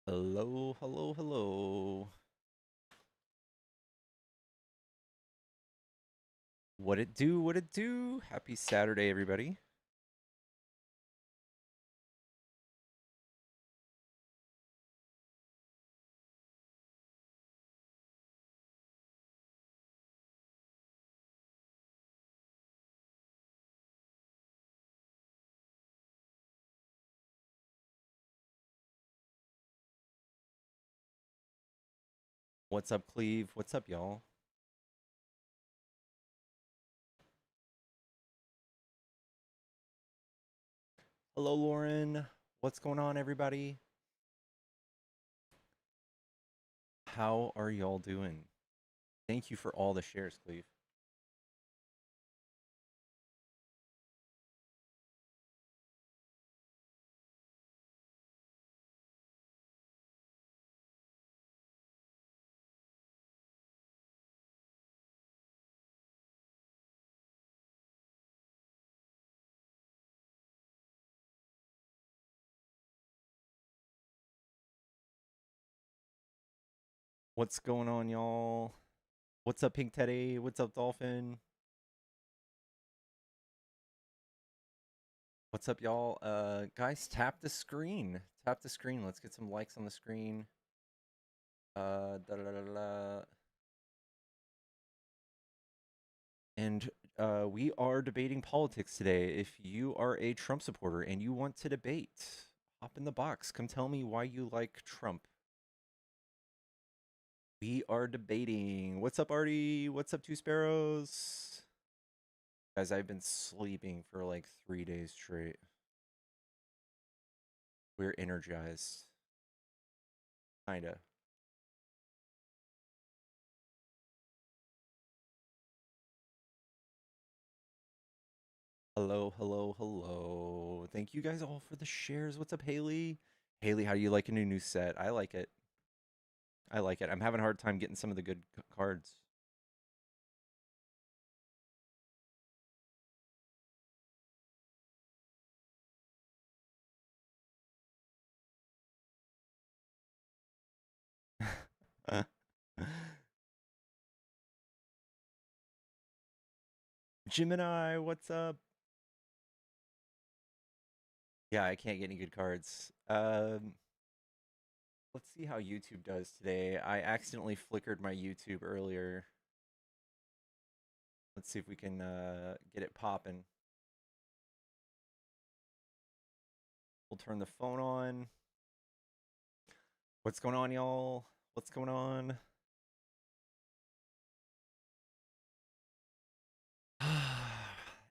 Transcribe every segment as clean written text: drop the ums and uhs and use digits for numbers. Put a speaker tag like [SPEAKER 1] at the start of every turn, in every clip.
[SPEAKER 1] Hello, hello, hello. What it do? What it do? Happy Saturday, everybody. What's up, Cleve? What's up, y'all? Hello, Lauren. What's going on, everybody? How are y'all doing? Thank you for all the shares, Cleve. What's going on, y'all? What's up, Pink Teddy? What's up, Dolphin? What's up, y'all? Guys, tap the screen. Tap the screen. Let's get some likes on the screen. Da, da, da, da, da. And we are debating politics today. If you are a Trump supporter and you want to debate, hop in the box. Come tell me why you like Trump. We are debating. What's up, Artie? What's up, Two Sparrows? Guys, I've been sleeping for like 3 days straight. We're energized. Kinda. Hello, hello, hello. Thank you guys all for the shares. What's up, Haley? Haley, how do you like a new set? I like it. I like it. I'm having a hard time getting some of the good cards. Gemini, what's up? Yeah, I can't get any good cards. Let's see how YouTube does today. I accidentally flickered my YouTube earlier. Let's see if we can get it popping. We'll turn the phone on. What's going on, y'all? What's going on?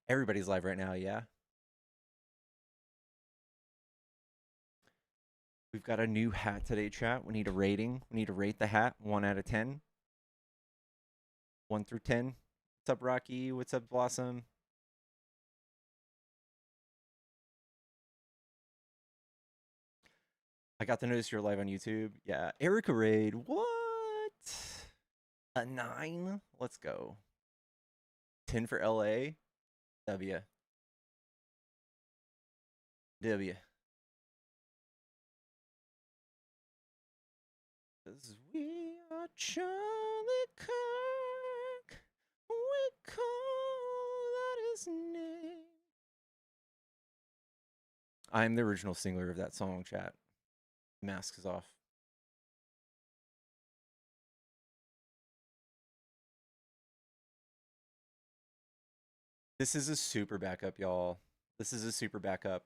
[SPEAKER 1] Everybody's live right now, yeah? We've got a new hat today, chat. We need a rating. We need to rate the hat 1 out of 10. 1 through 10. What's up, Rocky? What's up, Blossom? I got the notice you're live on YouTube. Yeah. Erica Raid. What? A 9? Let's go. 10 for LA. W. W. Cause we are Charlie Kirk. We call that his name. I'm the original singer of that song, chat. Mask is off. This is a super backup, y'all. This is a super backup.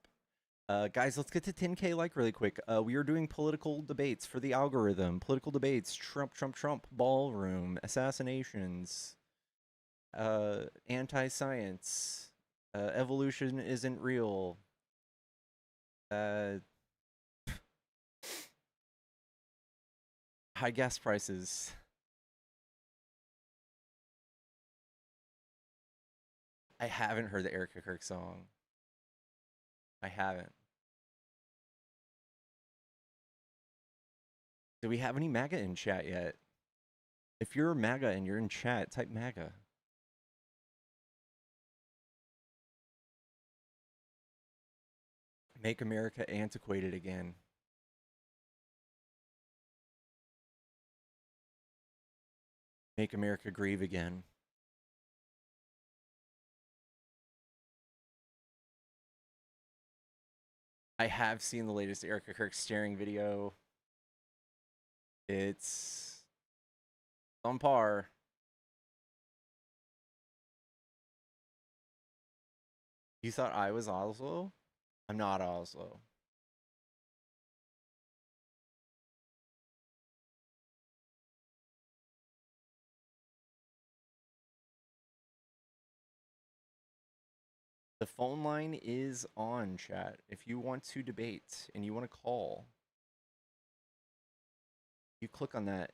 [SPEAKER 1] Guys, let's get to 10K like really quick. We are doing political debates for the algorithm. Political debates, Trump, Trump, Trump, ballroom, assassinations, anti-science, evolution isn't real, uh, high gas prices. I haven't heard the Erica Kirk song. I haven't. Do we have any MAGA in chat yet? If you're MAGA and you're in chat, type MAGA. Make America antiquated again. Make America grieve again. I have seen the latest Erica Kirk staring video. It's on par. You thought I was Oslo? I'm not Oslo. The phone line is on, chat. If you want to debate and you want to call, you click on that,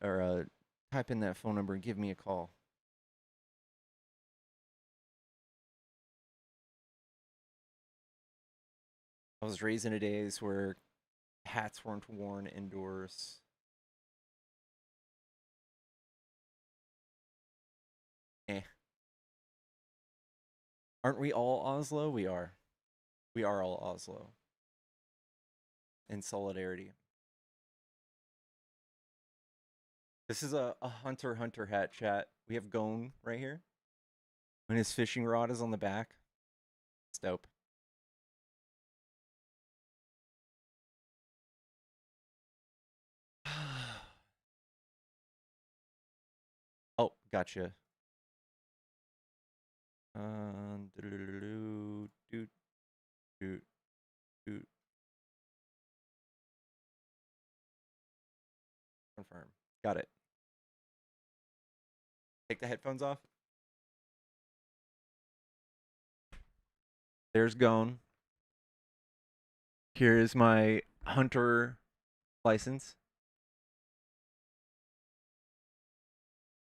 [SPEAKER 1] or type in that phone number and give me a call. I was raised in a days where hats weren't worn indoors. Aren't we all Oslo? We are. We are all Oslo. In solidarity. This is a Hunter Hunter hat, chat. We have Gon right here. And his fishing rod is on the back. It's dope. Oh, gotcha. Confirm. Got it. Take the headphones off. There's Gon. Here is my Hunter license.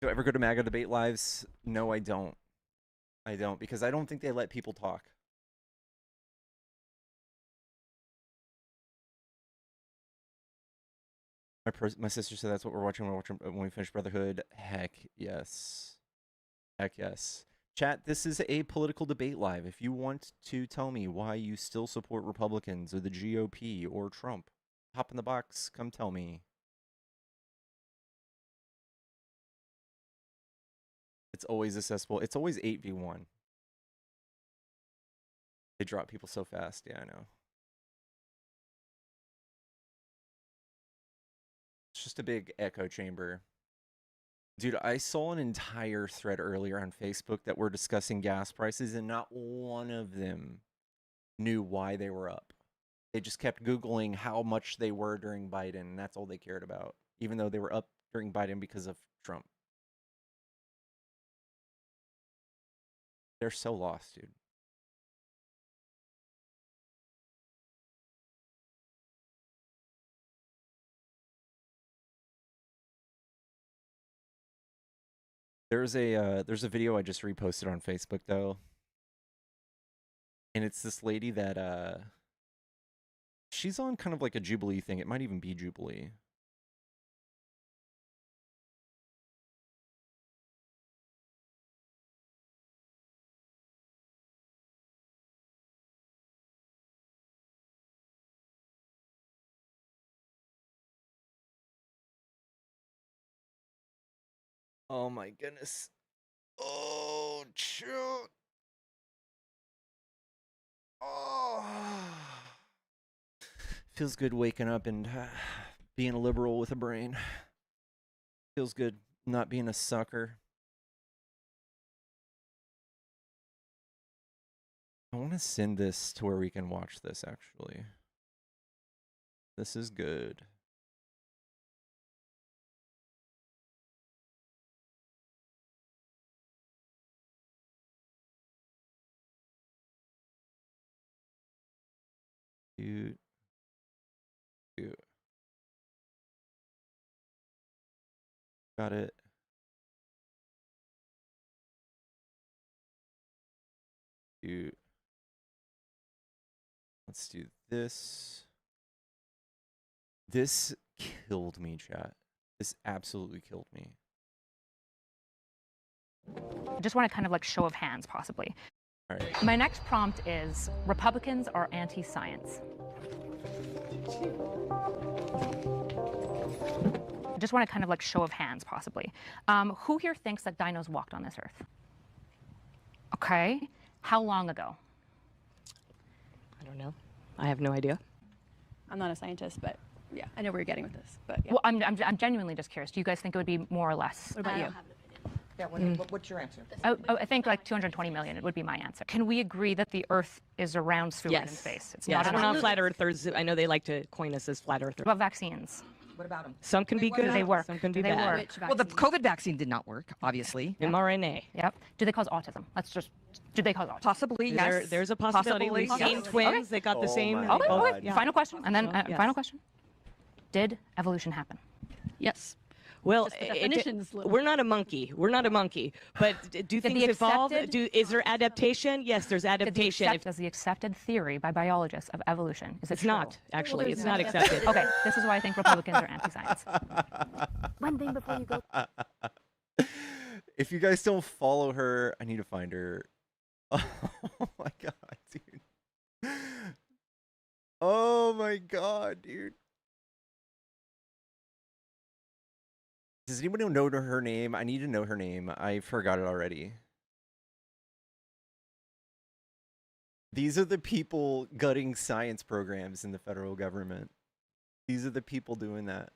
[SPEAKER 1] Do I ever go to MAGA debate lives? No, I don't. I don't, because I don't think they let people talk. My sister said that's what we're watching when we finish Brotherhood. Heck yes. Heck yes. Chat, this is a political debate live. If you want to tell me why you still support Republicans or the GOP or Trump, hop in the box, come tell me. It's always accessible. It's always 8v1. They drop people so fast. Yeah, I know. It's just a big echo chamber. Dude, I saw an entire thread earlier on Facebook that were discussing gas prices, and not one of them knew why they were up. They just kept Googling how much they were during Biden, and that's all they cared about, even though they were up during Biden because of Trump. They're so lost, dude. There's a video I just reposted on Facebook though, and it's this lady that she's on kind of like a Jubilee thing. It might even be Jubilee. Oh my goodness. Oh, shoot. Oh. Feels good waking up and being a liberal with a brain. Feels good not being a sucker. I want to send this to where we can watch this, actually. This is good. Cute. Cute. Got it. Cute. Let's do this. This killed me, chat. This absolutely killed me.
[SPEAKER 2] I just want to kind of like show of hands, possibly.
[SPEAKER 1] All right.
[SPEAKER 2] My next prompt is Republicans are anti-science. I just want to kind of like show of hands, possibly. Who here thinks that dinos walked on this earth? Okay. How long ago?
[SPEAKER 3] I don't know. I have no idea.
[SPEAKER 4] I'm not a scientist, but yeah, I know where you're getting with this. But yeah.
[SPEAKER 2] Well, I'm genuinely just curious. Do you guys think it would be more or less?
[SPEAKER 4] What about you?
[SPEAKER 5] Yeah, what's your answer?
[SPEAKER 2] I think like 220 million would be my answer. Can we agree that the Earth is a round sphere in
[SPEAKER 3] Yes.
[SPEAKER 2] space? It's
[SPEAKER 3] Yes,
[SPEAKER 2] not
[SPEAKER 3] we're
[SPEAKER 2] an
[SPEAKER 3] not flat earthers. I know they like to coin us as flat earthers.
[SPEAKER 2] What about vaccines?
[SPEAKER 5] What about them?
[SPEAKER 3] Some can be
[SPEAKER 5] what
[SPEAKER 3] good.
[SPEAKER 5] about
[SPEAKER 2] Do they work?
[SPEAKER 3] Some can
[SPEAKER 2] Do
[SPEAKER 3] be
[SPEAKER 2] they
[SPEAKER 3] bad.
[SPEAKER 2] work?
[SPEAKER 5] Well, the COVID vaccine did not work, obviously.
[SPEAKER 3] mRNA.
[SPEAKER 2] Yep. Do they cause autism? Do they cause autism?
[SPEAKER 5] Possibly, yes.
[SPEAKER 3] There's a possibility.
[SPEAKER 5] Possibly,
[SPEAKER 3] We've
[SPEAKER 5] yes.
[SPEAKER 3] seen twins. They got the
[SPEAKER 1] Oh
[SPEAKER 3] same.
[SPEAKER 1] my
[SPEAKER 3] they
[SPEAKER 2] Okay,
[SPEAKER 3] both-
[SPEAKER 1] God.
[SPEAKER 2] okay. Final question, and then
[SPEAKER 3] Yes.
[SPEAKER 2] final question. Did evolution happen?
[SPEAKER 4] Yes.
[SPEAKER 3] Well,
[SPEAKER 4] Just the definition's little-
[SPEAKER 3] we're not a monkey. We're not a monkey. But do things
[SPEAKER 2] the
[SPEAKER 3] evolve?
[SPEAKER 2] accepted-
[SPEAKER 3] Is there adaptation? Yes, there's adaptation.
[SPEAKER 2] Does the accepted theory by biologists of evolution is it
[SPEAKER 3] It's
[SPEAKER 2] true?
[SPEAKER 3] not, actually.
[SPEAKER 4] there's
[SPEAKER 3] It's not
[SPEAKER 4] no-
[SPEAKER 3] accepted.
[SPEAKER 2] Okay, this is why I think Republicans are anti-science. One thing before you go.
[SPEAKER 1] If you guys don't follow her, I need to find her. Oh my god, dude. Oh my god, dude. Does anybody know her name? I need to know her name. I forgot it already. These are the people gutting science programs in the federal government. These are the people doing that.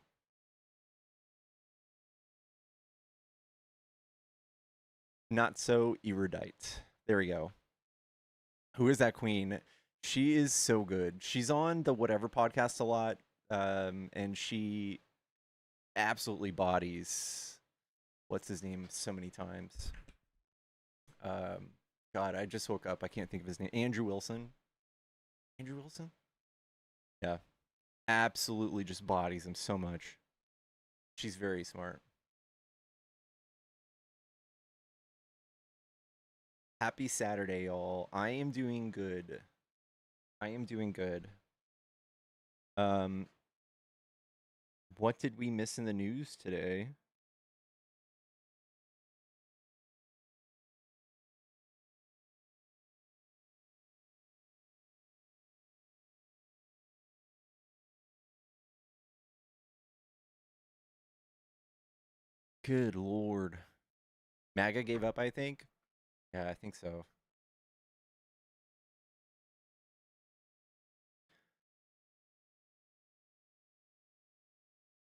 [SPEAKER 1] Not so erudite. There we go. Who is that queen? She is so good. She's on the Whatever podcast a lot, and she absolutely bodies what's his name so many times. God, I just woke up. I can't think of his name. Andrew Wilson. Andrew Wilson? Yeah. Absolutely just bodies him so much. She's very smart. Happy Saturday, y'all. I am doing good. I am doing good. What did we miss in the news today? Good lord. MAGA gave up, I think. Yeah, I think so.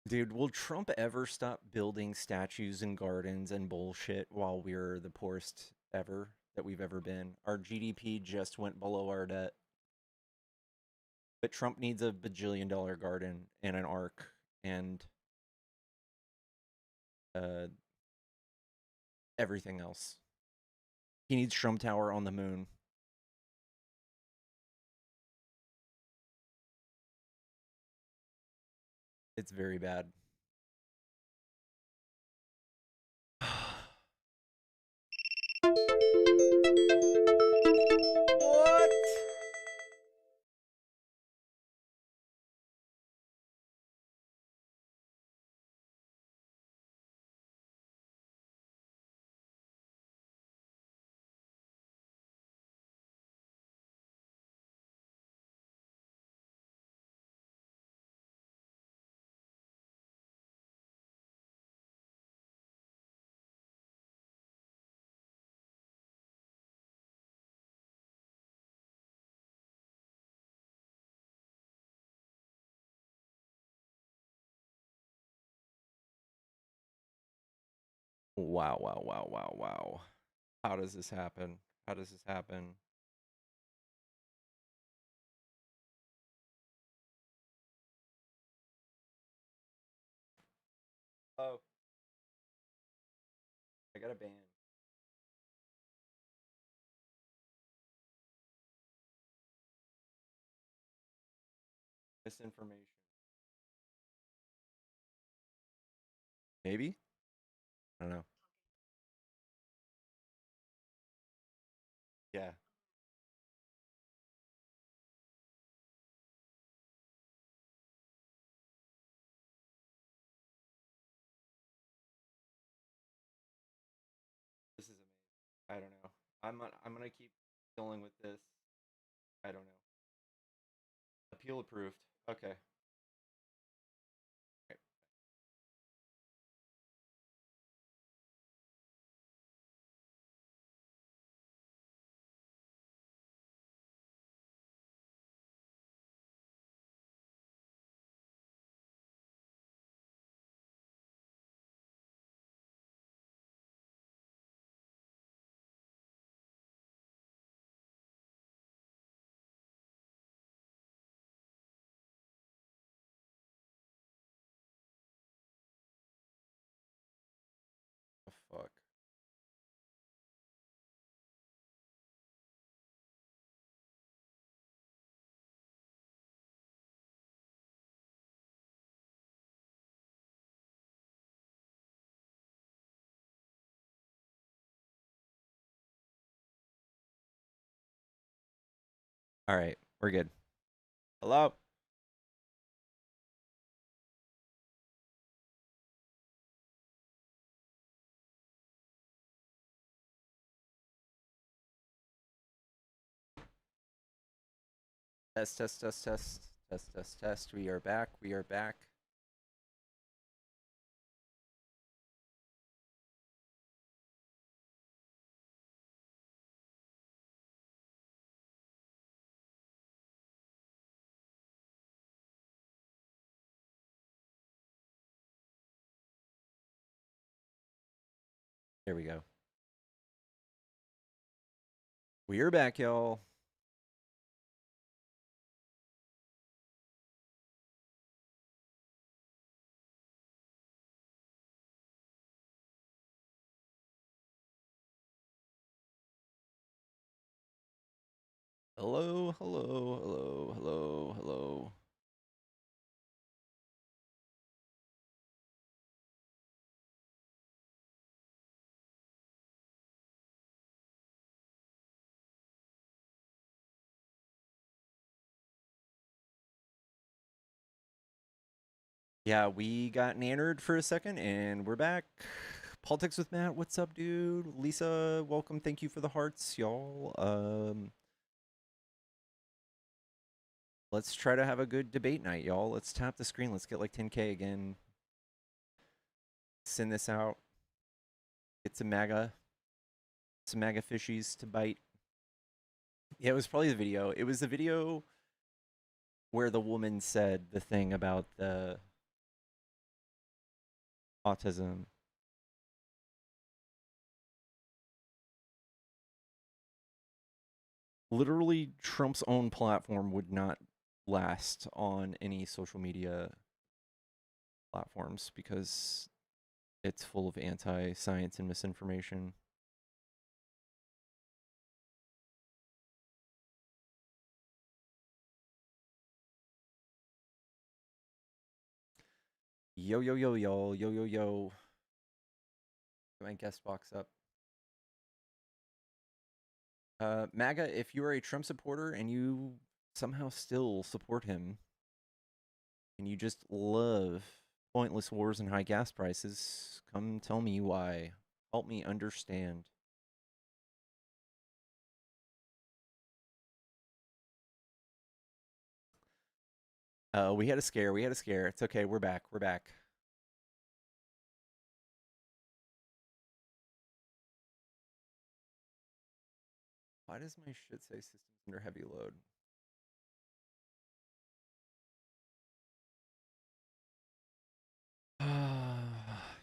[SPEAKER 1] Dude, will Trump ever stop building statues and gardens and bullshit while we're the poorest ever that we've ever been? Our GDP just went below our debt. But Trump needs a bajillion-dollar garden and an ark and everything else. He needs Trump Tower on the moon. It's very bad. What? Wow, wow, wow, wow, wow. How does this happen? How does this happen? Oh. I got a ban. Misinformation. Maybe? I don't know. Yeah. This is amazing. I don't know. I'm gonna keep dealing with this. I don't know. Appeal approved. Okay. All right, we're good. Hello? Test, test, test, test, test, test, test. We are back. We are back. There we go. We are back, y'all. Hello, hello, hello, hello, hello. Yeah, we got nannered for a second and we're back. Politics with Matt, what's up, dude? Lisa, welcome. Thank you for the hearts, y'all. Let's try to have a good debate night, y'all. Let's tap the screen. Let's get like 10K again. Send this out. Get some MAGA fishies to bite. Yeah, it was probably the video. It was the video where the woman said the thing about the autism. Literally, Trump's own platform would not last on any social media platforms because it's full of anti-science and misinformation. Yo, yo, yo, y'all. Yo, yo, yo. Get my guest box up. MAGA, if you are a Trump supporter and you somehow still support him and you just love pointless wars and high gas prices, come tell me why. Help me understand. We had a scare. We had a scare. It's okay. We're back. We're back. Why does my shit say systems under heavy load?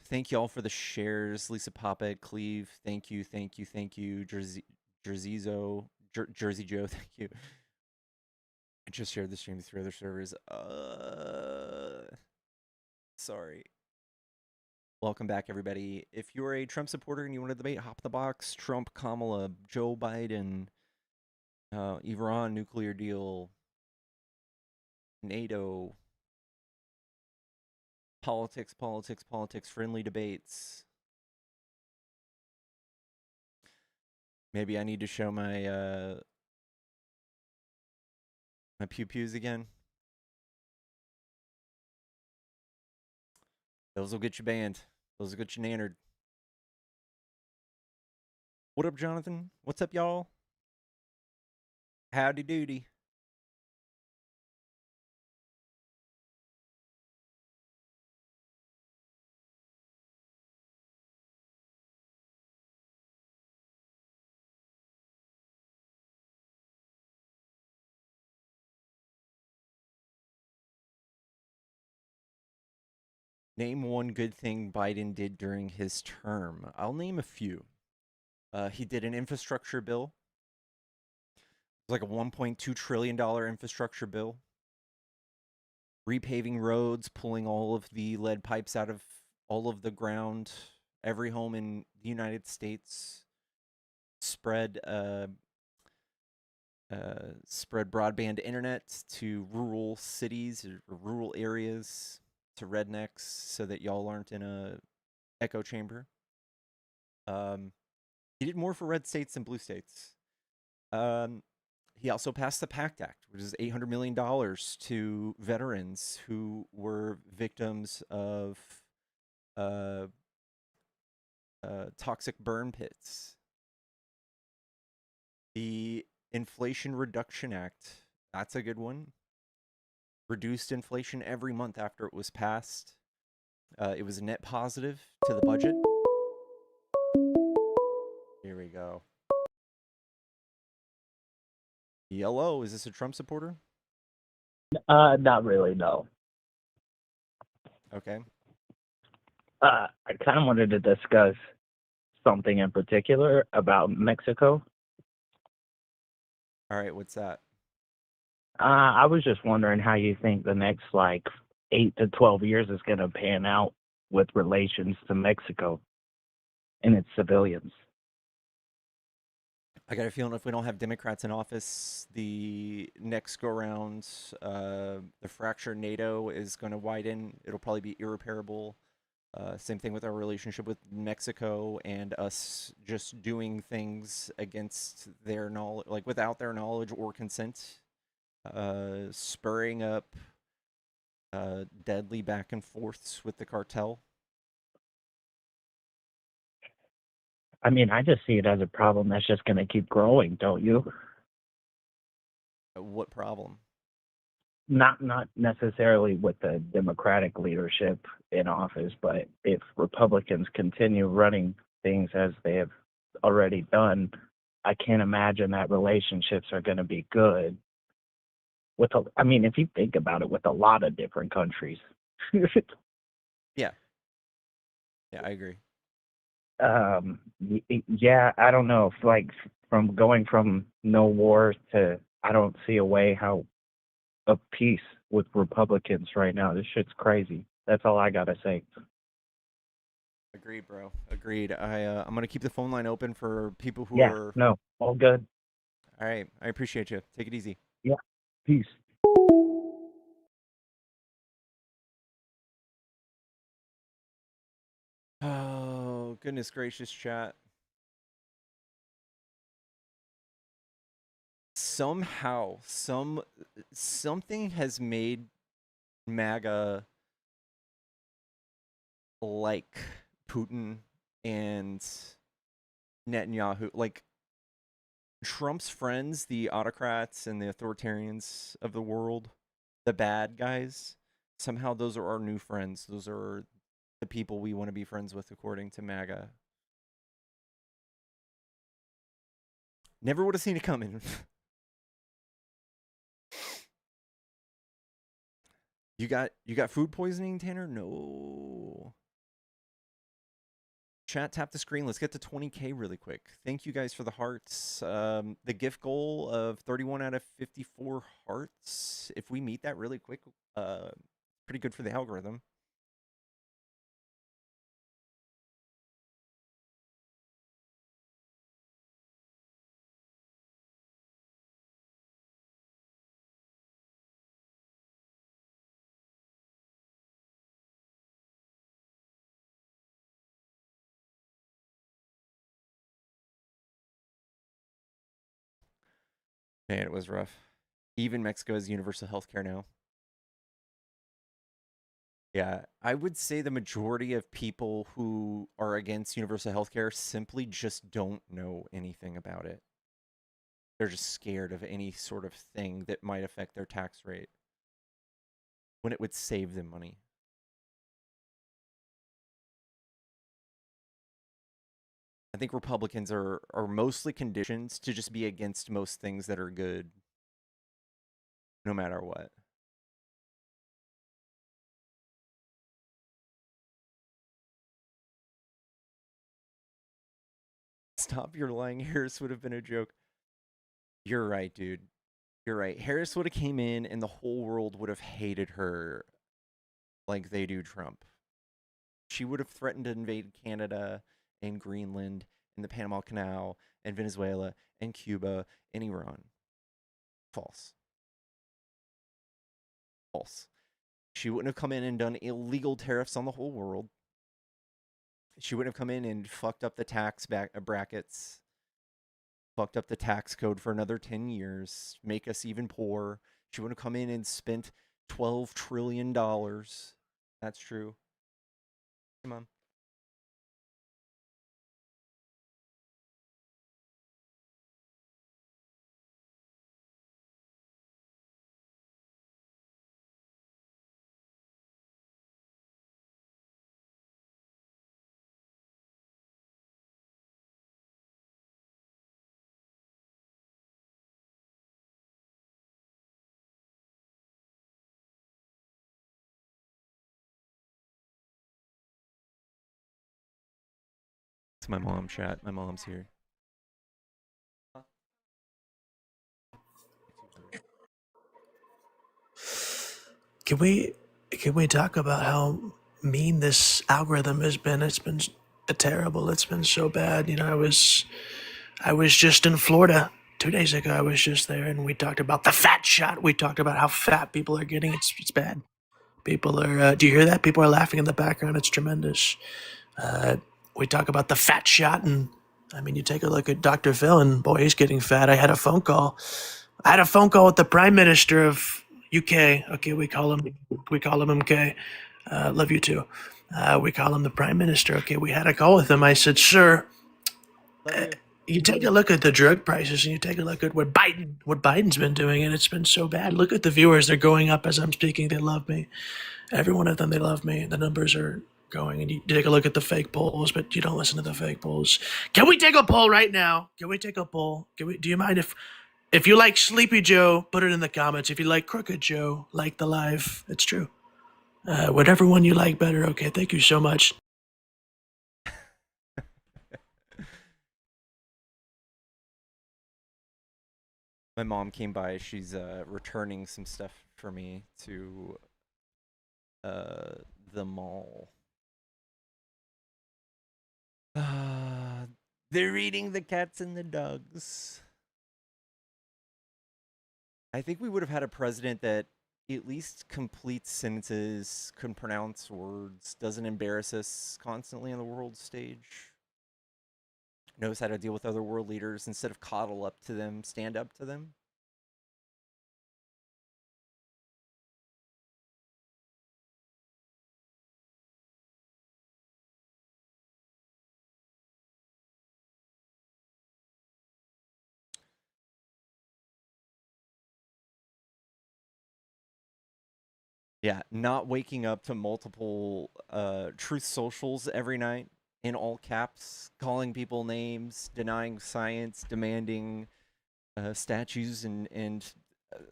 [SPEAKER 1] Thank you all for the shares. Lisa Poppet, Cleve, thank you, thank you, thank you. Jersey Joe, thank you. I just shared the stream to 3 other servers. Sorry. Welcome back, everybody. If you're a Trump supporter and you want to debate, hop in the box. Trump, Kamala, Joe Biden, Iran nuclear deal, NATO, politics, politics, politics, friendly debates. Maybe I need to show my my pew-pews again. Those will get you banned. Those will get you nannered. What up, Jonathan? What's up, y'all? Howdy doody. Name one good thing Biden did during his term. I'll name a few. He did an infrastructure bill. It was like a $1.2 trillion infrastructure bill. Repaving roads, pulling all of the lead pipes out of all of the ground. Every home in the United States. Spread broadband internet to rural cities or rural areas, to rednecks, so that y'all aren't in a echo chamber. He did more for red states than blue states. He also passed the PACT Act, which is $800 million to veterans who were victims of uh, toxic burn pits. The Inflation Reduction Act, that's a good one. Reduced inflation every month after it was passed. It was a net positive to the budget. Here we go. Yellow, is this a Trump supporter?
[SPEAKER 6] Not really, no.
[SPEAKER 1] Okay.
[SPEAKER 6] I kind of wanted to discuss something in particular about Mexico.
[SPEAKER 1] All right, what's that?
[SPEAKER 6] I was just wondering how you think the next, 8 to 12 years is going to pan out with relations to Mexico and its civilians.
[SPEAKER 1] I got a feeling if we don't have Democrats in office, the next go around, the fracture in NATO is going to widen. It'll probably be irreparable. Same thing with our relationship with Mexico and us just doing things against their knowledge, like without their knowledge or consent, spurring up deadly back and forths with the cartel.
[SPEAKER 6] I mean, I just see it as a problem that's just going to keep growing, don't you?
[SPEAKER 1] What problem?
[SPEAKER 6] Not necessarily with the Democratic leadership in office, but if Republicans continue running things as they have already done, I can't imagine that relationships are going to be good. I mean, if you think about it, with a lot of different countries.
[SPEAKER 1] Yeah, I agree.
[SPEAKER 6] Yeah, I don't know. From going from no war to, I don't see a way how of peace with Republicans right now. This shit's crazy. That's all I gotta say.
[SPEAKER 1] Agreed, bro. Agreed. I'm gonna keep the phone line open for people who
[SPEAKER 6] Yeah,
[SPEAKER 1] are.
[SPEAKER 6] no, all good.
[SPEAKER 1] All right, I appreciate you. Take it easy.
[SPEAKER 6] Yeah, peace.
[SPEAKER 1] Oh, goodness gracious, chat. Somehow, something has made MAGA like Putin and Netanyahu. Like Trump's friends, the autocrats and the authoritarians of the world, the bad guys, somehow those are our new friends. Those are the people we want to be friends with, according to MAGA. Never would have seen it coming. You got food poisoning, Tanner? No. Chat, tap the screen. Let's get to 20K really quick. Thank you guys for the hearts. The gift goal of 31 out of 54 hearts. If we meet that really quick, pretty good for the algorithm. Man, it was rough. Even Mexico has universal health care now. Yeah, I would say the majority of people who are against universal health care simply just don't know anything about it. They're just scared of any sort of thing that might affect their tax rate when it would save them money. I think Republicans are mostly conditioned to just be against most things that are good, no matter what. Stop your lying. Harris would have been a joke. You're right, dude. You're right. Harris would have came in and the whole world would have hated her like they do Trump. She would have threatened to invade Canada and Greenland and the Panama Canal and Venezuela and Cuba and Iran. False. False. She wouldn't have come in and done illegal tariffs on the whole world. She wouldn't have come in and fucked up the tax brackets. fucked up the tax code for another 10 years, make us even poorer. She would have come in and spent $12 trillion. That's true. Come on. It's my mom, chat. My mom's here.
[SPEAKER 7] Can we talk about how mean this algorithm has been? It's been terrible. It's been so bad. You know, I was just in Florida 2 days ago. I was just there, and we talked about the fat shot. We talked about how fat people are getting. It's bad. People are. Do you hear that? People are laughing in the background. It's tremendous. We talk about the fat shot, and I mean, you take a look at Dr. Phil, and boy, he's getting fat. I had a phone call with the Prime Minister of UK. Okay, we call him MK. Love you too. We call him the Prime Minister. Okay, we had a call with him. I said, sir, you take a look at the drug prices, and you take a look at what Biden's been doing, and it's been so bad. Look at the viewers; they're going up as I'm speaking. They love me. Every one of them, they love me. The numbers are going, and you take a look at the fake polls, but you don't listen to the fake polls. Can we take a poll right now? Can we take a poll? Do you mind if you like Sleepy Joe, put it in the comments. If you like Crooked Joe, like the live. It's true. Whatever one you like better. Okay, thank you so much.
[SPEAKER 1] My mom came by. She's returning some stuff for me to the mall. They're eating the cats and the dogs. I think we would have had a president that at least completes sentences, can pronounce words, doesn't embarrass us constantly on the world stage, knows how to deal with other world leaders instead of coddle up to them, stand up to them. Yeah, not waking up to multiple truth socials every night in all caps, calling people names, denying science, demanding statues and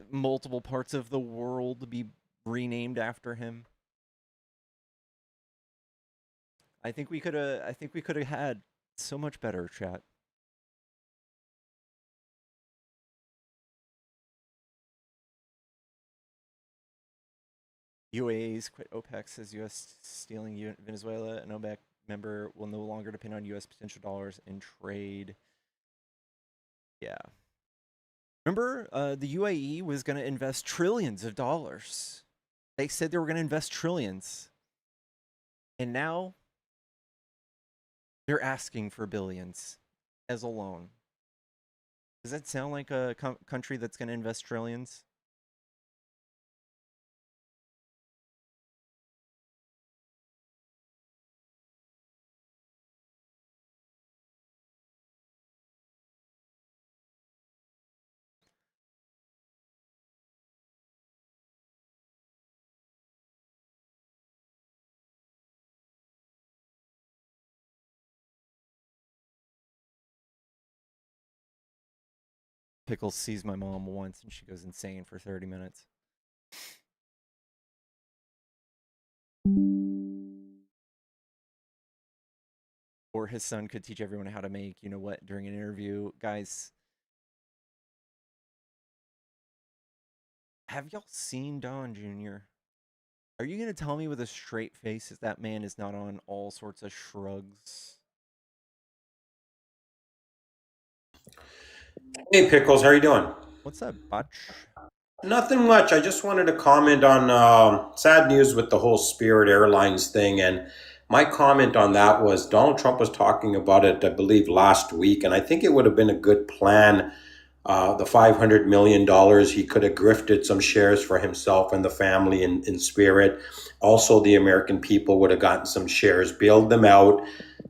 [SPEAKER 1] multiple parts of the world be renamed after him. I think we could have had so much better, chat. UAE's quit OPEC, says U.S. stealing Venezuela. An OPEC member will no longer depend on U.S. potential dollars in trade. Yeah. Remember, the UAE was going to invest trillions of dollars. They said they were going to invest trillions. And now they're asking for billions as a loan. Does that sound like a country that's going to invest trillions? Pickles sees my mom once and she goes insane for 30 minutes. Or his son could teach everyone how to make, you know what, during an interview. Guys, have y'all seen Don Jr.? Are you going to tell me with a straight face that that man is not on all sorts of shrugs?
[SPEAKER 8] Hey Pickles, how are you doing?
[SPEAKER 1] What's up, Butch?
[SPEAKER 8] Nothing much. I just wanted to comment on sad news with the whole Spirit Airlines thing, and My comment on that was Donald Trump was talking about it, I believe, last week, and I think it would have been a good plan. The $500 million, he could have grifted some shares for himself and the family in spirit. Also, the American people would have gotten some shares, bailed them out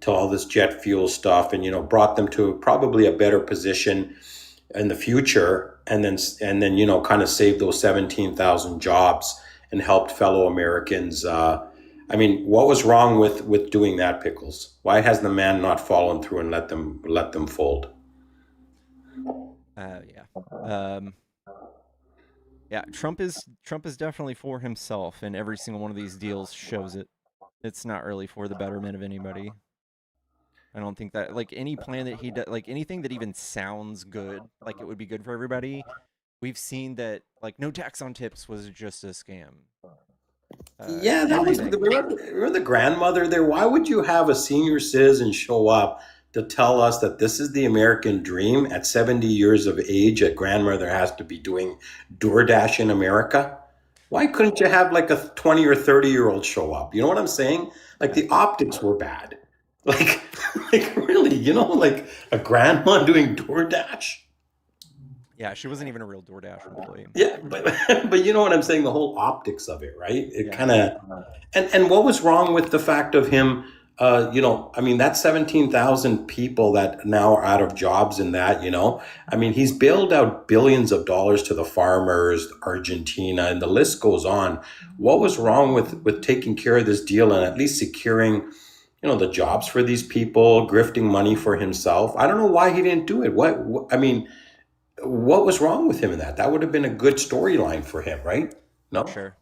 [SPEAKER 8] to all this jet fuel stuff, and brought them to probably a better position in the future, and then kind of saved those 17,000 jobs and helped fellow Americans. I mean, what was wrong with doing that, Pickles? Why has the man not fallen through and let them fold?
[SPEAKER 1] Yeah. Yeah, Trump is definitely for himself, and every single one of these deals shows it. It's not really for the betterment of anybody. I don't think that, like, any plan that he does, like anything that even sounds good, like it would be good for everybody. We've seen that, like, no tax on tips was just a scam.
[SPEAKER 8] Yeah, that was
[SPEAKER 1] Everything.
[SPEAKER 8] remember the grandmother there. Why would you have a senior citizen show up to tell us that this is the American dream at 70 years of age? A grandmother has to be doing DoorDash in America. Why couldn't you have like a 20 or 30-year-old show up? You know what I'm saying? Like the optics were bad. Like, like really, like a grandma doing DoorDash.
[SPEAKER 1] Yeah, she wasn't even a real DoorDash employee.
[SPEAKER 8] Yeah, but but you know what I'm saying? The whole optics of it, right? It
[SPEAKER 1] Yeah.
[SPEAKER 8] kind of and what was wrong with the fact of him? I mean, that's 17,000 people that now are out of jobs in that. I mean, he's bailed out billions of dollars to the farmers, Argentina, and the list goes on. What was wrong with taking care of this deal and at least securing, the jobs for these people, grifting money for himself? I don't know why he didn't do it. I mean, what was wrong with him in that? That would have been a good storyline for him, right? No?
[SPEAKER 1] Sure.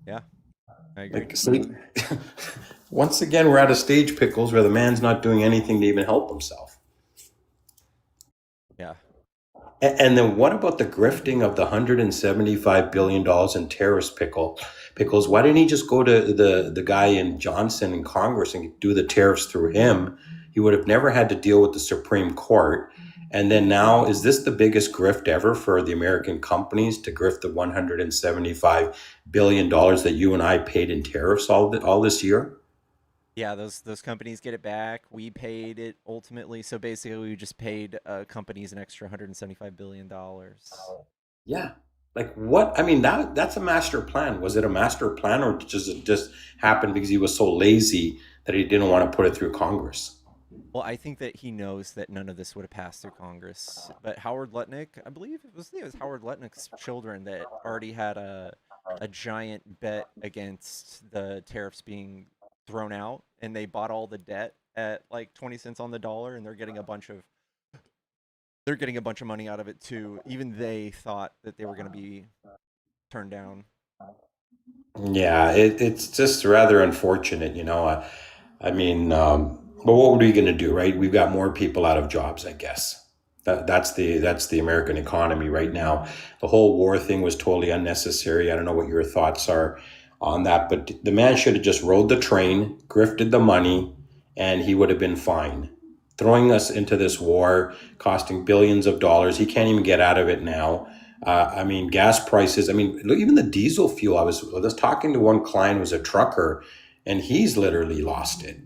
[SPEAKER 1] Yeah, I agree.
[SPEAKER 8] Like, see, once again, we're at a stage, Pickles, where the man's not doing anything to even help himself.
[SPEAKER 1] Yeah.
[SPEAKER 8] And then what about the grifting of the $175 billion in tariffs, Pickles? Why didn't he just go to the guy in Johnson in Congress and do the tariffs through him? He would have never had to deal with the Supreme Court. And then now, is this the biggest grift ever for the American companies to grift the $175 billion that you and I paid in tariffs all this year?
[SPEAKER 1] Yeah, those companies get it back. We paid it ultimately. So basically, we just paid companies an extra $175 billion.
[SPEAKER 8] Yeah. Like what? I mean, that's a master plan. Was it a master plan, or does it just happen because he was so lazy that he didn't want to put it through Congress?
[SPEAKER 1] Well, I think that he knows that none of this would have passed through Congress. But Howard Lutnick, I believe it was Howard Lutnick's children that already had a giant bet against the tariffs being thrown out, and they bought all the debt at like 20 cents on the dollar, and they're getting a bunch of money out of it too. Even they thought that they were going to be turned down.
[SPEAKER 8] Yeah, it's just rather unfortunate. I mean, but what were we going to do, right? We've got more people out of jobs, I guess. That's the American economy right now. The whole war thing was totally unnecessary. I don't know what your thoughts are on that, but the man should have just rode the train, grifted the money, and he would have been fine. Throwing us into this war, costing billions of dollars. He can't even get out of it now. I mean, gas prices. I mean, look, even the diesel fuel. I was talking to one client who's a trucker, and he's literally lost it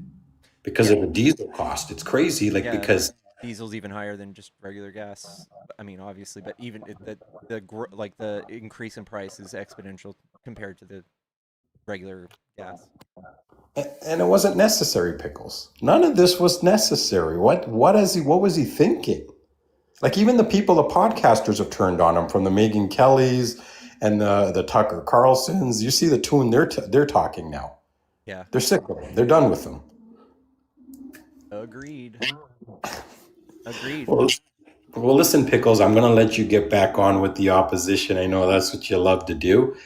[SPEAKER 8] because of the diesel cost. It's crazy, like
[SPEAKER 1] Yeah,
[SPEAKER 8] because
[SPEAKER 1] diesel's even higher than just regular gas. I mean, obviously, but even the increase in price is exponential compared to the regular gas.
[SPEAKER 8] and it wasn't necessary, Pickles. None of this was necessary. What was he thinking? Like even the people, the podcasters have turned on him, from the Megan Kellys and the Tucker Carlsons. You see the tune they're talking now.
[SPEAKER 1] Yeah,
[SPEAKER 8] They're sick of him. They're done with him.
[SPEAKER 1] agreed. Agreed.
[SPEAKER 8] Well, listen, Pickles, I'm going to let you get back on with the opposition. I know that's what you love to do.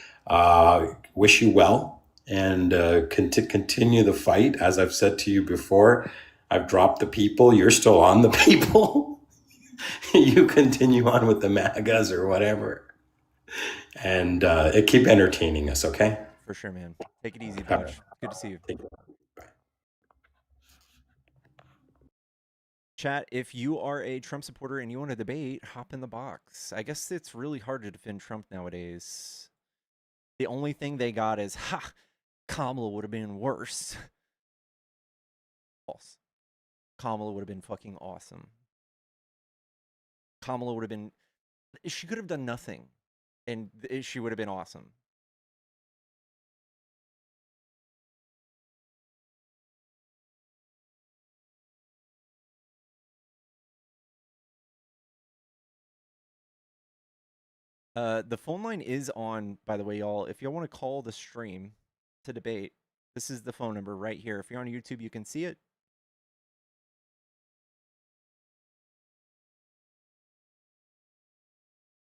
[SPEAKER 8] Wish you well and continue the fight. As I've said to you before, I've dropped the people. You're still on the people. You continue on with the MAGAs or whatever. And keep entertaining us, okay?
[SPEAKER 1] For sure, man. Take it easy, Dutch. Good to see you. Chat, if you are a Trump supporter and you want to debate, hop in the box. I guess it's really hard to defend Trump nowadays. The only thing they got is, Kamala would have been worse. False. Kamala would have been fucking awesome. Kamala would have been. She could have done nothing, and she would have been awesome. The phone line is on, by the way, y'all. If y'all want to call the stream to debate, this is the phone number right here. If you're on YouTube, you can see it.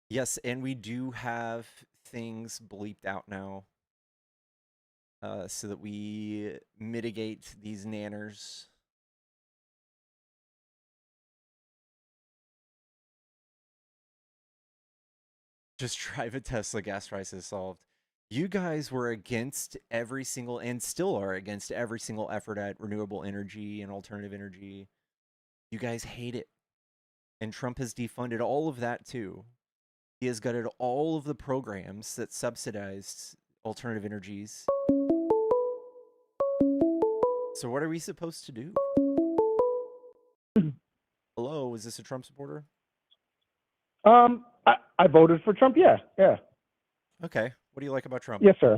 [SPEAKER 1] Yes, and we do have things bleeped out now, so that we mitigate these nanners. Just drive a Tesla, gas prices solved. You guys were against every single, and still are against every single effort at renewable energy and alternative energy. You guys hate it. And Trump has defunded all of that too. He has gutted all of the programs that subsidized alternative energies. So what are we supposed to do? Hello, is this a Trump supporter?
[SPEAKER 9] I voted for Trump. Yeah.
[SPEAKER 1] Okay. What do you like about Trump?
[SPEAKER 9] Yes, sir.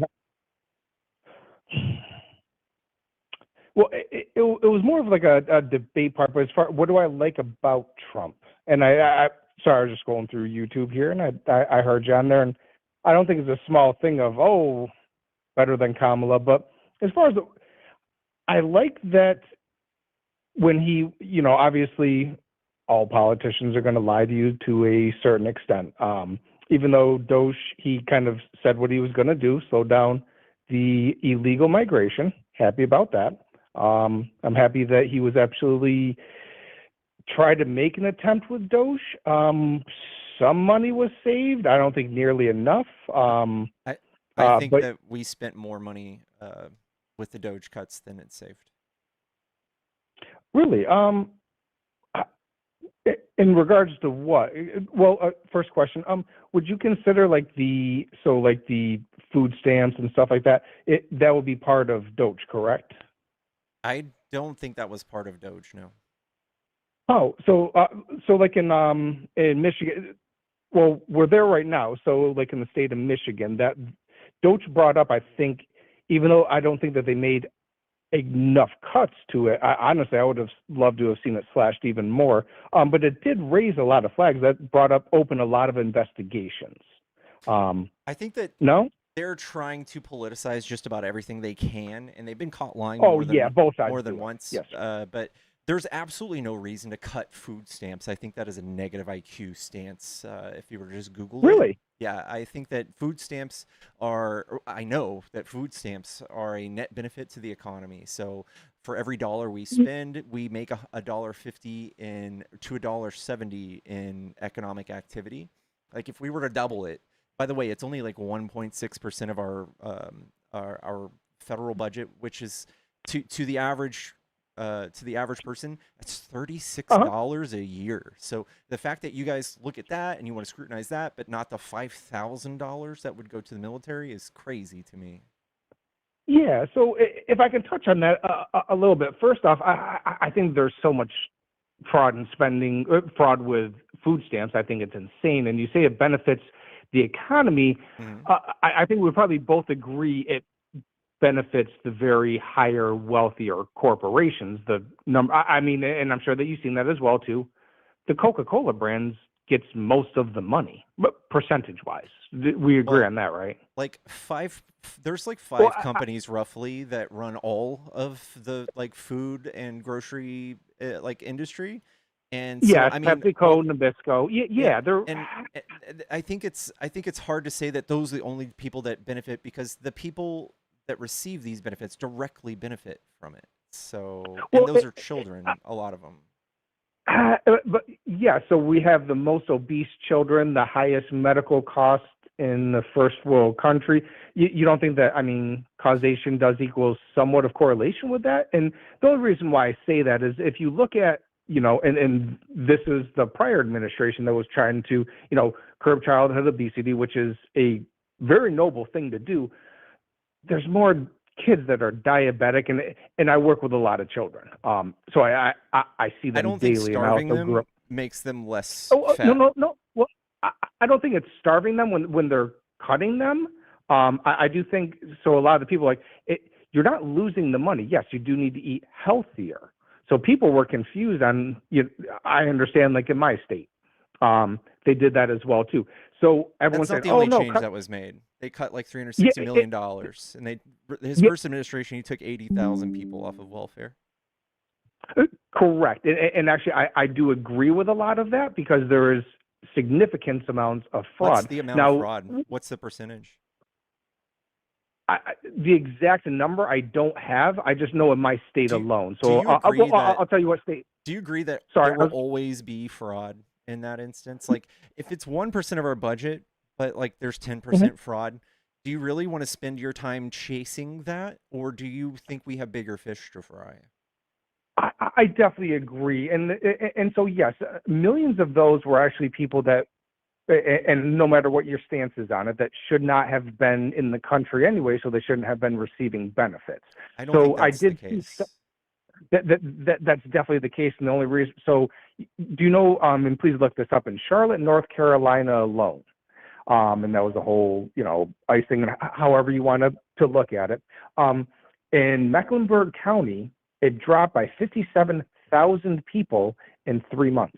[SPEAKER 9] Well, it was more of like a debate part, but as far what do I like about Trump? And I sorry, I was just going through YouTube here, and I heard you on there, and I don't think it's a small thing of better than Kamala, but as far as I like that when he, obviously all politicians are going to lie to you to a certain extent. Even though Doge, he kind of said what he was going to do, slow down the illegal migration. Happy about that. I'm happy that he was absolutely tried to make an attempt with Doge. Some money was saved. I don't think nearly enough.
[SPEAKER 1] I think
[SPEAKER 9] but
[SPEAKER 1] that we spent more money with the Doge cuts than it saved.
[SPEAKER 9] Really, in regards to what? Well, first question. Would you consider like the food stamps and stuff like that? That would be part of Doge, correct?
[SPEAKER 1] I don't think that was part of Doge, no.
[SPEAKER 9] Oh, so like in Michigan, well, we're there right now. So like in the state of Michigan, that Doge brought up, I think, even though I don't think that they made enough cuts to it. Honestly, I would have loved to have seen it slashed even more. But it did raise a lot of flags that open a lot of investigations.
[SPEAKER 1] I think that
[SPEAKER 9] No?
[SPEAKER 1] they're trying to politicize just about everything they can, and they've been caught lying
[SPEAKER 9] Both sides
[SPEAKER 1] more than
[SPEAKER 9] do it.
[SPEAKER 1] once.
[SPEAKER 9] Yes.
[SPEAKER 1] But there's absolutely no reason to cut food stamps. I think that is a negative IQ stance. If you were to just Google it.
[SPEAKER 9] Really?
[SPEAKER 1] Yeah, I think that food stamps I know that food stamps are a net benefit to the economy. So for every dollar we spend, we make $1.50 to $1.70 in economic activity. Like if we were to double it, by the way, it's only like 1.6% of our federal budget, which is to the average person, that's $36 a year. So the fact that you guys look at that and you want to scrutinize that, but not the $5,000 that would go to the military is crazy to me.
[SPEAKER 9] Yeah. So if I can touch on that a little bit. First off, I think there's so much fraud in spending, fraud with food stamps. I think it's insane. And you say it benefits the economy.
[SPEAKER 1] Mm-hmm.
[SPEAKER 9] I think we probably both agree it benefits the very higher, wealthier corporations. The number, I mean, and I'm sure that you've seen that as well too. The Coca-Cola brands gets most of the money, but percentage-wise, we agree on that, right?
[SPEAKER 1] Like there's like five companies roughly that run all of the like food and grocery like industry. And so,
[SPEAKER 9] yeah,
[SPEAKER 1] I mean,
[SPEAKER 9] PepsiCo, Nabisco, they're.
[SPEAKER 1] And I think it's hard to say that those are the only people that benefit, because the people that receive these benefits directly benefit from it. So, and those are children, a lot of them.
[SPEAKER 9] But yeah, so we have the most obese children, the highest medical cost in the first world country. You don't think that, I mean, causation does equal somewhat of correlation with that? And the only reason why I say that is if you look at, and this is the prior administration that was trying to, curb childhood obesity, which is a very noble thing to do. There's more kids that are diabetic, and I work with a lot of children. So I see them
[SPEAKER 1] I don't think
[SPEAKER 9] daily, and I
[SPEAKER 1] starving
[SPEAKER 9] also grew
[SPEAKER 1] them
[SPEAKER 9] up.
[SPEAKER 1] makes them less
[SPEAKER 9] Oh,
[SPEAKER 1] fat.
[SPEAKER 9] no. Well, I don't think it's starving them when they're cutting them. I do think so. A lot of the people you're not losing the money. Yes, you do need to eat healthier. So people were confused on. I understand, like in my state, they did that as well too. So everyone
[SPEAKER 1] That's not
[SPEAKER 9] said,
[SPEAKER 1] the
[SPEAKER 9] "Oh
[SPEAKER 1] only
[SPEAKER 9] no,
[SPEAKER 1] change that was made. They cut like
[SPEAKER 9] yeah,
[SPEAKER 1] $360 million dollars, and his
[SPEAKER 9] yeah,
[SPEAKER 1] first administration he took 80,000 people off of welfare.
[SPEAKER 9] correct." And actually, I do agree with a lot of that because there is significant amounts of
[SPEAKER 1] What's
[SPEAKER 9] fraud.
[SPEAKER 1] the amount of
[SPEAKER 9] Now,
[SPEAKER 1] fraud? What's the percentage?
[SPEAKER 9] the exact number I don't have. I just know in my state
[SPEAKER 1] Do
[SPEAKER 9] alone.
[SPEAKER 1] do
[SPEAKER 9] So
[SPEAKER 1] you agree that
[SPEAKER 9] I'll tell you what state.
[SPEAKER 1] do you agree that
[SPEAKER 9] Sorry,
[SPEAKER 1] there
[SPEAKER 9] I
[SPEAKER 1] will
[SPEAKER 9] was,
[SPEAKER 1] always be fraud in that instance? Like if it's 1% of our budget, but like there's
[SPEAKER 9] Mhm.
[SPEAKER 1] 10% fraud, do you really want to spend your time chasing that, or do you think we have bigger fish to fry?
[SPEAKER 9] I definitely agree, and so yes, millions of those were actually people that, and no matter what your stance is on it, that should not have been in the country anyway, so they shouldn't have been receiving benefits.
[SPEAKER 1] I don't think
[SPEAKER 9] So I
[SPEAKER 1] that's the
[SPEAKER 9] did see
[SPEAKER 1] case.
[SPEAKER 9] that's definitely the case, and the only reason. So do you know? And please look this up in Charlotte, North Carolina alone. And that was a whole, icing, and however you want to look at it. In Mecklenburg County, it dropped by 57,000 people in 3 months.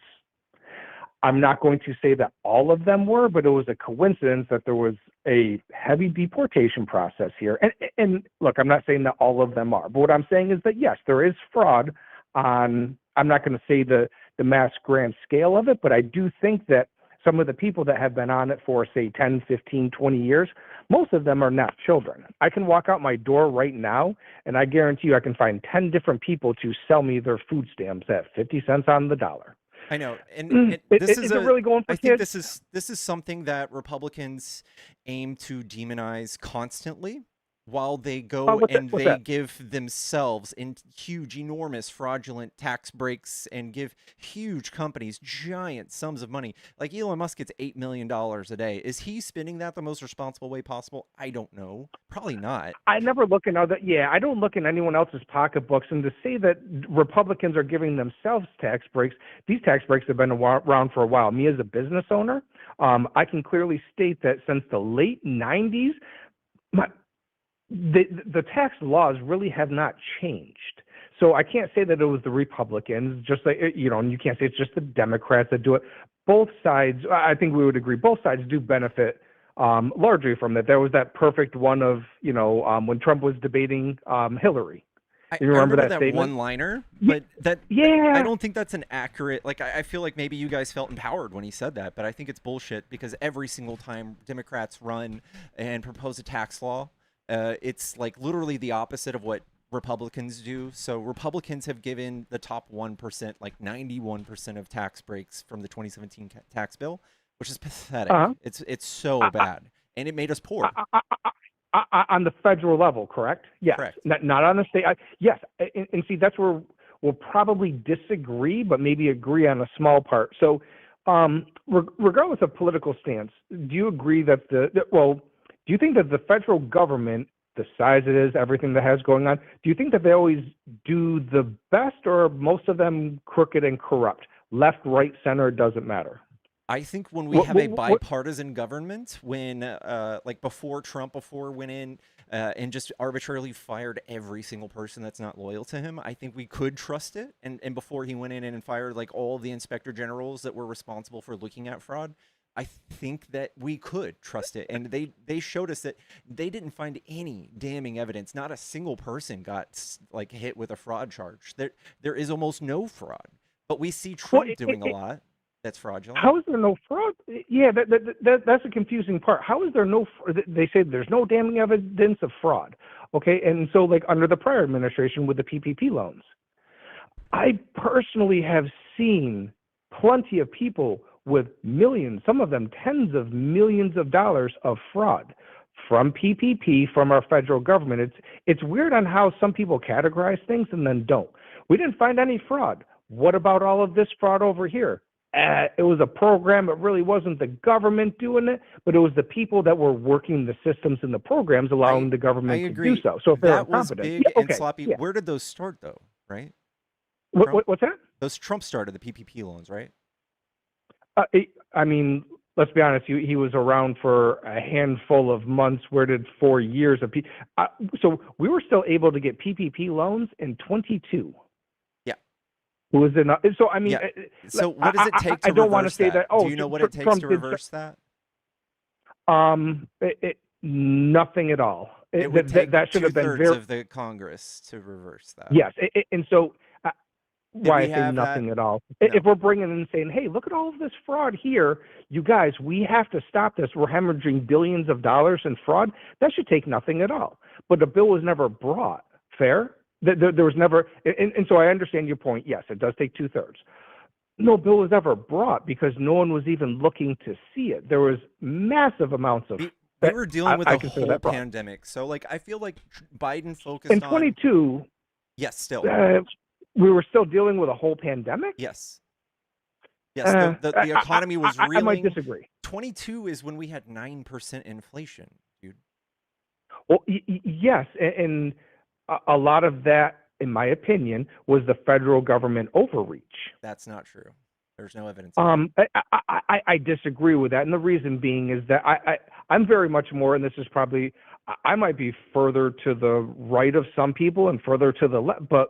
[SPEAKER 9] I'm not going to say that all of them were, but it was a coincidence that there was a heavy deportation process here. And look, I'm not saying that all of them are, but what I'm saying is that yes, there is fraud on, I'm not going to say the mass grand scale of it, but I do think that some of the people that have been on it for, say, 10, 15, 20 years, most of them are not children. I can walk out my door right now, and I guarantee you I can find 10 different people to sell me their food stamps at 50 cents on the dollar.
[SPEAKER 1] I know, and
[SPEAKER 9] Is it really going for
[SPEAKER 1] I think
[SPEAKER 9] kids?
[SPEAKER 1] this is something that Republicans aim to demonize constantly, while they go and
[SPEAKER 9] What's
[SPEAKER 1] they
[SPEAKER 9] that?
[SPEAKER 1] give themselves in huge, enormous, fraudulent tax breaks and give huge companies giant sums of money. Like Elon Musk gets $8 million a day. Is he spending that the most responsible way possible? I don't know. Probably not.
[SPEAKER 9] I never look in other, yeah, I don't look in anyone else's pocketbooks. And to say that Republicans are giving themselves tax breaks, these tax breaks have been around for a while. Me as a business owner, I can clearly state that since the late 90s, the tax laws really have not changed. So I can't say that it was the Republicans, just like, and you can't say it's just the Democrats that do it. Both sides, I think we would agree, both sides do benefit largely from that. There was that perfect one of, when Trump was debating Hillary.
[SPEAKER 1] I
[SPEAKER 9] You remember that
[SPEAKER 1] that
[SPEAKER 9] statement?
[SPEAKER 1] one-liner,
[SPEAKER 9] Ye-
[SPEAKER 1] but I
[SPEAKER 9] Yeah.
[SPEAKER 1] don't think that's an accurate. Like I feel like maybe you guys felt empowered when he said that, but I think it's bullshit because every single time Democrats run and propose a tax law, it's like literally the opposite of what Republicans do. So Republicans have given the top 1% like 91% of tax breaks from the 2017 tax bill, which is pathetic.
[SPEAKER 9] Uh-huh.
[SPEAKER 1] It's so bad, and it made us poor.
[SPEAKER 9] On the federal level, correct? Yes.
[SPEAKER 1] Correct.
[SPEAKER 9] Not on the state. Yes. And see, that's where we'll probably disagree, but maybe agree on a small part. So, regardless of political stance, do you agree that do you think that the federal government, the size it is, everything that has going on, do you think that they always do the best, or are most of them crooked and corrupt? Left, right, center, doesn't matter.
[SPEAKER 1] I think when we have a bipartisan government, when like before Trump went in and just arbitrarily fired every single person that's not loyal to him, I think we could trust it. And before he went in and fired like all of the inspector generals that were responsible for looking at fraud, I think that we could trust it. And they showed us that they didn't find any damning evidence. Not a single person got like hit with a fraud charge. There is almost no fraud, but we see Trump doing a lot. That's fraudulent.
[SPEAKER 9] How is there no fraud? Yeah, that's a confusing part. How is there no? They say there's no damning evidence of fraud. Okay, and so like under the prior administration with the PPP loans, I personally have seen plenty of people with millions, some of them tens of millions of dollars of fraud from PPP from our federal government. It's weird on how some people categorize things and then don't. We didn't find any fraud. What about all of this fraud over here? it was a program. It really wasn't the government doing it, but it was the people that were working the systems and the programs allowing the
[SPEAKER 1] I
[SPEAKER 9] government to
[SPEAKER 1] agree.
[SPEAKER 9] do so. So if they're
[SPEAKER 1] That was
[SPEAKER 9] incompetent,
[SPEAKER 1] big
[SPEAKER 9] yeah,
[SPEAKER 1] and
[SPEAKER 9] okay,
[SPEAKER 1] sloppy.
[SPEAKER 9] yeah.
[SPEAKER 1] Where did those start, though? Right? Trump?
[SPEAKER 9] What's that?
[SPEAKER 1] Those Trump started the PPP loans, right?
[SPEAKER 9] I mean, let's be honest. He was around for a handful of months. Where did 4 years of so we were still able to get PPP loans in 22.
[SPEAKER 1] Yeah.
[SPEAKER 9] Who was in? So I mean,
[SPEAKER 1] Yeah. So what does it take to
[SPEAKER 9] I don't want to
[SPEAKER 1] reverse
[SPEAKER 9] say
[SPEAKER 1] that?
[SPEAKER 9] that. Oh,
[SPEAKER 1] Do you know what it takes to reverse that?
[SPEAKER 9] Nothing at all.
[SPEAKER 1] It would take
[SPEAKER 9] That should have been
[SPEAKER 1] two-thirds
[SPEAKER 9] very.
[SPEAKER 1] of the Congress to reverse that.
[SPEAKER 9] Yes, and so why I
[SPEAKER 1] we
[SPEAKER 9] say
[SPEAKER 1] have that?
[SPEAKER 9] nothing at all.
[SPEAKER 1] No.
[SPEAKER 9] If we're bringing in and saying, hey, look at all of this fraud here, you guys, we have to stop this. We're hemorrhaging billions of dollars in fraud. That should take nothing at all. But the bill was never brought. Fair? There was never, and so I understand your point. Yes, it does take 2/3. No bill was ever brought because no one was even looking to see it. There was massive amounts of.
[SPEAKER 1] We were dealing with
[SPEAKER 9] I
[SPEAKER 1] a
[SPEAKER 9] consider
[SPEAKER 1] whole
[SPEAKER 9] that fraud.
[SPEAKER 1] pandemic. So, like, I feel like Biden focused
[SPEAKER 9] In 22,
[SPEAKER 1] on... Yes, still.
[SPEAKER 9] we were still dealing with a whole pandemic?
[SPEAKER 1] Yes. Yes, the economy was reeling.
[SPEAKER 9] I might disagree.
[SPEAKER 1] 22 is when we had 9% inflation, dude.
[SPEAKER 9] Well, yes, and a lot of that, in my opinion, was the federal government overreach.
[SPEAKER 1] That's not true. There's no evidence.
[SPEAKER 9] I disagree with that, and the reason being is that I'm very much more, and this is probably, I might be further to the right of some people and further to the left, but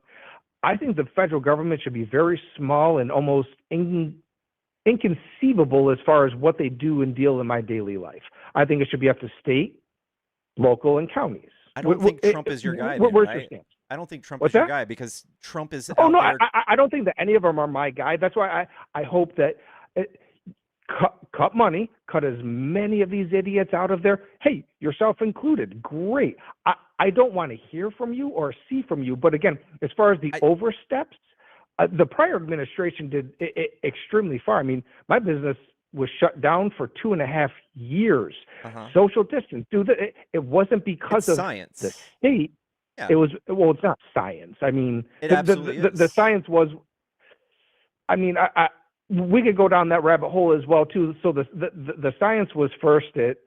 [SPEAKER 9] I think the federal government should be very small and almost inconceivable as far as what they do and deal in my daily life. I think it should be up to state, local, and counties.
[SPEAKER 1] I don't think Trump is your guy.
[SPEAKER 9] Where's
[SPEAKER 1] right?
[SPEAKER 9] your stance?
[SPEAKER 1] I don't think Trump
[SPEAKER 9] What's
[SPEAKER 1] is your
[SPEAKER 9] that?
[SPEAKER 1] guy because Trump is
[SPEAKER 9] Oh
[SPEAKER 1] out
[SPEAKER 9] no,
[SPEAKER 1] there.
[SPEAKER 9] I don't think that any of them are my guy. That's why I hope that cut money, cut as many of these idiots out of there. Hey, yourself included. Great. I don't want to hear from you or see from you. But again, as far as the oversteps, the prior administration did extremely far. I mean, my business was shut down for 2.5 years. Social distance, dude. It wasn't because of
[SPEAKER 1] science.
[SPEAKER 9] The state.
[SPEAKER 1] Yeah.
[SPEAKER 9] It was, well, it's not science. I mean,
[SPEAKER 1] It absolutely is.
[SPEAKER 9] The science was, I mean, we could go down that rabbit hole as well too. So the science was first. It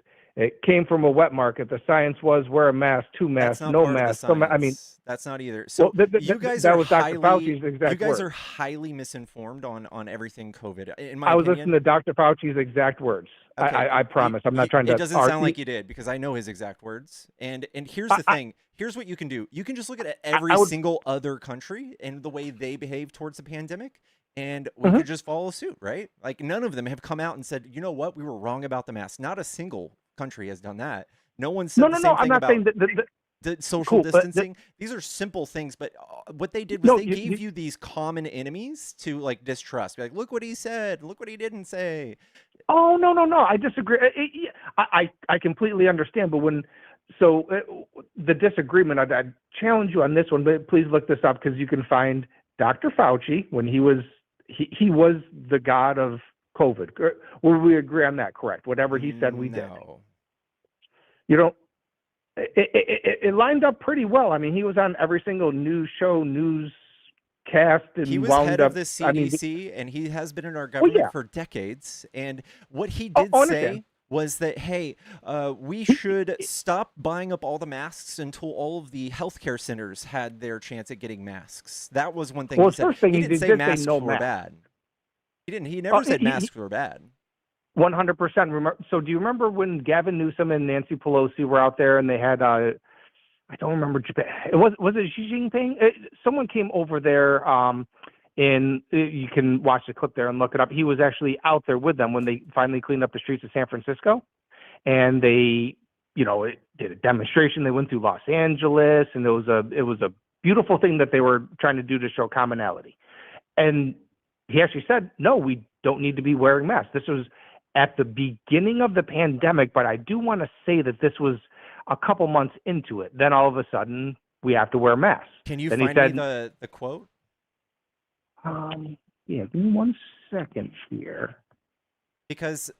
[SPEAKER 9] came from a wet market. The science was wear a mask, 2 masks, no mask.
[SPEAKER 1] I mean, that's not either. So you guys
[SPEAKER 9] that
[SPEAKER 1] are
[SPEAKER 9] was Dr. Fauci's exact
[SPEAKER 1] You guys
[SPEAKER 9] words.
[SPEAKER 1] are highly misinformed on everything COVID. In my
[SPEAKER 9] I was
[SPEAKER 1] opinion,
[SPEAKER 9] listening to Dr. Fauci's exact words.
[SPEAKER 1] Okay.
[SPEAKER 9] I promise. I'm not trying to.
[SPEAKER 1] It doesn't sound like you did because I know his exact words. And here's the thing. Here's what you can do. You can just look at every single other country and the way they behave towards the pandemic, and we could just follow suit, right? Like none of them have come out and said, you know what, we were wrong about the mask. Not a single country has done that. No one said the same thing
[SPEAKER 9] I'm not
[SPEAKER 1] about
[SPEAKER 9] saying that.
[SPEAKER 1] The social distancing. These are simple things, but what they did was they gave you these common enemies to like distrust. Be like, look what he said. Look what he didn't say.
[SPEAKER 9] Oh no! I disagree. I completely understand, but the disagreement, I'd challenge you on this one. But please look this up because you can find Dr. Fauci when he was the god of COVID. Will we agree on that? Correct. Whatever he said, we did. You know, it lined up pretty well. I mean, he was on every single news show, newscast, and
[SPEAKER 1] he was head of the CDC, and he has been in our government for decades. And what he did say was that, hey, we should stop buying up all the masks until all of the healthcare centers had their chance at getting masks. That was one thing he said. He didn't say masks were bad. He didn't. He never said masks were bad.
[SPEAKER 9] 100%. So do you remember when Gavin Newsom and Nancy Pelosi were out there and they had, I don't remember, was it Xi Jinping? Someone came over there, and you can watch the clip there and look it up. He was actually out there with them when they finally cleaned up the streets of San Francisco. And they, it did a demonstration. They went through Los Angeles, and it was a beautiful thing that they were trying to do to show commonality. And he actually said, no, we don't need to be wearing masks. This was at the beginning of the pandemic, but I do want to say that this was a couple months into it. Then all of a sudden, we have to wear masks.
[SPEAKER 1] Can you
[SPEAKER 9] then
[SPEAKER 1] find me the quote?
[SPEAKER 9] Yeah, give me 1 second here.
[SPEAKER 1] Because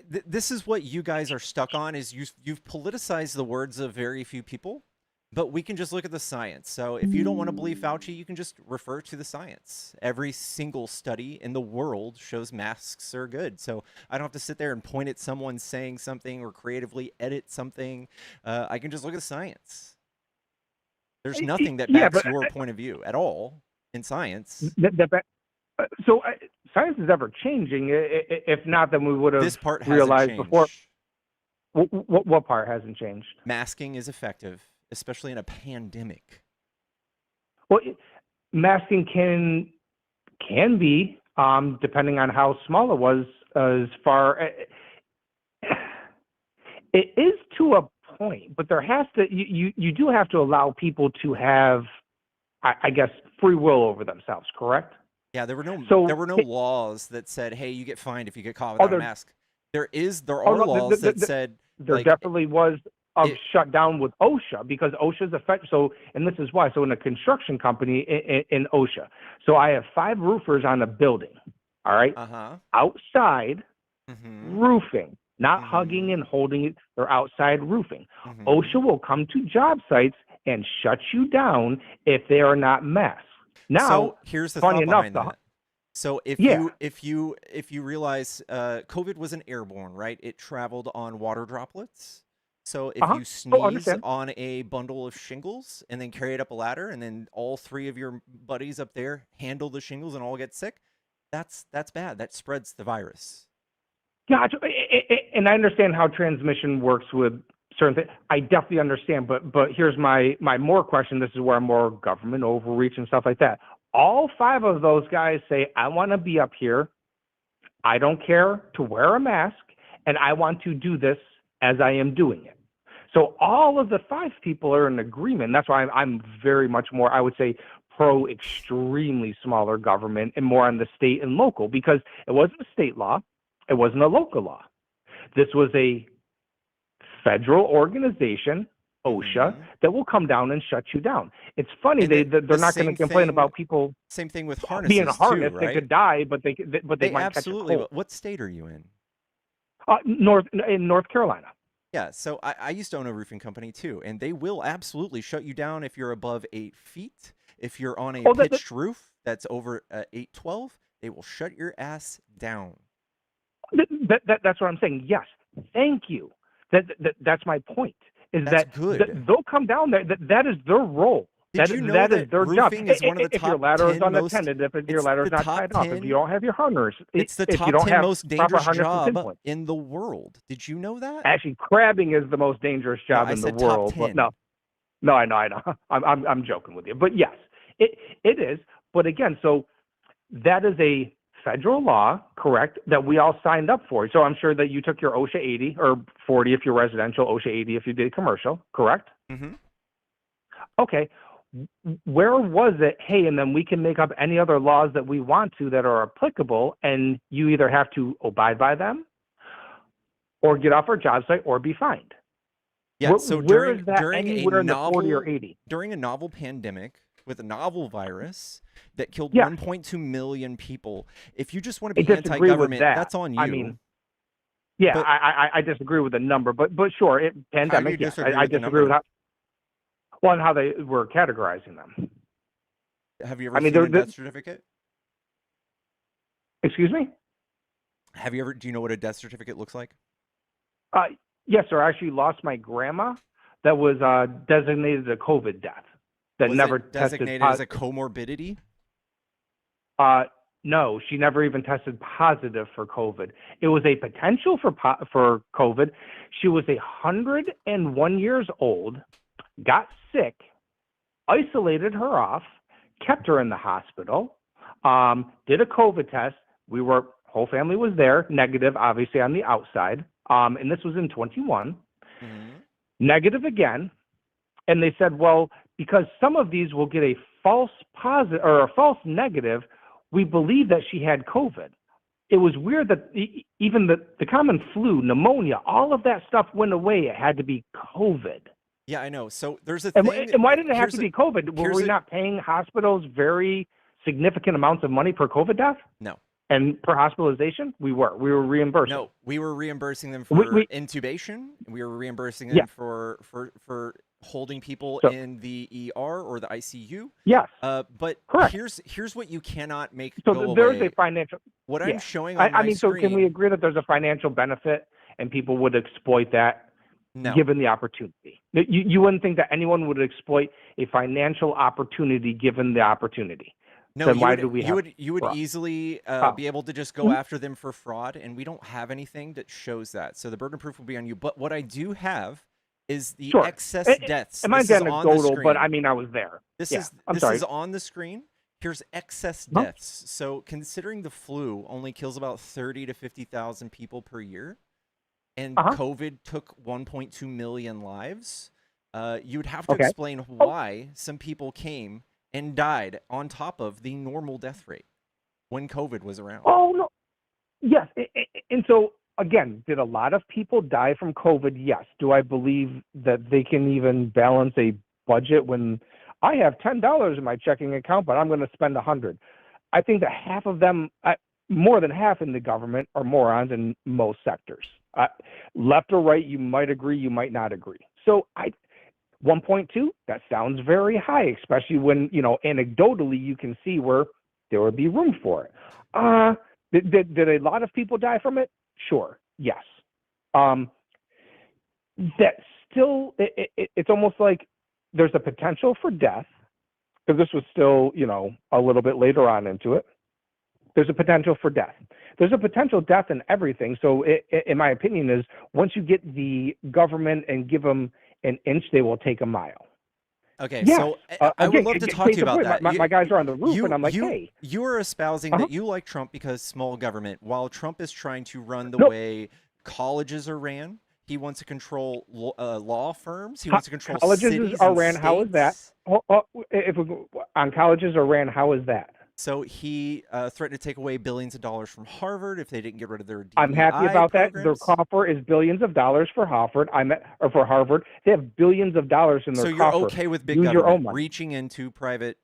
[SPEAKER 1] this is what you guys are stuck on: is you've politicized the words of very few people, But we can just look at the science. So if you don't want to believe Fauci, you can just refer to the science. Every single study in the world shows masks are good. So I don't have to sit there and point at someone saying something or creatively edit something. I can just look at the science. There's nothing that
[SPEAKER 9] Yeah,
[SPEAKER 1] backs
[SPEAKER 9] but
[SPEAKER 1] your point of view at all in science.
[SPEAKER 9] so science is ever changing. If not, then we would have
[SPEAKER 1] This part hasn't
[SPEAKER 9] realized before.
[SPEAKER 1] changed.
[SPEAKER 9] What part hasn't changed?
[SPEAKER 1] Masking is effective, especially in a pandemic.
[SPEAKER 9] Well, masking can be, depending on how small it was, as far. It is to a point, but there has to you do have to allow people to have, I guess, free will over themselves. Correct?
[SPEAKER 1] Yeah, there were no
[SPEAKER 9] So
[SPEAKER 1] laws that said, "Hey, you get fined if you get caught without a mask." There are
[SPEAKER 9] no,
[SPEAKER 1] laws that said
[SPEAKER 9] there
[SPEAKER 1] like
[SPEAKER 9] definitely was shut down with OSHA, because OSHA's effect. So, and this is why. So, in a construction company in OSHA, so I have 5 roofers on a building. All right, outside roofing, not hugging and holding it. They're outside roofing. OSHA will come to job sites and shut you down if they are not masked. Now,
[SPEAKER 1] so here's the thought behind that. So if you realize COVID wasn't airborne, right? It traveled on water droplets. So if you sneeze on a bundle of shingles and then carry it up a ladder, and then all 3 of your buddies up there handle the shingles and all get sick, that's bad. That spreads the virus.
[SPEAKER 9] Gotcha. And I understand how transmission works with certain things. I definitely understand, but here's my more question. This is where I'm more government overreach and stuff like that. All 5 of those guys say, I want to be up here. I don't care to wear a mask, and I want to do this as I am doing it. So all of the 5 people are in agreement. That's why I'm very much more, I would say, pro extremely smaller government and more on the state and local, because it wasn't a state law. It wasn't a local law. This was a federal organization, OSHA, that will come down and shut you down. It's funny, they're not going to complain about people.
[SPEAKER 1] Same thing with harnesses
[SPEAKER 9] being harnessed.
[SPEAKER 1] too, right?
[SPEAKER 9] They could die, but they might
[SPEAKER 1] absolutely.
[SPEAKER 9] catch a cold.
[SPEAKER 1] What state are you in?
[SPEAKER 9] In North Carolina.
[SPEAKER 1] Yeah, so I used to own a roofing company too, and they will absolutely shut you down if you're above 8 feet. If you're on a pitched roof that's over 812, they will shut your ass down.
[SPEAKER 9] That's what I'm saying. Yes, thank you. That's my point.
[SPEAKER 1] That's good.
[SPEAKER 9] They'll come down there. That is their role.
[SPEAKER 1] Did you know that
[SPEAKER 9] is their job.
[SPEAKER 1] roofing is one of the
[SPEAKER 9] If your
[SPEAKER 1] top
[SPEAKER 9] ladder
[SPEAKER 1] 10
[SPEAKER 9] is unattended, if your ladder is not tied up, if you don't have your harness,
[SPEAKER 1] it's the
[SPEAKER 9] if
[SPEAKER 1] top
[SPEAKER 9] you don't
[SPEAKER 1] 10
[SPEAKER 9] have
[SPEAKER 1] most
[SPEAKER 9] proper
[SPEAKER 1] dangerous
[SPEAKER 9] harness and
[SPEAKER 1] job
[SPEAKER 9] pinpoint.
[SPEAKER 1] in the world. Did you know that?
[SPEAKER 9] Actually, crabbing is the most dangerous job in the world. But no, I know. I'm joking with you, but yes, it is. But again, so that is a federal law, correct, that we all signed up for. So I'm sure that you took your OSHA 80 or 40 if you're residential, OSHA 80 if you did commercial, correct?
[SPEAKER 1] Mm-hmm.
[SPEAKER 9] Okay. Where was it, hey, and then we can make up any other laws that we want to that are applicable, and you either have to abide by them or get off our job site or be fined?
[SPEAKER 1] Yeah, so during
[SPEAKER 9] anywhere in the 40 or 80?
[SPEAKER 1] During a novel pandemic with a novel virus that killed 1.2 million people, if you just want to be anti-government, that's on you.
[SPEAKER 9] I mean, yeah, but I disagree with the number, but sure, pandemic. Yes, I disagree with how they were categorizing them.
[SPEAKER 1] Have you ever seen a death certificate?
[SPEAKER 9] Excuse me?
[SPEAKER 1] Have you ever? Do you know what a death certificate looks like?
[SPEAKER 9] Yes, sir. I actually lost my grandma that was designated a COVID death. That
[SPEAKER 1] was
[SPEAKER 9] never
[SPEAKER 1] it designated as a comorbidity?
[SPEAKER 9] No, she never even tested positive for COVID. It was a potential for COVID. She was 101 years old, got sick, isolated her off, kept her in the hospital, did a COVID test. Whole family was there, negative, obviously on the outside. And this was in 21, negative again. And they said, well, because some of these will get a false positive or a false negative, we believe that she had COVID. It was weird that even the common flu, pneumonia, all of that stuff went away. It had to be COVID.
[SPEAKER 1] Yeah, I know. So there's a thing.
[SPEAKER 9] And why did it have to be COVID? Were we not paying hospitals very significant amounts of money per COVID death?
[SPEAKER 1] No.
[SPEAKER 9] And per hospitalization? We were reimbursing.
[SPEAKER 1] No, we were reimbursing them for intubation. We were reimbursing them for holding people
[SPEAKER 9] So
[SPEAKER 1] in the ER or the ICU.
[SPEAKER 9] yes,
[SPEAKER 1] But
[SPEAKER 9] correct.
[SPEAKER 1] here's what you cannot make
[SPEAKER 9] So
[SPEAKER 1] go
[SPEAKER 9] there is a
[SPEAKER 1] away.
[SPEAKER 9] financial.
[SPEAKER 1] What
[SPEAKER 9] Yeah,
[SPEAKER 1] I'm showing on
[SPEAKER 9] I
[SPEAKER 1] my
[SPEAKER 9] mean, so can we
[SPEAKER 1] screen,
[SPEAKER 9] agree that there's a financial benefit and people would exploit that
[SPEAKER 1] no.
[SPEAKER 9] given the opportunity? You wouldn't think that anyone would exploit a financial opportunity given the opportunity.
[SPEAKER 1] No,
[SPEAKER 9] Then
[SPEAKER 1] you
[SPEAKER 9] why
[SPEAKER 1] would
[SPEAKER 9] do we
[SPEAKER 1] you
[SPEAKER 9] have
[SPEAKER 1] would you would
[SPEAKER 9] fraud?
[SPEAKER 1] easily
[SPEAKER 9] Oh.
[SPEAKER 1] be able to just go after them for fraud, and we don't have anything that shows that. So the burden of proof will be on you. But what I do have is the
[SPEAKER 9] Sure.
[SPEAKER 1] excess deaths.
[SPEAKER 9] It might
[SPEAKER 1] This
[SPEAKER 9] be
[SPEAKER 1] is on the
[SPEAKER 9] anecdotal, but I
[SPEAKER 1] screen.
[SPEAKER 9] mean, I was there.
[SPEAKER 1] This
[SPEAKER 9] Yeah,
[SPEAKER 1] is
[SPEAKER 9] I'm
[SPEAKER 1] this
[SPEAKER 9] sorry.
[SPEAKER 1] is on the screen. Here's excess
[SPEAKER 9] Huh?
[SPEAKER 1] deaths. So considering the flu only kills about 30 to 50,000 people per year, and COVID took 1.2 million lives, you'd have to
[SPEAKER 9] Okay.
[SPEAKER 1] explain why some people came and died on top of the normal death rate when COVID was around.
[SPEAKER 9] Oh no. Yes, and so again, did a lot of people die from COVID? Yes. Do I believe that they can even balance a budget when I have $10 in my checking account, but I'm going to spend 100? I think that half of them, more than half in the government, are morons in most sectors. Left or right, you might agree, you might not agree. So 1.2, that sounds very high, especially when, anecdotally you can see where there would be room for it. Did a lot of people die from it? Sure, yes. That still, it's almost like there's a potential for death, because this was still, a little bit later on into it. There's a potential for death. There's a potential death in everything. So in my opinion is, once you get the government and give them an inch, they will take a mile.
[SPEAKER 1] Okay,
[SPEAKER 9] Yes.
[SPEAKER 1] so I would love to talk to you about that.
[SPEAKER 9] My guys are on the roof, and I'm like, hey.
[SPEAKER 1] You are espousing that you like Trump because small government, while Trump is trying to run the way colleges are ran. He wants to control law firms. He wants to control cities
[SPEAKER 9] are
[SPEAKER 1] and
[SPEAKER 9] ran.
[SPEAKER 1] states.
[SPEAKER 9] How is that? If on colleges are ran, how is that?
[SPEAKER 1] So he threatened to take away billions of dollars from Harvard if they didn't get rid of their DEI
[SPEAKER 9] I'm happy about
[SPEAKER 1] programs.
[SPEAKER 9] that. Their coffer is billions of dollars for Harvard. For Harvard, they have billions of dollars in their
[SPEAKER 1] coffer. So
[SPEAKER 9] coffer.
[SPEAKER 1] you're okay with big
[SPEAKER 9] Use
[SPEAKER 1] government
[SPEAKER 9] your own money.
[SPEAKER 1] reaching into private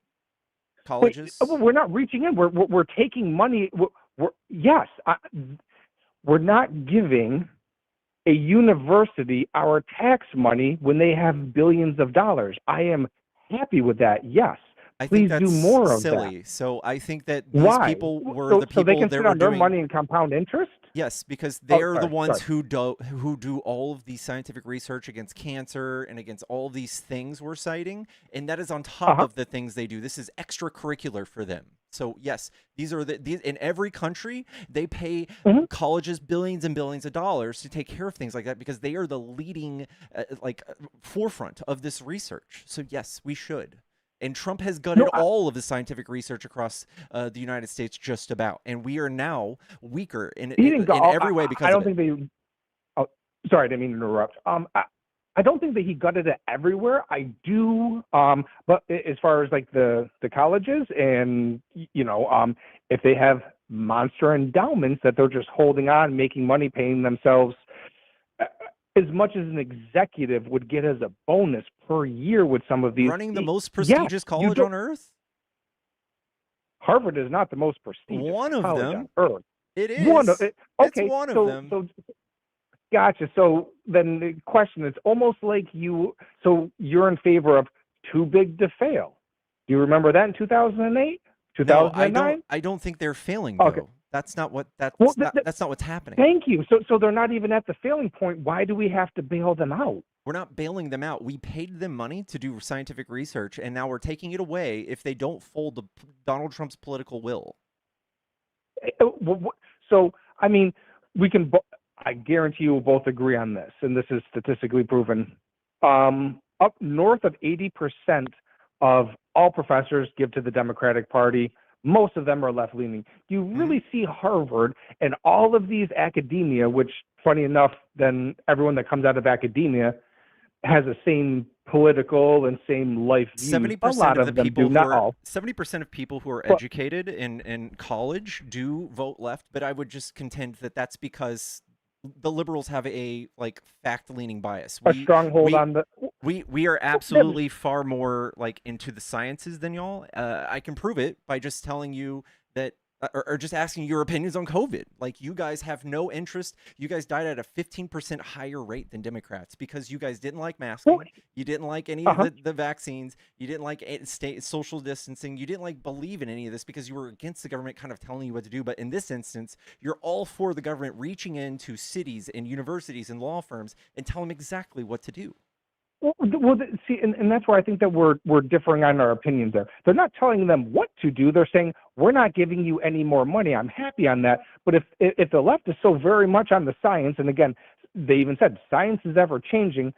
[SPEAKER 1] colleges?
[SPEAKER 9] Wait, we're not reaching in. We're taking money. Yes, we're not giving a university our tax money when they have billions of dollars. I am happy with that. Yes.
[SPEAKER 1] I
[SPEAKER 9] Please
[SPEAKER 1] think that's
[SPEAKER 9] do more of
[SPEAKER 1] silly.
[SPEAKER 9] that.
[SPEAKER 1] So I think that these
[SPEAKER 9] Why?
[SPEAKER 1] people were
[SPEAKER 9] so,
[SPEAKER 1] the people
[SPEAKER 9] so they can
[SPEAKER 1] that
[SPEAKER 9] sit
[SPEAKER 1] were
[SPEAKER 9] on their
[SPEAKER 1] doing
[SPEAKER 9] money and compound interest?
[SPEAKER 1] Yes, because they're the
[SPEAKER 9] sorry,
[SPEAKER 1] ones who do all of the scientific research against cancer and against all these things we're citing, and that is on top of the things they do. This is extracurricular for them. So yes, these in every country they pay colleges billions and billions of dollars to take care of things like that because they are the leading forefront of this research. So yes, we should. And Trump has gutted all of the scientific research across the United States just about. And we are now weaker in every way because
[SPEAKER 9] I don't think they – sorry, I didn't mean to interrupt. I don't think that he gutted it everywhere. I do but as far as like the colleges and, if they have monster endowments that they're just holding on, making money, paying themselves – as much as an executive would get as a bonus per year with some of these.
[SPEAKER 1] Running the most prestigious college on earth?
[SPEAKER 9] Harvard is not the most prestigious college on earth.
[SPEAKER 1] It is.
[SPEAKER 9] Okay,
[SPEAKER 1] it's one of them.
[SPEAKER 9] So, gotcha. So then the question is almost like you're in favor of too big to fail. Do you remember that in 2008? 2009?
[SPEAKER 1] No, I don't think they're failing, though.
[SPEAKER 9] Okay.
[SPEAKER 1] That's not what that's not what's happening.
[SPEAKER 9] Thank you. So they're not even at the failing point. Why do we have to bail them out?
[SPEAKER 1] We're not bailing them out. We paid them money to do scientific research, and now we're taking it away if they don't fold to Donald Trump's political will.
[SPEAKER 9] So, I mean, we can. I guarantee you will both agree on this, and this is statistically proven. Up north of 80% of all professors give to the Democratic Party. Most of them are left-leaning. You really see Harvard and all of these academia, which, funny enough, then everyone that comes out of academia has the same political and same life views.
[SPEAKER 1] 70% of the people
[SPEAKER 9] not all.
[SPEAKER 1] 70% of people who are educated in college do vote left, but I would just contend that that's because the liberals have a fact-leaning bias.
[SPEAKER 9] A stronghold on the.
[SPEAKER 1] We are absolutely far more into the sciences than y'all. I can prove it by just telling you that or just asking your opinions on COVID. Like, you guys have no interest. You guys died at a 15% higher rate than Democrats because you guys didn't like masking. You didn't like any of the vaccines. You didn't like state social distancing. You didn't like believe in any of this because you were against the government kind of telling you what to do. But in this instance, you're all for the government reaching into cities and universities and law firms and telling them exactly what to do.
[SPEAKER 9] Well, see, and that's why I think that we're differing on our opinions there. They're not telling them what to do. They're saying, we're not giving you any more money. I'm happy on that. But if the left is so very much on the science, and again, they even said science is ever changing,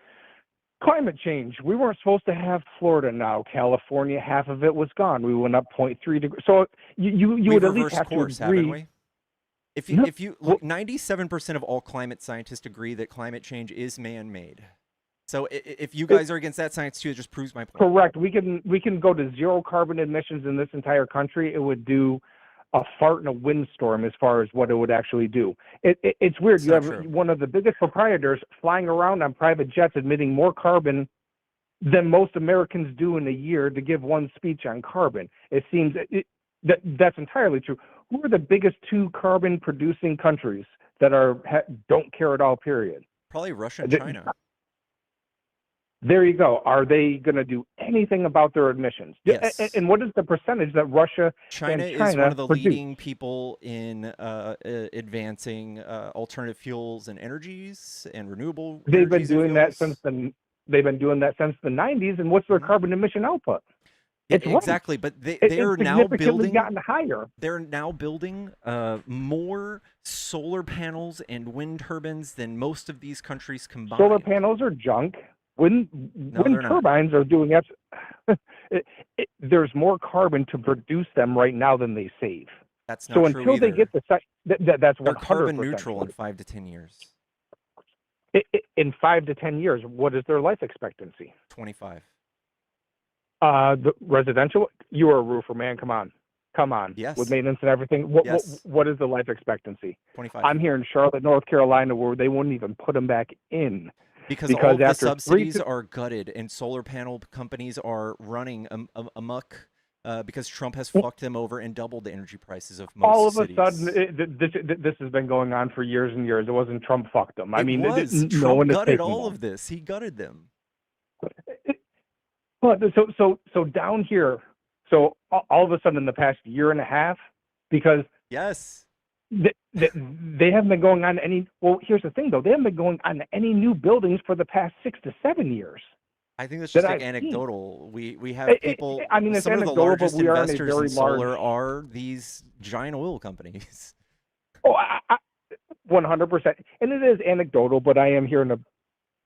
[SPEAKER 9] climate change, we weren't supposed to have Florida now. California, half of it was gone. We went up 0.3 degrees. So you would at least have
[SPEAKER 1] course,
[SPEAKER 9] to agree.
[SPEAKER 1] haven't we? If you look, 97% of all climate scientists agree that climate change is man-made. So if you guys are against that science too, it just proves my point.
[SPEAKER 9] Correct. We can go to zero carbon emissions in this entire country. It would do a fart in a windstorm as far as what it would actually do. It's weird. You have one of the biggest proprietors flying around on private jets emitting more carbon than most Americans do in a year to give one speech on carbon. It seems that's entirely true. Who are the biggest two carbon producing countries that don't care at all, period?
[SPEAKER 1] Probably Russia and China.
[SPEAKER 9] There you go. Are they going to do anything about their emissions?
[SPEAKER 1] Yes.
[SPEAKER 9] And what is the percentage that Russia
[SPEAKER 1] China
[SPEAKER 9] and China
[SPEAKER 1] is one of the
[SPEAKER 9] produce?
[SPEAKER 1] leading people in advancing alternative fuels and energies and renewable.
[SPEAKER 9] They've been doing that since the 90s. And what's their carbon emission output? It's
[SPEAKER 1] exactly, but they are now building.
[SPEAKER 9] Gotten higher.
[SPEAKER 1] They're now building more solar panels and wind turbines than most of these countries combined.
[SPEAKER 9] Solar panels are junk. Wind turbines are doing there's more carbon to produce them right now than they save.
[SPEAKER 1] That's not true
[SPEAKER 9] until
[SPEAKER 1] either.
[SPEAKER 9] they get that's 100%
[SPEAKER 1] they're carbon neutral in 5 to 10 years.
[SPEAKER 9] In 5 to 10 years, what is their life expectancy?
[SPEAKER 1] 25.
[SPEAKER 9] The residential. You are a roofer, man. Come on.
[SPEAKER 1] Yes.
[SPEAKER 9] With maintenance and everything. What is the life expectancy?
[SPEAKER 1] 25.
[SPEAKER 9] I'm here in Charlotte, North Carolina, where they wouldn't even put them back in.
[SPEAKER 1] Because all of the subsidies are gutted and solar panel companies are running amok because Trump has fucked them over and doubled the energy prices of most cities.
[SPEAKER 9] All of a sudden, this has been going on for years and years. It wasn't Trump fucked them.
[SPEAKER 1] Trump gutted all of this. He gutted them.
[SPEAKER 9] But so down here, so all of a sudden in the past year and a half, because
[SPEAKER 1] yes.
[SPEAKER 9] They haven't been going on any. Well, here's the thing, though. They haven't been going on any new buildings for the past 6 to 7 years.
[SPEAKER 1] I think that's just anecdotal. We have people.
[SPEAKER 9] It's
[SPEAKER 1] some of the
[SPEAKER 9] anecdotal,
[SPEAKER 1] largest
[SPEAKER 9] but we are in a
[SPEAKER 1] investors
[SPEAKER 9] very
[SPEAKER 1] in solar are these giant oil companies.
[SPEAKER 9] Oh, 100%. And it is anecdotal, but I am here in a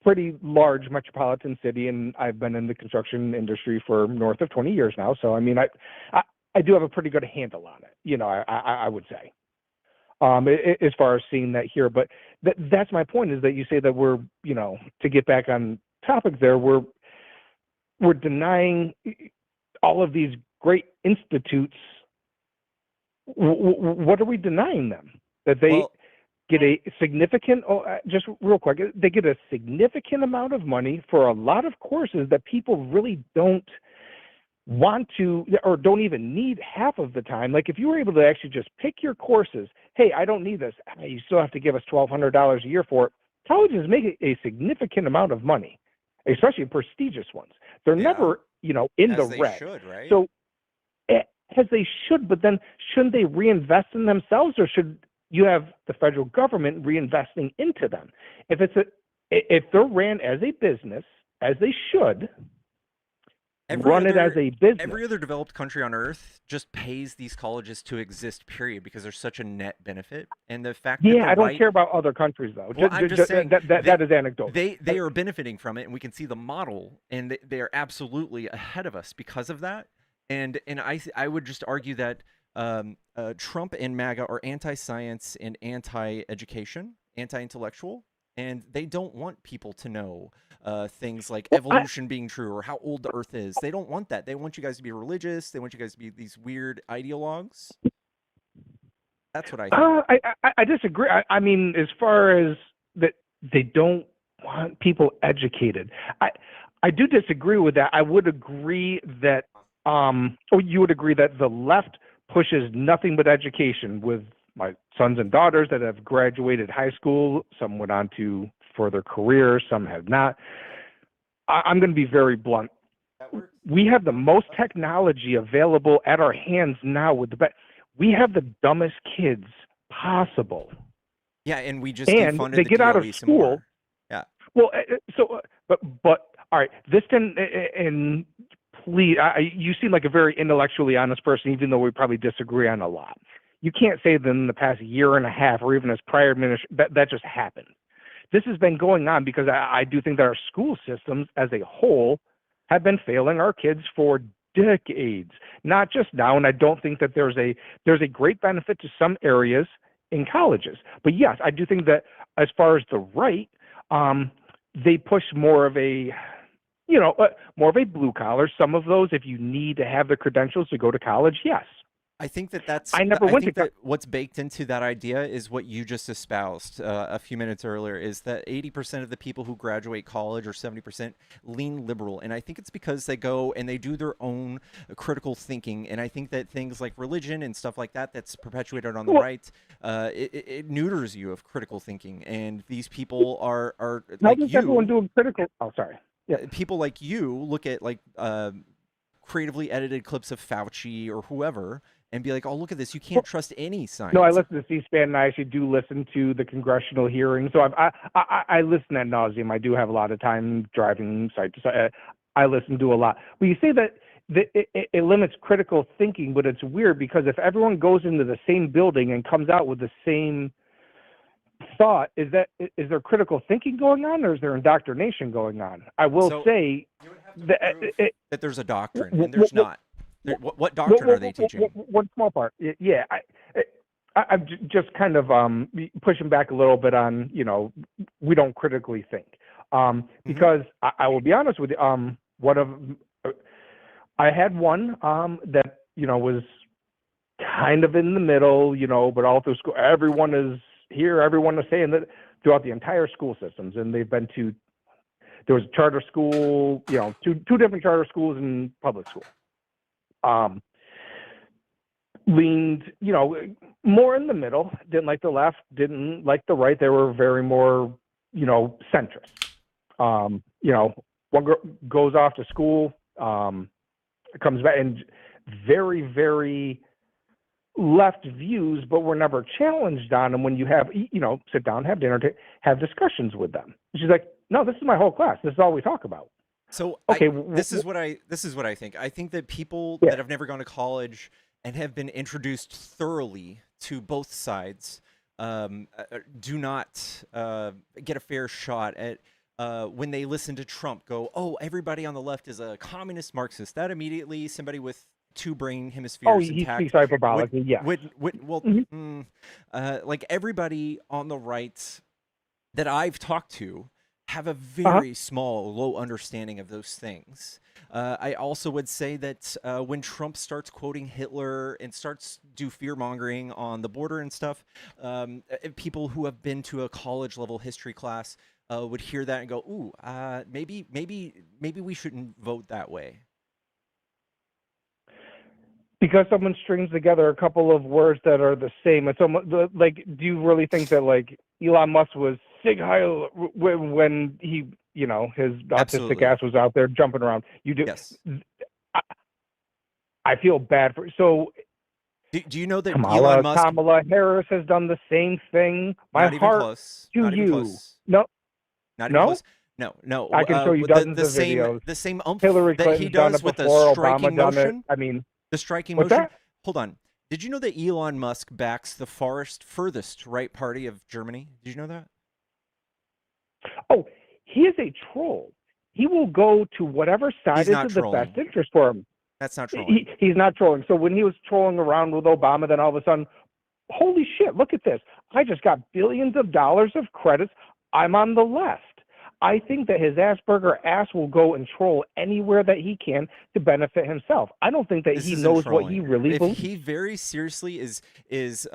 [SPEAKER 9] pretty large metropolitan city, and I've been in the construction industry for north of 20 years now. So, I do have a pretty good handle on it. I would say. As far as seeing that here, but that's my point, is that you say that we're, to get back on topic there, we're denying all of these great institutes. What are we denying them? That they get a significant, just real quick, they get a significant amount of money for a lot of courses that people really don't want to or don't even need half of the time. Like, if you were able to actually just pick your courses, hey, I don't need this, you still have to give us $1,200 a year for it. Colleges make a significant amount of money, especially prestigious ones. They're never, in the red.
[SPEAKER 1] Should, right?
[SPEAKER 9] So, as they should, but then shouldn't they reinvest in themselves, or should you have the federal government reinvesting into them? If they're ran as a business, as they should, run it as a business.
[SPEAKER 1] Every other developed country on earth just pays these colleges to exist, period, because there's such a net benefit. And the fact that
[SPEAKER 9] I don't care about other countries, though.
[SPEAKER 1] Well, I'm just saying
[SPEAKER 9] that is anecdotal.
[SPEAKER 1] They are benefiting from it, and we can see the model, and they are absolutely ahead of us because of that. And I would just argue that Trump and MAGA are anti-science and anti-education, anti-intellectual, and they don't want people to know things like evolution being true or how old the Earth is. They don't want that. They want you guys to be religious. They want you guys to be these weird ideologues. That's what I think.
[SPEAKER 9] I disagree. As far as that, they don't want people educated. I do disagree with that. I would agree that, you would agree that the left pushes nothing but education with my sons and daughters that have graduated high school. Some went on to further careers, some have not. I'm going to be very blunt. We have the most technology available at our hands now with the we have the dumbest kids possible.
[SPEAKER 1] Yeah, and we just
[SPEAKER 9] and
[SPEAKER 1] defunded
[SPEAKER 9] they
[SPEAKER 1] the
[SPEAKER 9] get out of
[SPEAKER 1] DOE some
[SPEAKER 9] school.
[SPEAKER 1] more. Yeah.
[SPEAKER 9] Well, but all right, this can and please, you seem like a very intellectually honest person, even though we probably disagree on a lot. You can't say that in the past year and a half, or even as prior administration, that just happened. This has been going on because I do think that our school systems as a whole have been failing our kids for decades, not just now. And I don't think that there's a great benefit to some areas in colleges. But yes, I do think that as far as the right, they push more of a, more of a blue collar. Some of those, if you need to have the credentials to go to college, yes.
[SPEAKER 1] I think that's.
[SPEAKER 9] I never went
[SPEAKER 1] think
[SPEAKER 9] to
[SPEAKER 1] that what's baked into that idea is what you just espoused a few minutes earlier. Is that 80% of the people who graduate college, or 70%, lean liberal, and I think it's because they go and they do their own critical thinking. And I think that things like religion and stuff like that, that's perpetuated on the right, it neuters you of critical thinking. And these people are like you.
[SPEAKER 9] Everyone doing critical? Oh, sorry. Yeah.
[SPEAKER 1] People like you look at like creatively edited clips of Fauci or whoever and be like, oh, look at this. You can't trust any science.
[SPEAKER 9] No, I listen to C-SPAN, and I actually do listen to the congressional hearings. So I listen ad nauseum. I do have a lot of time driving site to site. I listen to a lot. But you say that it limits critical thinking, but it's weird because if everyone goes into the same building and comes out with the same thought, is there critical thinking going on, or is there indoctrination going on? I will say
[SPEAKER 1] that there's a doctrine, and there's not. What doctrine are they teaching?
[SPEAKER 9] One small part. Yeah, I'm just kind of pushing back a little bit on, we don't critically think. Because I will be honest with you, I had one that, was kind of in the middle, but all through school, everyone is here, everyone is saying that throughout the entire school systems, and they've been to, there was a charter school, two different charter schools and public school. Leaned, more in the middle, didn't like the left, didn't like the right. They were very more, centrist. One goes off to school, comes back, and very, very left views, but were never challenged on them when you have, sit down, have dinner, have discussions with them. She's like, no, this is my whole class. This is all we talk about.
[SPEAKER 1] So
[SPEAKER 9] okay,
[SPEAKER 1] this is what I think. I think that people that have never gone to college and have been introduced thoroughly to both sides do not get a fair shot at when they listen to Trump go, oh, everybody on the left is a communist Marxist. That immediately somebody with two brain hemispheres intact.
[SPEAKER 9] He speaks hyperbolically, yeah.
[SPEAKER 1] Like everybody on the right that I've talked to have a very small, low understanding of those things. I also would say that when Trump starts quoting Hitler and starts do fear-mongering on the border and stuff, people who have been to a college-level history class would hear that and go, ooh, maybe we shouldn't vote that way.
[SPEAKER 9] Because someone strings together a couple of words that are the same. It's almost like, do you really think that like Elon Musk was Sig Heil when he, his autistic
[SPEAKER 1] Absolutely.
[SPEAKER 9] ass was out there jumping around? You do.
[SPEAKER 1] Yes.
[SPEAKER 9] I feel bad for. So
[SPEAKER 1] do you know that Elon Musk?
[SPEAKER 9] Kamala Harris has done the same thing. My
[SPEAKER 1] not even
[SPEAKER 9] heart
[SPEAKER 1] close.
[SPEAKER 9] to
[SPEAKER 1] not
[SPEAKER 9] you.
[SPEAKER 1] Even close.
[SPEAKER 9] No.
[SPEAKER 1] Not even close. No.
[SPEAKER 9] I can show you dozens of videos.
[SPEAKER 1] The same umph
[SPEAKER 9] Hillary
[SPEAKER 1] that
[SPEAKER 9] Clinton's
[SPEAKER 1] he does with the
[SPEAKER 9] before,
[SPEAKER 1] striking
[SPEAKER 9] Obama done
[SPEAKER 1] motion.
[SPEAKER 9] it. I mean,
[SPEAKER 1] the striking
[SPEAKER 9] what's
[SPEAKER 1] motion.
[SPEAKER 9] that?
[SPEAKER 1] Hold on. Did you know that Elon Musk backs the furthest right party of Germany? Did you know that?
[SPEAKER 9] Oh, he is a troll. He will go to whatever side is in the best interest for him.
[SPEAKER 1] That's not trolling.
[SPEAKER 9] He's not trolling. So when he was trolling around with Obama, then all of a sudden, holy shit, look at this. I just got billions of dollars of credits. I'm on the left. I think that his Asperger ass will go and troll anywhere that he can to benefit himself. I don't think that he knows what he really believes.
[SPEAKER 1] He very seriously is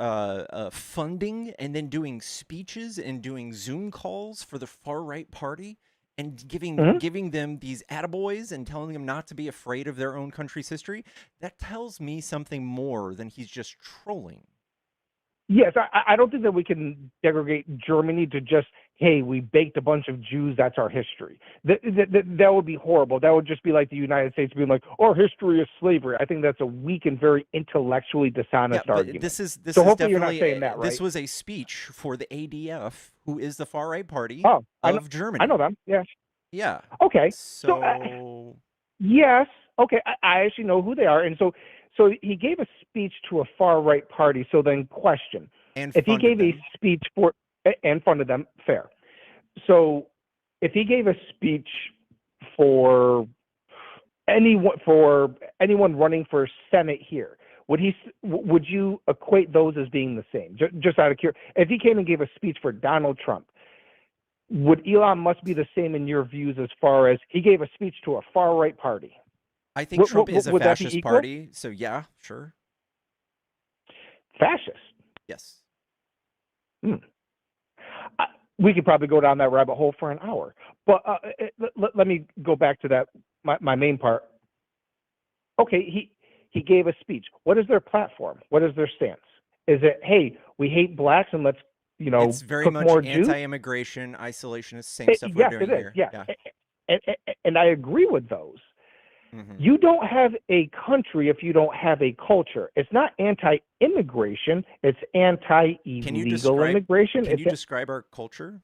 [SPEAKER 1] funding and then doing speeches and doing Zoom calls for the far right party and giving
[SPEAKER 9] Mhm.
[SPEAKER 1] giving them these attaboys and telling them not to be afraid of their own country's history, that tells me something more than he's just trolling.
[SPEAKER 9] Yes, I don't think that we can degrade Germany to just, hey, we baked a bunch of Jews, that's our history. That would be horrible. That would just be like the United States being like, our history is slavery. I think that's a weak and very intellectually
[SPEAKER 1] Yeah,
[SPEAKER 9] dishonest
[SPEAKER 1] but
[SPEAKER 9] argument.
[SPEAKER 1] this is
[SPEAKER 9] So hopefully you're not
[SPEAKER 1] definitely
[SPEAKER 9] saying that,
[SPEAKER 1] this
[SPEAKER 9] right?
[SPEAKER 1] was a speech for the ADF, who is the far right party
[SPEAKER 9] Oh,
[SPEAKER 1] of Germany.
[SPEAKER 9] I know them. Yes.
[SPEAKER 1] Yeah.
[SPEAKER 9] Okay.
[SPEAKER 1] So
[SPEAKER 9] Yes. Okay. I actually know who they are. And so he gave a speech to a far right party. So then question,
[SPEAKER 1] and
[SPEAKER 9] if he
[SPEAKER 1] funded
[SPEAKER 9] gave a
[SPEAKER 1] them.
[SPEAKER 9] speech for, and funded them, fair. So if he gave a speech for anyone running for Senate here, would you equate those as being the same? Just out of curiosity, if he came and gave a speech for Donald Trump, would Elon Musk be the same in your views as far as he gave a speech to a far right party?
[SPEAKER 1] I think Trump is a
[SPEAKER 9] Would that be
[SPEAKER 1] fascist
[SPEAKER 9] equal?
[SPEAKER 1] party, so yeah, sure.
[SPEAKER 9] Fascist.
[SPEAKER 1] Yes.
[SPEAKER 9] We could probably go down that rabbit hole for an hour. But let me go back to that, my main part. Okay, he gave a speech. What is their platform? What is their stance? Is it, hey, we hate blacks and let's,
[SPEAKER 1] It's very
[SPEAKER 9] cook
[SPEAKER 1] much
[SPEAKER 9] more Jews?
[SPEAKER 1] anti-immigration, isolationist, same stuff we're
[SPEAKER 9] Yes,
[SPEAKER 1] doing
[SPEAKER 9] it is.
[SPEAKER 1] here.
[SPEAKER 9] Yeah. And I agree with those.
[SPEAKER 1] Mhm.
[SPEAKER 9] You don't have a country if you don't have a culture. It's not anti-immigration. It's anti-illegal immigration.
[SPEAKER 1] Can you describe our culture?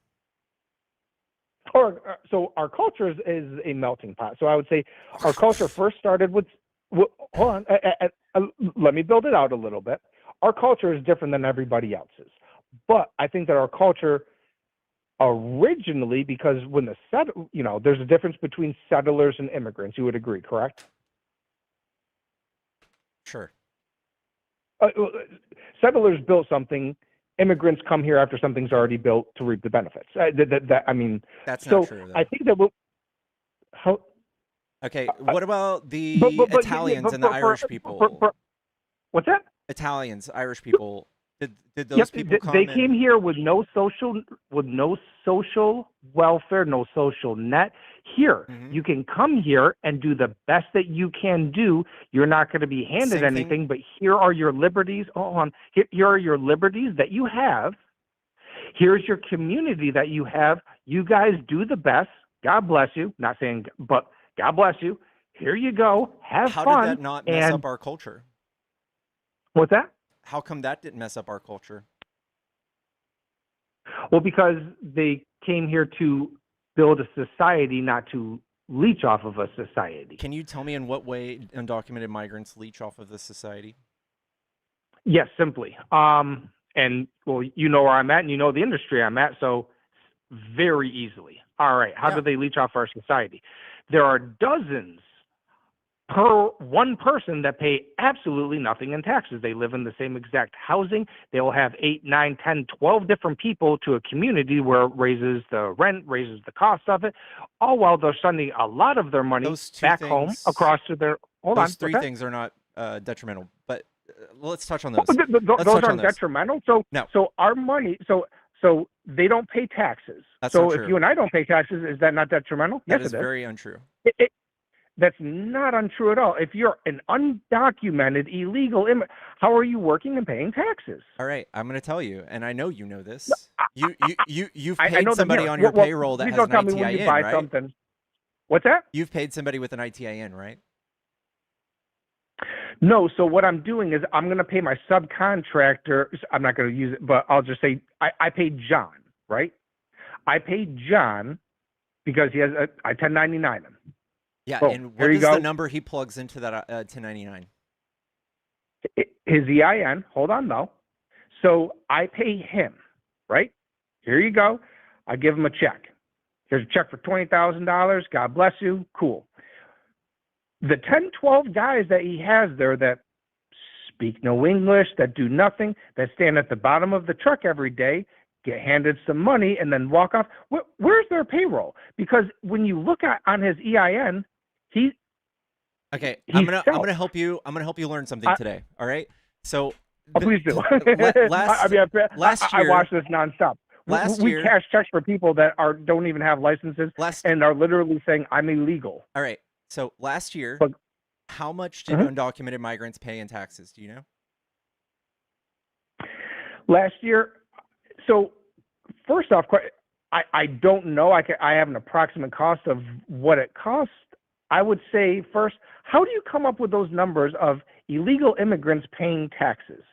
[SPEAKER 9] So our culture is a melting pot. So I would say our culture first started with hold on, let me build it out a little bit. Our culture is different than everybody else's, but I think that our culture originally, because when there's a difference between settlers and immigrants. You would agree, correct?
[SPEAKER 1] Sure.
[SPEAKER 9] Settlers built something. Immigrants come here after something's already built to reap the benefits. I mean,
[SPEAKER 1] That's
[SPEAKER 9] so
[SPEAKER 1] not true, though.
[SPEAKER 9] I think that
[SPEAKER 1] Okay, what about the
[SPEAKER 9] but
[SPEAKER 1] Italians and the Irish people?
[SPEAKER 9] What's that?
[SPEAKER 1] Italians, Irish people. Did those people come?
[SPEAKER 9] They came here with no social welfare, no social net. Here, you can come here and do the best that you can do. You're not going to be handed
[SPEAKER 1] Same
[SPEAKER 9] anything,
[SPEAKER 1] thing.
[SPEAKER 9] but here are your liberties. Hold on. Here are your liberties that you have. Here's your community that you have. You guys do the best. God bless you. Not saying, but God bless you. Here you go. Have
[SPEAKER 1] How
[SPEAKER 9] fun.
[SPEAKER 1] did that not mess up our culture?
[SPEAKER 9] What's that?
[SPEAKER 1] How come that didn't mess up our culture?
[SPEAKER 9] Well, because they came here to build a society, not to leech off of a society.
[SPEAKER 1] Can you tell me in what way undocumented migrants leech off of this society?
[SPEAKER 9] Yes, simply. And well, you know where I'm at, and you know the industry I'm at, so very easily. All right, how do they leech off our society? There are dozens per one person that pay absolutely nothing in taxes. They live in the same exact housing. They will have 8, 9, 10, 12 different people to a community where it raises the rent, raises the cost of it, all while they're sending a lot of their money back home across to their.
[SPEAKER 1] Those three things are not detrimental, but let's touch on those.
[SPEAKER 9] Those aren't detrimental. So,
[SPEAKER 1] no.
[SPEAKER 9] So our money. So they don't pay taxes.
[SPEAKER 1] That's
[SPEAKER 9] so
[SPEAKER 1] not
[SPEAKER 9] if
[SPEAKER 1] true.
[SPEAKER 9] You and I don't pay taxes, is that not detrimental?
[SPEAKER 1] That
[SPEAKER 9] yes,
[SPEAKER 1] is
[SPEAKER 9] it is.
[SPEAKER 1] Very untrue.
[SPEAKER 9] That's not untrue at all. If you're an undocumented, illegal immigrant, how are you working and paying taxes?
[SPEAKER 1] All right, I'm going to tell you, and I know you know this. You've paid somebody on
[SPEAKER 9] your
[SPEAKER 1] your payroll that has an
[SPEAKER 9] tell me
[SPEAKER 1] ITIN,
[SPEAKER 9] when you buy
[SPEAKER 1] right?
[SPEAKER 9] something. What's that?
[SPEAKER 1] You've paid somebody with an ITIN, right?
[SPEAKER 9] No. So what I'm doing is I'm going to pay my subcontractor. I'm not going to use it, but I'll just say I paid John, right? I paid John because he has a 1099 him.
[SPEAKER 1] Yeah,
[SPEAKER 9] Boom.
[SPEAKER 1] and what is the number he plugs into that 1099?
[SPEAKER 9] His EIN. Hold on, though. So I pay him, right? Here you go. I give him a check. Here's a check for $20,000. God bless you. Cool. The 10, 12 guys that he has there that speak no English, that do nothing, that stand at the bottom of the truck every day, get handed some money, and then walk off. Where's their payroll? Because when you look on his EIN,
[SPEAKER 1] Okay, I'm gonna help you. I'm gonna help you learn something today. All right. So
[SPEAKER 9] please do.
[SPEAKER 1] last year,
[SPEAKER 9] I watch this nonstop.
[SPEAKER 1] Last
[SPEAKER 9] we
[SPEAKER 1] year-
[SPEAKER 9] cash checks for people that don't even have licenses
[SPEAKER 1] Last
[SPEAKER 9] and are literally saying I'm illegal.
[SPEAKER 1] All right. So last year,
[SPEAKER 9] But-
[SPEAKER 1] how much did undocumented migrants pay in taxes? Do you know?
[SPEAKER 9] Last year, so first off, I don't know. I have an approximate cost of what it costs. I would say first, how do you come up with those numbers of illegal immigrants paying taxes?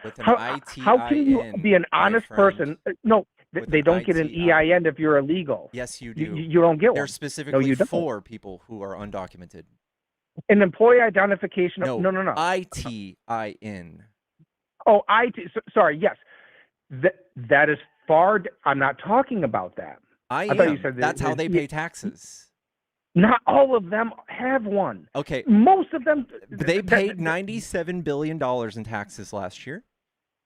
[SPEAKER 1] With an
[SPEAKER 9] How can you
[SPEAKER 1] ITIN,
[SPEAKER 9] be an
[SPEAKER 1] my
[SPEAKER 9] honest
[SPEAKER 1] friend.
[SPEAKER 9] person? No,
[SPEAKER 1] With
[SPEAKER 9] they
[SPEAKER 1] an
[SPEAKER 9] don't get an
[SPEAKER 1] ITI.
[SPEAKER 9] EIN if you're illegal.
[SPEAKER 1] Yes, you do.
[SPEAKER 9] You don't get
[SPEAKER 1] They're
[SPEAKER 9] one.
[SPEAKER 1] specifically
[SPEAKER 9] you don't.
[SPEAKER 1] for people who are undocumented.
[SPEAKER 9] An employee identification.
[SPEAKER 1] No,
[SPEAKER 9] No.
[SPEAKER 1] ITIN.
[SPEAKER 9] Oh, sorry. Yes, that is far. I'm not talking about that.
[SPEAKER 1] I
[SPEAKER 9] thought you
[SPEAKER 1] am.
[SPEAKER 9] said
[SPEAKER 1] That's how they pay taxes.
[SPEAKER 9] Not all of them have one.
[SPEAKER 1] Okay.
[SPEAKER 9] Most of them.
[SPEAKER 1] They paid $97 billion in taxes last year.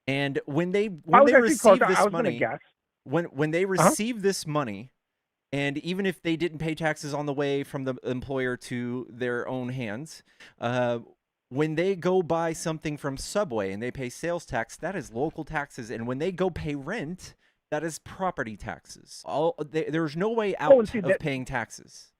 [SPEAKER 1] And when they
[SPEAKER 9] I was actually
[SPEAKER 1] receive
[SPEAKER 9] close.
[SPEAKER 1] this
[SPEAKER 9] I was going to
[SPEAKER 1] money,
[SPEAKER 9] guess.
[SPEAKER 1] when they receive this money, and even if they didn't pay taxes on the way from the employer to their own hands, when they go buy something from Subway and they pay sales tax, that is local taxes. And when they go pay rent, that is property taxes. There's no way out of paying taxes.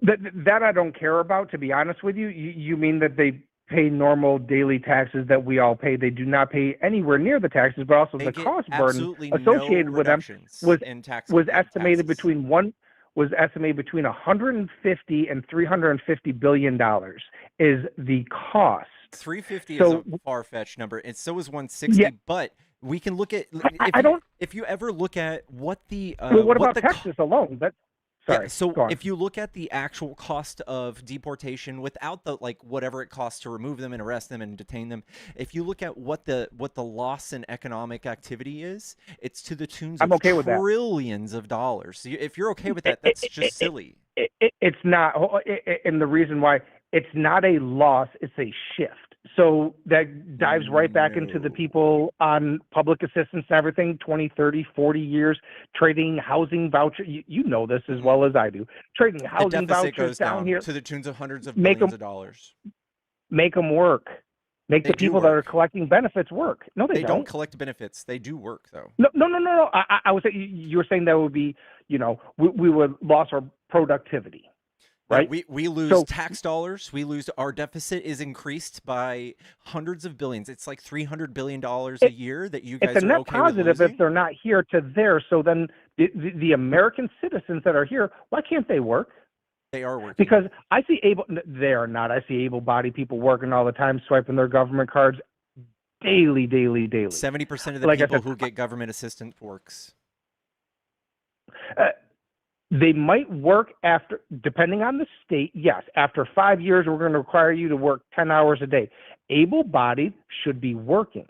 [SPEAKER 9] That I don't care about, to be honest with you. You mean that they pay normal daily taxes that we all pay? They do not pay anywhere near the taxes, but also
[SPEAKER 1] They
[SPEAKER 9] the
[SPEAKER 1] get
[SPEAKER 9] cost burden
[SPEAKER 1] absolutely
[SPEAKER 9] associated
[SPEAKER 1] no
[SPEAKER 9] with them
[SPEAKER 1] reductions
[SPEAKER 9] was
[SPEAKER 1] in
[SPEAKER 9] was
[SPEAKER 1] in
[SPEAKER 9] estimated
[SPEAKER 1] taxes.
[SPEAKER 9] between 150 and 350 billion dollars is the cost.
[SPEAKER 1] 350
[SPEAKER 9] So-
[SPEAKER 1] is a far-fetched number, and so is 160.
[SPEAKER 9] Yeah.
[SPEAKER 1] But we can look at if you ever look at what the
[SPEAKER 9] Well, what about
[SPEAKER 1] the
[SPEAKER 9] Texas alone? Sorry.
[SPEAKER 1] Yeah, so
[SPEAKER 9] go on.
[SPEAKER 1] if you look at the actual cost of deportation without the whatever it costs to remove them and arrest them and detain them, if you look at what the loss in economic activity is, it's to the tunes of
[SPEAKER 9] I'm okay with that.
[SPEAKER 1] trillions of dollars. So if you're okay with that, that's just silly.
[SPEAKER 9] It's not, and the reason why it's not a loss, it's a shift. So that dives right back into the people on public assistance and everything, 20, 30, 40 years, trading housing voucher. You know this as well as I do. Trading
[SPEAKER 1] The
[SPEAKER 9] housing
[SPEAKER 1] deficit
[SPEAKER 9] vouchers
[SPEAKER 1] goes
[SPEAKER 9] down here.
[SPEAKER 1] to the tunes of hundreds of
[SPEAKER 9] Make
[SPEAKER 1] billions of dollars.
[SPEAKER 9] Make them work. Make
[SPEAKER 1] They
[SPEAKER 9] the
[SPEAKER 1] do
[SPEAKER 9] people that are
[SPEAKER 1] work.
[SPEAKER 9] collecting benefits work. No,
[SPEAKER 1] They don't collect benefits. They do work, though.
[SPEAKER 9] No. I was saying, you were saying that would be, we would lose our productivity. Right.
[SPEAKER 1] Yeah, we lose tax dollars. We lose our deficit is increased by hundreds of billions. It's like $300 billion a year that you guys
[SPEAKER 9] it's a
[SPEAKER 1] are
[SPEAKER 9] net
[SPEAKER 1] okay with
[SPEAKER 9] positive
[SPEAKER 1] losing.
[SPEAKER 9] if they're not here to there. So then the American citizens that are here, why can't they work?
[SPEAKER 1] They are working.
[SPEAKER 9] Because they are not. I see able-bodied people working all the time, swiping their government cards daily.
[SPEAKER 1] 70% of the
[SPEAKER 9] Like I
[SPEAKER 1] people
[SPEAKER 9] said,
[SPEAKER 1] who get government assistance works.
[SPEAKER 9] They might work after, depending on the state, yes. After 5 years, we're going to require you to work 10 hours a day. Able-bodied should be working.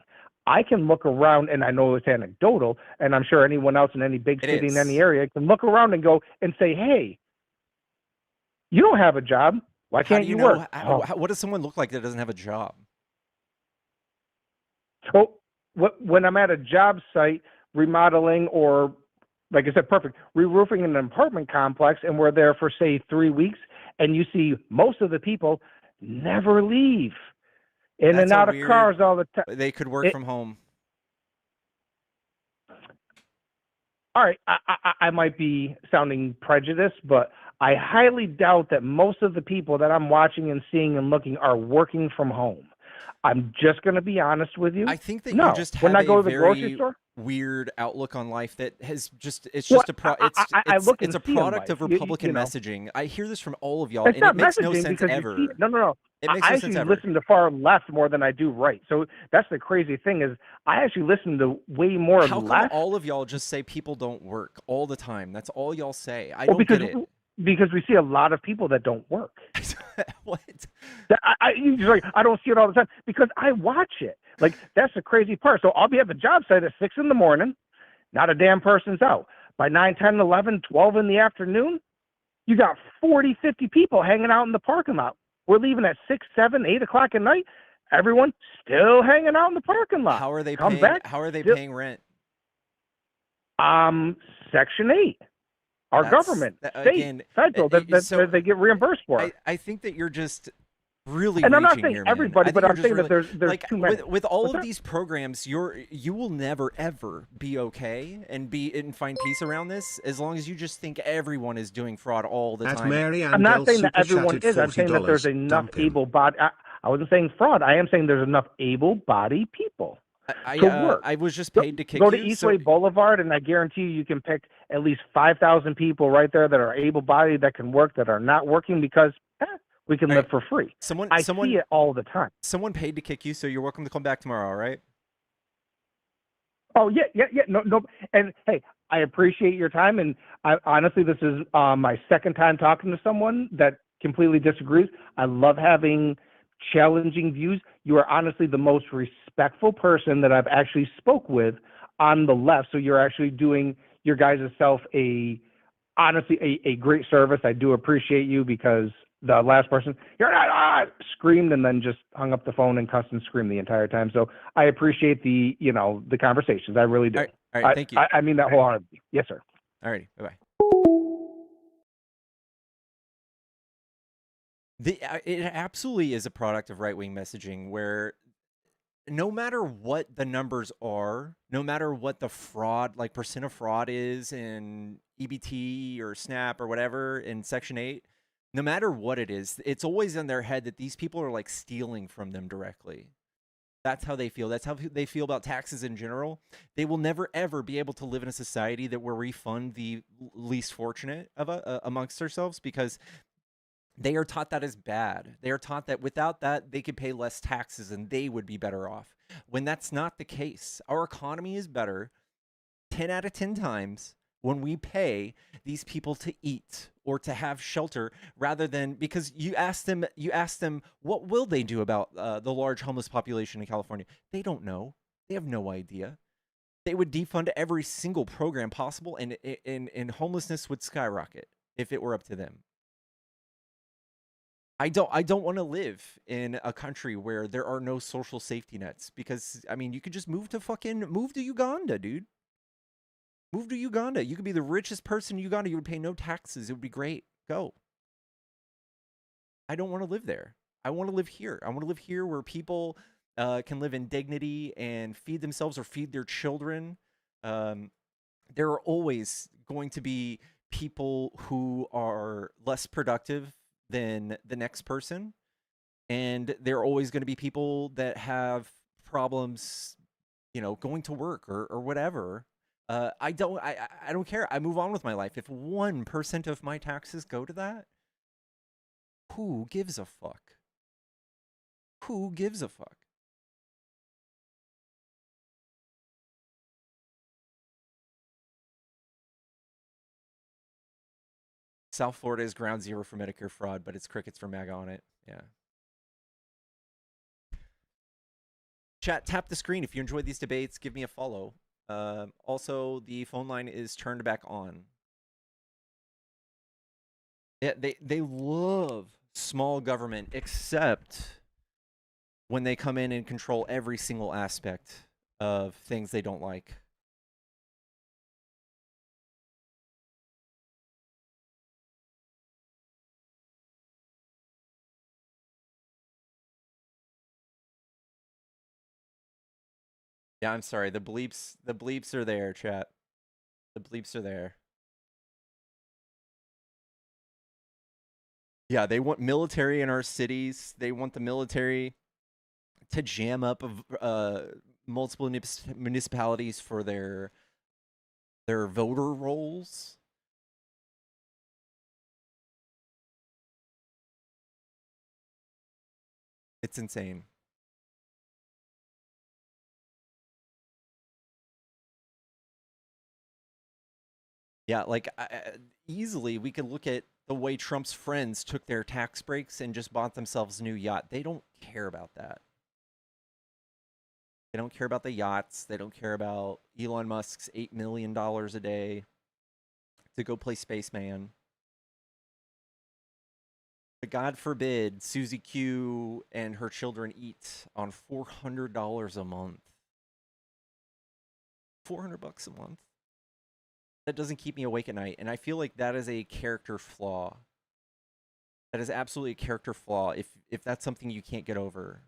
[SPEAKER 9] I can look around, and I know it's anecdotal, and I'm sure anyone else in any big city in any area can look around and go and say, hey, you don't have a job. Why can't you work?
[SPEAKER 1] What does someone look like that doesn't have a job?
[SPEAKER 9] Well, when I'm at a job site remodeling or, like I said, re-roofing an apartment complex, and we're there for, say, 3 weeks, and you see most of the people never leave. In and out of cars all the time.
[SPEAKER 1] They could work from home.
[SPEAKER 9] All right, I might be sounding prejudiced, but I highly doubt that most of the people that I'm watching and seeing and looking are working from home. I'm just going to be honest with you.
[SPEAKER 1] I think that
[SPEAKER 9] no.
[SPEAKER 1] you just have
[SPEAKER 9] when I go
[SPEAKER 1] a
[SPEAKER 9] to the grocery store,
[SPEAKER 1] weird outlook on life that has just it's
[SPEAKER 9] Well,
[SPEAKER 1] just a it's a product of Republican messaging. I hear this from all of y'all,
[SPEAKER 9] it's
[SPEAKER 1] and
[SPEAKER 9] not
[SPEAKER 1] it makes no
[SPEAKER 9] messaging
[SPEAKER 1] sense
[SPEAKER 9] because
[SPEAKER 1] ever.
[SPEAKER 9] No.
[SPEAKER 1] It makes
[SPEAKER 9] I
[SPEAKER 1] no
[SPEAKER 9] actually
[SPEAKER 1] sense ever.
[SPEAKER 9] listen to far left more than I do right. So that's the crazy thing is I actually listen to way more
[SPEAKER 1] How come
[SPEAKER 9] left.
[SPEAKER 1] all of y'all just say people don't work all the time? That's all y'all say. I don't
[SPEAKER 9] because,
[SPEAKER 1] get it.
[SPEAKER 9] Because we see a lot of people that don't work.
[SPEAKER 1] What?
[SPEAKER 9] I don't see it all the time because I watch it. Like, that's the crazy part. So I'll be at the job site at 6 in the morning. Not a damn person's out. By 9, 10, 11, 12 in the afternoon, you got 40, 50 people hanging out in the parking lot. We're leaving at 6, 7, 8 o'clock at night. Everyone still hanging out in the parking lot.
[SPEAKER 1] How are they
[SPEAKER 9] Come
[SPEAKER 1] paying?
[SPEAKER 9] back,
[SPEAKER 1] How are they
[SPEAKER 9] still-
[SPEAKER 1] paying rent?
[SPEAKER 9] Section 8. Our government, state,
[SPEAKER 1] again,
[SPEAKER 9] federal,
[SPEAKER 1] so
[SPEAKER 9] they get reimbursed for it.
[SPEAKER 1] I think that you're just really
[SPEAKER 9] And I'm not
[SPEAKER 1] reaching
[SPEAKER 9] saying
[SPEAKER 1] here, man.
[SPEAKER 9] everybody,
[SPEAKER 1] I
[SPEAKER 9] but
[SPEAKER 1] think
[SPEAKER 9] I'm
[SPEAKER 1] you're
[SPEAKER 9] saying
[SPEAKER 1] just
[SPEAKER 9] that
[SPEAKER 1] really
[SPEAKER 9] there's
[SPEAKER 1] like
[SPEAKER 9] too many.
[SPEAKER 1] with all
[SPEAKER 9] What's
[SPEAKER 1] of
[SPEAKER 9] that?
[SPEAKER 1] these programs, you will never ever be okay and find peace around this as long as you just think everyone is doing fraud all the
[SPEAKER 10] At
[SPEAKER 1] time.
[SPEAKER 10] Mary
[SPEAKER 9] I'm not
[SPEAKER 10] Angel
[SPEAKER 9] saying that
[SPEAKER 10] super
[SPEAKER 9] everyone
[SPEAKER 10] chatted
[SPEAKER 9] is. I'm saying that there's
[SPEAKER 10] $40.
[SPEAKER 9] enough
[SPEAKER 10] Dump him.
[SPEAKER 9] able-bodied. I wasn't saying fraud. I am saying there's enough able-bodied people
[SPEAKER 1] I
[SPEAKER 9] to work.
[SPEAKER 1] I was just
[SPEAKER 9] Go,
[SPEAKER 1] paid to kick
[SPEAKER 9] go to
[SPEAKER 1] you, so
[SPEAKER 9] Eastway Boulevard, and I guarantee you can pick at least 5,000 people right there that are able-bodied that can work that are not working because we can
[SPEAKER 1] all
[SPEAKER 9] live
[SPEAKER 1] right,
[SPEAKER 9] for free.
[SPEAKER 1] someone
[SPEAKER 9] I see it all the time.
[SPEAKER 1] someone paid to kick you, so you're welcome to come back tomorrow, all right?
[SPEAKER 9] Oh yeah. No. And hey, I appreciate your time. And I honestly, this is my second time talking to someone that completely disagrees. I love having challenging views. You are honestly the most respectful person that I've actually spoke with on the left. So you're actually doing your guys' self honestly a great service. I do appreciate you because the last person, you're not, screamed and then just hung up the phone and cussed and screamed the entire time. So I appreciate the conversations. I really do.
[SPEAKER 1] All right, thank you.
[SPEAKER 9] I mean that wholeheartedly. Yes, sir.
[SPEAKER 1] All righty, bye-bye. It absolutely is a product of right-wing messaging where no matter what the numbers are, no matter what the fraud, like percent of fraud is in EBT or SNAP or whatever in Section 8, no matter what it is, it's always in their head that these people are like stealing from them directly. That's how they feel. That's how they feel about taxes in general. They will never ever be able to live in a society that where we fund the least fortunate of amongst ourselves because they are taught that is bad. They are taught that without that, they could pay less taxes and they would be better off. When that's not the case, our economy is better 10 out of 10 times when we pay these people to eat or to have shelter rather than because you ask them what will they do about the large homeless population in California? They don't know. They have no idea. They would defund every single program possible and homelessness would skyrocket if it were up to them. I don't want to live in a country where there are no social safety nets because I mean you could just move to Uganda, dude. Move to Uganda. You could be the richest person in Uganda. You would pay no taxes. It would be great. Go. I don't want to live there. I want to live here. I want to live here where people can live in dignity and feed themselves or feed their children. There are always going to be people who are less productive than the next person. And there are always going to be people that have problems, going to work or whatever. I don't care. I move on with my life. If 1% of my taxes go to that, who gives a fuck? Who gives a fuck? South Florida is ground zero for Medicare fraud, but it's crickets for MAGA on it. Yeah. Chat, tap the screen if you enjoyed these debates. Give me a follow. Also, the phone line is turned back on. Yeah, they love small government, except when they come in and control every single aspect of things they don't like. Yeah, I'm sorry. The bleeps are there, chat. The bleeps are there. Yeah, they want military in our cities. They want the military to jam up multiple municipalities for their voter rolls. It's insane. Yeah, like easily we could look at the way Trump's friends took their tax breaks and just bought themselves a new yacht. They don't care about that. They don't care about the yachts. They don't care about Elon Musk's $8 million a day to go play spaceman. But God forbid Susie Q and her children eat on $400 a month. $400 a month. That doesn't keep me awake at night. And I feel like that is a character flaw That is absolutely a character flaw if that's something you can't get over.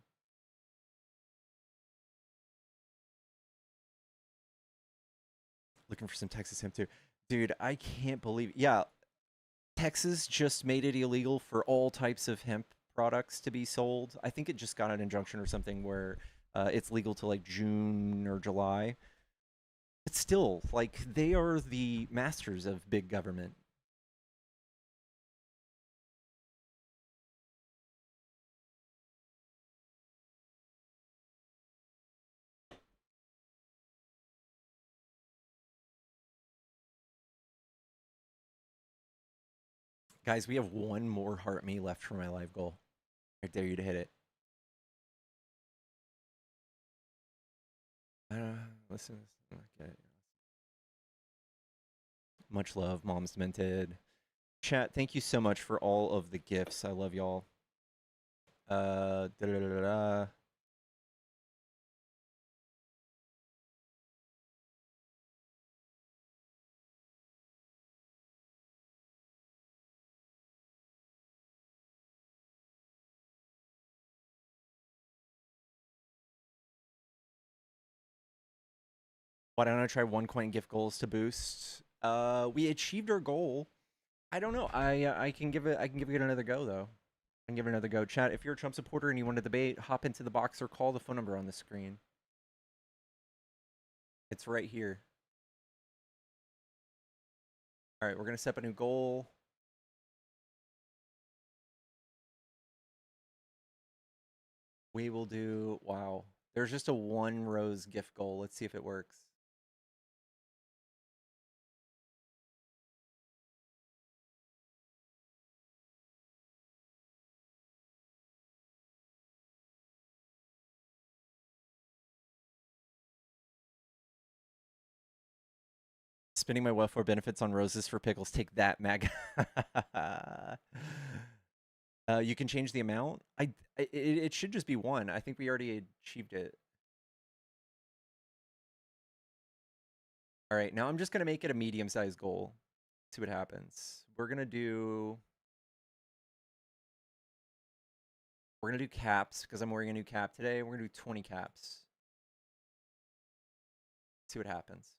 [SPEAKER 1] Looking for some Texas hemp too. Dude, I can't believe yeah, Texas just made it illegal for all types of hemp products to be sold. I think it just got an injunction or something where it's legal to like June or July. But still, like they are the masters of big government. Guys, we have one more heart me left for my live goal. I dare you to hit it. Listen. Okay. Much love, Mom's Demented. Chat, thank you so much for all of the gifts. I love y'all. Da -da -da -da -da. Why don't I try 1 coin gift goals to boost? We achieved our goal. I don't know. I can give it another go though. I can give it another go. Chat, if you're a Trump supporter and you want to debate, hop into the box or call the phone number on the screen. It's right here. All right, we're gonna set up a new goal. We will do, wow. There's just a 1 rose gift goal. Let's see if it works. Spending my welfare benefits on roses for pickles. Take that, MAGA. You can change the amount. It should just be 1. I think we already achieved it. All right, now I'm just gonna make it a medium-sized goal. See what happens. We're gonna do caps because I'm wearing a new cap today. We're gonna do 20 caps. See what happens.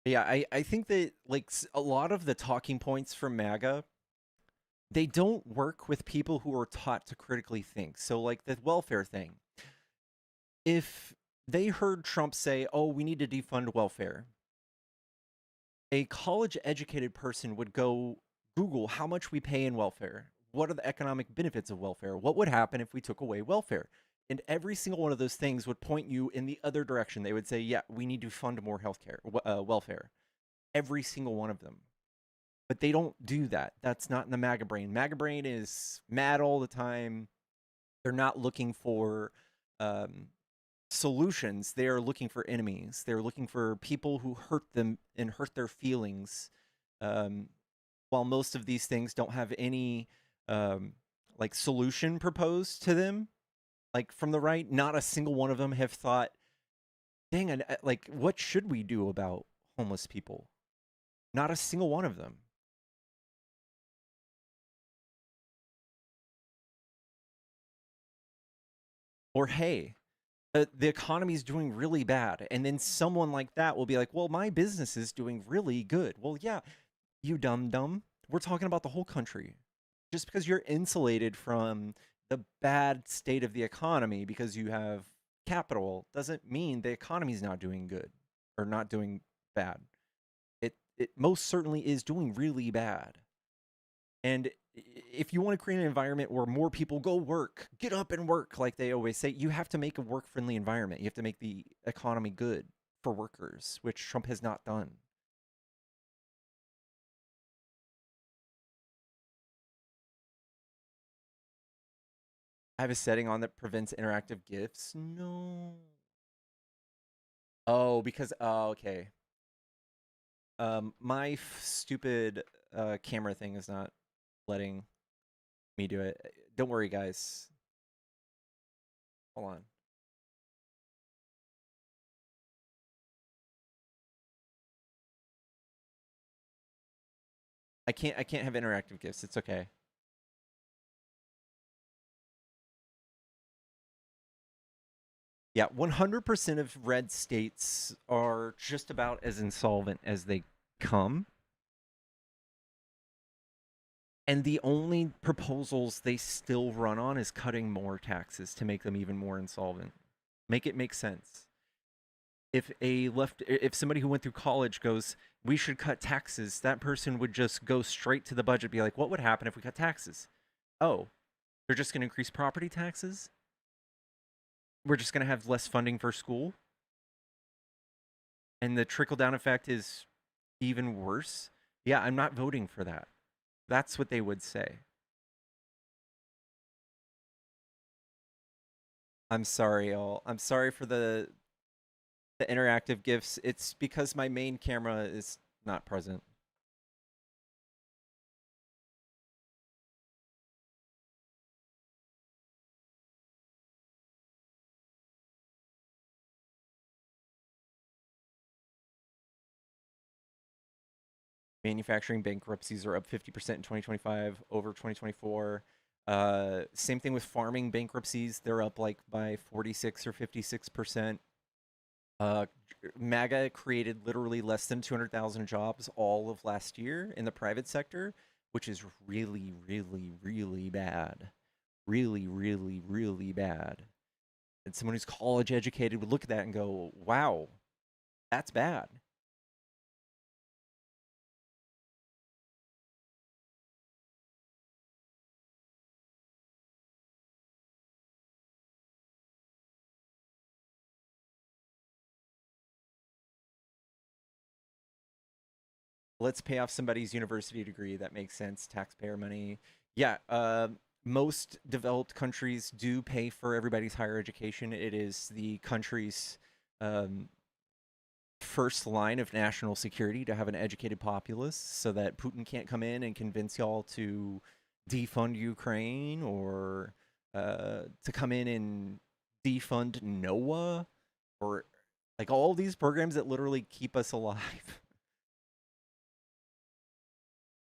[SPEAKER 1] Yeah, I think that like a lot of the talking points from MAGA, they don't work with people who are taught to critically think. So like the welfare thing. If they heard Trump say, "Oh, we need to defund welfare," a college-educated person would go Google how much we pay in welfare. What are the economic benefits of welfare? What would happen if we took away welfare? And every single one of those things would point you in the other direction. They would say, "Yeah, we need to fund more healthcare, welfare." Every single one of them. But they don't do that. That's not in the MAGA brain. MAGA brain is mad all the time. They're not looking for solutions. They are looking for enemies. They're looking for people who hurt them and hurt their feelings. While most of these things don't have any like solution proposed to them, like from the right, not a single one of them have thought, dang, like what should we do about homeless people? Not a single one of them. Or hey, the economy is doing really bad, and then someone like that will be like, well, my business is doing really good. Well, yeah, you dumb. We're talking about the whole country. Just because you're insulated from the bad state of the economy because you have capital doesn't mean the economy's not doing good or not doing bad. It most certainly is doing really bad. And if you want to create an environment where more people go work, get up and work, like they always say, you have to make a work-friendly environment. You have to make the economy good for workers, which Trump has not done. I have a setting on that prevents interactive GIFs. No. Oh, because, oh, okay. My stupid camera thing is not letting me do it. Don't worry, guys. Hold on. I can't have interactive gifts. It's okay. Yeah, 100% of red states are just about as insolvent as they come. And the only proposals they still run on is cutting more taxes to make them even more insolvent. Make it make sense. If somebody who went through college goes, we should cut taxes, that person would just go straight to the budget, be like, what would happen if we cut taxes? Oh, they're just going to increase property taxes? We're just going to have less funding for school? And the trickle-down effect is even worse? Yeah, I'm not voting for that. That's what they would say. I'm sorry, y'all. I'm sorry for the interactive GIFs. It's because my main camera is not present. Manufacturing bankruptcies are up 50% in 2025 over 2024. Same thing with farming bankruptcies. They're up like by 46 or 56%. MAGA created literally less than 200,000 jobs all of last year in the private sector, which is really, really, really bad. Really, really, really bad. And someone who's college educated would look at that and go, wow, that's bad. Let's pay off somebody's university degree. That makes sense. Taxpayer money. Yeah, most developed countries do pay for everybody's higher education. It is the country's first line of national security to have an educated populace so that Putin can't come in and convince y'all to defund Ukraine or to come in and defund NOAA or like all these programs that literally keep us alive.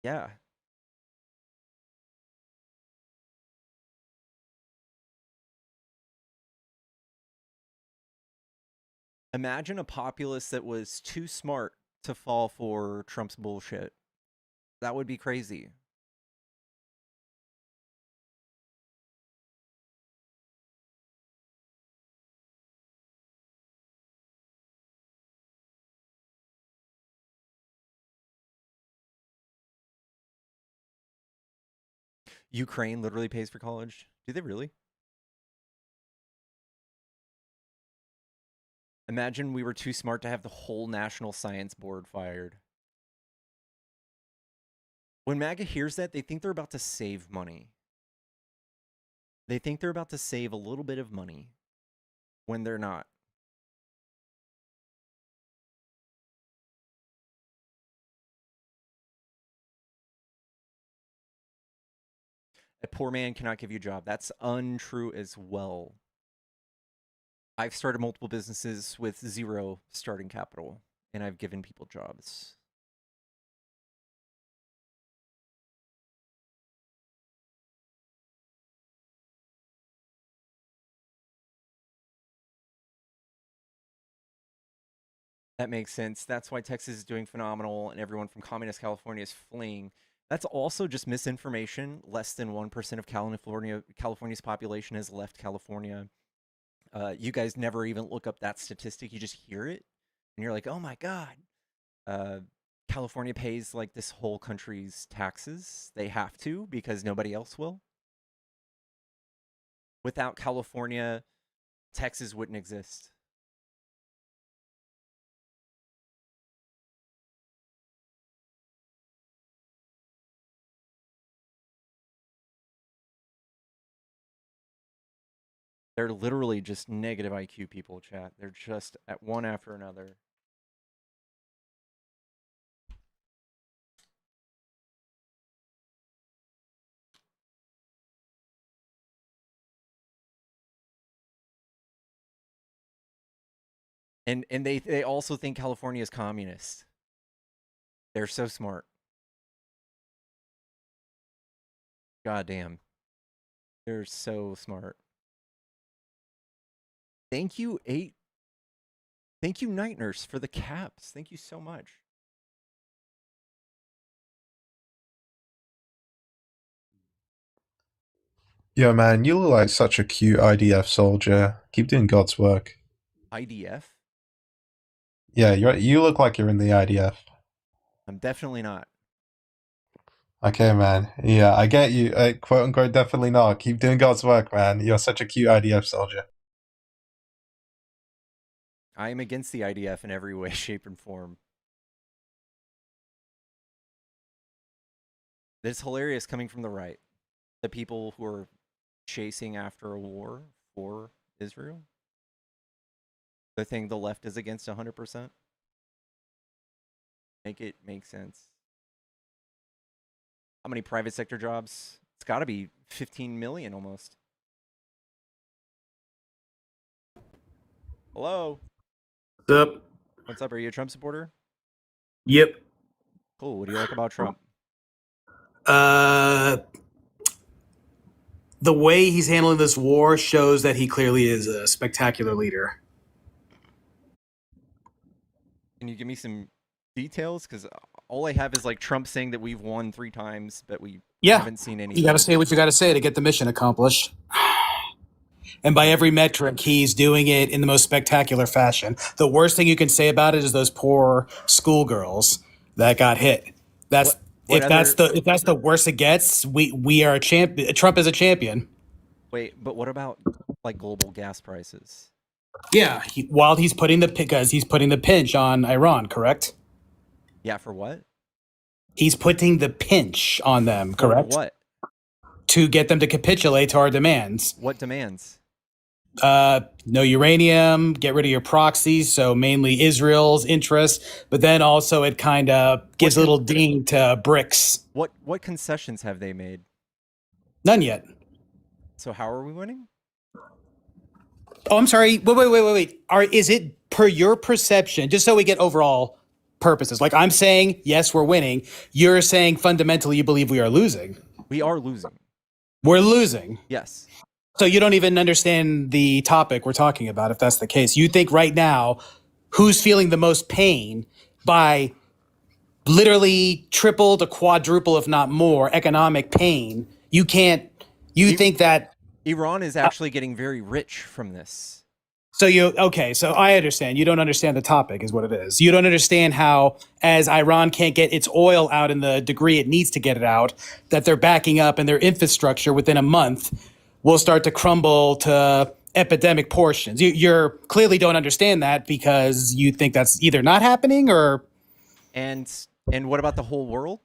[SPEAKER 1] Yeah. Imagine a populace that was too smart to fall for Trump's bullshit. That would be crazy. Ukraine literally pays for college. Do they really? Imagine we were too smart to have the whole National Science Board fired. When MAGA hears that, they think they're about to save money. They think they're about to save a little bit of money when they're not. A poor man cannot give you a job. That's untrue as well. I've started multiple businesses with zero starting capital, and I've given people jobs. That makes sense. That's why Texas is doing phenomenal and everyone from communist California is fleeing. That's also just misinformation. Less than 1% of California's population has left California. You guys never even look up that statistic. You just hear it and you're like, oh my God. California pays like this whole country's taxes. They have to because nobody else will. Without California, Texas wouldn't exist. They're literally just negative IQ people, chat. They're just at one after another. And they also think California is communist. They're so smart. God damn. They're so smart. Thank you, Thank you, Night Nurse, for the caps. Thank you so much.
[SPEAKER 10] Yo, man, you look like such a cute IDF soldier. Keep doing God's work.
[SPEAKER 1] IDF?
[SPEAKER 10] Yeah, you look like you're in the IDF.
[SPEAKER 1] I'm definitely not.
[SPEAKER 10] Okay, man. Yeah, I get you. Quote unquote, definitely not. Keep doing God's work, man. You're such a cute IDF soldier.
[SPEAKER 1] I am against the IDF in every way, shape, and form. It's hilarious coming from the right. The people who are chasing after a war for Israel. The thing the left is against 100%. Make it make sense. How many private sector jobs? It's got to be 15 million almost. Hello.
[SPEAKER 11] What's up?
[SPEAKER 1] What's up? Are you a Trump supporter?
[SPEAKER 11] Yep.
[SPEAKER 1] Cool. What do you like about Trump?
[SPEAKER 11] The way he's handling this war shows that he clearly is a spectacular leader.
[SPEAKER 1] Can you give me some details? Because all I have is like Trump saying that we've won 3 times, but we haven't seen anything.
[SPEAKER 11] You got to say what you got to say to get the mission accomplished. And by every metric, he's doing it in the most spectacular fashion. The worst thing you can say about it is those poor schoolgirls that got hit. That's if that's the worst it gets. We are a champion. Trump is a champion.
[SPEAKER 1] Wait, but what about like global gas prices?
[SPEAKER 11] Yeah, while he's putting the pinch on Iran, correct?
[SPEAKER 1] Yeah, for what?
[SPEAKER 11] He's putting the pinch on them, correct?
[SPEAKER 1] For what?
[SPEAKER 11] To get them to capitulate to our demands.
[SPEAKER 1] What demands?
[SPEAKER 11] No uranium, get rid of your proxies, so mainly Israel's interests, but then also it kind of gives a little ding to BRICS.
[SPEAKER 1] What concessions have they made?
[SPEAKER 11] None yet.
[SPEAKER 1] So how are we winning?
[SPEAKER 11] Oh, I'm sorry. Wait. Is it per your perception, just so we get overall purposes? Like I'm saying, yes, we're winning. You're saying fundamentally you believe we are losing.
[SPEAKER 1] We are losing.
[SPEAKER 11] We're losing.
[SPEAKER 1] Yes.
[SPEAKER 11] So you don't even understand the topic we're talking about, if that's the case. You think right now, who's feeling the most pain by literally triple to quadruple, if not more, economic pain? You think that
[SPEAKER 1] Iran is actually getting very rich from this.
[SPEAKER 11] So I understand. You don't understand the topic is what it is. You don't understand how, as Iran can't get its oil out in the degree it needs to get it out, that they're backing up and their infrastructure within a month will start to crumble to epidemic portions. You clearly don't understand that because you think that's either not happening or...
[SPEAKER 1] And what about the whole world?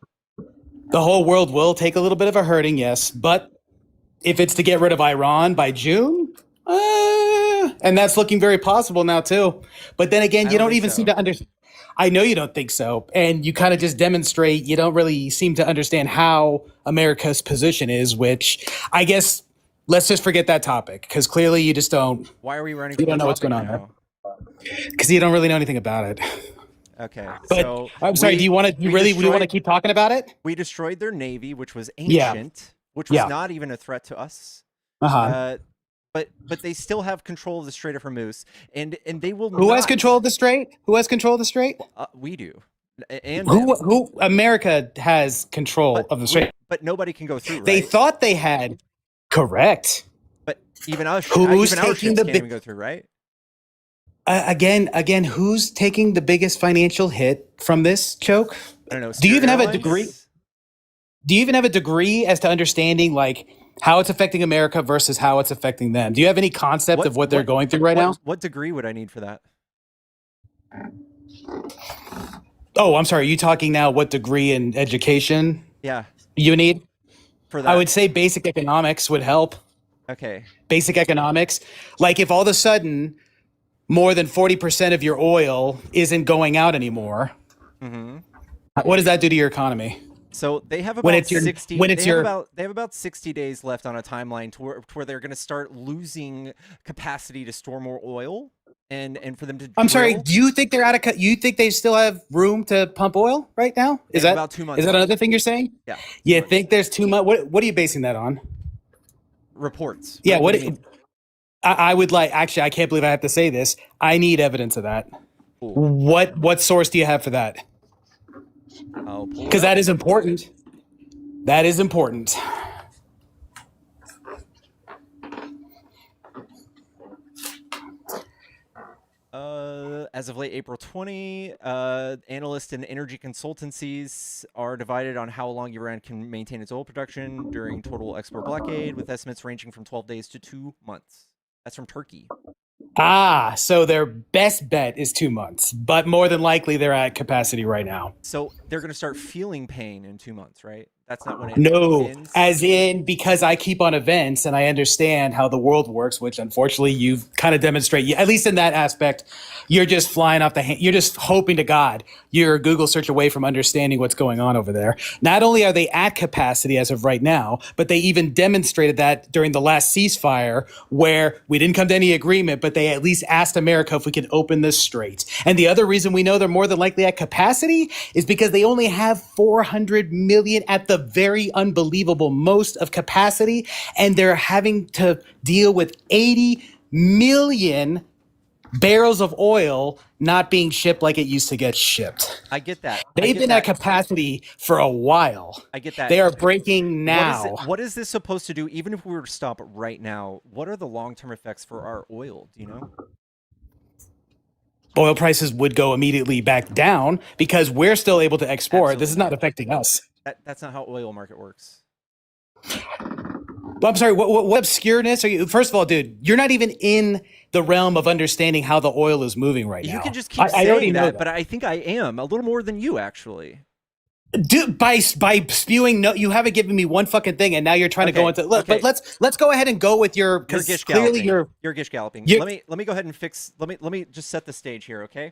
[SPEAKER 11] The whole world will take a little bit of a hurting, yes. But if it's to get rid of Iran by June... and that's looking very possible now too. But then again, you don't even seem to understand. I know you don't think so. And you kind of just demonstrate you don't really seem to understand how America's position is, which I guess let's just forget that topic because clearly you just don't.
[SPEAKER 1] Why are we running?
[SPEAKER 11] You don't know what's going on now. Because you don't really know anything about it.
[SPEAKER 1] Okay.
[SPEAKER 11] But
[SPEAKER 1] so
[SPEAKER 11] I'm sorry, do you want to keep talking about it?
[SPEAKER 1] We destroyed their navy, which was ancient, which was not even a threat to us. But they still have control of the Strait of Hormuz, and they will.
[SPEAKER 11] Who has control of the Strait? Who has control of the Strait?
[SPEAKER 1] We do. And
[SPEAKER 11] who? America has control of the Strait,
[SPEAKER 1] but nobody can go through. Right?
[SPEAKER 11] They thought they had. Correct.
[SPEAKER 1] But even us,
[SPEAKER 11] who's
[SPEAKER 1] even our
[SPEAKER 11] taking
[SPEAKER 1] ships can't even go through, right?
[SPEAKER 11] Again, who's taking the biggest financial hit from this choke?
[SPEAKER 1] I don't know.
[SPEAKER 11] Do you even have a degree? Do you even have a degree as to understanding like how it's affecting America versus how it's affecting them? Do you have any concept of what they're going through right now?
[SPEAKER 1] What degree would I need for that?
[SPEAKER 11] Oh, I'm sorry. Are you talking now what degree in education?
[SPEAKER 1] Yeah.
[SPEAKER 11] You need?
[SPEAKER 1] For that?
[SPEAKER 11] I would say basic economics would help.
[SPEAKER 1] Okay.
[SPEAKER 11] Basic economics. Like if all of a sudden more than 40% of your oil isn't going out anymore, what does that do to your economy?
[SPEAKER 1] So they have about 60. They have about 60 days left on a timeline to where they're going to start losing capacity to store more oil, and for them to
[SPEAKER 11] I'm sorry.
[SPEAKER 1] drill.
[SPEAKER 11] Do you think they're out of? You think they still have room to pump oil right now? Is that
[SPEAKER 1] about 2 months?
[SPEAKER 11] Is that another thing you're saying?
[SPEAKER 1] Yeah.
[SPEAKER 11] You think there's too much? What are you basing that on?
[SPEAKER 1] Reports.
[SPEAKER 11] Yeah.
[SPEAKER 1] What do you mean?
[SPEAKER 11] I would like. Actually, I can't believe I have to say this. I need evidence of that.
[SPEAKER 1] Cool.
[SPEAKER 11] What source do you have for that? Because that is important. That is important.
[SPEAKER 1] As of late April 20, analysts and energy consultancies are divided on how long Iran can maintain its oil production during total export blockade, with estimates ranging from 12 days to 2 months. That's from Turkey.
[SPEAKER 11] So their best bet is 2 months, but more than likely they're at capacity right now.
[SPEAKER 1] So they're going to start feeling pain in 2 months, right? That's not when it ends.
[SPEAKER 11] As in, because I keep on events and I understand how the world works, which unfortunately you've kind of demonstrated, at least in that aspect, you're just flying off the hand. You're just hoping to God you're a Google search away from understanding what's going on over there. Not only are they at capacity as of right now, but they even demonstrated that during the last ceasefire, where we didn't come to any agreement, but they at least asked America if we could open this strait. And the other reason we know they're more than likely at capacity is because they only have 400 million at the very unbelievable most of capacity, and they're having to deal with 80 million barrels of oil not being shipped like it used to get shipped.
[SPEAKER 1] I get that.
[SPEAKER 11] They've been at capacity for a while.
[SPEAKER 1] I get that.
[SPEAKER 11] They are breaking now.
[SPEAKER 1] What is this supposed to do? Even if we were to stop right now, what are the long-term effects for our oil? Do you know?
[SPEAKER 11] Oil prices would go immediately back down because we're still able to export.
[SPEAKER 1] Absolutely.
[SPEAKER 11] This is not affecting us.
[SPEAKER 1] That's not how oil market works.
[SPEAKER 11] Well, I'm sorry, what obscureness are you? First of all, dude, you're not even in the realm of understanding how the oil is moving right now.
[SPEAKER 1] You can just keep saying that, but I think I am a little more than you, actually.
[SPEAKER 11] Dude, by spewing, no, you haven't given me one fucking thing, and now you're trying to go into. Look, but let's go ahead and go with your. Because clearly you're
[SPEAKER 1] gish galloping. Let me go ahead and fix. Let me just set the stage here, okay?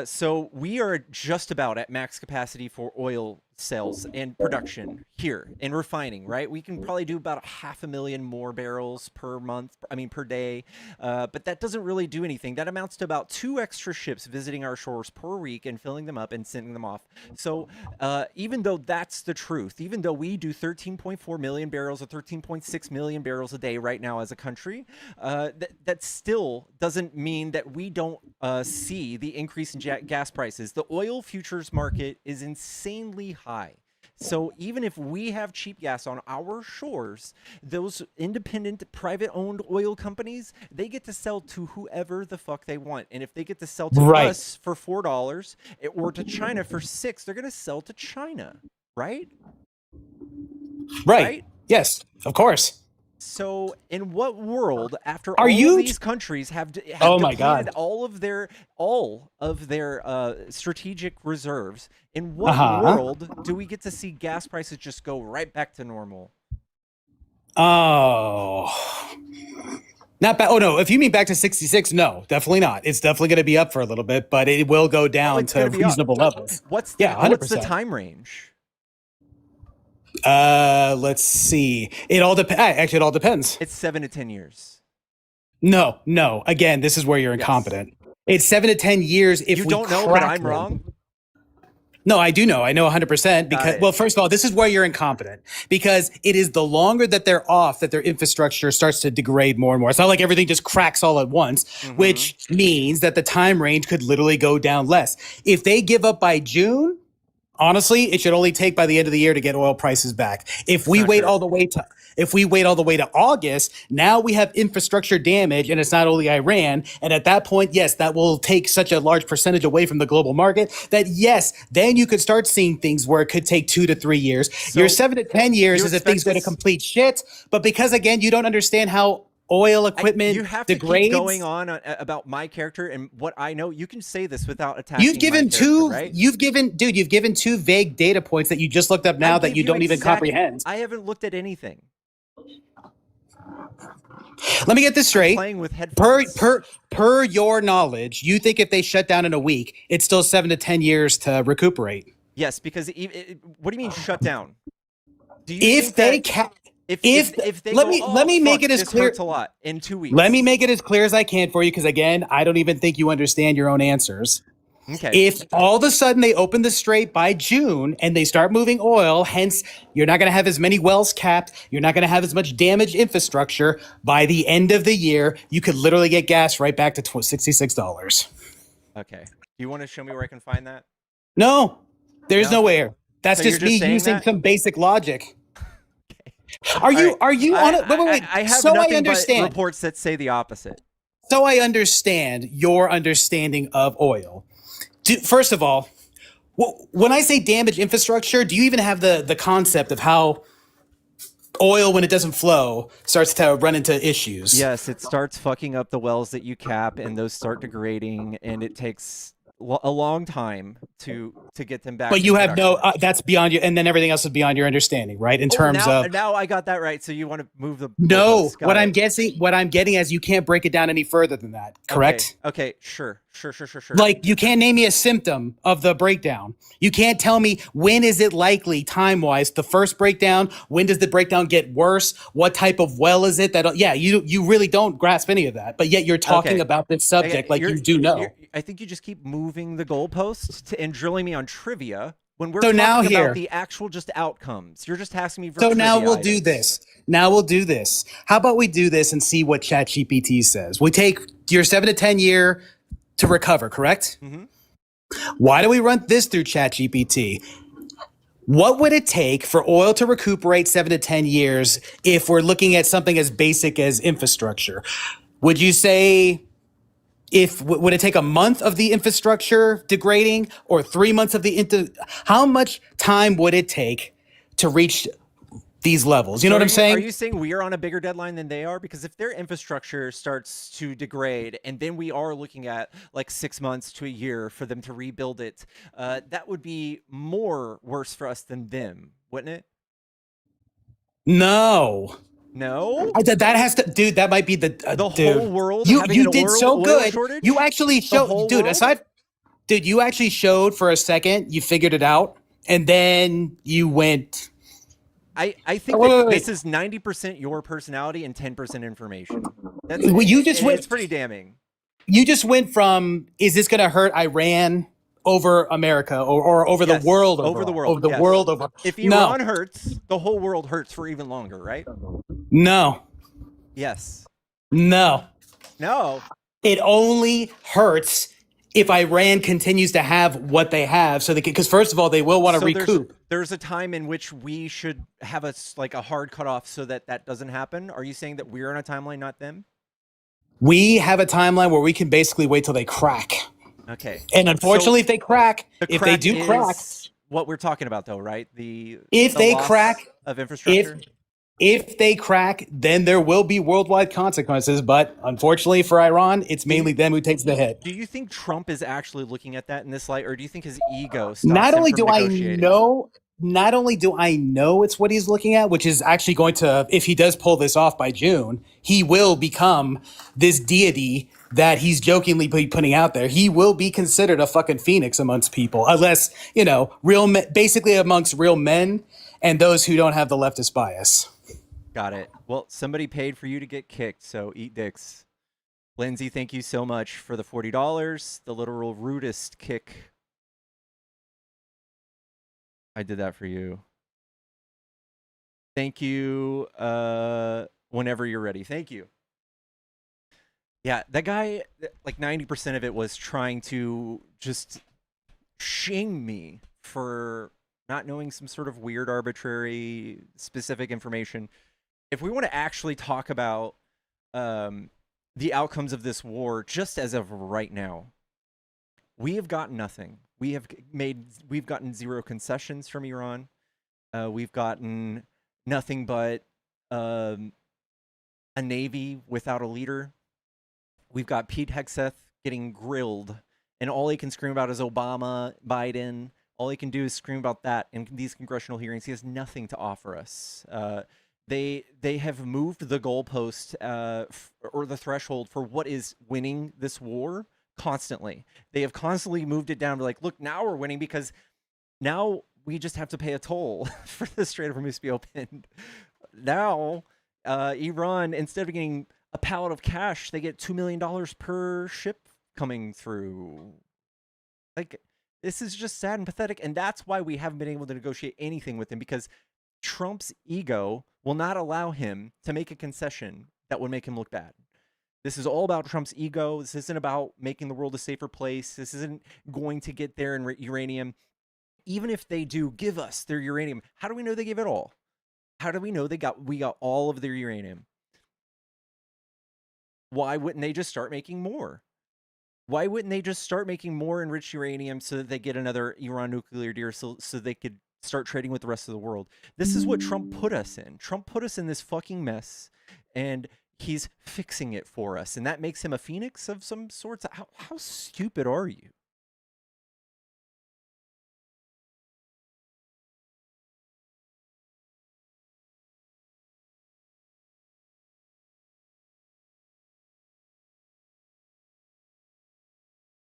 [SPEAKER 1] So we are just about at max capacity for oil sales and production here in refining, right? We can probably do about 500,000 more barrels per month, per day, but that doesn't really do anything. That amounts to about 2 extra ships visiting our shores per week and filling them up and sending them off. So even though that's the truth, even though we do 13.4 million barrels or 13.6 million barrels a day right now as a country, that still doesn't mean that we don't see the increase in gas prices. The oil futures market is insanely high. So even if we have cheap gas on our shores, those independent private-owned oil companies, they get to sell to whoever the fuck they want. And if they get to sell to us for $4 or to China for $6, they're going to sell to China, right?
[SPEAKER 11] Right. Yes, of course.
[SPEAKER 1] So, in what world, after all of these countries have depleted all of their strategic reserves, in what world do we get to see gas prices just go right back to normal?
[SPEAKER 11] Oh, not bad. Oh no, if you mean back to 66, no, definitely not. It's definitely going to be up for a little bit, but it will go down to reasonable levels.
[SPEAKER 1] What's the time range?
[SPEAKER 11] Let's see. It all depends. Actually, it all depends.
[SPEAKER 1] It's 7 to 10 years.
[SPEAKER 11] No. Again, this is where you're incompetent. It's 7 to 10 years if
[SPEAKER 1] you don't know, but I'm wrong.
[SPEAKER 11] No, I do know. I know 100% because, well, first of all, this is where you're incompetent because it is the longer that they're off that their infrastructure starts to degrade more and more. It's not like everything just cracks all at once, which means that the time range could literally go down less. If they give up by June, honestly, it should only take by the end of the year to get oil prices back. If we wait all the way to August, now we have infrastructure damage, and it's not only Iran. And at that point, yes, that will take such a large percentage away from the global market that yes, then you could start seeing things where it could take 2 to 3 years. So your 7 to 10 years is if things go to complete shit. But because again, you don't understand how oil equipment
[SPEAKER 1] you have
[SPEAKER 11] degrades.
[SPEAKER 1] To keep going on about my character and what I know. You can say this without attacking.
[SPEAKER 11] You've given
[SPEAKER 1] right?
[SPEAKER 11] You've given 2 vague data points that you just looked up now that you don't even comprehend.
[SPEAKER 1] I haven't looked at anything.
[SPEAKER 11] Let me get this straight.
[SPEAKER 1] Playing with headphones.
[SPEAKER 11] Per your knowledge, you think if they shut down in a week, it's still 7 to 10 years to recuperate?
[SPEAKER 1] Yes, because what do you mean shut down? Do you
[SPEAKER 11] if they
[SPEAKER 1] If they
[SPEAKER 11] let
[SPEAKER 1] go,
[SPEAKER 11] me
[SPEAKER 1] oh,
[SPEAKER 11] let me make
[SPEAKER 1] fuck,
[SPEAKER 11] it as
[SPEAKER 1] this
[SPEAKER 11] clear.
[SPEAKER 1] hurts a lot in 2 weeks.
[SPEAKER 11] Let me make it as clear as I can for you, because again, I don't even think you understand your own answers.
[SPEAKER 1] Okay.
[SPEAKER 11] If all of a sudden they open the strait by June and they start moving oil, hence you're not going to have as many wells capped, you're not going to have as much damaged infrastructure. By the end of the year, you could literally get gas right back to $66.
[SPEAKER 1] Okay. Do you want to show me where I can find that?
[SPEAKER 11] No, there's
[SPEAKER 1] No?
[SPEAKER 11] nowhere. That's
[SPEAKER 1] So you're
[SPEAKER 11] just
[SPEAKER 1] just
[SPEAKER 11] me
[SPEAKER 1] saying
[SPEAKER 11] using
[SPEAKER 1] that?
[SPEAKER 11] some basic logic.
[SPEAKER 1] All
[SPEAKER 11] Are you
[SPEAKER 1] right.
[SPEAKER 11] are you on it? Wait.
[SPEAKER 1] I have
[SPEAKER 11] So I
[SPEAKER 1] nothing but
[SPEAKER 11] understand.
[SPEAKER 1] reports that say the opposite.
[SPEAKER 11] So I understand your understanding of oil. First of all, when I say damage infrastructure, do you even have the concept of how oil, when it doesn't flow, starts to run into issues?
[SPEAKER 1] Yes, it starts fucking up the wells that you cap, and those start degrading, and it takes a long time to get them back.
[SPEAKER 11] But
[SPEAKER 1] to
[SPEAKER 11] you have
[SPEAKER 1] production.
[SPEAKER 11] no, that's beyond you, and then everything else is beyond your understanding, right? In terms of
[SPEAKER 1] now I got that right. So you want to move the
[SPEAKER 11] no,
[SPEAKER 1] goalposts. Got it.
[SPEAKER 11] what I'm getting is you can't break it down any further than that, correct?
[SPEAKER 1] Okay, sure.
[SPEAKER 11] Like, you can't name me a symptom of the breakdown. You can't tell me when is it likely time-wise, the first breakdown, when does the breakdown get worse, what type of well is it that, yeah, you really don't grasp any of that, but yet you're talking about this subject like you do know.
[SPEAKER 1] I think you just keep moving the goalposts and drilling me on trivia when we're
[SPEAKER 11] So
[SPEAKER 1] talking
[SPEAKER 11] now
[SPEAKER 1] about
[SPEAKER 11] here-
[SPEAKER 1] the actual just outcomes. You're just asking me for
[SPEAKER 11] So now
[SPEAKER 1] trivia
[SPEAKER 11] we'll do
[SPEAKER 1] items.
[SPEAKER 11] this. Now we'll do this. How about we do this and see what ChatGPT says? We take your 7 to 10 year to recover, correct?
[SPEAKER 1] Mhm.
[SPEAKER 11] Why do we run this through ChatGPT? What would it take for oil to recuperate 7 to 10 years if we're looking at something as basic as infrastructure? Would you say would it take a month of the infrastructure degrading or 3 months of how much time would it take to reach these levels? You know what I'm saying?
[SPEAKER 1] Are you saying we are on a bigger deadline than they are? Because if their infrastructure starts to degrade, and then we are looking at like 6 months to a year for them to rebuild it, that would be more worse for us than them, wouldn't it?
[SPEAKER 11] No. That has to, dude. That might be the
[SPEAKER 1] whole world.
[SPEAKER 11] You
[SPEAKER 1] having
[SPEAKER 11] did
[SPEAKER 1] an
[SPEAKER 11] so
[SPEAKER 1] oil
[SPEAKER 11] good.
[SPEAKER 1] shortage?
[SPEAKER 11] You actually showed, dude.
[SPEAKER 1] World?
[SPEAKER 11] Dude, you actually showed for a second. You figured it out, and then you went.
[SPEAKER 1] I think that this is 90% your personality and 10% information. That's it's pretty damning.
[SPEAKER 11] You just went from, is this going to hurt Iran over America or over the world?
[SPEAKER 1] Over the world.
[SPEAKER 11] Over the world. Over.
[SPEAKER 1] If Iran hurts, the whole world hurts for even longer, right?
[SPEAKER 11] No.
[SPEAKER 1] Yes.
[SPEAKER 11] No. It only hurts if Iran continues to have what they have, so because first of all, they will want to recoup.
[SPEAKER 1] There's a time in which we should have a hard cutoff so that doesn't happen. Are you saying that we're on a timeline, not them?
[SPEAKER 11] We have a timeline where we can basically wait till they crack.
[SPEAKER 1] Okay.
[SPEAKER 11] And unfortunately, if they crack,
[SPEAKER 1] what we're talking about, though, right?
[SPEAKER 11] If they crack
[SPEAKER 1] of infrastructure.
[SPEAKER 11] If they crack, then there will be worldwide consequences. But unfortunately for Iran, it's mainly them who takes the hit.
[SPEAKER 1] Do you think Trump is actually looking at that in this light, or do you think his ego stops
[SPEAKER 11] Not
[SPEAKER 1] him
[SPEAKER 11] only
[SPEAKER 1] from
[SPEAKER 11] do I
[SPEAKER 1] negotiating?
[SPEAKER 11] know it's what he's looking at, which is actually going to, if he does pull this off by June, he will become this deity that he's jokingly putting out there. He will be considered a fucking phoenix amongst people, unless, real men, basically amongst real men and those who don't have the leftist bias.
[SPEAKER 1] Got it. Well, somebody paid for you to get kicked, so eat dicks. Lindsay, thank you so much for the $40. The literal rudest kick. I did that for you. Thank you. Whenever you're ready. Thank you. Yeah, that guy, like 90% of it was trying to just shame me for not knowing some sort of weird, arbitrary, specific information. If we want to actually talk about the outcomes of this war, just as of right now, we have gotten nothing. We've gotten zero concessions from Iran. We've gotten nothing but a navy without a leader. We've got Pete Hegseth getting grilled, and all he can scream about is Obama, Biden. All he can do is scream about that in these congressional hearings. He has nothing to offer us. They have moved the goalpost or the threshold for what is winning this war constantly. They have constantly moved it down to like, look, now we're winning because now we just have to pay a toll for the Strait of Hormuz to be opened. now Iran, instead of getting a pallet of cash, they get $2 million per ship coming through. Like, this is just sad and pathetic, and that's why we haven't been able to negotiate anything with him, because Trump's ego will not allow him to make a concession that would make him look bad. This is all about Trump's ego. This isn't about making the world a safer place. This isn't going to get their uranium. Even if they do give us their uranium, how do we know they give it all? How do we know we got all of their uranium? Why wouldn't they just start making more? Why wouldn't they just start making more enriched uranium so that they get another Iran nuclear deal so they could start trading with the rest of the world? This is what Trump put us in. Trump put us in this fucking mess, and he's fixing it for us. And that makes him a phoenix of some sorts. How stupid are you?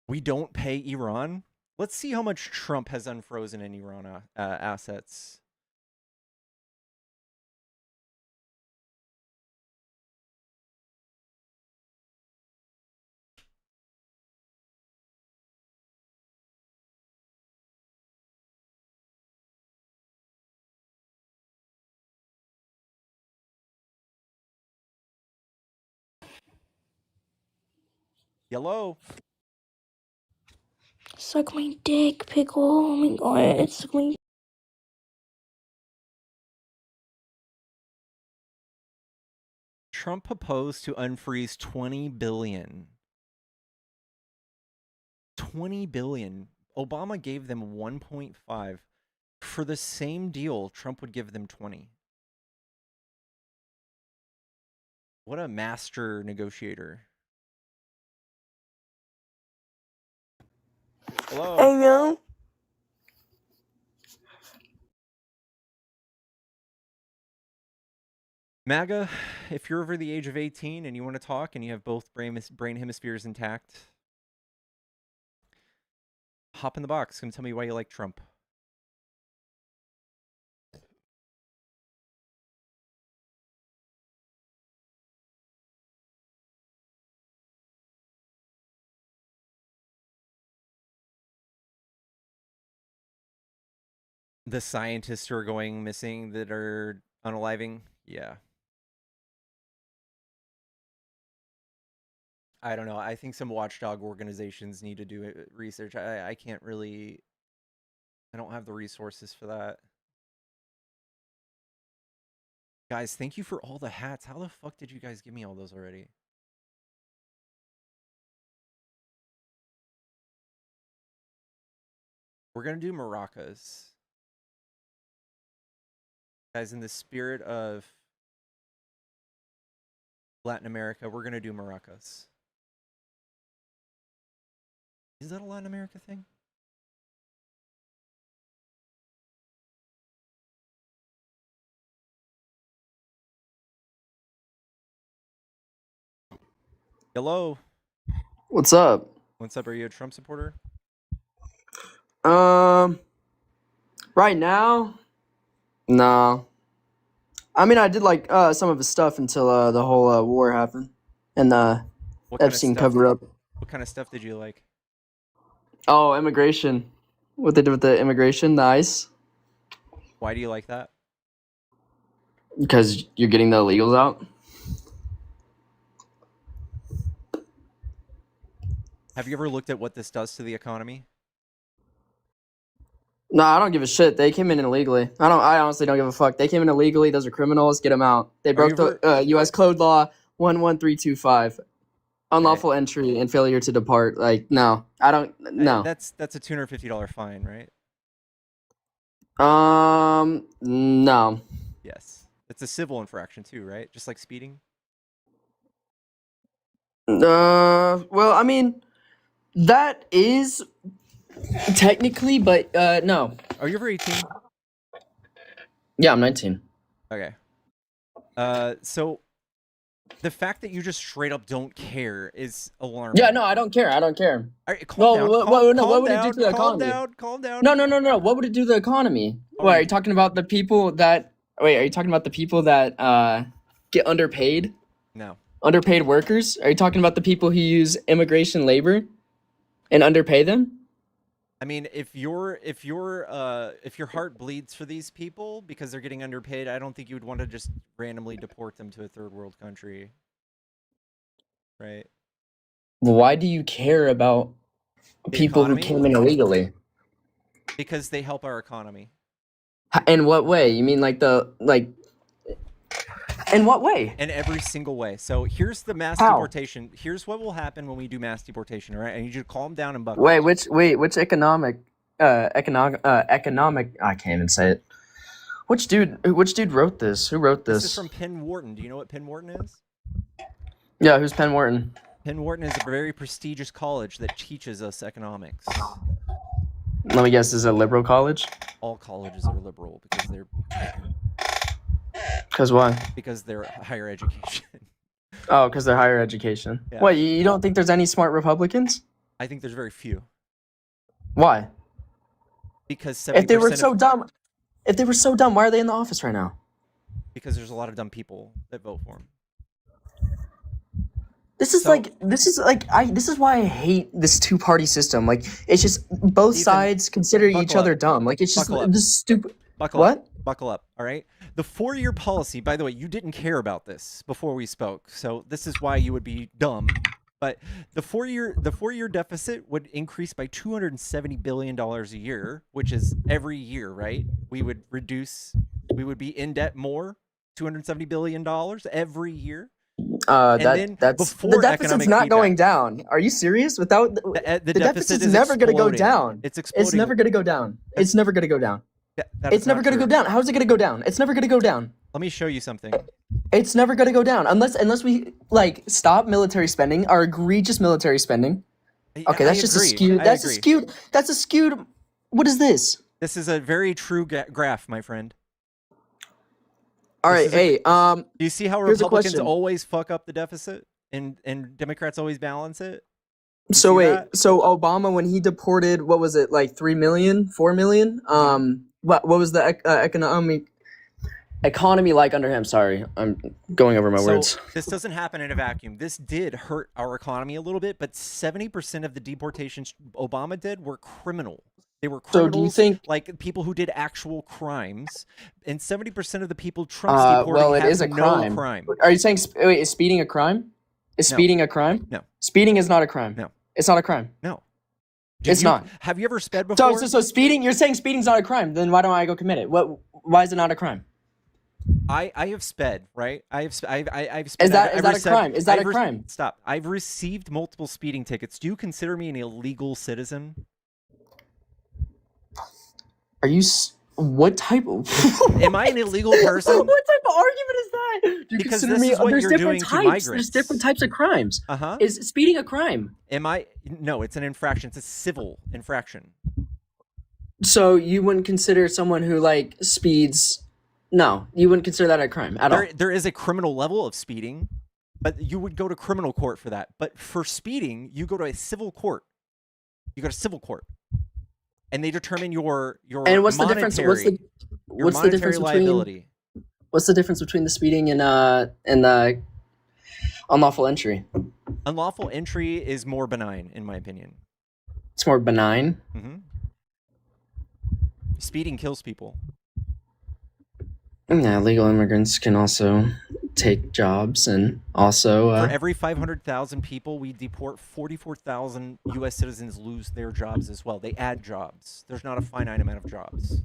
[SPEAKER 1] We don't pay Iran? Let's see how much Trump has unfrozen in Iran assets. Yellow.
[SPEAKER 12] Suck my dick, pickle. Oh my god, suck my.
[SPEAKER 1] Trump proposed to unfreeze 20 billion. 20 billion. Obama gave them 1.5. For the same deal, Trump would give them 20. What a master negotiator. Hello.
[SPEAKER 12] I know.
[SPEAKER 1] MAGA, if you're over the age of 18 and you want to talk and you have both brain hemispheres intact, hop in the box and tell me why you like Trump. The scientists who are going missing that are unaliving? Yeah. I don't know. I think some watchdog organizations need to do research. I can't really... I don't have the resources for that. Guys, thank you for all the hats. How the fuck did you guys give me all those already? We're going to do maracas. Guys, in the spirit of Latin America, we're going to do maracas. Is that a Latin America thing? Hello.
[SPEAKER 13] What's up?
[SPEAKER 1] What's up? Are you a Trump supporter?
[SPEAKER 13] Right now, no. I mean, I did like some of his stuff until the whole war happened and the Epstein cover up.
[SPEAKER 1] What kind of stuff did you like?
[SPEAKER 13] Oh, immigration. What they did with the immigration, the ICE.
[SPEAKER 1] Why do you like that?
[SPEAKER 13] Because you're getting the illegals out.
[SPEAKER 1] Have you ever looked at what this does to the economy?
[SPEAKER 13] No, I don't give a shit. They came in illegally. I honestly don't give a fuck. They came in illegally. Those are criminals. Get them out. They broke the U.S. Code Law 11325. Unlawful entry and failure to depart. Like, no, I don't. No.
[SPEAKER 1] That's a $250 fine, right?
[SPEAKER 13] No.
[SPEAKER 1] Yes. It's a civil infraction too, right? Just like speeding.
[SPEAKER 13] Well, I mean, that is technically, but no.
[SPEAKER 1] Are you over 18?
[SPEAKER 13] Yeah, I'm 19.
[SPEAKER 1] Okay. So the fact that you just straight up don't care is alarming.
[SPEAKER 13] Yeah, no, I don't care. I don't care.
[SPEAKER 1] All right, calm down.
[SPEAKER 13] What would it do to the economy?
[SPEAKER 1] Calm down.
[SPEAKER 13] No. What would it do to the economy? What, are you talking about the people that Wait, are you talking about the people that get underpaid?
[SPEAKER 1] No.
[SPEAKER 13] Underpaid workers? Are you talking about the people who use immigration labor and underpay them?
[SPEAKER 1] I mean, if your heart bleeds for these people because they're getting underpaid, I don't think you would want to just randomly deport them to a third world country. Right?
[SPEAKER 13] Why do you care about people who came in illegally?
[SPEAKER 1] Because they help our economy.
[SPEAKER 13] In what way? You mean in what way?
[SPEAKER 1] In every single way. So here's the mass
[SPEAKER 13] How?
[SPEAKER 1] deportation. Here's what will happen when we do mass deportation, all right? I need you to calm down and buckle.
[SPEAKER 13] Which economic I can't even say it. Which dude wrote this? Who wrote this?
[SPEAKER 1] This is from Penn Wharton. Do you know what Penn Wharton is?
[SPEAKER 13] Yeah, who's Penn Wharton?
[SPEAKER 1] Penn Wharton is a very prestigious college that teaches us economics.
[SPEAKER 13] Let me guess, is it a liberal college?
[SPEAKER 1] All colleges are liberal because they're
[SPEAKER 13] Because why?
[SPEAKER 1] Because they're higher education.
[SPEAKER 13] Oh, because they're higher education.
[SPEAKER 1] Yeah.
[SPEAKER 13] What, you don't think there's any smart Republicans?
[SPEAKER 1] I think there's very few.
[SPEAKER 13] Why?
[SPEAKER 1] Because 70%
[SPEAKER 13] If they were so dumb, why are they in the office right now?
[SPEAKER 1] Because there's a lot of dumb people that vote for them.
[SPEAKER 13] This is why I hate this two-party system. Like, it's just both sides consider each other dumb. Like, it's just this stupid.
[SPEAKER 1] Buckle up, all right? The 4-year policy, by the way, you didn't care about this before we spoke, so this is why you would be dumb. But the 4-year deficit would increase by $270 billion a year, which is every year, right? We would be in debt more, $270 billion every year.
[SPEAKER 13] The deficit's not going down. Are you serious? Without the deficit's never going to go down.
[SPEAKER 1] It's exploding.
[SPEAKER 13] It's never going to go down. It's never going to go down. It's never going to go down. How's it going to go down? It's never going to go down.
[SPEAKER 1] Let me show you something.
[SPEAKER 13] It's never going to go down unless we stop military spending, our egregious military spending. Okay, that's just a skewed. That's a skewed. What is this?
[SPEAKER 1] This is a very true graph, my friend.
[SPEAKER 13] All right,
[SPEAKER 1] do you see how
[SPEAKER 13] here's a
[SPEAKER 1] Republicans
[SPEAKER 13] question.
[SPEAKER 1] always fuck up the deficit and Democrats always balance it?
[SPEAKER 13] So Obama, when he deported, what was it, like 3 million, 4 million? What was the economy like under him? Sorry, I'm going over my words.
[SPEAKER 1] This doesn't happen in a vacuum. This did hurt our economy a little bit, but 70% of the deportations Obama did were criminal. They were criminals,
[SPEAKER 13] so do you think,
[SPEAKER 1] like people who did actual crimes, and 70% of the people Trump's deporting
[SPEAKER 13] it is a
[SPEAKER 1] no
[SPEAKER 13] crime. Are you saying is speeding a crime? Is speeding a crime?
[SPEAKER 1] No.
[SPEAKER 13] Speeding is not a crime.
[SPEAKER 1] No.
[SPEAKER 13] It's not a crime.
[SPEAKER 1] No.
[SPEAKER 13] It's not.
[SPEAKER 1] Have you ever sped before?
[SPEAKER 13] So speeding, you're saying speeding's not a crime. Then why don't I go commit it? Why is it not a crime?
[SPEAKER 1] I have sped, right? I've sped.
[SPEAKER 13] Is that a crime? Is that a crime?
[SPEAKER 1] Stop. I've received multiple speeding tickets. Do you consider me an illegal citizen?
[SPEAKER 13] Are you? What type of?
[SPEAKER 1] Am I an illegal person?
[SPEAKER 13] What type of argument is that? Do you
[SPEAKER 1] because
[SPEAKER 13] consider
[SPEAKER 1] this
[SPEAKER 13] me?
[SPEAKER 1] is what
[SPEAKER 13] There's
[SPEAKER 1] you're
[SPEAKER 13] different
[SPEAKER 1] doing to
[SPEAKER 13] types.
[SPEAKER 1] migrants.
[SPEAKER 13] There's different types of crimes. Is speeding a crime?
[SPEAKER 1] No, it's an infraction. It's a civil infraction.
[SPEAKER 13] So you wouldn't consider someone who speeds? No, you wouldn't consider that a crime at all.
[SPEAKER 1] There is a criminal level of speeding, but you would go to criminal court for that. But for speeding, you go to a civil court. You go to civil court, and they determine your
[SPEAKER 13] and what's the difference? What's the difference
[SPEAKER 1] liability?
[SPEAKER 13] What's the difference between the speeding and the unlawful entry?
[SPEAKER 1] Unlawful entry is more benign, in my opinion.
[SPEAKER 13] It's more benign.
[SPEAKER 1] Mm-hmm. Speeding kills people.
[SPEAKER 13] Yeah, illegal immigrants can also take jobs, and also
[SPEAKER 1] for every 500,000 people we deport, 44,000 U.S. citizens lose their jobs as well. They add jobs. There's not a finite amount of jobs.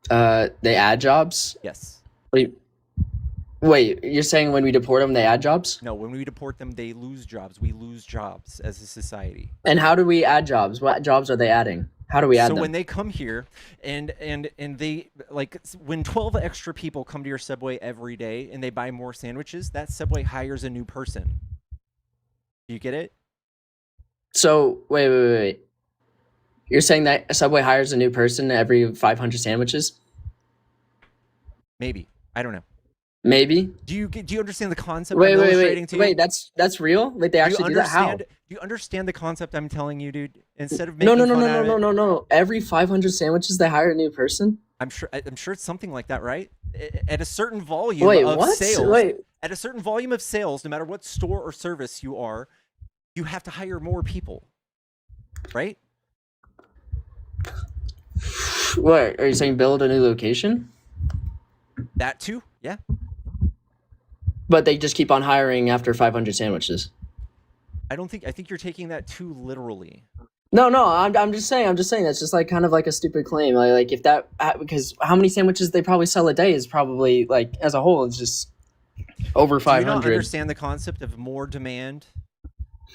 [SPEAKER 13] They add jobs?
[SPEAKER 1] Yes.
[SPEAKER 13] Wait, you're saying when we deport them, they add jobs?
[SPEAKER 1] No, when we deport them, they lose jobs. We lose jobs as a society.
[SPEAKER 13] And how do we add jobs? What jobs are they adding? How do we add them?
[SPEAKER 1] So when they come here and they when 12 extra people come to your Subway every day and they buy more sandwiches, that Subway hires a new person. Do you get it?
[SPEAKER 13] So wait. You're saying that Subway hires a new person every 500 sandwiches?
[SPEAKER 1] Maybe. I don't know.
[SPEAKER 13] Maybe.
[SPEAKER 1] Do you understand the concept? I'm illustrating to you?
[SPEAKER 13] Wait. That's real. Like they actually do that? How?
[SPEAKER 1] Do you understand the concept I'm telling you, dude? Instead of making
[SPEAKER 13] no. Every 500 sandwiches, they hire a new person.
[SPEAKER 1] I'm sure it's something like that, right? At a certain volume
[SPEAKER 13] Wait,
[SPEAKER 1] of
[SPEAKER 13] what?
[SPEAKER 1] sales,
[SPEAKER 13] Wait.
[SPEAKER 1] at a certain volume of sales, no matter what store or service you are, you have to hire more people, right?
[SPEAKER 13] What are you saying? Build a new location?
[SPEAKER 1] That too, yeah.
[SPEAKER 13] But they just keep on hiring after 500 sandwiches.
[SPEAKER 1] I think you're taking that too literally.
[SPEAKER 13] No, I'm just saying that's just like kind of like a stupid claim. Like if that, because how many sandwiches they probably sell a day is probably like as a whole it's just over 500.
[SPEAKER 1] Do you not understand the concept of more demand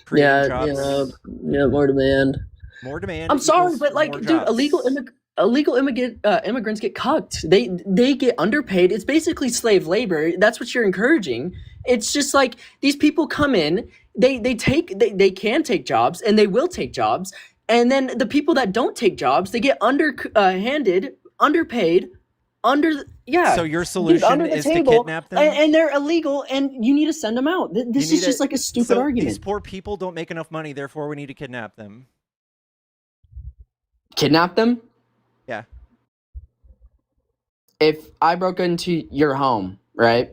[SPEAKER 1] creating jobs?
[SPEAKER 13] Yeah, more demand.
[SPEAKER 1] More demand.
[SPEAKER 13] I'm sorry, but
[SPEAKER 1] more
[SPEAKER 13] like, dude,
[SPEAKER 1] jobs.
[SPEAKER 13] illegal immigrants get cucked. They get underpaid. It's basically slave labor. That's what you're encouraging. It's just like these people come in, they can take jobs and they will take jobs, and then the people that don't take jobs, they get handed, underpaid,
[SPEAKER 1] So your solution
[SPEAKER 13] under the
[SPEAKER 1] is
[SPEAKER 13] table,
[SPEAKER 1] to kidnap them,
[SPEAKER 13] and they're illegal, and you need to send them out. This is just like a stupid argument.
[SPEAKER 1] These poor people don't make enough money, therefore we need to kidnap them.
[SPEAKER 13] Kidnap them?
[SPEAKER 1] Yeah.
[SPEAKER 13] If I broke into your home, right?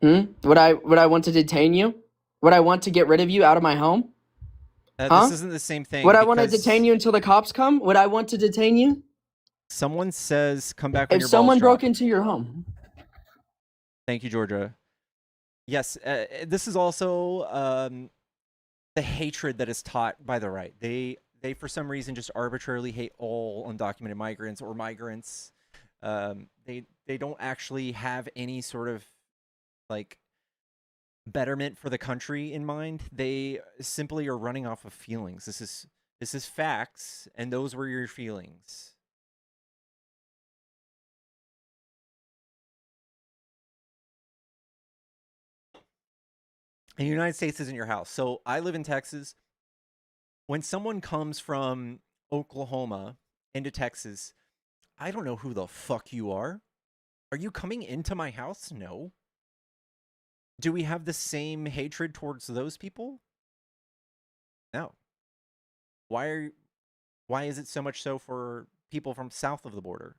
[SPEAKER 13] Would I want to detain you? Would I want to get rid of you out of my home?
[SPEAKER 1] This isn't the same thing.
[SPEAKER 13] Would I want to detain you until the cops come? Would I want to detain you?
[SPEAKER 1] Someone says, "Come back when
[SPEAKER 13] if
[SPEAKER 1] your
[SPEAKER 13] someone
[SPEAKER 1] balls drop."
[SPEAKER 13] broke into your home.
[SPEAKER 1] Thank you, Georgia. Yes, this is also the hatred that is taught by the right. They for some reason just arbitrarily hate all undocumented migrants or migrants. They don't actually have any sort of like betterment for the country in mind. They simply are running off of feelings. This is facts, and those were your feelings. And the United States isn't your house. So I live in Texas. When someone comes from Oklahoma into Texas, I don't know who the fuck you are. Are you coming into my house? No. Do we have the same hatred towards those people? No. Why is it so much so for people from south of the border?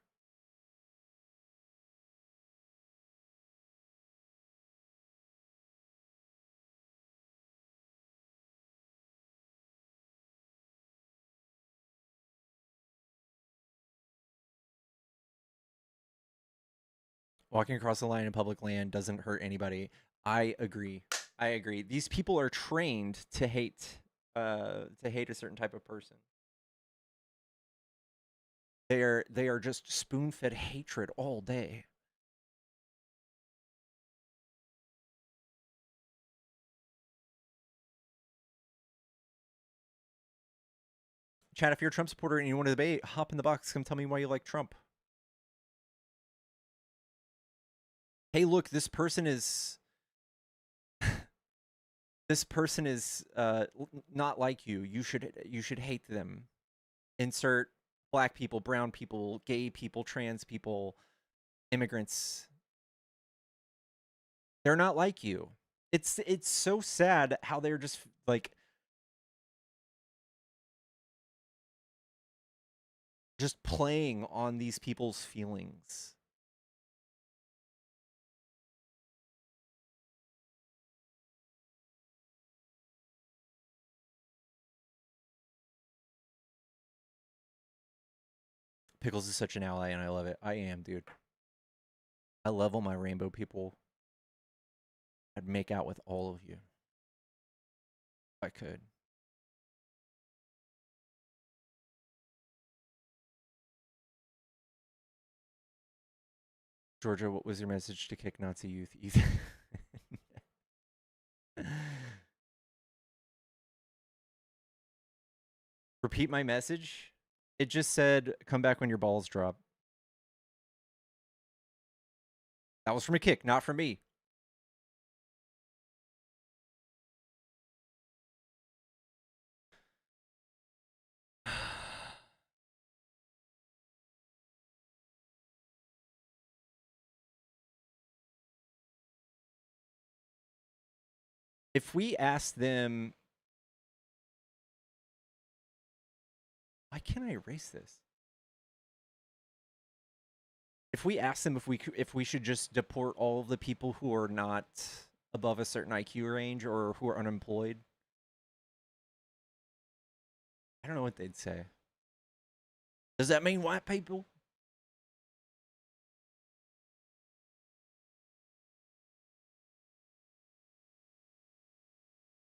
[SPEAKER 1] Walking across the line in public land doesn't hurt anybody. I agree. These people are trained to hate a certain type of person. They are just spoon-fed hatred all day. Chad, if you're a Trump supporter and you want to debate, hop in the box. Come tell me why you like Trump. Hey, look, this person is not like you. You should hate them. Insert black people, brown people, gay people, trans people, immigrants. They're not like you. It's so sad how they're just like just playing on these people's feelings. Pickles is such an ally, and I love it. I am, dude. I love all my rainbow people. I'd make out with all of you. If I could. Georgia, what was your message to kick Nazi youth? Repeat my message? It just said, come back when your balls drop. That was from a kick, not from me. If we ask them, why can't I erase this? If we ask them if we should just deport all of the people who are not above a certain IQ range or who are unemployed, I don't know what they'd say. Does that mean white people?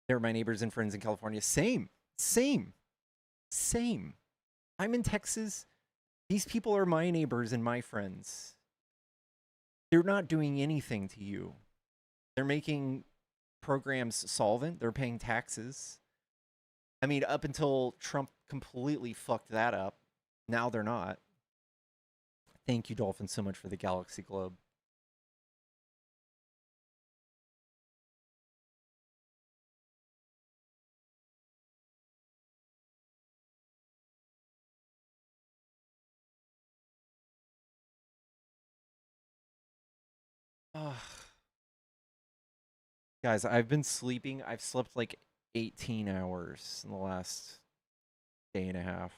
[SPEAKER 1] They're my neighbors and friends in California. Same. I'm in Texas. These people are my neighbors and my friends. They're not doing anything to you. They're making programs solvent. They're paying taxes. I mean, up until Trump completely fucked that up. Now they're not. Thank you, Dolphin, so much for the Galaxy Globe. Guys, I've been sleeping. I've slept like 18 hours in the last day and a half.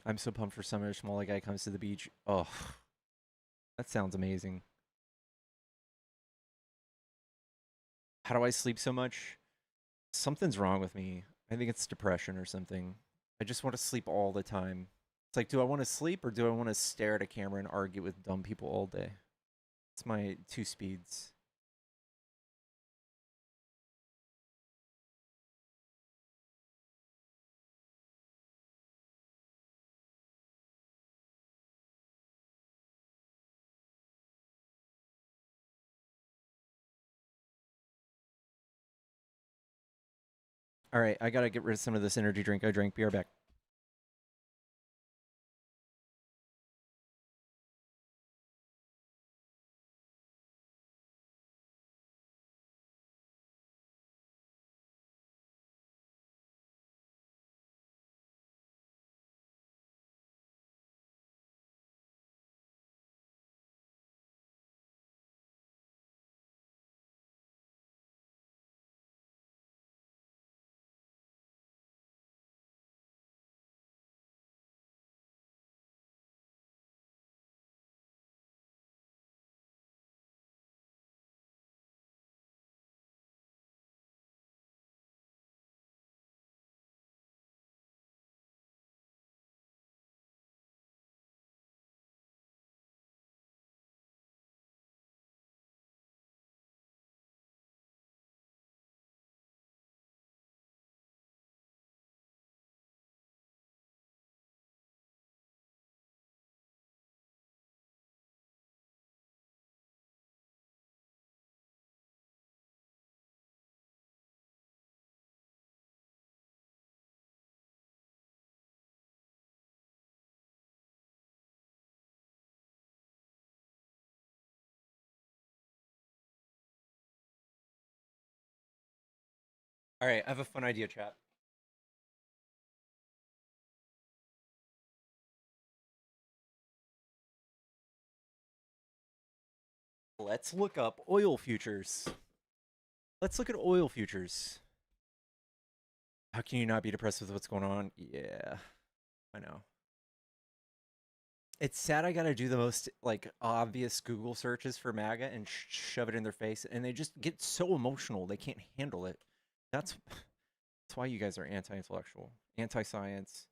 [SPEAKER 1] I'm so pumped for summer. Small guy comes to the beach. Oh, that sounds amazing. How do I sleep so much? Something's wrong with me. I think it's depression or something. I just want to sleep all the time. It's like, do I want to sleep or do I want to stare at a camera and argue with dumb people all day? It's my two speeds. All right, I gotta get rid of some of this energy drink I drank. Be right back. All right, I have a fun idea, chat. Let's look up oil futures. Let's look at oil futures. How can you not be depressed with what's going on? Yeah, I know. It's sad I gotta do the most like obvious Google searches for MAGA and shove it in their face, and they just get so emotional they can't handle it. That's why you guys are anti-intellectual, anti-science,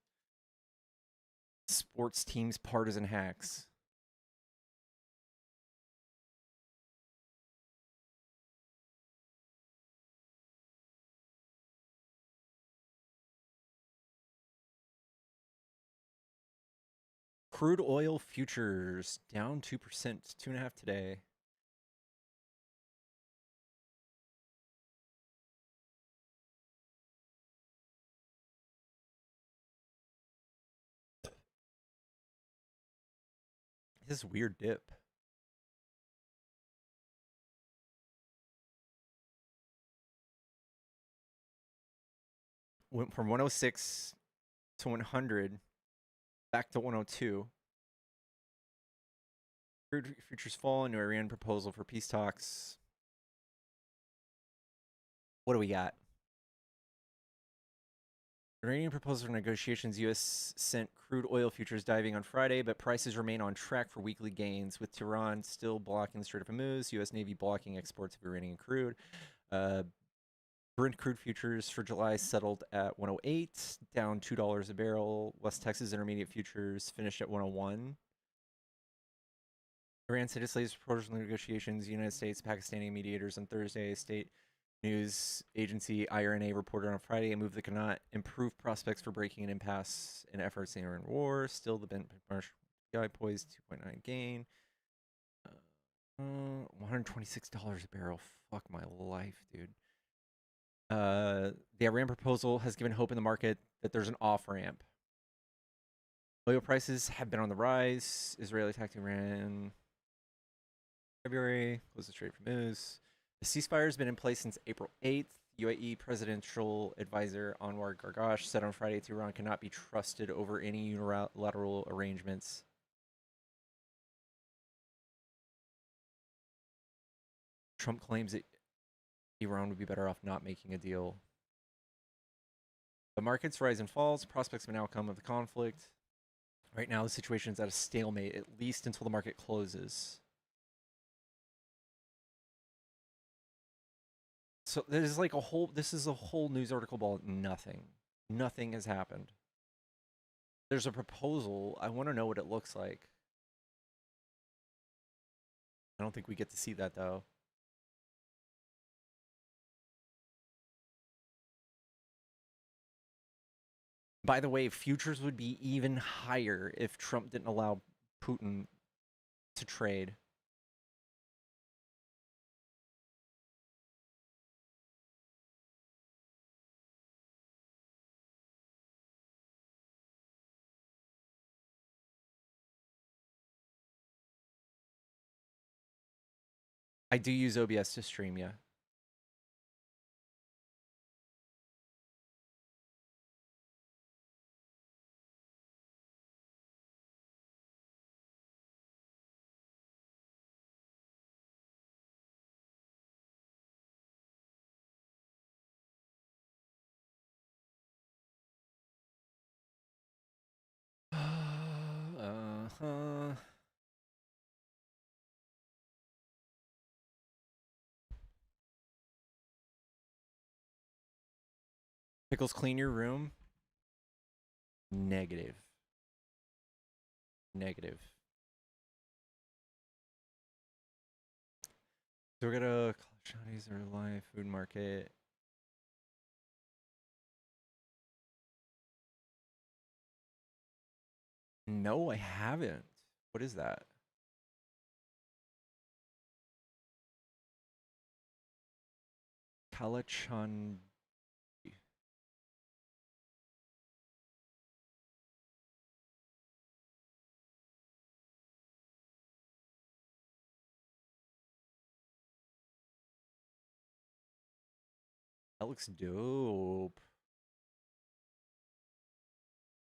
[SPEAKER 1] sports teams, partisan hacks. Crude oil futures down 2%, 2.5 today. This weird dip. Went from 106 to 100, back to 102. Crude futures fall, new Iran proposal for peace talks. What do we got? Iranian proposal for negotiations. U.S. sent crude oil futures diving on Friday, but prices remain on track for weekly gains, with Tehran still blocking the Strait of Hormuz, U.S. Navy blocking exports of Iranian crude. Brent crude futures for July settled at 108, down $2 a barrel. West Texas Intermediate futures finished at 101. Iran said it slaves proposal negotiations. United States, Pakistani mediators on Thursday. State news agency IRNA reported on Friday a move that cannot improve prospects for breaking an impasse in efforts in the Iran war. Still, the benchmark guy poised 2.9 gain. $126 a barrel. Fuck my life, dude. The Iran proposal has given hope in the market that there's an off-ramp. Oil prices have been on the rise. Israeli attacked Iran February. Closed the Strait of Hormuz. The ceasefire has been in place since April 8th. UAE presidential advisor Anwar Gargash said on Friday that Iran cannot be trusted over any unilateral arrangements. Trump claims that Iran would be better off not making a deal. The markets rise and falls. Prospects of an outcome of the conflict. Right now, the situation is at a stalemate, at least until the market closes. So there's like this is a whole news article about nothing. Nothing has happened. There's a proposal. I want to know what it looks like. I don't think we get to see that though. By the way, futures would be even higher if Trump didn't allow Putin to trade. I do use OBS to stream, yeah. Pickles, clean your room. Negative. Negative. So we're gonna Chinese or live food market. No, I haven't. What is that? Kalachand. That looks dope.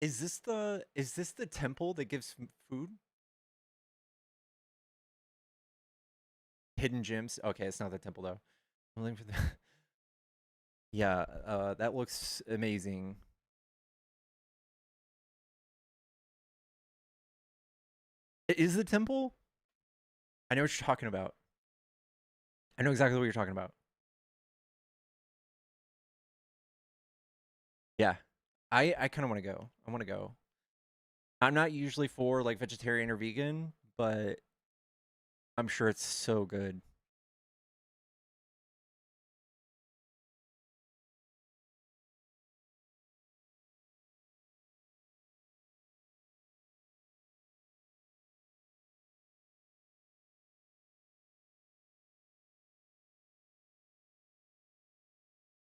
[SPEAKER 1] Is this the temple that gives food? Hidden gems. Okay, it's not the temple though. I'm looking for the Yeah, that looks amazing. It is the temple? I know what you're talking about. I know exactly what you're talking about. Yeah. I kind of want to go. I want to go. I'm not usually for like vegetarian or vegan, but I'm sure it's so good.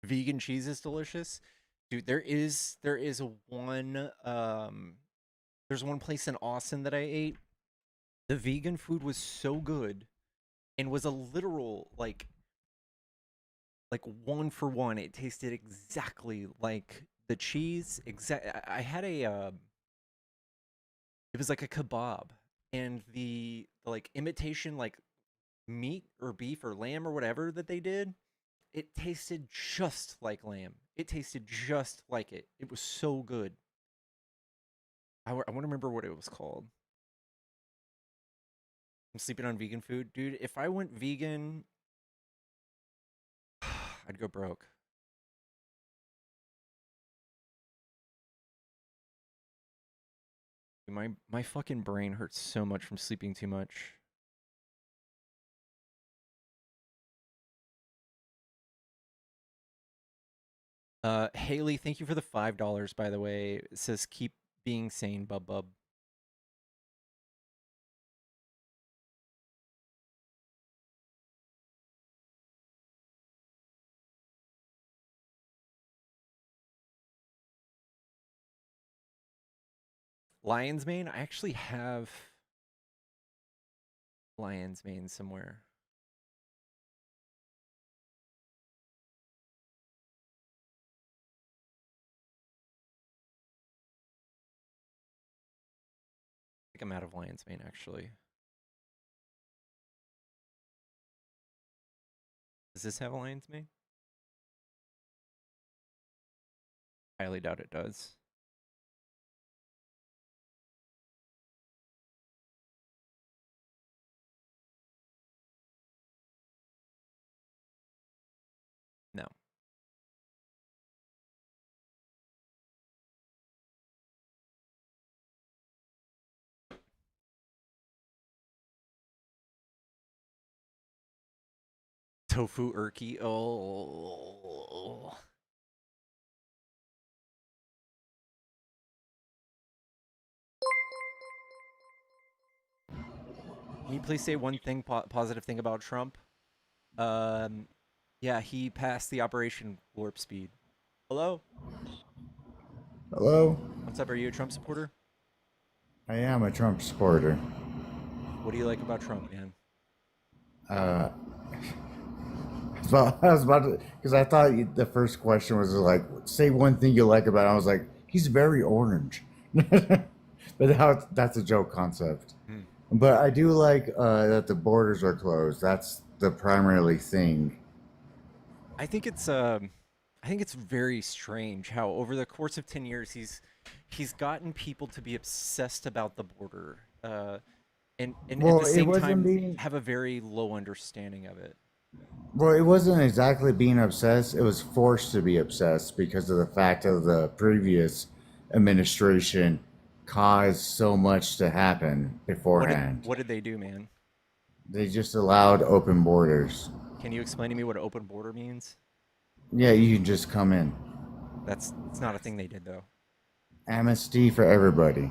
[SPEAKER 1] Vegan cheese is delicious. Dude, there's one place in Austin that I ate. The vegan food was so good and was a literal like 1-for-1. It tasted exactly like the cheese. I had a it was like a kebab, and the like imitation like meat or beef or lamb or whatever that they did, it tasted just like lamb. It tasted just like it. It was so good. I want to remember what it was called. I'm sleeping on vegan food. Dude, if I went vegan, I'd go broke. My fucking brain hurts so much from sleeping too much. Haley, thank you for the $5, by the way. It says keep being sane, bub bub. Lion's Mane? I actually have Lion's Mane somewhere. I think I'm out of Lion's Mane, actually. Does this have a Lion's Mane? Highly doubt it does. No. Tofu Urki. Oh. Can you please say one thing positive thing about Trump? Yeah, he passed the Operation Warp Speed. Hello?
[SPEAKER 14] Hello?
[SPEAKER 1] What's up? Are you a Trump supporter?
[SPEAKER 14] I am a Trump supporter.
[SPEAKER 1] What do you like about Trump, man?
[SPEAKER 14] Well, I was about to, because I thought the first question was like, say one thing you like about him. I was like, he's very orange. But that's a joke concept. But I do like that the borders are closed. That's the primarily thing.
[SPEAKER 1] I think it's very strange how over the course of 10 years he's gotten people to be obsessed about the border. And
[SPEAKER 14] Well,
[SPEAKER 1] at the
[SPEAKER 14] it
[SPEAKER 1] same
[SPEAKER 14] wasn't
[SPEAKER 1] time
[SPEAKER 14] being-
[SPEAKER 1] have a very low understanding of it.
[SPEAKER 14] Well, it wasn't exactly being obsessed. It was forced to be obsessed because of the fact of the previous administration caused so much to happen beforehand.
[SPEAKER 1] What did they do, man?
[SPEAKER 14] They just allowed open borders.
[SPEAKER 1] Can you explain to me what an open border means?
[SPEAKER 14] Yeah, you can just come in.
[SPEAKER 1] It's not a thing they did, though.
[SPEAKER 14] Amnesty for everybody.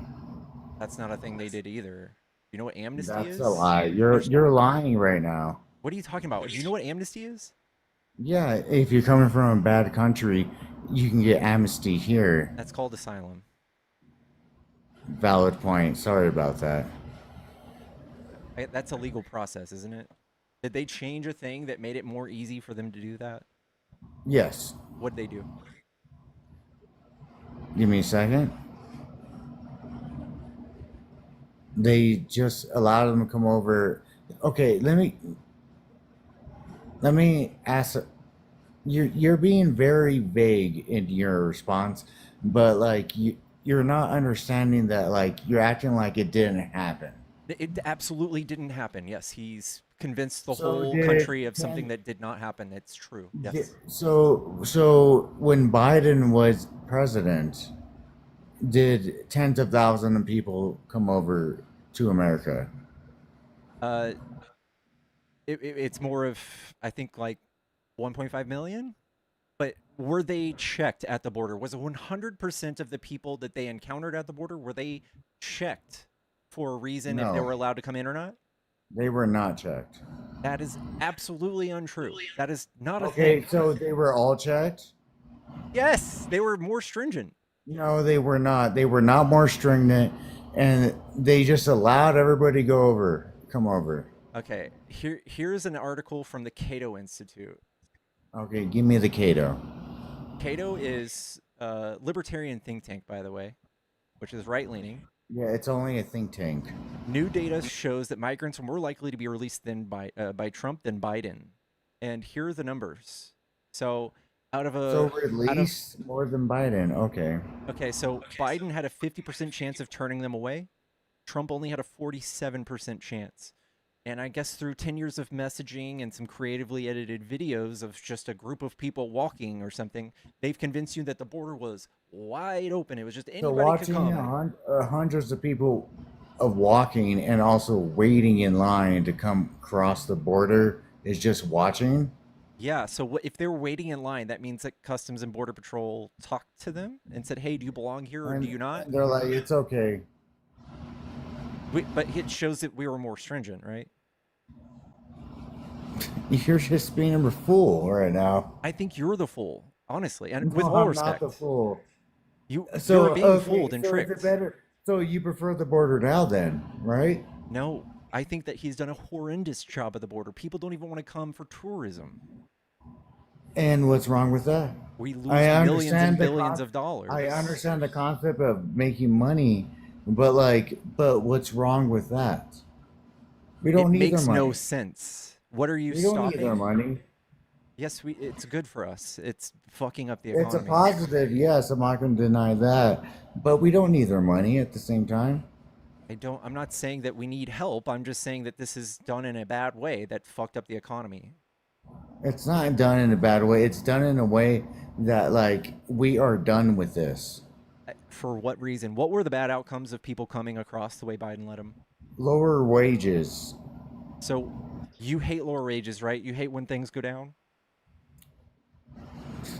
[SPEAKER 1] That's not a thing they did either. You know what amnesty is?
[SPEAKER 14] That's a lie. You're lying right now.
[SPEAKER 1] What are you talking about? Do you know what amnesty is?
[SPEAKER 14] Yeah, if you're coming from a bad country, you can get amnesty here.
[SPEAKER 1] That's called asylum.
[SPEAKER 14] Valid point. Sorry about that.
[SPEAKER 1] That's a legal process, isn't it? Did they change a thing that made it more easy for them to do that?
[SPEAKER 14] Yes.
[SPEAKER 1] What'd they do?
[SPEAKER 14] Give me a second. They just allowed them to come over. Okay, let me ask. You're being very vague in your response, but like you're not understanding that, like you're acting like it didn't happen.
[SPEAKER 1] It absolutely didn't happen. Yes, he's convinced the
[SPEAKER 14] So
[SPEAKER 1] whole
[SPEAKER 14] did-
[SPEAKER 1] country of something that did not happen. It's true. Yes.
[SPEAKER 14] So when Biden was president, did tens of thousands of people come over to America?
[SPEAKER 1] It's more of, I think, like 1.5 million. But were they checked at the border? Was it 100% of the people that they encountered at the border, were they checked for a reason if they
[SPEAKER 14] No.
[SPEAKER 1] were allowed to come in or not?
[SPEAKER 14] They were not checked.
[SPEAKER 1] That is absolutely untrue. That is not a
[SPEAKER 14] Okay,
[SPEAKER 1] thing.
[SPEAKER 14] so they were all checked?
[SPEAKER 1] Yes, they were more stringent.
[SPEAKER 14] No, they were not. They were not more stringent, and they just allowed everybody to come over.
[SPEAKER 1] Okay, here's an article from the Cato Institute.
[SPEAKER 14] Okay, give me the Cato.
[SPEAKER 1] Cato is a libertarian think tank, by the way, which is right-leaning.
[SPEAKER 14] Yeah, it's only a think tank.
[SPEAKER 1] New data shows that migrants are more likely to be released by Trump than Biden. And here are the numbers. So out of
[SPEAKER 14] So
[SPEAKER 1] a
[SPEAKER 14] release more than Biden. Okay.
[SPEAKER 1] Okay, so Biden had a 50% chance of turning them away. Trump only had a 47% chance. And I guess through 10 years of messaging and some creatively edited videos of just a group of people walking or something, they've convinced you that the border was wide open. It was just
[SPEAKER 14] So
[SPEAKER 1] anybody could
[SPEAKER 14] watching
[SPEAKER 1] come.
[SPEAKER 14] hundreds of people of walking and also waiting in line to come across the border is just watching.
[SPEAKER 1] Yeah, so if they were waiting in line, that means that Customs and Border Patrol talked to them and said, hey, do you belong here or do you not?
[SPEAKER 14] And they're like, it's okay.
[SPEAKER 1] But it shows that we were more stringent, right?
[SPEAKER 14] You're just being a fool right now.
[SPEAKER 1] I think you're the fool, honestly, and with
[SPEAKER 14] No,
[SPEAKER 1] all
[SPEAKER 14] I'm
[SPEAKER 1] respect.
[SPEAKER 14] not the fool.
[SPEAKER 1] You're
[SPEAKER 14] So
[SPEAKER 1] being fooled and
[SPEAKER 14] so is
[SPEAKER 1] tricked.
[SPEAKER 14] it better? So you prefer the border now, then, right?
[SPEAKER 1] No, I think that he's done a horrendous job at the border. People don't even want to come for tourism.
[SPEAKER 14] And what's wrong with that?
[SPEAKER 1] We lose
[SPEAKER 14] I
[SPEAKER 1] millions and
[SPEAKER 14] understand the
[SPEAKER 1] billions of dollars.
[SPEAKER 14] I understand the concept of making money, but what's wrong with that? We don't
[SPEAKER 1] It
[SPEAKER 14] need
[SPEAKER 1] makes
[SPEAKER 14] their money.
[SPEAKER 1] no sense. What are you
[SPEAKER 14] We don't
[SPEAKER 1] stopping?
[SPEAKER 14] need their money.
[SPEAKER 1] Yes, it's good for us. It's fucking up the
[SPEAKER 14] It's a
[SPEAKER 1] economy.
[SPEAKER 14] positive, yes. I'm not going to deny that, but we don't need their money at the same time.
[SPEAKER 1] I'm not saying that we need help. I'm just saying that this is done in a bad way that fucked up the economy.
[SPEAKER 14] It's not done in a bad way. It's done in a way that, like, we are done with this.
[SPEAKER 1] For what reason? What were the bad outcomes of people coming across the way Biden let them?
[SPEAKER 14] Lower wages.
[SPEAKER 1] So you hate lower wages, right? You hate when things go down?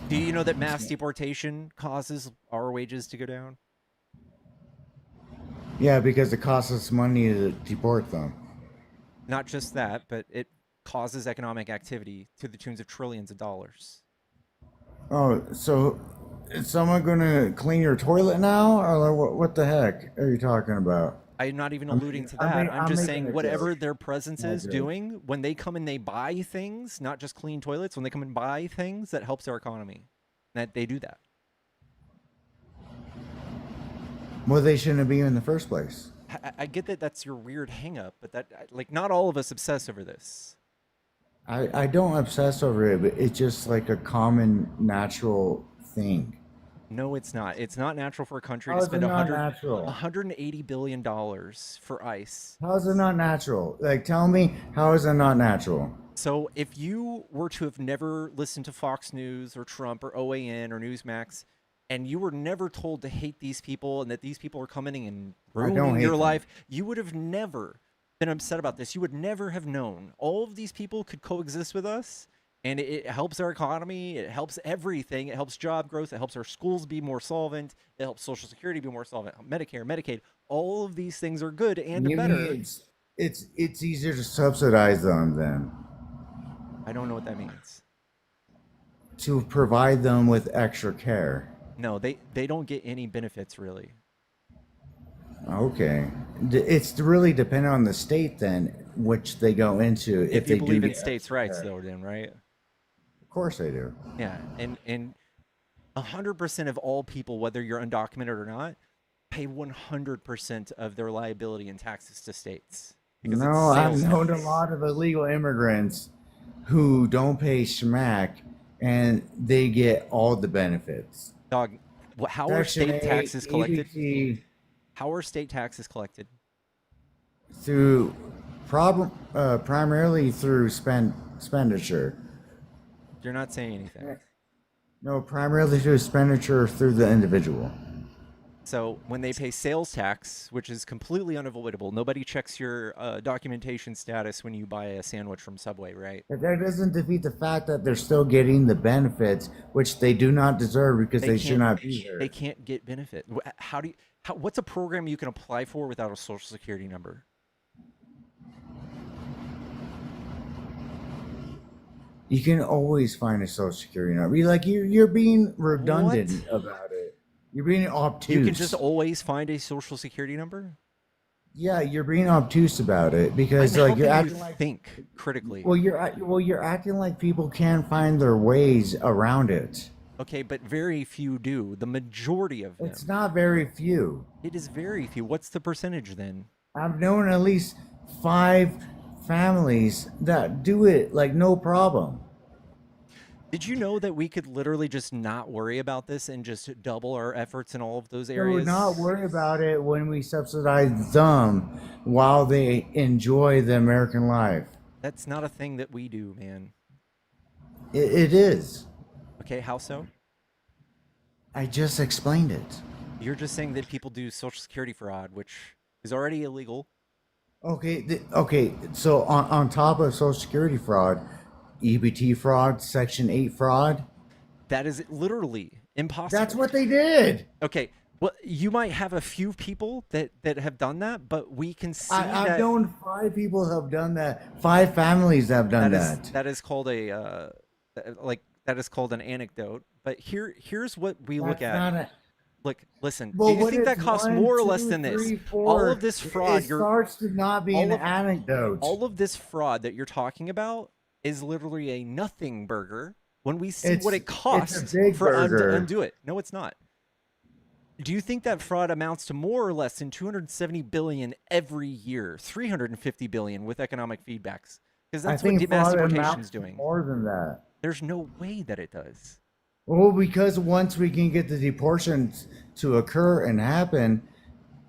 [SPEAKER 1] Do you know that mass deportation causes our wages to go down?
[SPEAKER 14] Yeah, because it costs us money to deport them.
[SPEAKER 1] Not just that, but it causes economic activity to the tunes of trillions of dollars.
[SPEAKER 14] Oh, so is someone going to clean your toilet now? Or what the heck are you talking about?
[SPEAKER 1] I'm not even alluding to that. I'm just saying
[SPEAKER 14] making a
[SPEAKER 1] whatever
[SPEAKER 14] joke.
[SPEAKER 1] their presence
[SPEAKER 14] No
[SPEAKER 1] is
[SPEAKER 14] joke.
[SPEAKER 1] doing, when they come and they buy things, not just clean toilets, when they come and buy things, that helps our economy. That they do that.
[SPEAKER 14] Well, they shouldn't be in the first place.
[SPEAKER 1] I get that that's your weird hang up, but like not all of us obsess over this.
[SPEAKER 14] I don't obsess over it, but it's just like a common natural thing.
[SPEAKER 1] No, it's not. It's not natural for a country
[SPEAKER 14] How
[SPEAKER 1] to
[SPEAKER 14] is it
[SPEAKER 1] spend
[SPEAKER 14] not natural?
[SPEAKER 1] $180 billion for ICE.
[SPEAKER 14] How is it not natural? Like, tell me, how is it not natural?
[SPEAKER 1] So if you were to have never listened to Fox News or Trump or OAN or Newsmax, and you were never told to hate these people and that these people are coming in and ruining
[SPEAKER 14] hate
[SPEAKER 1] your
[SPEAKER 14] them.
[SPEAKER 1] life, you would have never been upset about this. You would never have known. All of these people could coexist with us, and it helps our economy. It helps everything. It helps job growth. It helps our schools be more solvent. It helps Social Security be more solvent. Medicare, Medicaid, all of these things are good and
[SPEAKER 14] You
[SPEAKER 1] better.
[SPEAKER 14] mean it's easier to subsidize them then,
[SPEAKER 1] I don't know what that means.
[SPEAKER 14] to provide them with extra care.
[SPEAKER 1] No, they don't get any benefits really.
[SPEAKER 14] Okay, it's really dependent on the state then, which they go into.
[SPEAKER 1] If
[SPEAKER 14] they
[SPEAKER 1] you believe
[SPEAKER 14] do
[SPEAKER 1] in
[SPEAKER 14] get
[SPEAKER 1] states'
[SPEAKER 14] extra
[SPEAKER 1] rights,
[SPEAKER 14] care.
[SPEAKER 1] though, then right?
[SPEAKER 14] Of course they do.
[SPEAKER 1] Yeah, and 100% of all people, whether you're undocumented or not, pay 100% of their liability and taxes to states. Because
[SPEAKER 14] No,
[SPEAKER 1] it's
[SPEAKER 14] I've
[SPEAKER 1] sales
[SPEAKER 14] known
[SPEAKER 1] tax.
[SPEAKER 14] a lot of illegal immigrants who don't pay schmack, and they get all the benefits.
[SPEAKER 1] Dog, how are
[SPEAKER 14] Section
[SPEAKER 1] state
[SPEAKER 14] 8,
[SPEAKER 1] taxes collected?
[SPEAKER 14] EBT,
[SPEAKER 1] How are state taxes collected?
[SPEAKER 14] through primarily through expenditure.
[SPEAKER 1] You're not saying anything.
[SPEAKER 14] No, primarily through expenditure through the individual.
[SPEAKER 1] So when they pay sales tax, which is completely unavoidable, nobody checks your documentation status when you buy a sandwich from Subway, right?
[SPEAKER 14] But that doesn't defeat the fact that they're still getting the benefits, which they do not deserve because they should
[SPEAKER 1] can't-
[SPEAKER 14] not be here.
[SPEAKER 1] They can't get benefit. What's a program you can apply for without a social security number?
[SPEAKER 14] You can always find a social security number. You're being redundant about it. You're being obtuse.
[SPEAKER 1] You can just always find a social security number?
[SPEAKER 14] Yeah, you're being obtuse about it because
[SPEAKER 1] How
[SPEAKER 14] like you're
[SPEAKER 1] can
[SPEAKER 14] acting
[SPEAKER 1] you
[SPEAKER 14] like
[SPEAKER 1] think critically.
[SPEAKER 14] you're acting like people can't find their ways around it.
[SPEAKER 1] Okay, but very few do. The majority of them.
[SPEAKER 14] It's not very few.
[SPEAKER 1] It is very few. What's the percentage then?
[SPEAKER 14] I've known at least 5 families that do it like no problem.
[SPEAKER 1] Did you know that we could literally just not worry about this and just double our efforts in all of those
[SPEAKER 14] So
[SPEAKER 1] areas?
[SPEAKER 14] not worry about it when we subsidize them while they enjoy the American life.
[SPEAKER 1] That's not a thing that we do, man.
[SPEAKER 14] It is.
[SPEAKER 1] Okay, how so?
[SPEAKER 14] I just explained it.
[SPEAKER 1] You're just saying that people do Social Security fraud, which is already illegal.
[SPEAKER 14] Okay, okay. So on top of Social Security fraud, EBT fraud, Section 8 fraud.
[SPEAKER 1] That is literally impossible.
[SPEAKER 14] That's what they did.
[SPEAKER 1] Okay, well, you might have a few people that have done that, but we can see
[SPEAKER 14] I've known 5 people who have done that. 5 families have done that.
[SPEAKER 1] That is called a that is called an anecdote. But here's what we look at. Look, listen.
[SPEAKER 14] Well,
[SPEAKER 1] do you think that costs more or less than this?
[SPEAKER 14] 3, 4,
[SPEAKER 1] all of this fraud.
[SPEAKER 14] It starts to not be an anecdote.
[SPEAKER 1] All of this fraud that you're talking about is literally a nothing burger when we see what it costs to undo it. No, it's not. Do you think that fraud amounts to more or less than 270 billion every year, 350 billion with economic feedbacks? Because that's what mass deportation is doing.
[SPEAKER 14] More than that.
[SPEAKER 1] There's no way that it does.
[SPEAKER 14] Well, because once we can get the deportations to occur and happen,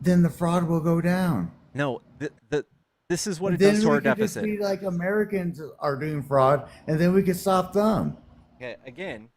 [SPEAKER 14] then the fraud will go down.
[SPEAKER 1] No, this is what it does to our deficit.
[SPEAKER 14] Then we could just be like Americans are doing fraud, and then we could stop them.
[SPEAKER 1] Okay, again,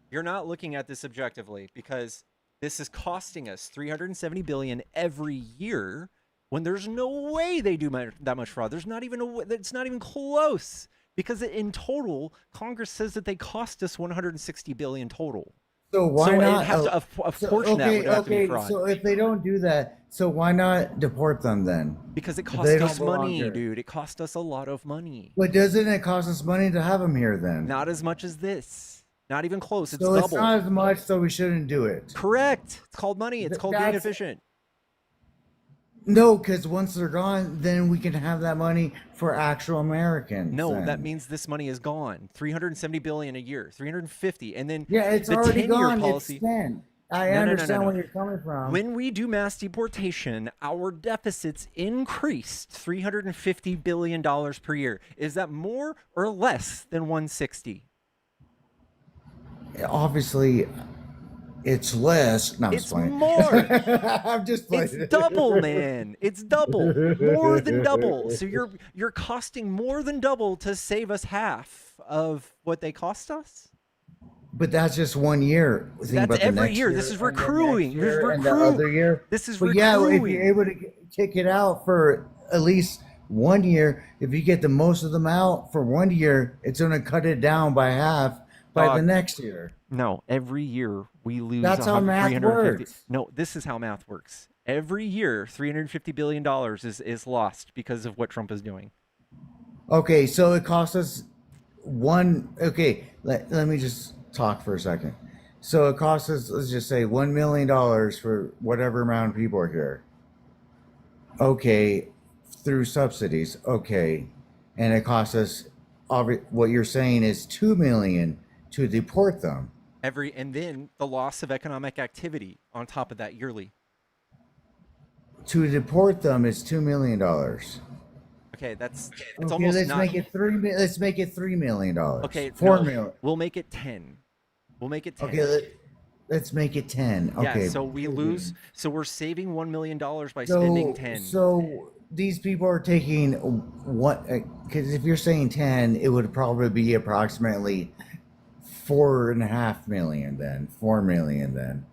[SPEAKER 1] you're not looking at this objectively because this is costing us 370 billion every year when there's no way they do that much fraud. There's not even it's not even close. Because in total, Congress says that they cost us 160 billion total.
[SPEAKER 14] So why not?
[SPEAKER 1] A portion that would have to be fraud.
[SPEAKER 14] So if they don't do that, so why not deport them then?
[SPEAKER 1] Because it costs us money, dude. It costs us a lot of money.
[SPEAKER 14] But doesn't it cost us money to have them here then?
[SPEAKER 1] Not as much as this. Not even close. It's
[SPEAKER 14] so
[SPEAKER 1] double.
[SPEAKER 14] It's not as much, so we shouldn't do it.
[SPEAKER 1] Correct. It's called money. It's called being efficient.
[SPEAKER 14] No, because once they're gone, then we can have that money for actual Americans.
[SPEAKER 1] No,
[SPEAKER 14] then.
[SPEAKER 1] that means this money is gone. 370 billion a year, 350, and then
[SPEAKER 14] it's
[SPEAKER 1] the
[SPEAKER 14] already
[SPEAKER 1] 10-year
[SPEAKER 14] gone.
[SPEAKER 1] policy.
[SPEAKER 14] It's spent. I understand where you're coming from.
[SPEAKER 1] When we do mass deportation, our deficits increased $350 billion per year. Is that more or less than 160?
[SPEAKER 14] Obviously, it's less. No,
[SPEAKER 1] it's more.
[SPEAKER 14] I'm just playing.
[SPEAKER 1] It's double, man. It's double. More than double. So you're costing more than double to save us half of what they cost us?
[SPEAKER 14] But that's just 1 year.
[SPEAKER 1] That's every year. This is recruiting.
[SPEAKER 14] And the other year.
[SPEAKER 1] This is
[SPEAKER 14] recruiting. Yeah, if you're able to kick it out for at least 1 year, if you get the most of them out for 1 year, it's going to cut it down by half by the next year.
[SPEAKER 1] No, every year we lose.
[SPEAKER 14] That's how math works.
[SPEAKER 1] No, this is how math works. Every year, $350 billion is lost because of what Trump is doing.
[SPEAKER 14] Okay, so it costs us Okay, let me just talk for a second. So it costs us, let's just say, $1 million for whatever amount of people are here. Okay, through subsidies. Okay, and it costs us. What you're saying is $2 million to deport them.
[SPEAKER 1] And then the loss of economic activity on top of that yearly.
[SPEAKER 14] To deport them is $2 million.
[SPEAKER 1] Okay, that's
[SPEAKER 14] okay,
[SPEAKER 1] almost
[SPEAKER 14] let's
[SPEAKER 1] not.
[SPEAKER 14] Make it let's make it $3 million.
[SPEAKER 1] Okay,
[SPEAKER 14] $4 million.
[SPEAKER 1] We'll make it 10. We'll make it 10.
[SPEAKER 14] Okay, let's make it 10. Okay.
[SPEAKER 1] Yeah, so we lose. So we're saving $1 million by spending 10.
[SPEAKER 14] So these people are taking what? Because if you're saying 10, it would probably be approximately 4.5 million then. 4 million then.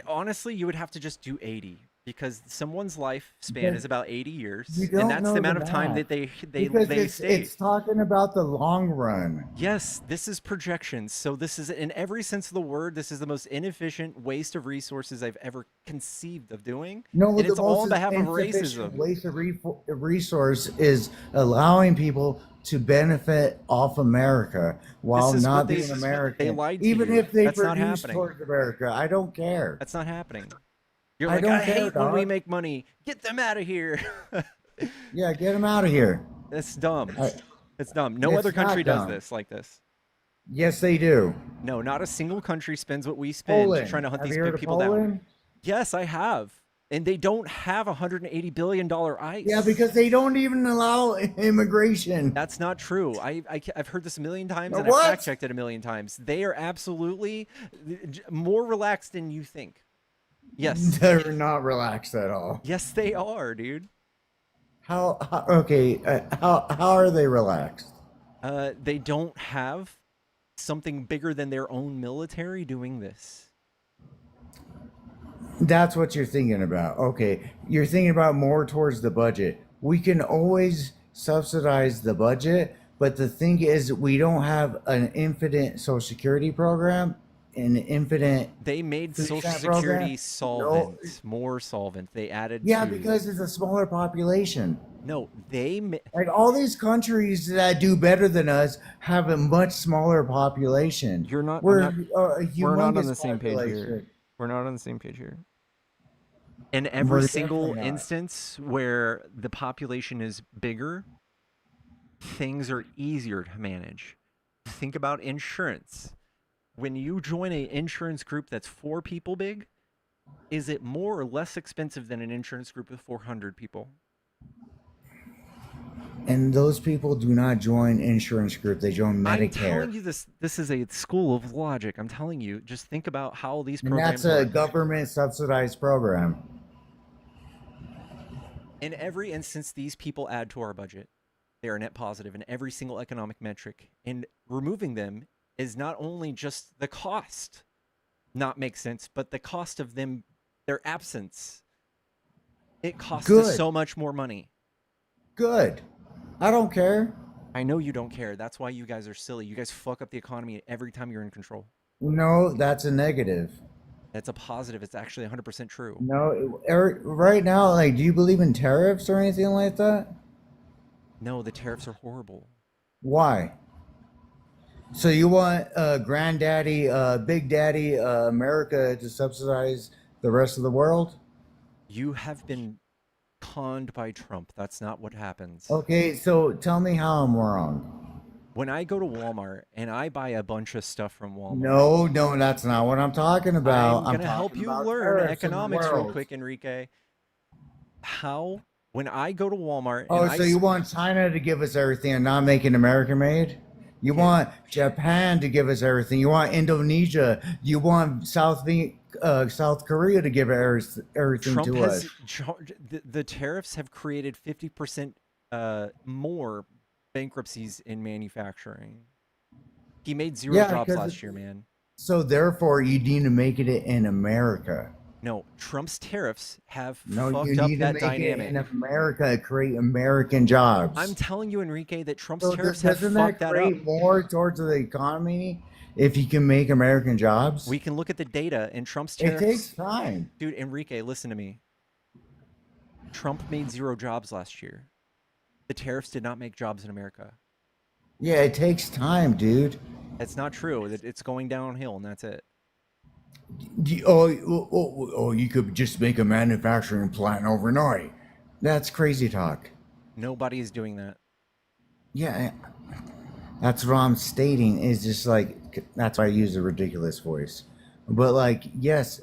[SPEAKER 1] Honestly, you would have to just do 80 because someone's lifespan is about 80 years,
[SPEAKER 14] and
[SPEAKER 1] that's the amount of time that they stay.
[SPEAKER 14] It's talking about the long run.
[SPEAKER 1] Yes, this is projections. So this is, in every sense of the word, this is the most inefficient waste of resources I've ever conceived of doing.
[SPEAKER 14] No,
[SPEAKER 1] and it's all on behalf of racism.
[SPEAKER 14] Waste of resource is allowing people to benefit off America while not being American.
[SPEAKER 1] They lied to
[SPEAKER 14] even
[SPEAKER 1] you.
[SPEAKER 14] if they
[SPEAKER 1] That's not
[SPEAKER 14] produce
[SPEAKER 1] happening.
[SPEAKER 14] towards America. I don't care.
[SPEAKER 1] That's not happening. You're like, I hate when we make money. Get them out of here.
[SPEAKER 14] Yeah, get them out of here.
[SPEAKER 1] That's dumb. It's dumb. No other country does this like this.
[SPEAKER 14] Yes, they do.
[SPEAKER 1] No, not a single country spends what we spend
[SPEAKER 14] Poland.
[SPEAKER 1] trying to hunt
[SPEAKER 14] Have
[SPEAKER 1] these
[SPEAKER 14] you heard of
[SPEAKER 1] people
[SPEAKER 14] Poland?
[SPEAKER 1] down. Yes, I have. And they don't have $180 billion ICE.
[SPEAKER 14] Yeah, because they don't even allow immigration.
[SPEAKER 1] That's not true. I've heard this a million times, and
[SPEAKER 14] What?
[SPEAKER 1] I've fact checked it a million times. They are absolutely more relaxed than you think. Yes.
[SPEAKER 14] They're not relaxed at all.
[SPEAKER 1] Yes, they are, dude.
[SPEAKER 14] How are they relaxed?
[SPEAKER 1] They don't have something bigger than their own military doing this.
[SPEAKER 14] That's what you're thinking about. Okay, you're thinking about more towards the budget. We can always subsidize the budget, but the thing is, we don't have an infinite Social Security program, an infinite.
[SPEAKER 1] They made
[SPEAKER 14] food
[SPEAKER 1] Social
[SPEAKER 14] stamp
[SPEAKER 1] Security
[SPEAKER 14] program.
[SPEAKER 1] solvent, more solvent. They added.
[SPEAKER 14] Yeah,
[SPEAKER 1] to...
[SPEAKER 14] because it's a smaller population.
[SPEAKER 1] No, they
[SPEAKER 14] like all these countries that do better than us have a much smaller population.
[SPEAKER 1] You're not.
[SPEAKER 14] We're
[SPEAKER 1] not,
[SPEAKER 14] a humongous
[SPEAKER 1] we're not on the same page
[SPEAKER 14] population.
[SPEAKER 1] here. We're not on the same page here. In every
[SPEAKER 14] We're
[SPEAKER 1] single
[SPEAKER 14] definitely not.
[SPEAKER 1] instance where the population is bigger, things are easier to manage. Think about insurance. When you join an insurance group that's 4 people big, is it more or less expensive than an insurance group with 400 people?
[SPEAKER 14] And those people do not join insurance group; they join
[SPEAKER 1] I'm
[SPEAKER 14] Medicare.
[SPEAKER 1] telling you this. This is a school of logic. I'm telling you. Just think about how these
[SPEAKER 14] And
[SPEAKER 1] programs
[SPEAKER 14] that's a
[SPEAKER 1] work.
[SPEAKER 14] government subsidized program.
[SPEAKER 1] In every instance, these people add to our budget. They are net positive in every single economic metric. And removing them is not only just the cost not make sense, but the cost of them, their absence. It costs us
[SPEAKER 14] Good.
[SPEAKER 1] so much more money.
[SPEAKER 14] Good. I don't care.
[SPEAKER 1] I know you don't care. That's why you guys are silly. You guys fuck up the economy every time you're in control.
[SPEAKER 14] No, that's a negative.
[SPEAKER 1] That's a positive. It's actually 100% true.
[SPEAKER 14] No, right now, like, do you believe in tariffs or anything like that?
[SPEAKER 1] No, the tariffs are horrible.
[SPEAKER 14] Why? So you want granddaddy, big daddy, America to subsidize the rest of the world?
[SPEAKER 1] You have been conned by Trump. That's not what happens.
[SPEAKER 14] Okay, so tell me how I'm wrong.
[SPEAKER 1] When I go to Walmart and I buy a bunch of stuff from Walmart.
[SPEAKER 14] No, that's not what I'm talking about.
[SPEAKER 1] I'm going to help
[SPEAKER 14] talking
[SPEAKER 1] you
[SPEAKER 14] about
[SPEAKER 1] learn
[SPEAKER 14] tariffs in the
[SPEAKER 1] economics real
[SPEAKER 14] world.
[SPEAKER 1] quick, Enrique. How, when I go to Walmart.
[SPEAKER 14] Oh,
[SPEAKER 1] and
[SPEAKER 14] so you want China to give us everything and not make it American made? You want Japan to give us everything. You want Indonesia. You want South Korea to give everything
[SPEAKER 1] Trump
[SPEAKER 14] to
[SPEAKER 1] has,
[SPEAKER 14] us.
[SPEAKER 1] the tariffs have created 50% more bankruptcies in manufacturing. He made 0
[SPEAKER 14] Yeah,
[SPEAKER 1] jobs
[SPEAKER 14] 'cause
[SPEAKER 1] last year, man.
[SPEAKER 14] So therefore, you need to make it in America.
[SPEAKER 1] No, Trump's tariffs have
[SPEAKER 14] No,
[SPEAKER 1] fucked
[SPEAKER 14] you
[SPEAKER 1] up
[SPEAKER 14] need to
[SPEAKER 1] that
[SPEAKER 14] make
[SPEAKER 1] dynamic.
[SPEAKER 14] it in America, create American jobs.
[SPEAKER 1] I'm telling you, Enrique, that Trump's
[SPEAKER 14] So
[SPEAKER 1] tariffs have
[SPEAKER 14] doesn't
[SPEAKER 1] fucked
[SPEAKER 14] that
[SPEAKER 1] that up.
[SPEAKER 14] create more towards the economy if you can make American jobs?
[SPEAKER 1] We can look at the data, and Trump's
[SPEAKER 14] It
[SPEAKER 1] tariffs.
[SPEAKER 14] takes time.
[SPEAKER 1] Dude, Enrique, listen to me. Trump made 0 jobs last year. The tariffs did not make jobs in America.
[SPEAKER 14] Yeah, it takes time, dude.
[SPEAKER 1] It's not true. It's going downhill, and that's it.
[SPEAKER 14] You could just make a manufacturing plant overnight. That's crazy talk.
[SPEAKER 1] Nobody is doing that.
[SPEAKER 14] Yeah, that's what I'm stating. Is just like, that's why I use a ridiculous voice. But like, yes,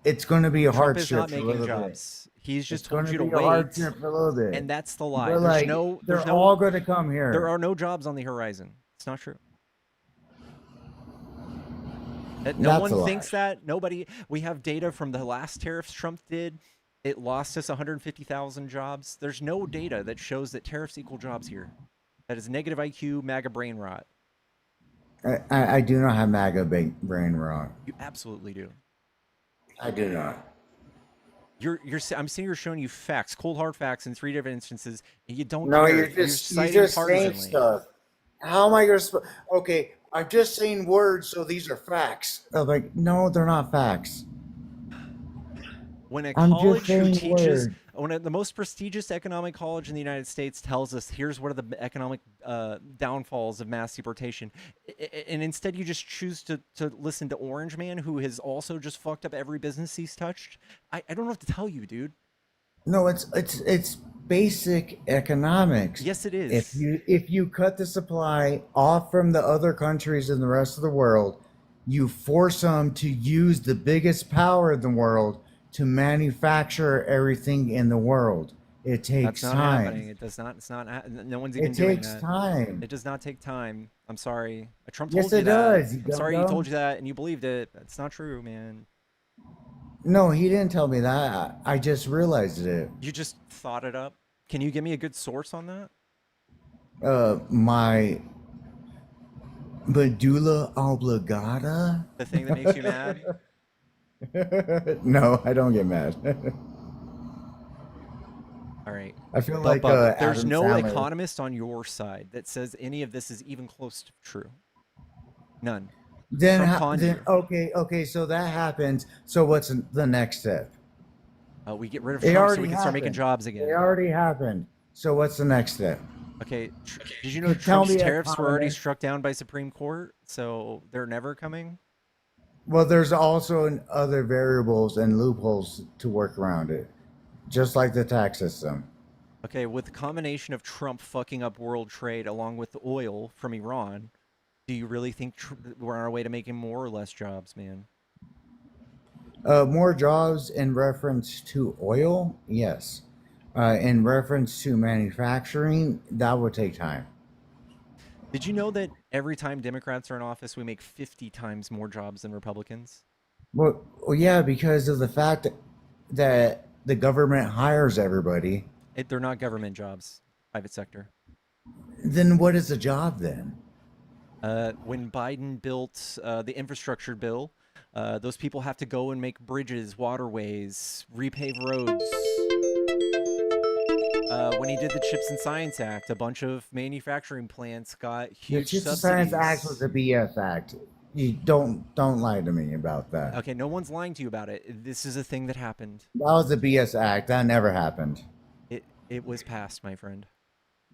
[SPEAKER 14] it's going to be a
[SPEAKER 1] Trump is
[SPEAKER 14] hardship
[SPEAKER 1] not
[SPEAKER 14] for a
[SPEAKER 1] making
[SPEAKER 14] little
[SPEAKER 1] jobs. He's just
[SPEAKER 14] It's
[SPEAKER 1] told
[SPEAKER 14] gonna
[SPEAKER 1] you to
[SPEAKER 14] be a
[SPEAKER 1] wait,
[SPEAKER 14] hardship for a little bit.
[SPEAKER 1] and that's the lie.
[SPEAKER 14] But,
[SPEAKER 1] There's
[SPEAKER 14] like,
[SPEAKER 1] there's
[SPEAKER 14] they're all going to come here.
[SPEAKER 1] There are no jobs on the horizon. It's not true. No
[SPEAKER 14] That's a
[SPEAKER 1] one
[SPEAKER 14] lie.
[SPEAKER 1] thinks that. Nobody. We have data from the last tariffs Trump did. It lost us 150,000 jobs. There's no data that shows that tariffs equal jobs here. That is negative IQ, MAGA brain rot.
[SPEAKER 14] I do not have MAGA brain rot.
[SPEAKER 1] You absolutely do.
[SPEAKER 14] I do not.
[SPEAKER 1] I'm sitting here showing you facts, cold hard facts in 3 different instances, and you don't.
[SPEAKER 14] No,
[SPEAKER 1] care.
[SPEAKER 14] you're just
[SPEAKER 1] citing
[SPEAKER 14] saying
[SPEAKER 1] partisanly.
[SPEAKER 14] stuff. How am I going to? Okay, I'm just saying words, so these are facts. I'm like, no, they're not facts.
[SPEAKER 1] When a
[SPEAKER 14] I'm just
[SPEAKER 1] college who
[SPEAKER 14] saying
[SPEAKER 1] teaches,
[SPEAKER 14] words.
[SPEAKER 1] when the most prestigious economic college in the United States tells us, here's what are the economic downfalls of mass deportation, and instead you just choose to listen to Orange Man, who has also just fucked up every business he's touched. I don't know what to tell you, dude.
[SPEAKER 14] No, it's basic economics.
[SPEAKER 1] Yes, it is.
[SPEAKER 14] If you cut the supply off from the other countries in the rest of the world, you force them to use the biggest power in the world to manufacture everything in the world. It
[SPEAKER 1] That's
[SPEAKER 14] takes
[SPEAKER 1] not
[SPEAKER 14] time.
[SPEAKER 1] happening. It does not. It's not. No one's even
[SPEAKER 14] It
[SPEAKER 1] doing
[SPEAKER 14] takes
[SPEAKER 1] that.
[SPEAKER 14] time.
[SPEAKER 1] It does not take time. I'm sorry. Trump
[SPEAKER 14] Yes,
[SPEAKER 1] told you
[SPEAKER 14] it
[SPEAKER 1] that.
[SPEAKER 14] does. You
[SPEAKER 1] I'm sorry he
[SPEAKER 14] dumb.
[SPEAKER 1] told you that and you believed it. That's not true, man.
[SPEAKER 14] No, he didn't tell me that. I just realized it.
[SPEAKER 1] You just thought it up. Can you give me a good source on that?
[SPEAKER 14] My medulla oblongata.
[SPEAKER 1] The thing that makes you mad?
[SPEAKER 14] No, I don't get mad.
[SPEAKER 1] All right.
[SPEAKER 14] I feel
[SPEAKER 1] But
[SPEAKER 14] like
[SPEAKER 1] there's
[SPEAKER 14] Adam
[SPEAKER 1] no
[SPEAKER 14] Sandler.
[SPEAKER 1] economist on your side that says any of this is even close to true. None.
[SPEAKER 14] Then,
[SPEAKER 1] Trump conned you.
[SPEAKER 14] okay, so that happens. So what's the next step?
[SPEAKER 1] We get rid of
[SPEAKER 14] It
[SPEAKER 1] Trump so
[SPEAKER 14] already
[SPEAKER 1] we can start making
[SPEAKER 14] happened.
[SPEAKER 1] jobs
[SPEAKER 14] It
[SPEAKER 1] again.
[SPEAKER 14] already happened. So what's the next step?
[SPEAKER 1] Okay. Did you know
[SPEAKER 14] Tell
[SPEAKER 1] Trump's
[SPEAKER 14] me,
[SPEAKER 1] tariffs were already
[SPEAKER 14] economist.
[SPEAKER 1] struck down by Supreme Court? So they're never coming?
[SPEAKER 14] Well, there's also other variables and loopholes to work around it, just like the tax system.
[SPEAKER 1] Okay, with the combination of Trump fucking up world trade along with the oil from Iran, do you really think we're on our way to making more or less jobs, man?
[SPEAKER 14] More jobs in reference to oil, yes. In reference to manufacturing, that would take time.
[SPEAKER 1] Did you know that every time Democrats are in office, we make 50 times more jobs than Republicans?
[SPEAKER 14] Well, yeah, because of the fact that the government hires everybody.
[SPEAKER 1] They're not government jobs, private sector.
[SPEAKER 14] Then what is a job then?
[SPEAKER 1] When Biden built the infrastructure bill, those people have to go and make bridges, waterways, repave roads. When he did the Chips and Science Act, a bunch of manufacturing plants got huge
[SPEAKER 14] The Chips and
[SPEAKER 1] subsidies.
[SPEAKER 14] Science Act was a BS act. You don't lie to me about that.
[SPEAKER 1] Okay, no one's lying to you about it. This is a thing that happened.
[SPEAKER 14] That was a BS act. That never happened.
[SPEAKER 1] It was passed, my friend.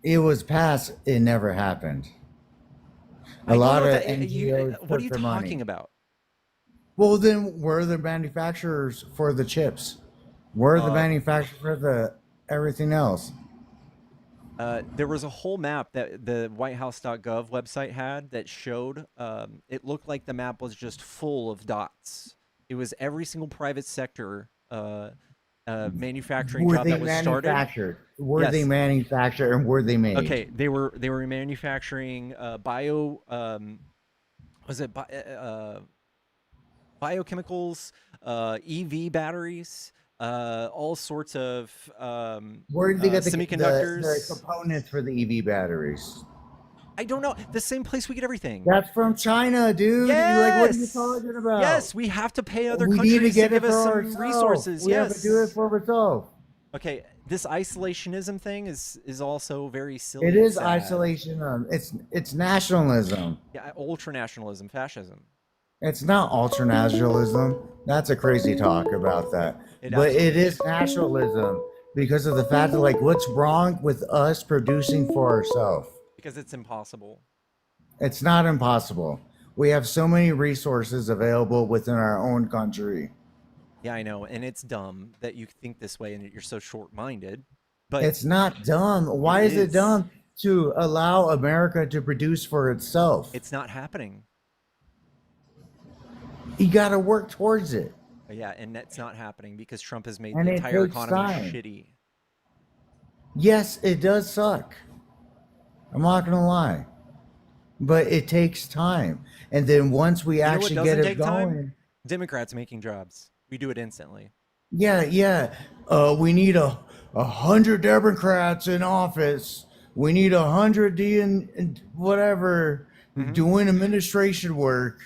[SPEAKER 14] It was passed. It never happened.
[SPEAKER 1] A
[SPEAKER 14] lot of
[SPEAKER 1] NGOs. What are you
[SPEAKER 14] put their
[SPEAKER 1] talking
[SPEAKER 14] money.
[SPEAKER 1] about?
[SPEAKER 14] Well, then we're the manufacturers for the chips. We're the manufacturer for the everything else.
[SPEAKER 1] There was a whole map that the WhiteHouse.gov website had that showed. It looked like the map was just full of dots. It was every single private sector manufacturing job that was started.
[SPEAKER 14] Were they manufactured and were they made?
[SPEAKER 1] Okay, they were manufacturing biochemicals, EV batteries, all sorts of
[SPEAKER 14] Where did they get
[SPEAKER 1] semiconductors.
[SPEAKER 14] the components for the EV batteries?
[SPEAKER 1] I don't know. The same place we get everything.
[SPEAKER 14] That's from China, dude.
[SPEAKER 1] Yes.
[SPEAKER 14] Like, what are you talking about?
[SPEAKER 1] Yes, we have to pay other
[SPEAKER 14] we
[SPEAKER 1] countries
[SPEAKER 14] need to get
[SPEAKER 1] give
[SPEAKER 14] it
[SPEAKER 1] us
[SPEAKER 14] for
[SPEAKER 1] some
[SPEAKER 14] ourselves.
[SPEAKER 1] resources.
[SPEAKER 14] We
[SPEAKER 1] Yes.
[SPEAKER 14] have to do it for ourselves.
[SPEAKER 1] Okay, this isolationism thing is also very silly.
[SPEAKER 14] It
[SPEAKER 1] and
[SPEAKER 14] is
[SPEAKER 1] sad.
[SPEAKER 14] isolation. It's nationalism.
[SPEAKER 1] Yeah, ultranationalism, fascism.
[SPEAKER 14] It's not ultranationalism. That's a crazy talk about that. But it is nationalism because of the fact that, like, what's wrong with us producing for ourselves?
[SPEAKER 1] Because it's impossible.
[SPEAKER 14] It's not impossible. We have so many resources available within our own country.
[SPEAKER 1] Yeah, I know, and it's dumb that you think this way and that you're so short-minded. But
[SPEAKER 14] it's not dumb. Why is it dumb to allow America to produce for itself?
[SPEAKER 1] It's not happening.
[SPEAKER 14] You got to work towards it.
[SPEAKER 1] Yeah, and that's not happening because Trump has made
[SPEAKER 14] And
[SPEAKER 1] the
[SPEAKER 14] it
[SPEAKER 1] entire
[SPEAKER 14] takes
[SPEAKER 1] economy
[SPEAKER 14] time.
[SPEAKER 1] shitty.
[SPEAKER 14] Yes, it does suck. I'm not gonna lie, but it takes time. And then once we actually get it going,
[SPEAKER 1] Democrats making jobs. We do it instantly.
[SPEAKER 14] yeah. We need 100 Democrats in office. We need 100 and whatever doing administration work.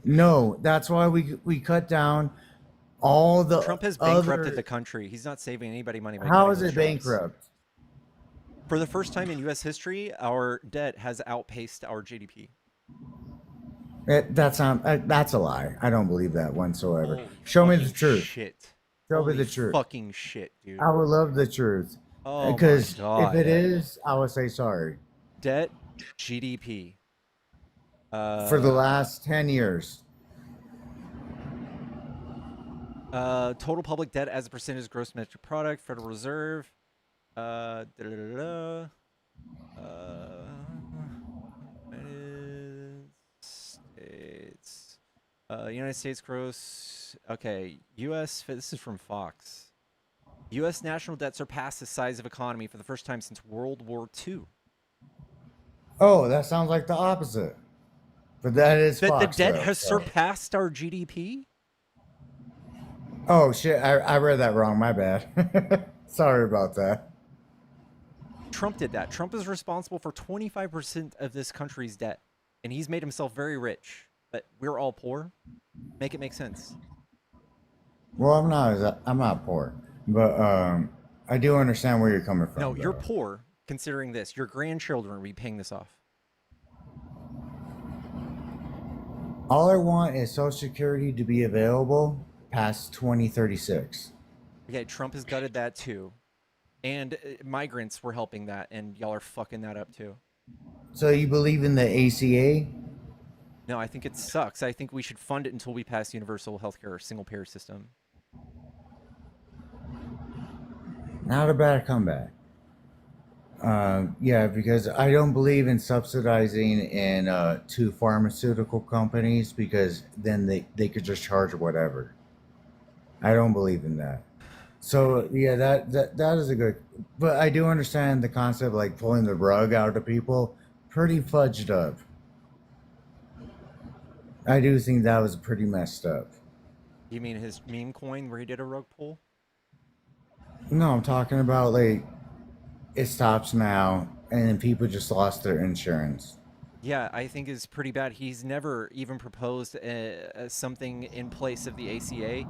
[SPEAKER 14] No, that's why we cut down all the.
[SPEAKER 1] Trump has bankrupted the country. He's not saving anybody money.
[SPEAKER 14] How is it bankrupt?
[SPEAKER 1] For the first time in U.S. history, our debt has outpaced our GDP.
[SPEAKER 14] That's a lie. I don't believe that whatsoever. Show me the truth.
[SPEAKER 1] Shit.
[SPEAKER 14] Show me the truth.
[SPEAKER 1] Fucking shit, dude.
[SPEAKER 14] I would love the truth.
[SPEAKER 1] Oh,
[SPEAKER 14] because
[SPEAKER 1] my God.
[SPEAKER 14] if it is, I would say sorry.
[SPEAKER 1] Debt, GDP.
[SPEAKER 14] For the last 10 years.
[SPEAKER 1] Total public debt as a percentage of gross domestic product, Federal Reserve. United States United States gross. Okay, U.S. This is from Fox. U.S. national debt surpassed the size of economy for the first time since World War II.
[SPEAKER 14] Oh, that sounds like the opposite. But that is
[SPEAKER 1] That the
[SPEAKER 14] Fox,
[SPEAKER 1] debt
[SPEAKER 14] though,
[SPEAKER 1] has
[SPEAKER 14] so.
[SPEAKER 1] surpassed our GDP?
[SPEAKER 14] Oh shit! I read that wrong. My bad. Sorry about that.
[SPEAKER 1] Trump did that. Trump is responsible for 25% of this country's debt, and he's made himself very rich. But we're all poor. Make it make sense.
[SPEAKER 14] Well, I'm not poor, but I do understand where you're coming from.
[SPEAKER 1] No, you're
[SPEAKER 14] though.
[SPEAKER 1] poor considering this. Your grandchildren will be paying this off.
[SPEAKER 14] All I want is Social Security to be available past 2036.
[SPEAKER 1] Okay, Trump has gutted that too. And migrants were helping that, and y'all are fucking that up too.
[SPEAKER 14] So you believe in the ACA?
[SPEAKER 1] No, I think it sucks. I think we should fund it until we pass universal healthcare, single payer system.
[SPEAKER 14] Not a bad comeback. Yeah, because I don't believe in subsidizing in two pharmaceutical companies because then they could just charge whatever. I don't believe in that. So yeah, that is a good. But I do understand the concept of like pulling the rug out of people. Pretty fudged up. I do think that was pretty messed up.
[SPEAKER 1] You mean his meme coin where he did a rug pull?
[SPEAKER 14] No, I'm talking about like it stops now, and then people just lost their insurance.
[SPEAKER 1] Yeah, I think is pretty bad. He's never even proposed something in place of the ACA.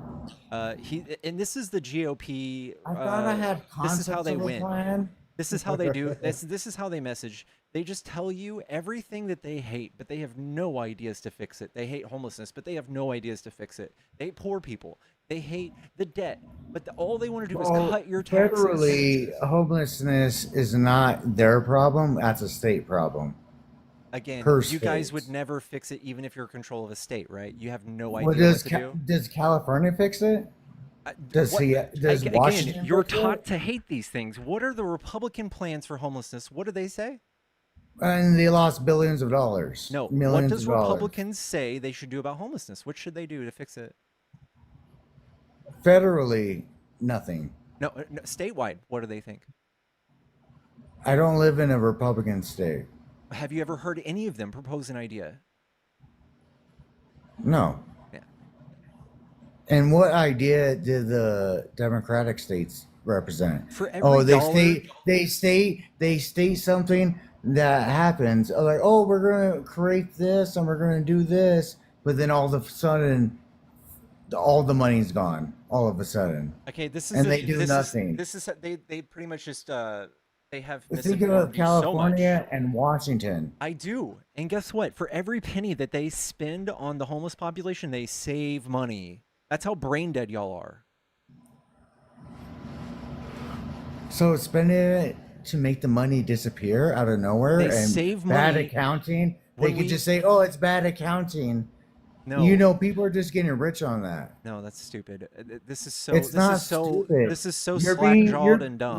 [SPEAKER 1] And this is the GOP.
[SPEAKER 14] I thought I had
[SPEAKER 1] This is how
[SPEAKER 14] concepts
[SPEAKER 1] they
[SPEAKER 14] of a
[SPEAKER 1] win.
[SPEAKER 14] plan.
[SPEAKER 1] This is how they do. This is how they message. They just tell you everything that they hate, but they have no ideas to fix it. They hate homelessness, but they have no ideas to fix it. They hate poor people. They hate the debt, but all they want to do is cut your taxes.
[SPEAKER 14] Federally, homelessness is not their problem. That's a state problem.
[SPEAKER 1] Again,
[SPEAKER 14] Per
[SPEAKER 1] you guys
[SPEAKER 14] state.
[SPEAKER 1] would never fix it, even if you're in control of a state, right? You have no idea
[SPEAKER 14] Well,
[SPEAKER 1] what to do.
[SPEAKER 14] does California fix it? Does
[SPEAKER 1] Again,
[SPEAKER 14] Washington
[SPEAKER 1] you're
[SPEAKER 14] fix it?
[SPEAKER 1] taught to hate these things. What are the Republican plans for homelessness? What do they say?
[SPEAKER 14] And they lost billions of dollars.
[SPEAKER 1] No.
[SPEAKER 14] Millions
[SPEAKER 1] What does
[SPEAKER 14] of dollars.
[SPEAKER 1] Republicans say they should do about homelessness? What should they do to fix it?
[SPEAKER 14] Federally, nothing.
[SPEAKER 1] No, statewide, what do they think?
[SPEAKER 14] I don't live in a Republican state.
[SPEAKER 1] Have you ever heard any of them propose an idea?
[SPEAKER 14] No.
[SPEAKER 1] Yeah.
[SPEAKER 14] And what idea did the Democratic states represent?
[SPEAKER 1] For every
[SPEAKER 14] Oh,
[SPEAKER 1] dollar-
[SPEAKER 14] they state something that happens. Like, oh, we're gonna create this and we're gonna do this, but then all of a sudden, all the money's gone. All of a sudden.
[SPEAKER 1] Okay, this is
[SPEAKER 14] and they do nothing.
[SPEAKER 1] This is they pretty much just they have
[SPEAKER 14] Thinking
[SPEAKER 1] misinformed
[SPEAKER 14] of
[SPEAKER 1] you so much.
[SPEAKER 14] California and Washington.
[SPEAKER 1] I do. And guess what? For every penny that they spend on the homeless population, they save money. That's how brain dead y'all are.
[SPEAKER 14] So spending it to make the money disappear out of nowhere
[SPEAKER 1] They
[SPEAKER 14] and
[SPEAKER 1] save
[SPEAKER 14] bad
[SPEAKER 1] money
[SPEAKER 14] accounting. They
[SPEAKER 1] when
[SPEAKER 14] could
[SPEAKER 1] we-
[SPEAKER 14] just say, "Oh, it's bad accounting."
[SPEAKER 1] No.
[SPEAKER 14] You know, people are just getting rich on that.
[SPEAKER 1] No, that's stupid. This is so.
[SPEAKER 14] It's
[SPEAKER 1] this
[SPEAKER 14] not
[SPEAKER 1] is so.
[SPEAKER 14] stupid.
[SPEAKER 1] This is so
[SPEAKER 14] You're
[SPEAKER 1] slack-jawed and dumb.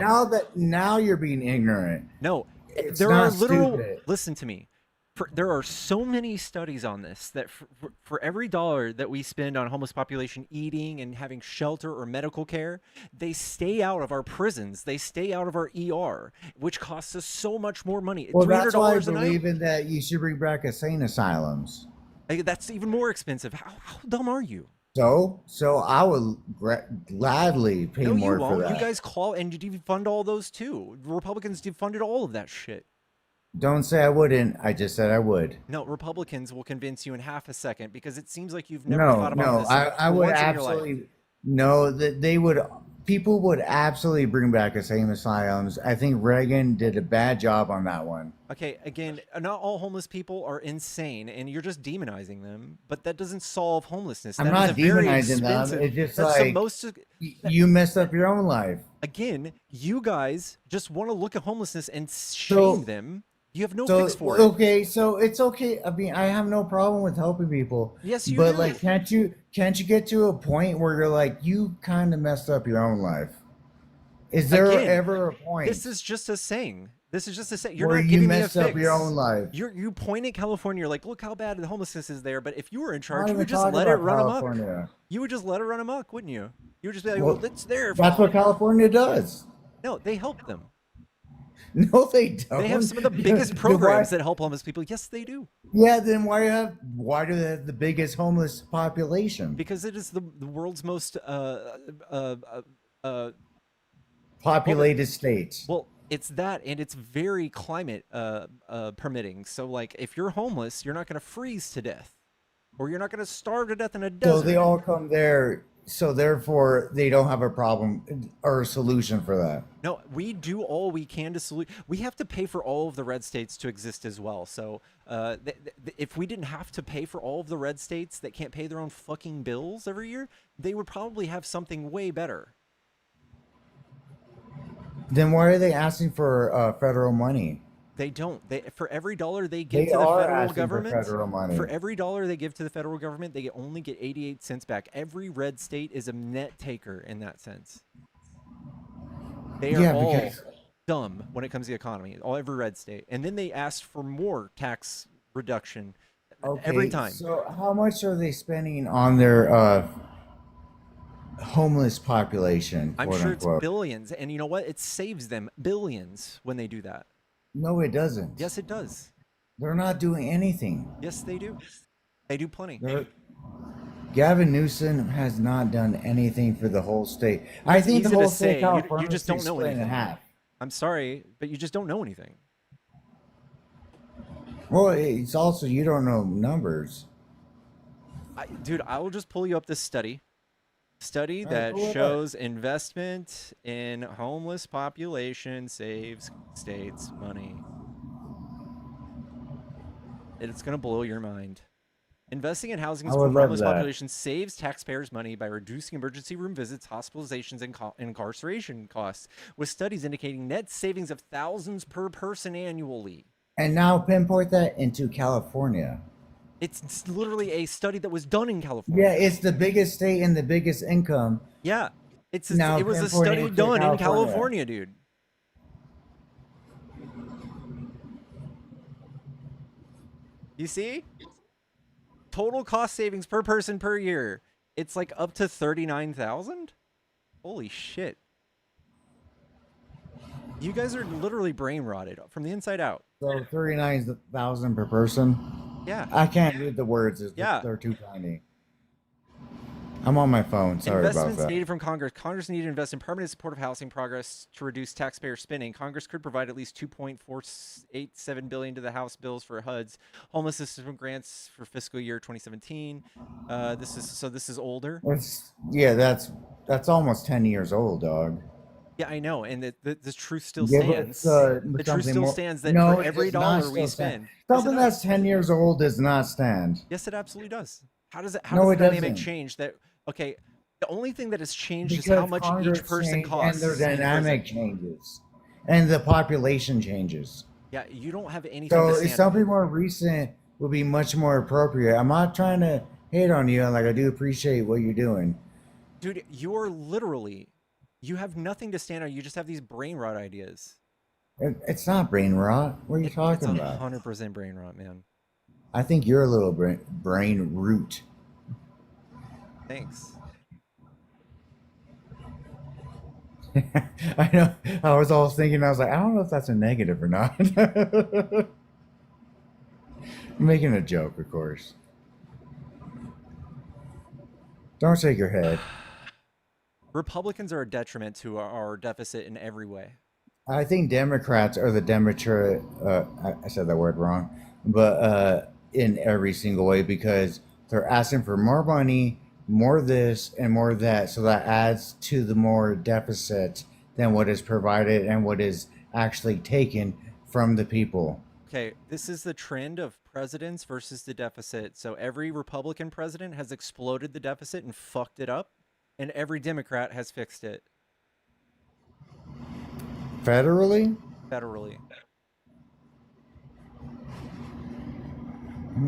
[SPEAKER 14] Now you're being ignorant.
[SPEAKER 1] No,
[SPEAKER 14] It's
[SPEAKER 1] there are
[SPEAKER 14] not
[SPEAKER 1] literal.
[SPEAKER 14] stupid.
[SPEAKER 1] Listen to me. There are so many studies on this that for every dollar that we spend on homeless population eating and having shelter or medical care, they stay out of our prisons. They stay out of our ER, which costs us so much more money.
[SPEAKER 14] Well, that's why I
[SPEAKER 1] $300 a night.
[SPEAKER 14] believe in that you should bring back insane asylums.
[SPEAKER 1] That's even more expensive. How dumb are you?
[SPEAKER 14] So I would gladly pay
[SPEAKER 1] No,
[SPEAKER 14] more
[SPEAKER 1] you
[SPEAKER 14] for
[SPEAKER 1] won't.
[SPEAKER 14] that.
[SPEAKER 1] You guys call and you defund all those too. Republicans defunded all of that shit.
[SPEAKER 14] Don't say I wouldn't. I just said I would.
[SPEAKER 1] No, Republicans will convince you in half a second because it seems like you've never
[SPEAKER 14] No,
[SPEAKER 1] thought about this.
[SPEAKER 14] I would
[SPEAKER 1] once in your life.
[SPEAKER 14] absolutely no. That they would. People would absolutely bring back insane asylums. I think Reagan did a bad job on that one.
[SPEAKER 1] Okay, again, not all homeless people are insane, and you're just demonizing them. But that doesn't solve homelessness.
[SPEAKER 14] I'm
[SPEAKER 1] That
[SPEAKER 14] not
[SPEAKER 1] is a very
[SPEAKER 14] demonizing them.
[SPEAKER 1] expensive-
[SPEAKER 14] It's just
[SPEAKER 1] that's the
[SPEAKER 14] like
[SPEAKER 1] most.
[SPEAKER 14] you messed up your own life.
[SPEAKER 1] Again, you guys just want to look at homelessness and shame them. You have no
[SPEAKER 14] So
[SPEAKER 1] fix for it.
[SPEAKER 14] okay, so it's okay. I mean, I have no problem with helping people.
[SPEAKER 1] Yes, you
[SPEAKER 14] but
[SPEAKER 1] do.
[SPEAKER 14] like, can't you get to a point where you're like, you kind of messed up your own life? Is there
[SPEAKER 1] Again,
[SPEAKER 14] ever a point?
[SPEAKER 1] This is just a saying. This is just to say you're
[SPEAKER 14] Where
[SPEAKER 1] not
[SPEAKER 14] you
[SPEAKER 1] giving me a
[SPEAKER 14] messed up
[SPEAKER 1] fix.
[SPEAKER 14] your own life.
[SPEAKER 1] You point at California, you're like, look how bad the homelessness is there. But if you were in
[SPEAKER 14] I'm
[SPEAKER 1] charge,
[SPEAKER 14] not
[SPEAKER 1] you
[SPEAKER 14] even
[SPEAKER 1] would just
[SPEAKER 14] talking
[SPEAKER 1] let it
[SPEAKER 14] about
[SPEAKER 1] run amok.
[SPEAKER 14] California.
[SPEAKER 1] You would just let it run amok, wouldn't you? You would just be like,
[SPEAKER 14] Well,
[SPEAKER 1] well, it's their
[SPEAKER 14] that's
[SPEAKER 1] fault.
[SPEAKER 14] what California does.
[SPEAKER 1] No, they help them.
[SPEAKER 14] No, they don't.
[SPEAKER 1] They have some of the biggest
[SPEAKER 14] Then why-
[SPEAKER 1] programs that help homeless people. Yes, they do.
[SPEAKER 14] Yeah, then why do they have the biggest homeless population?
[SPEAKER 1] Because it is the world's most
[SPEAKER 14] Populated state.
[SPEAKER 1] Well, it's that, and it's very climate permitting. So, like, if you're homeless, you're not going to freeze to death, or you're not going to starve to death in a desert.
[SPEAKER 14] So they all come there. So therefore, they don't have a problem or a solution for that.
[SPEAKER 1] No, we do all we can to we have to pay for all of the red states to exist as well. So if we didn't have to pay for all of the red states that can't pay their own fucking bills every year, they would probably have something way better.
[SPEAKER 14] Then why are they asking for federal money?
[SPEAKER 1] They don't. For every dollar they give
[SPEAKER 14] They
[SPEAKER 1] to the
[SPEAKER 14] are
[SPEAKER 1] federal
[SPEAKER 14] asking for
[SPEAKER 1] government,
[SPEAKER 14] federal money.
[SPEAKER 1] for every dollar they give to the federal government, they only get 88 cents back. Every red state is a net taker in that sense. They are all dumb when it comes to the economy. Every red state, and then they ask for more tax reduction every time.
[SPEAKER 14] So how much are they spending on their homeless population?
[SPEAKER 1] I'm
[SPEAKER 14] quote
[SPEAKER 1] sure
[SPEAKER 14] unquote?
[SPEAKER 1] it's billions, and you know what? It saves them billions when they do that.
[SPEAKER 14] No, it doesn't.
[SPEAKER 1] Yes, it does.
[SPEAKER 14] They're not doing anything.
[SPEAKER 1] Yes, they do. They do plenty.
[SPEAKER 14] Gavin Newsom has not done anything for the whole state. I
[SPEAKER 1] It's
[SPEAKER 14] think the
[SPEAKER 1] easy
[SPEAKER 14] whole
[SPEAKER 1] to
[SPEAKER 14] state of
[SPEAKER 1] say.
[SPEAKER 14] California
[SPEAKER 1] You just don't know
[SPEAKER 14] split in
[SPEAKER 1] anything.
[SPEAKER 14] half.
[SPEAKER 1] I'm sorry, but you just don't know anything.
[SPEAKER 14] Well, it's also you don't know numbers.
[SPEAKER 1] Dude, I will just pull you up this study
[SPEAKER 14] All right,
[SPEAKER 1] that
[SPEAKER 14] pull it up.
[SPEAKER 1] shows investment in homeless population saves states money. It's going to blow your mind. Investing in housing
[SPEAKER 14] I
[SPEAKER 1] for
[SPEAKER 14] would love
[SPEAKER 1] homeless
[SPEAKER 14] that.
[SPEAKER 1] population saves taxpayers money by reducing emergency room visits, hospitalizations, and incarceration costs, with studies indicating net savings of thousands per person annually.
[SPEAKER 14] And now pinpoint that into California.
[SPEAKER 1] It's literally a study that was done in California.
[SPEAKER 14] Yeah, it's the biggest state and the biggest income.
[SPEAKER 1] Yeah, it
[SPEAKER 14] Now
[SPEAKER 1] was a
[SPEAKER 14] pinpoint
[SPEAKER 1] study
[SPEAKER 14] it to
[SPEAKER 1] done in
[SPEAKER 14] California.
[SPEAKER 1] California, dude. You see? Total cost savings per person per year. It's like up to 39,000? Holy shit. You guys are literally brain rotted from the inside out.
[SPEAKER 14] So 39,000 per person.
[SPEAKER 1] Yeah.
[SPEAKER 14] I can't read the words.
[SPEAKER 1] Yeah.
[SPEAKER 14] They're too tiny. I'm on my phone. Sorry about
[SPEAKER 1] Investments
[SPEAKER 14] that.
[SPEAKER 1] needed from Congress. Congress needed to invest in permanent supportive housing progress to reduce taxpayer spending. Congress could provide at least $2.487 billion to the House bills for HUD's homeless system grants for fiscal year 2017. This is older.
[SPEAKER 14] That's almost 10 years old, dog.
[SPEAKER 1] Yeah, I know, and the truth still
[SPEAKER 14] Give
[SPEAKER 1] stands.
[SPEAKER 14] us,
[SPEAKER 1] The truth
[SPEAKER 14] something
[SPEAKER 1] still
[SPEAKER 14] more-
[SPEAKER 1] stands that
[SPEAKER 14] No,
[SPEAKER 1] for
[SPEAKER 14] it
[SPEAKER 1] every
[SPEAKER 14] does not
[SPEAKER 1] dollar we
[SPEAKER 14] still stand.
[SPEAKER 1] spend. Yes, it
[SPEAKER 14] Something
[SPEAKER 1] does.
[SPEAKER 14] that's 10 years old does not stand.
[SPEAKER 1] Yes, it absolutely does. How does
[SPEAKER 14] No,
[SPEAKER 1] the
[SPEAKER 14] it
[SPEAKER 1] dynamic
[SPEAKER 14] doesn't.
[SPEAKER 1] change? That okay? The only thing that has changed is
[SPEAKER 14] Because
[SPEAKER 1] how much
[SPEAKER 14] Congress
[SPEAKER 1] each person
[SPEAKER 14] changed
[SPEAKER 1] costs.
[SPEAKER 14] and their
[SPEAKER 1] in
[SPEAKER 14] dynamic
[SPEAKER 1] prison.
[SPEAKER 14] changes, and the population changes.
[SPEAKER 1] Yeah, you don't have anything
[SPEAKER 14] So
[SPEAKER 1] to
[SPEAKER 14] if
[SPEAKER 1] stand on.
[SPEAKER 14] something more recent would be much more appropriate. I'm not trying to hate on you. Like I do appreciate what you're doing.
[SPEAKER 1] Dude, you're literally, you have nothing to stand on. You just have these brain rot ideas.
[SPEAKER 14] It's not brain rot. What are you talking
[SPEAKER 1] It's
[SPEAKER 14] about?
[SPEAKER 1] 100% brain rot, man.
[SPEAKER 14] I think you're a little brain root.
[SPEAKER 1] Thanks.
[SPEAKER 14] I know. I was all thinking. I was like, I don't know if that's a negative or not. I'm making a joke, of course. Don't shake your head.
[SPEAKER 1] Republicans are a detriment to our deficit in every way.
[SPEAKER 14] I think Democrats are the Democrat. I said that word wrong, but in every single way because they're asking for more money, more this and more that, so that adds to the more deficit than what is provided and what is actually taken from the people.
[SPEAKER 1] Okay, this is the trend of presidents versus the deficit. So every Republican president has exploded the deficit and fucked it up, and every Democrat has fixed it
[SPEAKER 14] Federally?
[SPEAKER 1] federally.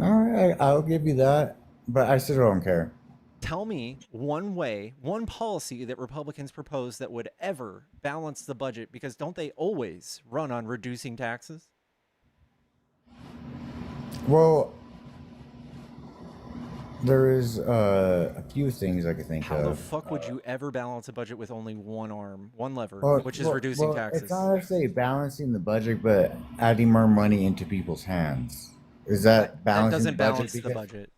[SPEAKER 14] All right, I'll give you that, but I still don't care.
[SPEAKER 1] Tell me one way, one policy that Republicans propose that would ever balance the budget, because don't they always run on reducing taxes?
[SPEAKER 14] Well, there is a few things I could think
[SPEAKER 1] How
[SPEAKER 14] of.
[SPEAKER 1] the fuck would you ever balance a budget with only one arm, one lever,
[SPEAKER 14] Well,
[SPEAKER 1] which is reducing
[SPEAKER 14] well,
[SPEAKER 1] taxes?
[SPEAKER 14] it's not necessarily balancing the budget, but adding more money into people's hands. Is that balancing
[SPEAKER 1] That doesn't
[SPEAKER 14] the budget?
[SPEAKER 1] balance the budget.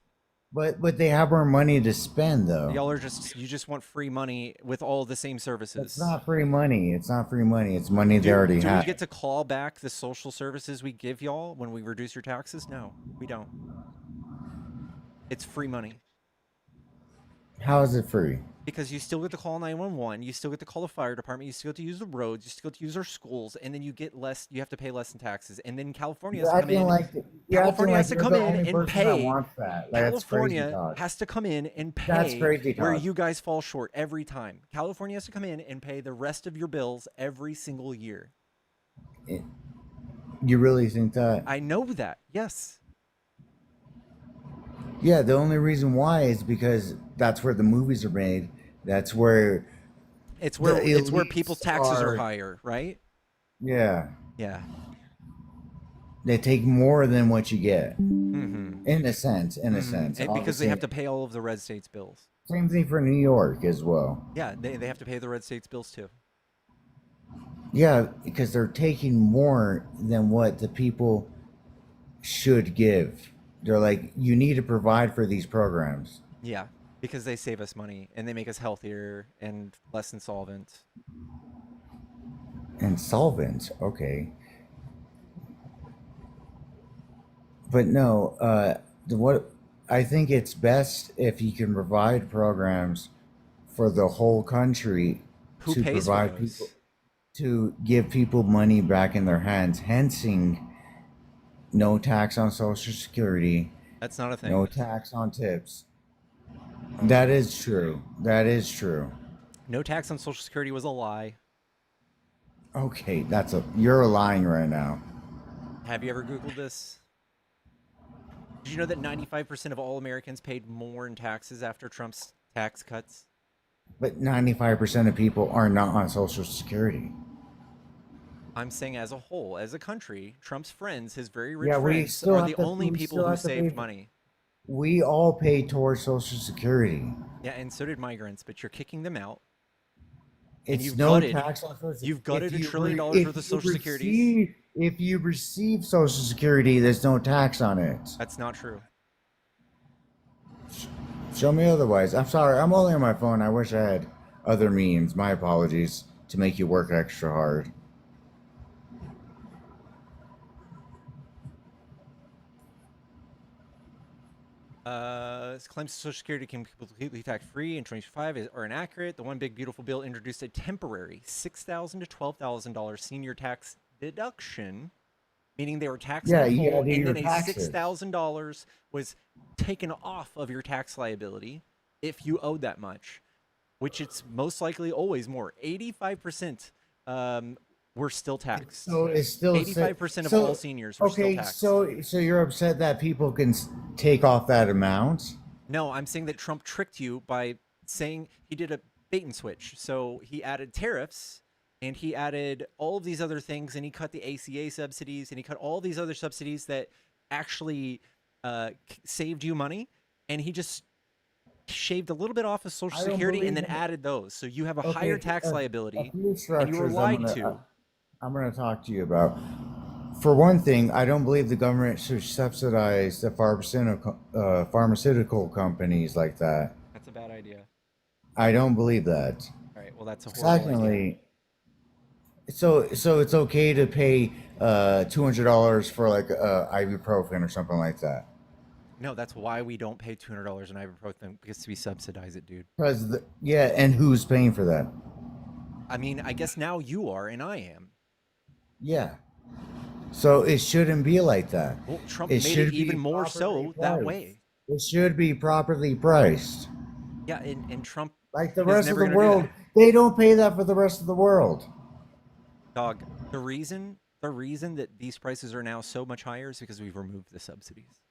[SPEAKER 14] But they have more money to spend though.
[SPEAKER 1] Y'all are you just want free money with all the same services.
[SPEAKER 14] It's not free money. It's not free money. It's money they already
[SPEAKER 1] Do
[SPEAKER 14] have.
[SPEAKER 1] we get to claw back the social services we give y'all when we reduce your taxes? No, we don't. It's free money.
[SPEAKER 14] How is it free?
[SPEAKER 1] Because you still get to call 911, you still get to call the fire department, you still get to use the roads, you still get to use our schools, and then you have to pay less in taxes. And then California has to come in. California has to come in and pay. California has to come in and pay.
[SPEAKER 14] That's crazy talk.
[SPEAKER 1] Where you guys fall short every time. California has to come in and pay the rest of your bills every single year.
[SPEAKER 14] You really think that?
[SPEAKER 1] I know that. Yes.
[SPEAKER 14] Yeah, the only reason why is because that's where the movies are made. That's where
[SPEAKER 1] it's where people's taxes are higher, right?
[SPEAKER 14] Yeah.
[SPEAKER 1] Yeah.
[SPEAKER 14] They take more than what you get.
[SPEAKER 1] Mm-hmm.
[SPEAKER 14] In a sense.
[SPEAKER 1] And because they have to pay all of the red states' bills.
[SPEAKER 14] Same thing for New York as well.
[SPEAKER 1] Yeah, they have to pay the red states' bills too.
[SPEAKER 14] Yeah, because they're taking more than what the people should give. They're like, you need to provide for these programs.
[SPEAKER 1] Yeah, because they save us money and they make us healthier and less insolvent.
[SPEAKER 14] Insolvent, okay. But no, what I think it's best if you can provide programs for the whole country to provide people, to give people money back in their hands, hensing no tax on Social Security.
[SPEAKER 1] That's not a thing.
[SPEAKER 14] No tax on tips. That is true. That is true.
[SPEAKER 1] No tax on Social Security was a lie.
[SPEAKER 14] Okay, you're lying right now.
[SPEAKER 1] Have you ever Googled this? Did you know that 95% of all Americans paid more in taxes after Trump's tax cuts?
[SPEAKER 14] But 95% of people are not on Social Security.
[SPEAKER 1] I'm saying as a whole, as a country, Trump's friends, his very rich friends, are the only people who saved money.
[SPEAKER 14] We all pay towards Social Security.
[SPEAKER 1] Yeah, and so did migrants, but you're kicking them out.
[SPEAKER 14] It's no tax on Social Security.
[SPEAKER 1] You've gutted $1 trillion worth of Social Security.
[SPEAKER 14] If you receive Social Security, there's no tax on it.
[SPEAKER 1] That's not true.
[SPEAKER 14] Show me otherwise. I'm sorry, I'm only on my phone. I wish I had other means. My apologies to make you work extra hard.
[SPEAKER 1] Claims Social Security can be completely tax-free in 2025 are inaccurate. The One Big Beautiful Bill introduced a temporary $6,000 to $12,000 senior tax deduction, meaning they were taxed in full, and then a $6,000 was taken off of your tax liability if you owed that much, which it's most likely always more. 85% were still taxed.
[SPEAKER 14] So it's still
[SPEAKER 1] 85% of all seniors were still taxed.
[SPEAKER 14] So you're upset that people can take off that amount?
[SPEAKER 1] No, I'm saying that Trump tricked you by saying he did a bait and switch. So he added tariffs and he added all of these other things, and he cut the ACA subsidies, and he cut all these other subsidies that actually saved you money, and he just shaved a little bit off of Social Security and then added those. So you have a higher tax liability, and you were lied to.
[SPEAKER 14] I'm going to talk to you about. For one thing, I don't believe the government should subsidize the pharmaceutical companies like that.
[SPEAKER 1] That's a bad idea.
[SPEAKER 14] I don't believe that.
[SPEAKER 1] All right, well, that's a horrible idea.
[SPEAKER 14] So it's okay to pay $200 for like ibuprofen or something like that.
[SPEAKER 1] No, that's why we don't pay $200 in ibuprofen, because we subsidize it, dude.
[SPEAKER 14] Yeah, and who's paying for that?
[SPEAKER 1] I mean, I guess now you are and I am.
[SPEAKER 14] Yeah. So it shouldn't be like that.
[SPEAKER 1] Well, Trump made it even more so that way.
[SPEAKER 14] It should be properly priced.
[SPEAKER 1] Yeah, and Trump,
[SPEAKER 14] like the rest of the world, they don't pay that for the rest of the world.
[SPEAKER 1] Dog, the reason that these prices are now so much higher is because we've removed the subsidies.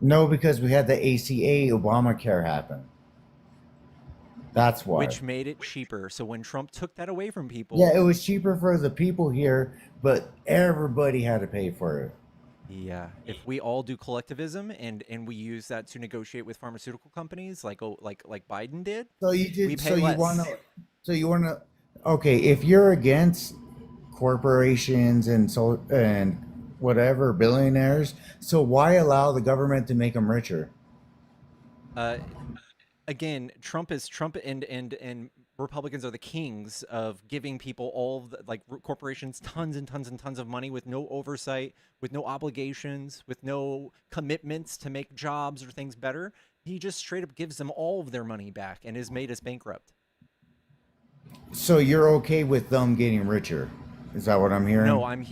[SPEAKER 14] No, because we had the ACA Obamacare happen. That's why.
[SPEAKER 1] which made it cheaper. So when Trump took that away from people,
[SPEAKER 14] Yeah, it was cheaper for the people here, but everybody had to pay for it.
[SPEAKER 1] yeah, if we all do collectivism and we use that to negotiate with pharmaceutical companies, like Biden did,
[SPEAKER 14] So you
[SPEAKER 1] we
[SPEAKER 14] did.
[SPEAKER 1] pay
[SPEAKER 14] So you
[SPEAKER 1] less.
[SPEAKER 14] want to. So you want to. Okay, if you're against corporations and whatever billionaires, so why allow the government to make them richer?
[SPEAKER 1] Again, Trump and Republicans are the kings of giving people all of the, like corporations tons and tons and tons of money with no oversight, with no obligations, with no commitments to make jobs or things better. He just straight up gives them all of their money back and has made us bankrupt.
[SPEAKER 14] So you're okay with them getting richer? Is that what I'm hearing?
[SPEAKER 1] No, I'm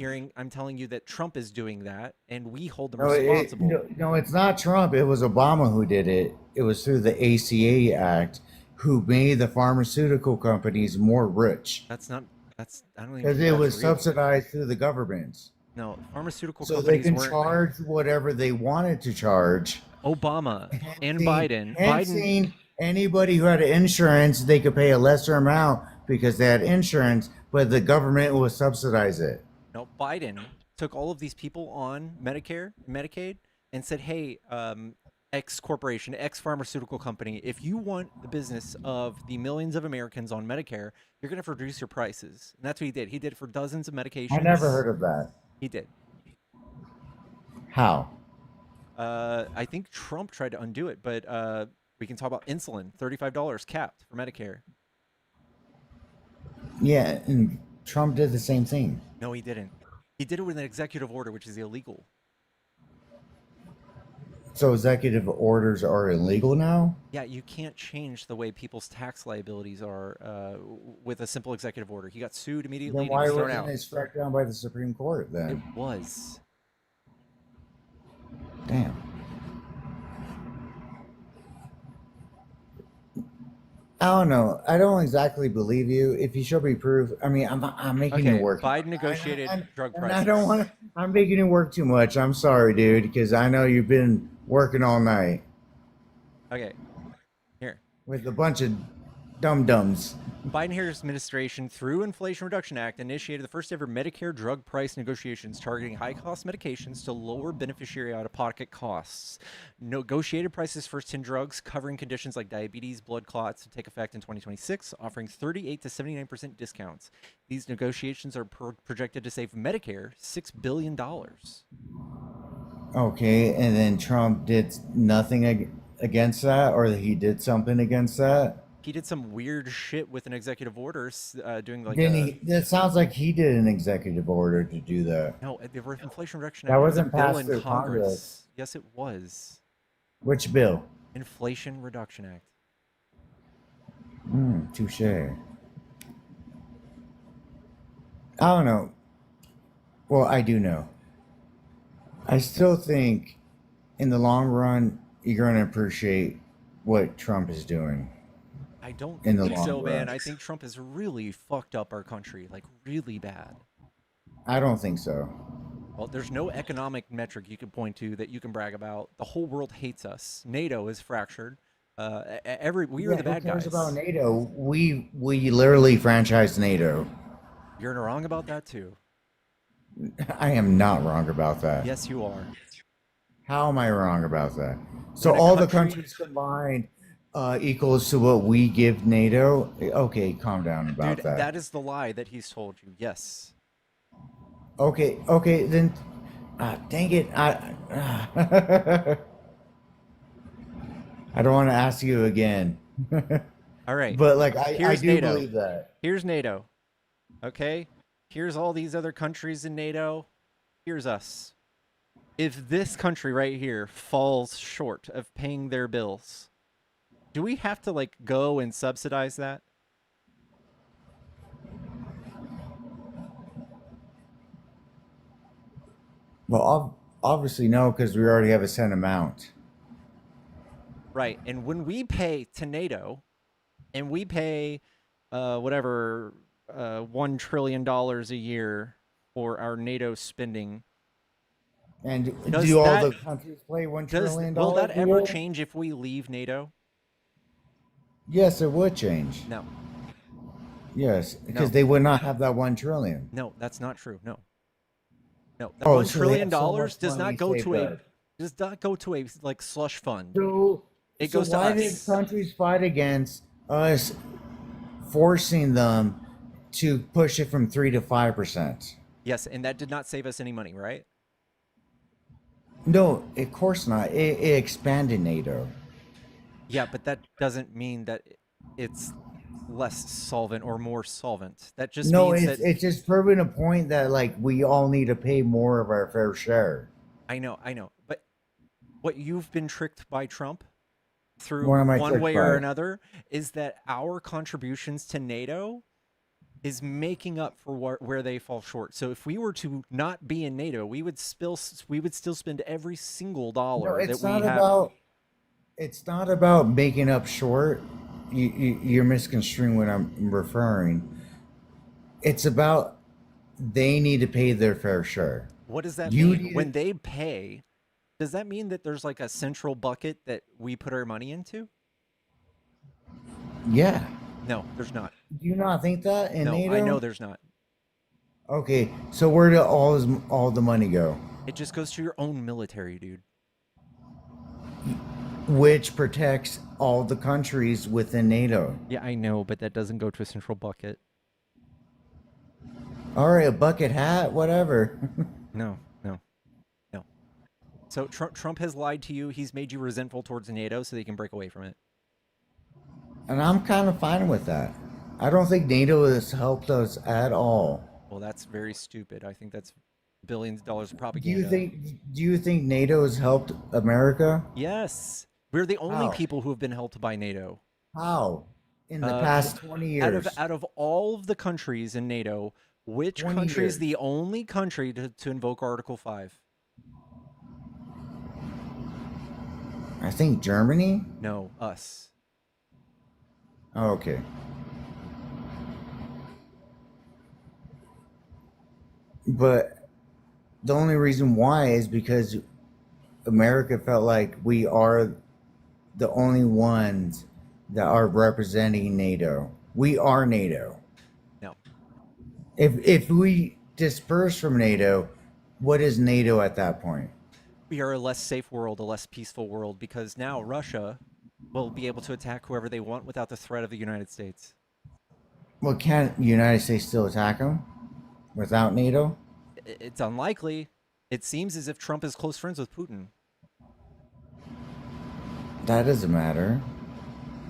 [SPEAKER 1] telling you that Trump is doing that, and we hold them
[SPEAKER 14] No,
[SPEAKER 1] responsible.
[SPEAKER 14] no, it's not Trump. It was Obama who did it. It was through the ACA Act, who made the pharmaceutical companies more rich.
[SPEAKER 1] I don't even
[SPEAKER 14] Because
[SPEAKER 1] think
[SPEAKER 14] it
[SPEAKER 1] that's
[SPEAKER 14] was
[SPEAKER 1] real.
[SPEAKER 14] subsidized through the government.
[SPEAKER 1] No, pharmaceutical
[SPEAKER 14] So they
[SPEAKER 1] companies
[SPEAKER 14] can
[SPEAKER 1] weren't.
[SPEAKER 14] charge whatever they wanted to charge.
[SPEAKER 1] Obama and Biden.
[SPEAKER 14] Saying anybody who had insurance, they could pay a lesser amount because they had insurance, but the government will subsidize it.
[SPEAKER 1] No, Biden took all of these people on Medicare, Medicaid, and said, "Hey, X corporation, X pharmaceutical company, if you want the business of the millions of Americans on Medicare, you're gonna have to reduce your prices." And that's what he did. He did it for dozens of medications.
[SPEAKER 14] I never heard of that.
[SPEAKER 1] He did.
[SPEAKER 14] How?
[SPEAKER 1] I think Trump tried to undo it, but we can talk about insulin, $35 capped for Medicare.
[SPEAKER 14] Yeah, and Trump did the same thing.
[SPEAKER 1] No, he didn't. He did it with an executive order, which is illegal.
[SPEAKER 14] So executive orders are illegal now?
[SPEAKER 1] Yeah, you can't change the way people's tax liabilities are with a simple executive order. He got sued immediately.
[SPEAKER 14] Then why
[SPEAKER 1] and he was thrown
[SPEAKER 14] wasn't
[SPEAKER 1] out.
[SPEAKER 14] it struck down by the Supreme Court then?
[SPEAKER 1] It was.
[SPEAKER 14] Damn. I don't know. I don't exactly believe you. If you show me proof, I mean, I'm making
[SPEAKER 1] Okay,
[SPEAKER 14] you work.
[SPEAKER 1] Biden negotiated drug
[SPEAKER 14] And
[SPEAKER 1] prices.
[SPEAKER 14] I don't want to. I'm making you work too much. I'm sorry, dude, because I know you've been working all night
[SPEAKER 1] Okay, here.
[SPEAKER 14] with a bunch of dum-dums.
[SPEAKER 1] Biden-Harris administration, through Inflation Reduction Act, initiated the first ever Medicare drug price negotiations targeting high-cost medications to lower beneficiary out-of-pocket costs. Negotiated prices for 10 drugs covering conditions like diabetes, blood clots to take effect in 2026, offering 38 to 79% discounts. These negotiations are projected to save Medicare $6 billion.
[SPEAKER 14] Okay, and then Trump did nothing against that, or he did something against that?
[SPEAKER 1] He did some weird shit with an executive order, doing like
[SPEAKER 14] Didn't he? That sounds like he did an executive order to do that.
[SPEAKER 1] No, the Inflation Reduction
[SPEAKER 14] That
[SPEAKER 1] Act was a
[SPEAKER 14] wasn't
[SPEAKER 1] bill
[SPEAKER 14] passed
[SPEAKER 1] in
[SPEAKER 14] through Congress.
[SPEAKER 1] Yes, it was.
[SPEAKER 14] Which bill?
[SPEAKER 1] Inflation Reduction Act.
[SPEAKER 14] Touche. I don't know. Well, I do know. I still think in the long run, you're going to appreciate what Trump is doing.
[SPEAKER 1] I don't
[SPEAKER 14] In the
[SPEAKER 1] think so,
[SPEAKER 14] long
[SPEAKER 1] man.
[SPEAKER 14] run.
[SPEAKER 1] I think Trump has really fucked up our country, like really bad.
[SPEAKER 14] I don't think so.
[SPEAKER 1] Well, there's no economic metric you can point to that you can brag about. The whole world hates us. NATO is fractured. We are the bad
[SPEAKER 14] who cares
[SPEAKER 1] guys.
[SPEAKER 14] about NATO? We literally franchised NATO.
[SPEAKER 1] You're wrong about that too.
[SPEAKER 14] I am not wrong about that.
[SPEAKER 1] Yes, you are.
[SPEAKER 14] How am I wrong about that? So
[SPEAKER 1] When a
[SPEAKER 14] all the
[SPEAKER 1] country-
[SPEAKER 14] countries combined equals to what we give NATO? Okay, calm down about
[SPEAKER 1] Dude,
[SPEAKER 14] that.
[SPEAKER 1] that is the lie that he's told you. Yes.
[SPEAKER 14] Okay, then. Dang it! I don't want to ask you again.
[SPEAKER 1] All right.
[SPEAKER 14] But like, I
[SPEAKER 1] Here's
[SPEAKER 14] do
[SPEAKER 1] NATO.
[SPEAKER 14] believe that.
[SPEAKER 1] Here's NATO. Okay? Here's all these other countries in NATO. Here's us. If this country right here falls short of paying their bills, do we have to like go and subsidize that?
[SPEAKER 14] Well, obviously no, because we already have a set amount.
[SPEAKER 1] Right. And when we pay to NATO and we pay whatever $1 trillion a year for our NATO spending.
[SPEAKER 14] And
[SPEAKER 1] Does
[SPEAKER 14] do all
[SPEAKER 1] that-
[SPEAKER 14] the countries play $1 trillion?
[SPEAKER 1] Will that
[SPEAKER 14] a
[SPEAKER 1] ever
[SPEAKER 14] year?
[SPEAKER 1] change if we leave NATO?
[SPEAKER 14] Yes, it would change.
[SPEAKER 1] No.
[SPEAKER 14] Yes, because
[SPEAKER 1] No.
[SPEAKER 14] they would not have that 1 trillion.
[SPEAKER 1] No, that's not true. No. No. That
[SPEAKER 14] Oh,
[SPEAKER 1] $1
[SPEAKER 14] so they
[SPEAKER 1] trillion
[SPEAKER 14] have so much
[SPEAKER 1] does
[SPEAKER 14] money
[SPEAKER 1] not go to a
[SPEAKER 14] saved up.
[SPEAKER 1] does not go to a like slush fund.
[SPEAKER 14] So,
[SPEAKER 1] It
[SPEAKER 14] so
[SPEAKER 1] goes to
[SPEAKER 14] why did
[SPEAKER 1] us.
[SPEAKER 14] countries fight against us forcing them to push it from 3 to 5%?
[SPEAKER 1] Yes, and that did not save us any money, right?
[SPEAKER 14] No, of course not. It expanded NATO.
[SPEAKER 1] Yeah, but that doesn't mean that it's less solvent or more solvent. That just
[SPEAKER 14] No,
[SPEAKER 1] means
[SPEAKER 14] it's
[SPEAKER 1] that
[SPEAKER 14] it's just proving a point that like we all need to pay more of our fair share.
[SPEAKER 1] I know. But what you've been tricked by Trump through
[SPEAKER 14] What am I
[SPEAKER 1] one
[SPEAKER 14] tricked
[SPEAKER 1] way or
[SPEAKER 14] by?
[SPEAKER 1] another is that our contributions to NATO is making up for where they fall short. So if we were to not be in NATO, we would still spend every single
[SPEAKER 14] No,
[SPEAKER 1] dollar that
[SPEAKER 14] it's
[SPEAKER 1] we
[SPEAKER 14] not
[SPEAKER 1] have.
[SPEAKER 14] about. It's not about making up short. You're misconstruing what I'm referring. It's about they need to pay their fair share.
[SPEAKER 1] What does that
[SPEAKER 14] You
[SPEAKER 1] mean?
[SPEAKER 14] need
[SPEAKER 1] When
[SPEAKER 14] to-
[SPEAKER 1] they pay, does that mean that there's like a central bucket that we put our money into?
[SPEAKER 14] Yeah.
[SPEAKER 1] No, there's not.
[SPEAKER 14] Do you not think that in
[SPEAKER 1] No,
[SPEAKER 14] NATO?
[SPEAKER 1] I know there's not.
[SPEAKER 14] Okay, so where do all the money go?
[SPEAKER 1] It just goes to your own military, dude.
[SPEAKER 14] Which protects all the countries within NATO.
[SPEAKER 1] Yeah, I know, but that doesn't go to a central bucket.
[SPEAKER 14] All right, a bucket hat, whatever.
[SPEAKER 1] No. So Trump has lied to you. He's made you resentful towards NATO so they can break away from it.
[SPEAKER 14] And I'm kind of fine with that. I don't think NATO has helped us at all.
[SPEAKER 1] Well, that's very stupid. I think that's billions of dollars of
[SPEAKER 14] Do
[SPEAKER 1] propaganda.
[SPEAKER 14] you think NATO has helped America?
[SPEAKER 1] Yes. We're the only
[SPEAKER 14] How?
[SPEAKER 1] people who have been helped by NATO.
[SPEAKER 14] How? In the past 20 years.
[SPEAKER 1] Out of all of the countries in NATO, which
[SPEAKER 14] 20
[SPEAKER 1] country is
[SPEAKER 14] years.
[SPEAKER 1] the only country to invoke Article 5?
[SPEAKER 14] I think Germany?
[SPEAKER 1] No, us.
[SPEAKER 14] Oh, okay. But the only reason why is because America felt like we are the only ones that are representing NATO. We are NATO.
[SPEAKER 1] No.
[SPEAKER 14] If we disperse from NATO, what is NATO at that point?
[SPEAKER 1] We are a less safe world, a less peaceful world, because now Russia will be able to attack whoever they want without the threat of the United States.
[SPEAKER 14] Well, can't the United States still attack them without NATO?
[SPEAKER 1] It's unlikely. It seems as if Trump is close friends with Putin.
[SPEAKER 14] That doesn't matter.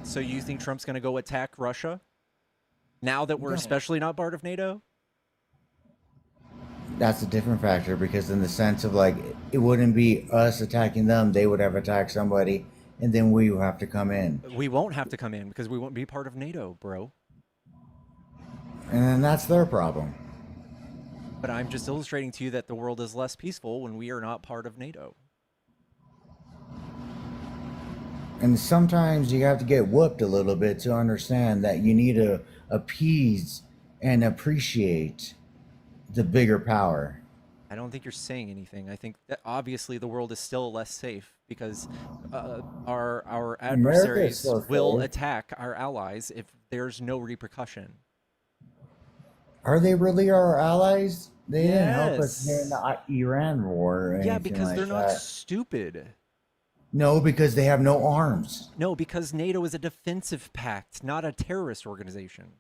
[SPEAKER 1] So you think Trump's going to go attack Russia? Now that we're
[SPEAKER 14] No.
[SPEAKER 1] especially not part of NATO?
[SPEAKER 14] That's a different factor because in the sense of like it wouldn't be us attacking them, they would have attacked somebody and then we would have to come in.
[SPEAKER 1] We won't have to come in because we won't be part of NATO, bro.
[SPEAKER 14] And then that's their problem.
[SPEAKER 1] But I'm just illustrating to you that the world is less peaceful when we are not part of NATO.
[SPEAKER 14] And sometimes you have to get whooped a little bit to understand that you need to appease and appreciate the bigger power.
[SPEAKER 1] I don't think you're saying anything. I think that obviously the world is still less safe because our adversaries
[SPEAKER 14] still
[SPEAKER 1] will
[SPEAKER 14] safe.
[SPEAKER 1] attack our allies if there's no repercussion.
[SPEAKER 14] Are they really our allies? They didn't help us
[SPEAKER 1] Yes.
[SPEAKER 14] during the Iran war. Or
[SPEAKER 1] Yeah,
[SPEAKER 14] anything
[SPEAKER 1] because
[SPEAKER 14] like
[SPEAKER 1] they're not
[SPEAKER 14] that.
[SPEAKER 1] stupid.
[SPEAKER 14] No, because they have no arms.
[SPEAKER 1] No, because NATO is a defensive pact, not a terrorist organization.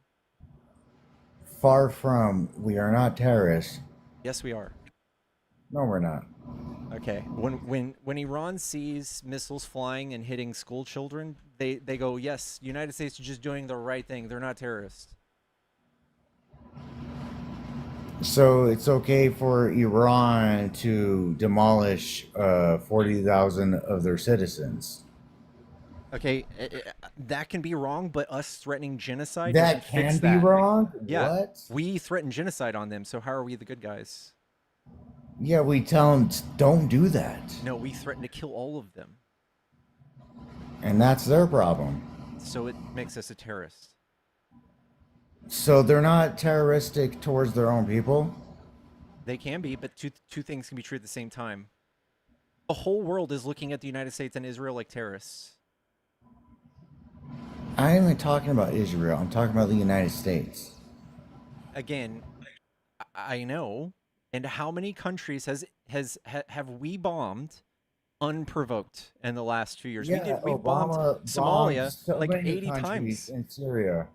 [SPEAKER 14] Far from. We are not terrorists.
[SPEAKER 1] Yes, we are.
[SPEAKER 14] No, we're not.
[SPEAKER 1] Okay. When Iran sees missiles flying and hitting school children, they go, yes, United States is just doing the right thing. They're not terrorists.
[SPEAKER 14] So it's okay for Iran to demolish 40,000 of their citizens.
[SPEAKER 1] Okay, that can be wrong, but us threatening genocide
[SPEAKER 14] That
[SPEAKER 1] doesn't fix
[SPEAKER 14] can be
[SPEAKER 1] that.
[SPEAKER 14] wrong?
[SPEAKER 1] Yeah,
[SPEAKER 14] What?
[SPEAKER 1] we threaten genocide on them, so how are we the good guys?
[SPEAKER 14] Yeah, we tell them don't do that.
[SPEAKER 1] No, we threaten to kill all of them,
[SPEAKER 14] And that's their problem.
[SPEAKER 1] so it makes us a terrorist.
[SPEAKER 14] So they're not terroristic towards their own people?
[SPEAKER 1] They can be, but two things can be true at the same time. The whole world is looking at the United States and Israel like terrorists.
[SPEAKER 14] I ain't talking about Israel. I'm talking about the United States.
[SPEAKER 1] Again, I know. And how many countries have we bombed unprovoked in the last few years?
[SPEAKER 14] Yeah,
[SPEAKER 1] We bombed
[SPEAKER 14] Obama bombed
[SPEAKER 1] Somalia
[SPEAKER 14] so
[SPEAKER 1] like
[SPEAKER 14] many
[SPEAKER 1] 80
[SPEAKER 14] countries
[SPEAKER 1] times.
[SPEAKER 14] in Syria.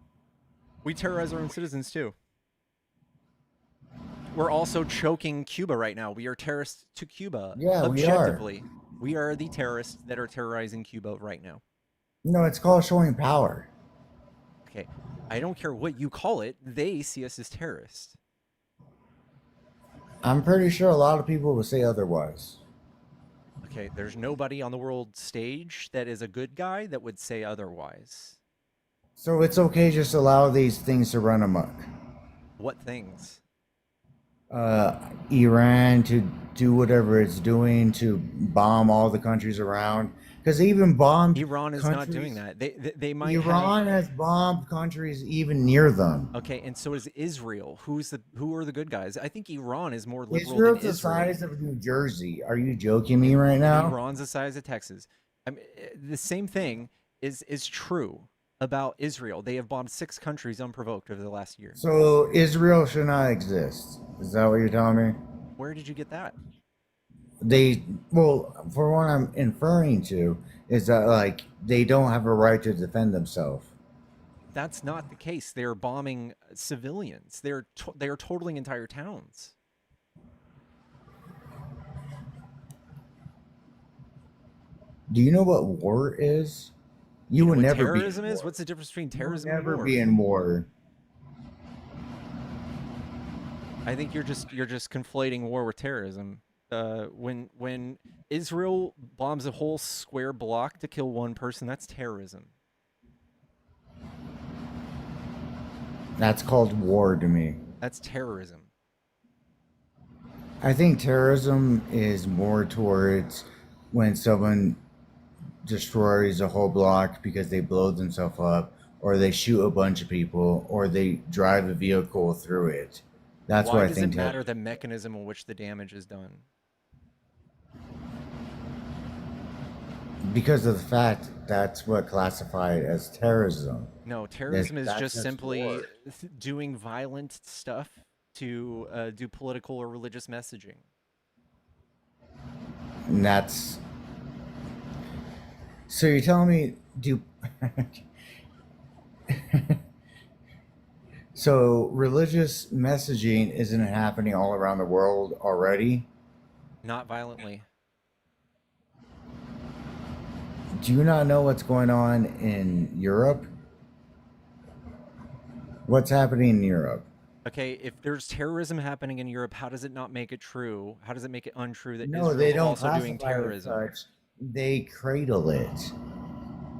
[SPEAKER 1] We terrorize our own citizens too. We're also choking Cuba right now. We are terrorists to Cuba.
[SPEAKER 14] Yeah, we are.
[SPEAKER 1] Objectively, we are the terrorists that are terrorizing Cuba right now.
[SPEAKER 14] No, it's called showing power.
[SPEAKER 1] Okay, I don't care what you call it. They see us as terrorists.
[SPEAKER 14] I'm pretty sure a lot of people would say otherwise.
[SPEAKER 1] Okay, there's nobody on the world stage that is a good guy that would say otherwise.
[SPEAKER 14] So it's okay just allow these things to run amok.
[SPEAKER 1] What things?
[SPEAKER 14] Iran to do whatever it's doing to bomb all the countries around, because they even bombed
[SPEAKER 1] Iran is
[SPEAKER 14] countries.
[SPEAKER 1] not doing that. They might
[SPEAKER 14] Iran has bombed countries even near them.
[SPEAKER 1] Okay, and so is Israel. Who are the good guys? I think Iran is more liberal
[SPEAKER 14] Israel's
[SPEAKER 1] than
[SPEAKER 14] the
[SPEAKER 1] Israel.
[SPEAKER 14] size of New Jersey. Are you joking me right now?
[SPEAKER 1] Iran's the size of Texas. I mean, the same thing is true about Israel. They have bombed 6 countries unprovoked over the last year.
[SPEAKER 14] So Israel should not exist. Is that what you're telling me?
[SPEAKER 1] Where did you get that?
[SPEAKER 14] Well, for what I'm inferring to is that like they don't have a right to defend themselves.
[SPEAKER 1] That's not the case. They're bombing civilians. They are totaling entire towns.
[SPEAKER 14] Do you know what war is? You would
[SPEAKER 1] what
[SPEAKER 14] never
[SPEAKER 1] terrorism
[SPEAKER 14] be in
[SPEAKER 1] is?
[SPEAKER 14] war.
[SPEAKER 1] What's the difference between
[SPEAKER 14] You would
[SPEAKER 1] terrorism and
[SPEAKER 14] never
[SPEAKER 1] war?
[SPEAKER 14] be in war.
[SPEAKER 1] I think you're just conflating war with terrorism. When Israel bombs a whole square block to kill one person, that's terrorism.
[SPEAKER 14] That's called war to me.
[SPEAKER 1] That's terrorism.
[SPEAKER 14] I think terrorism is more towards when someone destroys a whole block because they blow themselves up, or they shoot a bunch of people, or they drive a vehicle through it. That's
[SPEAKER 1] Why
[SPEAKER 14] what I
[SPEAKER 1] does
[SPEAKER 14] think.
[SPEAKER 1] it matter the mechanism in which the damage is done?
[SPEAKER 14] Because of the fact that's what classified as terrorism.
[SPEAKER 1] No, terrorism is
[SPEAKER 14] That's
[SPEAKER 1] just simply
[SPEAKER 14] war.
[SPEAKER 1] doing violent stuff to do political or religious messaging.
[SPEAKER 14] And that's. So you're telling me So religious messaging isn't happening all around the world already?
[SPEAKER 1] Not violently.
[SPEAKER 14] Do you not know what's going on in Europe? What's happening in Europe?
[SPEAKER 1] Okay, if there's terrorism happening in Europe, how does it not make it true? How does it make it untrue that
[SPEAKER 14] No,
[SPEAKER 1] Israel
[SPEAKER 14] they
[SPEAKER 1] is
[SPEAKER 14] don't
[SPEAKER 1] also doing
[SPEAKER 14] classify it
[SPEAKER 1] terrorism?
[SPEAKER 14] as such. They cradle it.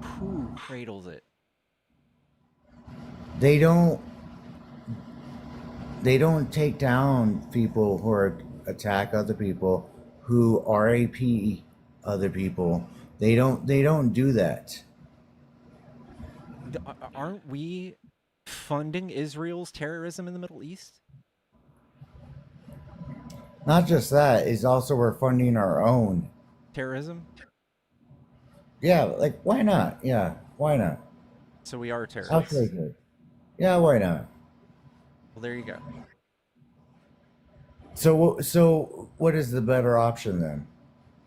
[SPEAKER 1] Who cradles it?
[SPEAKER 14] They don't take down people who attack other people, who RAP other people. They don't do that.
[SPEAKER 1] Aren't we funding Israel's terrorism in the Middle East?
[SPEAKER 14] Not just that, is also we're funding our own
[SPEAKER 1] terrorism.
[SPEAKER 14] Yeah, like why not? Yeah, why not?
[SPEAKER 1] So we are terrorists.
[SPEAKER 14] I'll take it. Yeah, why not?
[SPEAKER 1] Well, there you go.
[SPEAKER 14] So what is the better option then?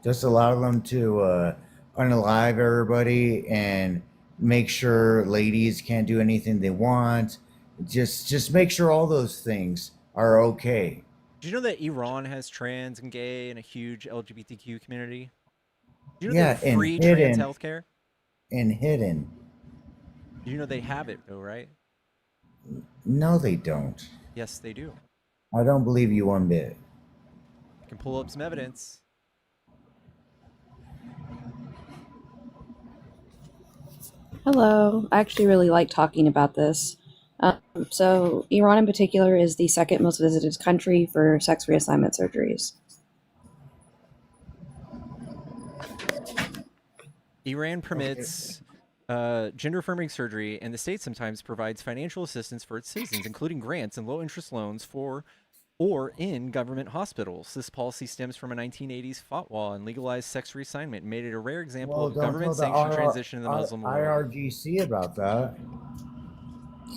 [SPEAKER 14] Just allow them to unalive everybody and make sure ladies can't do anything they want. Just make sure all those things are okay.
[SPEAKER 1] Do you know that Iran has trans and gay and a huge LGBTQ community? Do you know
[SPEAKER 14] Yeah,
[SPEAKER 1] they have free
[SPEAKER 14] and
[SPEAKER 1] trans
[SPEAKER 14] hidden.
[SPEAKER 1] healthcare?
[SPEAKER 14] And hidden.
[SPEAKER 1] Do you know they have it though, right?
[SPEAKER 14] No, they don't.
[SPEAKER 1] Yes, they do.
[SPEAKER 14] I don't believe you one bit.
[SPEAKER 1] I can pull up some evidence.
[SPEAKER 15] Hello. I actually really like talking about this. So, Iran in particular is the second most visited country for sex reassignment surgeries.
[SPEAKER 1] Iran permits gender affirming surgery, and the state sometimes provides financial assistance for its citizens, including grants and low interest loans for or in government hospitals. This policy stems from a 1980s fatwa and legalized sex reassignment, made it a rare example
[SPEAKER 14] Well,
[SPEAKER 1] of
[SPEAKER 14] don't tell the
[SPEAKER 1] government-sanctioned transition in the Muslim world.
[SPEAKER 14] IRGC about that.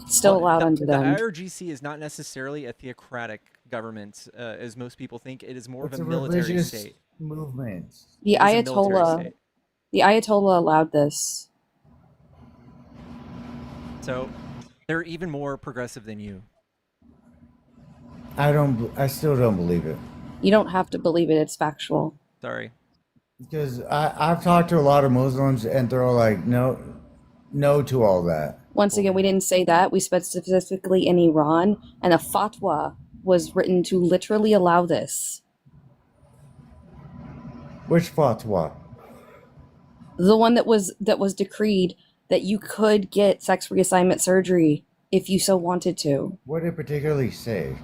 [SPEAKER 15] It's still allowed under
[SPEAKER 1] The
[SPEAKER 15] them.
[SPEAKER 1] IRGC is not necessarily a theocratic government, as most people think. It is more
[SPEAKER 14] It's
[SPEAKER 1] of
[SPEAKER 14] a
[SPEAKER 1] a military
[SPEAKER 14] religious
[SPEAKER 1] state.
[SPEAKER 14] movement.
[SPEAKER 15] The
[SPEAKER 1] It is a military
[SPEAKER 15] Ayatollah,
[SPEAKER 1] state.
[SPEAKER 15] the Ayatollah allowed this.
[SPEAKER 1] So they're even more progressive than you.
[SPEAKER 14] I still don't believe it.
[SPEAKER 15] You don't have to believe it. It's factual.
[SPEAKER 1] Sorry.
[SPEAKER 14] Because I've talked to a lot of Muslims and they're all like, no to all that.
[SPEAKER 15] Once again, we didn't say that. We said specifically in Iran, and a fatwa was written to literally allow this.
[SPEAKER 14] Which fatwa?
[SPEAKER 15] The one that was decreed that you could get sex reassignment surgery if you so wanted to.
[SPEAKER 14] What did it particularly say?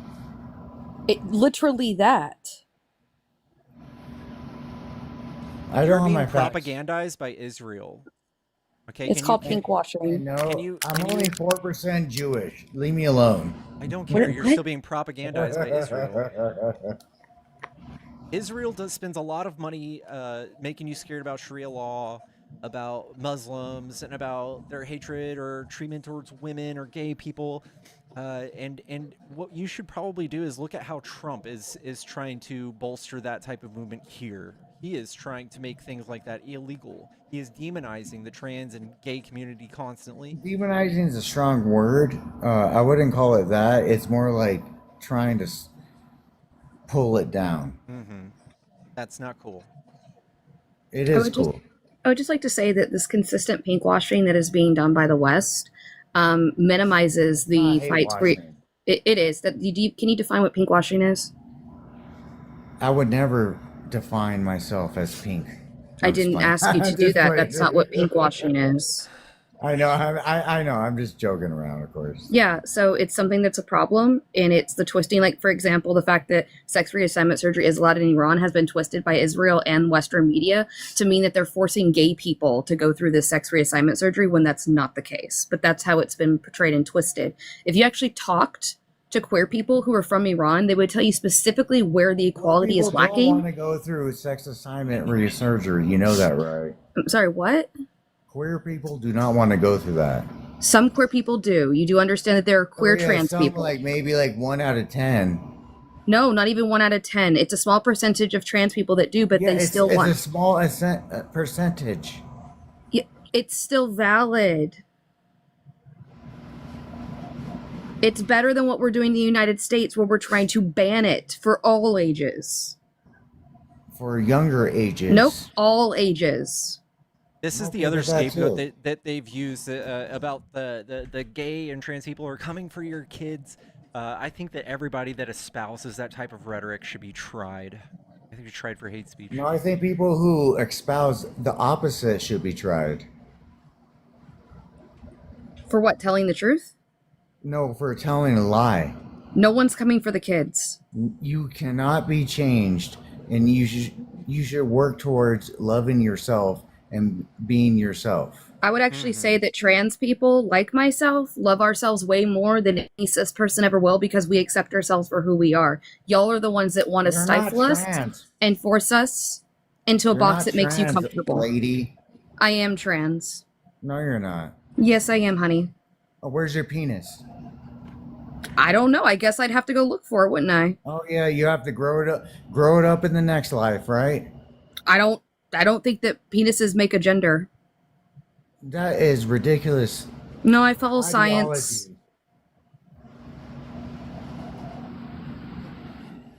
[SPEAKER 15] It literally that.
[SPEAKER 14] I
[SPEAKER 1] You're
[SPEAKER 14] don't have
[SPEAKER 1] being
[SPEAKER 14] my facts.
[SPEAKER 1] propagandized by Israel. Okay,
[SPEAKER 15] It's called pinkwashing.
[SPEAKER 14] No,
[SPEAKER 1] I'm
[SPEAKER 14] I'm only 4% Jewish. Leave me alone.
[SPEAKER 1] I don't care. You're still being propagandized by Israel. Israel spends a lot of money making you scared about Sharia law, about Muslims, and about their hatred or treatment towards women or gay people. And what you should probably do is look at how Trump is trying to bolster that type of movement here. He is trying to make things like that illegal. He is demonizing the trans and gay community constantly.
[SPEAKER 14] Demonizing is a strong word. I wouldn't call it that. It's more like trying to pull it down.
[SPEAKER 1] Mm-hmm. That's not cool.
[SPEAKER 14] It is cool.
[SPEAKER 15] I would just like to say that this consistent pinkwashing that is being done by the West minimizes the fights for it is that can you define what pinkwashing is?
[SPEAKER 14] I would never define myself as pink.
[SPEAKER 15] I didn't ask you to do that. That's not what pinkwashing is.
[SPEAKER 14] I know. I know. I'm just joking around, of course.
[SPEAKER 15] Yeah, so it's something that's a problem, and it's the twisting. Like, for example, the fact that sex reassignment surgery is allowed in Iran has been twisted by Israel and Western media to mean that they're forcing gay people to go through this sex reassignment surgery when that's not the case. But that's how it's been portrayed and twisted. If you actually talked to queer people who are from Iran, they would tell you specifically where the equality is lacking.
[SPEAKER 14] People don't want to go through sex assignment surgery. You know that, right?
[SPEAKER 15] I'm sorry, what?
[SPEAKER 14] Queer people do not want to go through that.
[SPEAKER 15] Some queer people do. You do understand that there are queer trans people.
[SPEAKER 14] Like maybe like 1 out of 10.
[SPEAKER 15] No, not even 1 out of 10. It's a small percentage of trans people that do, but they still want.
[SPEAKER 14] It's a small percentage.
[SPEAKER 15] Yeah, it's still valid. It's better than what we're doing in the United States, where we're trying to ban it for all ages.
[SPEAKER 14] For younger ages.
[SPEAKER 15] Nope, all ages.
[SPEAKER 1] This is the other scapegoat that they've used about the gay and trans people are coming for your kids. I think that everybody that espouses that type of rhetoric should be tried. I think you're tried for hate speech.
[SPEAKER 14] No, I think people who espouse the opposite should be tried.
[SPEAKER 15] For what, telling the truth?
[SPEAKER 14] No, for telling a lie.
[SPEAKER 15] No one's coming for the kids.
[SPEAKER 14] You cannot be changed, and you should work towards loving yourself and being yourself.
[SPEAKER 15] I would actually say that trans people, like myself, love ourselves way more than any cis person ever will because we accept ourselves for who we are. Y'all are the ones that want to stifle us and force us into a box that makes you comfortable.
[SPEAKER 14] Lady.
[SPEAKER 15] I am trans.
[SPEAKER 14] No, you're not.
[SPEAKER 15] Yes, I am, honey.
[SPEAKER 14] Oh, where's your penis?
[SPEAKER 15] I don't know. I guess I'd have to go look for it, wouldn't I?
[SPEAKER 14] Oh yeah, you have to grow it up in the next life, right?
[SPEAKER 15] I don't think that penises make a gender.
[SPEAKER 14] That is ridiculous.
[SPEAKER 15] No, I follow science.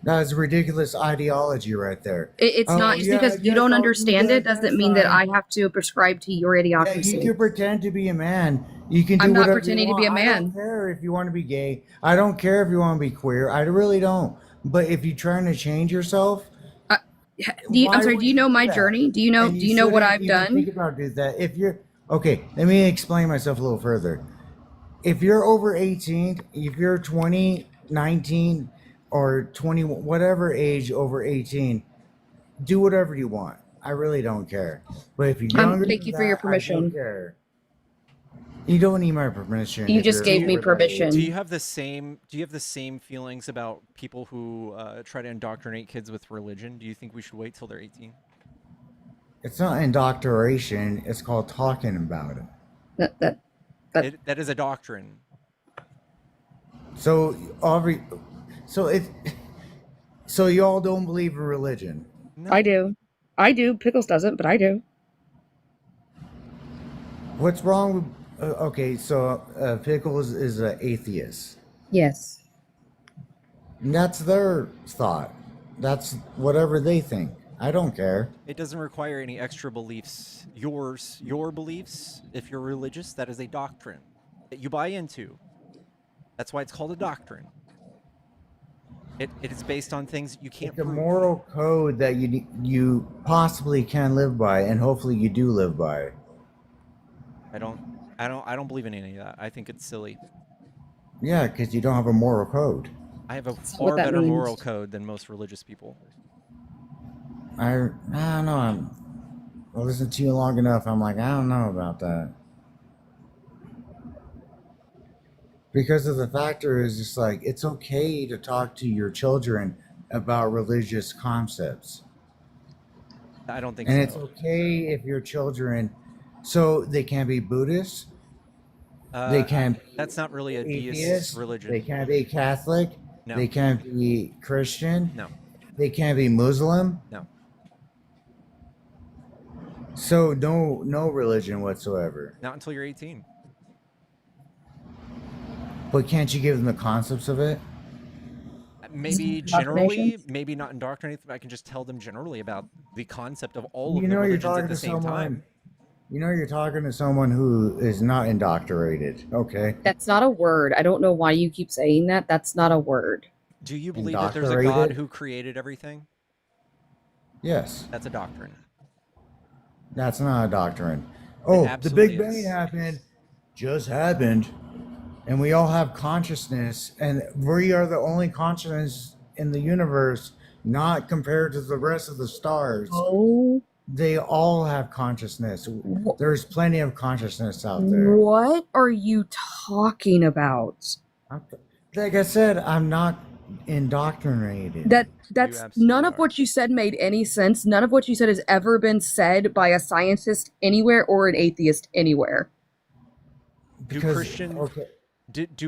[SPEAKER 14] That is ridiculous ideology right there.
[SPEAKER 15] It's not just because you don't understand it doesn't mean that I have to prescribe to your idiocracy.
[SPEAKER 14] Yeah, you can pretend to be a man. You can do
[SPEAKER 15] I'm not
[SPEAKER 14] whatever
[SPEAKER 15] pretending
[SPEAKER 14] you
[SPEAKER 15] to be a
[SPEAKER 14] want.
[SPEAKER 15] man.
[SPEAKER 14] I don't care if you want to be gay. I don't care if you want to be queer. I really don't. But if you're trying to change yourself,
[SPEAKER 15] I'm sorry. Do you know my journey? Do you know what I've done?
[SPEAKER 14] Think about do that. If you're okay, let me explain myself a little further. If you're over 18, if you're 20, 19, or 20, whatever age over 18, do whatever you want. I really don't care. But if you're younger,
[SPEAKER 15] thank you for your permission.
[SPEAKER 14] I don't care. You don't need my permission.
[SPEAKER 15] You
[SPEAKER 14] if
[SPEAKER 15] just
[SPEAKER 14] you're
[SPEAKER 15] gave me
[SPEAKER 14] over the age.
[SPEAKER 15] permission.
[SPEAKER 1] Do you have the same feelings about people who try to indoctrinate kids with religion? Do you think we should wait till they're 18?
[SPEAKER 14] It's not indoctrination. It's called talking about it.
[SPEAKER 1] That is a doctrine.
[SPEAKER 14] So so y'all don't believe in religion.
[SPEAKER 1] No.
[SPEAKER 15] I do. Pickles doesn't, but I do.
[SPEAKER 14] What's wrong with? Okay, so Pickles is an atheist.
[SPEAKER 15] Yes.
[SPEAKER 14] And that's their thought. That's whatever they think. I don't care.
[SPEAKER 1] It doesn't require any extra beliefs. Your beliefs, if you're religious, that is a doctrine that you buy into. That's why it's called a doctrine. It is based on things you can't
[SPEAKER 14] It's a
[SPEAKER 1] prove.
[SPEAKER 14] moral code that you possibly can live by, and hopefully you do live by.
[SPEAKER 1] I don't believe in any of that. I think it's silly.
[SPEAKER 14] Yeah, because you don't have a moral code.
[SPEAKER 1] I have a
[SPEAKER 15] what
[SPEAKER 1] far
[SPEAKER 15] that
[SPEAKER 1] better
[SPEAKER 15] means.
[SPEAKER 1] moral code than most religious people.
[SPEAKER 14] I don't know. I listened to you long enough. I'm like, I don't know about that. Because of the factor is just like, it's okay to talk to your children about religious concepts.
[SPEAKER 1] I don't think
[SPEAKER 14] And
[SPEAKER 1] so.
[SPEAKER 14] it's okay if your children, so they can be Buddhist, they can be
[SPEAKER 1] That's not really a deist
[SPEAKER 14] atheist,
[SPEAKER 1] religion.
[SPEAKER 14] they can be Catholic,
[SPEAKER 1] No.
[SPEAKER 14] they can be Christian,
[SPEAKER 1] No.
[SPEAKER 14] they can be Muslim.
[SPEAKER 1] No.
[SPEAKER 14] So no religion whatsoever.
[SPEAKER 1] Not until you're 18.
[SPEAKER 14] But can't you give them the concepts of it?
[SPEAKER 1] Maybe generally, maybe not indoctrinate them. I can just tell them generally about the concept of all of the
[SPEAKER 14] You're
[SPEAKER 1] religions
[SPEAKER 14] talking
[SPEAKER 1] at the
[SPEAKER 14] to
[SPEAKER 1] same
[SPEAKER 14] someone.
[SPEAKER 1] time.
[SPEAKER 14] You're talking to someone who is not indoctrinated. Okay.
[SPEAKER 15] That's not a word. I don't know why you keep saying that. That's not a word.
[SPEAKER 1] Do you believe that there's a God
[SPEAKER 14] Indoctrinated?
[SPEAKER 1] who created everything?
[SPEAKER 14] Yes.
[SPEAKER 1] That's a doctrine.
[SPEAKER 14] That's not a doctrine. Oh, the
[SPEAKER 1] absolutely
[SPEAKER 14] Big Bang
[SPEAKER 1] is.
[SPEAKER 14] happened. Just happened. And we all have consciousness, and we are the only consciousness in the universe, not compared to the rest of the stars.
[SPEAKER 15] Oh.
[SPEAKER 14] They all have consciousness. There's plenty of consciousness out there.
[SPEAKER 15] What are you talking about?
[SPEAKER 14] Like I said, I'm not indoctrinated.
[SPEAKER 15] That's none of what you said made any sense. None of what you said has ever been said by a scientist anywhere or an atheist anywhere.
[SPEAKER 1] Do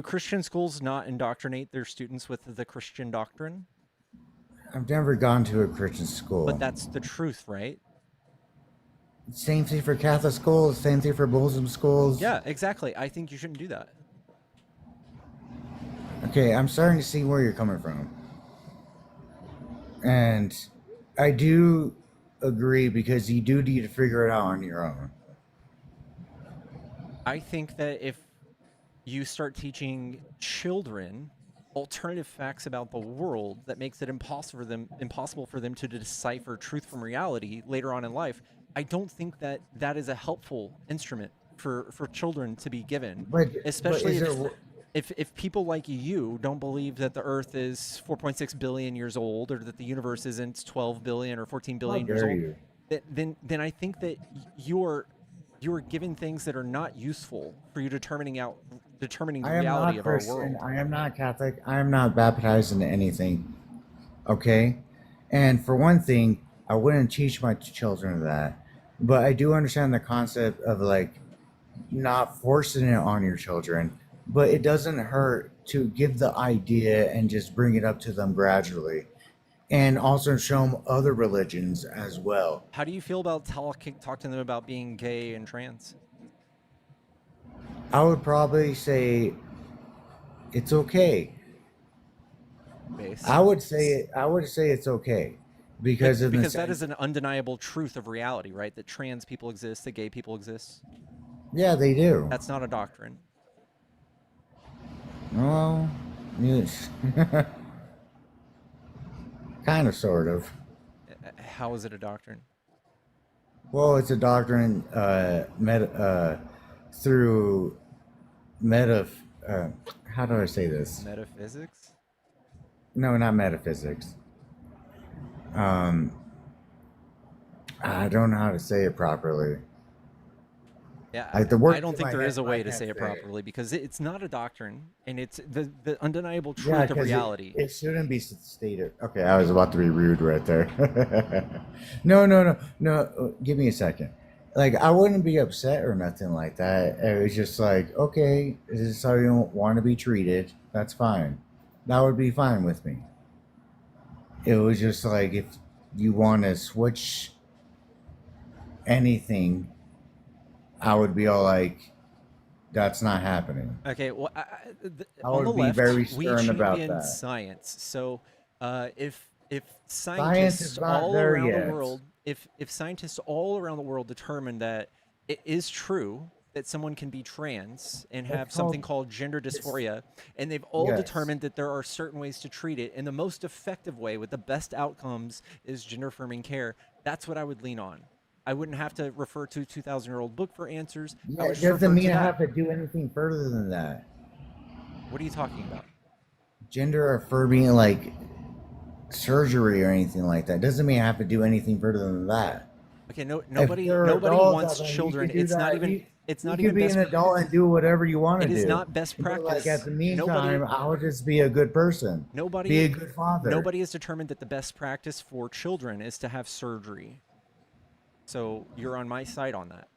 [SPEAKER 1] Christian schools not indoctrinate their students with the Christian doctrine?
[SPEAKER 14] I've never gone to a Christian school.
[SPEAKER 1] But that's the truth, right?
[SPEAKER 14] Same thing for Catholic schools, same thing for Muslim schools.
[SPEAKER 1] Yeah, exactly. I think you shouldn't do that.
[SPEAKER 14] Okay, I'm starting to see where you're coming from. And I do agree, because you do need to figure it out on your own.
[SPEAKER 1] I think that if you start teaching children alternative facts about the world that makes it impossible for them to decipher truth from reality later on in life, I don't think that that is a helpful instrument for children to be given. Especially if people like you don't believe that the Earth is 4.6 billion years old, or that the universe isn't 12 billion or 14 billion years old, then I think that you're given things that are not useful for you determining the reality of our world.
[SPEAKER 14] I am not Catholic. I am not baptized into anything. Okay? And for one thing, I wouldn't teach my children that. But I do understand the concept of like not forcing it on your children. But it doesn't hurt to give the idea and just bring it up to them gradually. And also show them other religions as well.
[SPEAKER 1] How do you feel about talking to them about being gay and trans?
[SPEAKER 14] I would probably say it's okay. I would say it's okay because
[SPEAKER 1] that is an undeniable truth of reality, right? That trans people exist, that gay people exist.
[SPEAKER 14] Yeah, they do.
[SPEAKER 1] That's not a doctrine.
[SPEAKER 14] Well, yes. Kind of, sort of.
[SPEAKER 1] How is it a doctrine?
[SPEAKER 14] Well, it's a doctrine through how do I say this?
[SPEAKER 1] Metaphysics?
[SPEAKER 14] No, not metaphysics. I don't know how to say it properly.
[SPEAKER 1] Yeah,
[SPEAKER 14] Like the words
[SPEAKER 1] I don't
[SPEAKER 14] in
[SPEAKER 1] think
[SPEAKER 14] my
[SPEAKER 1] there
[SPEAKER 14] head,
[SPEAKER 1] is a
[SPEAKER 14] but I
[SPEAKER 1] way to
[SPEAKER 14] can't
[SPEAKER 1] say it
[SPEAKER 14] say
[SPEAKER 1] properly because it's not a doctrine, and it's the undeniable
[SPEAKER 14] Yeah,
[SPEAKER 1] truth of
[SPEAKER 14] because
[SPEAKER 1] reality.
[SPEAKER 14] it shouldn't be stated. Okay, I was about to be rude right there. No, no, no, no. Give me a second. Like, I wouldn't be upset or nothing like that. It was just like, okay, this is how you don't want to be treated. That's fine. That would be fine with me. It was just like, if you want to switch anything, I would be all like, that's not happening.
[SPEAKER 1] Okay, well,
[SPEAKER 14] I
[SPEAKER 1] on the
[SPEAKER 14] would be
[SPEAKER 1] left,
[SPEAKER 14] very
[SPEAKER 1] we
[SPEAKER 14] stern about
[SPEAKER 1] champion
[SPEAKER 14] that.
[SPEAKER 1] science. So, if
[SPEAKER 14] Science
[SPEAKER 1] scientists
[SPEAKER 14] is not
[SPEAKER 1] all
[SPEAKER 14] there
[SPEAKER 1] around the
[SPEAKER 14] yet.
[SPEAKER 1] world, if scientists all around the world determine that it is true that someone can be trans and have
[SPEAKER 14] It's
[SPEAKER 1] something
[SPEAKER 14] called,
[SPEAKER 1] called gender
[SPEAKER 14] it's,
[SPEAKER 1] dysphoria, and they've all
[SPEAKER 14] yes.
[SPEAKER 1] determined that there are certain ways to treat it, and the most effective way with the best outcomes is gender affirming care, that's what I would lean on. I wouldn't have to refer to a 2,000-year-old book for answers. I
[SPEAKER 14] Yeah,
[SPEAKER 1] would
[SPEAKER 14] it
[SPEAKER 1] just
[SPEAKER 14] doesn't
[SPEAKER 1] refer
[SPEAKER 14] mean
[SPEAKER 1] to
[SPEAKER 14] I have
[SPEAKER 1] that.
[SPEAKER 14] to do anything further than that.
[SPEAKER 1] What are you talking about?
[SPEAKER 14] Gender affirming, like surgery or anything like that, doesn't mean I have to do anything further than that.
[SPEAKER 1] Okay, no,
[SPEAKER 14] If
[SPEAKER 1] nobody
[SPEAKER 14] you're
[SPEAKER 1] nobody
[SPEAKER 14] adults,
[SPEAKER 1] wants
[SPEAKER 14] then you
[SPEAKER 1] children.
[SPEAKER 14] could do
[SPEAKER 1] It's not
[SPEAKER 14] that.
[SPEAKER 1] even
[SPEAKER 14] You could be
[SPEAKER 1] best.
[SPEAKER 14] an adult and do whatever you want to
[SPEAKER 1] It is
[SPEAKER 14] do.
[SPEAKER 1] not best
[SPEAKER 14] But like
[SPEAKER 1] practice.
[SPEAKER 14] at the
[SPEAKER 1] Nobody
[SPEAKER 14] meantime, I would just be a good person, be
[SPEAKER 1] nobody
[SPEAKER 14] a good father.
[SPEAKER 1] nobody has determined that the best practice for children is to have surgery. So you're on my side on that.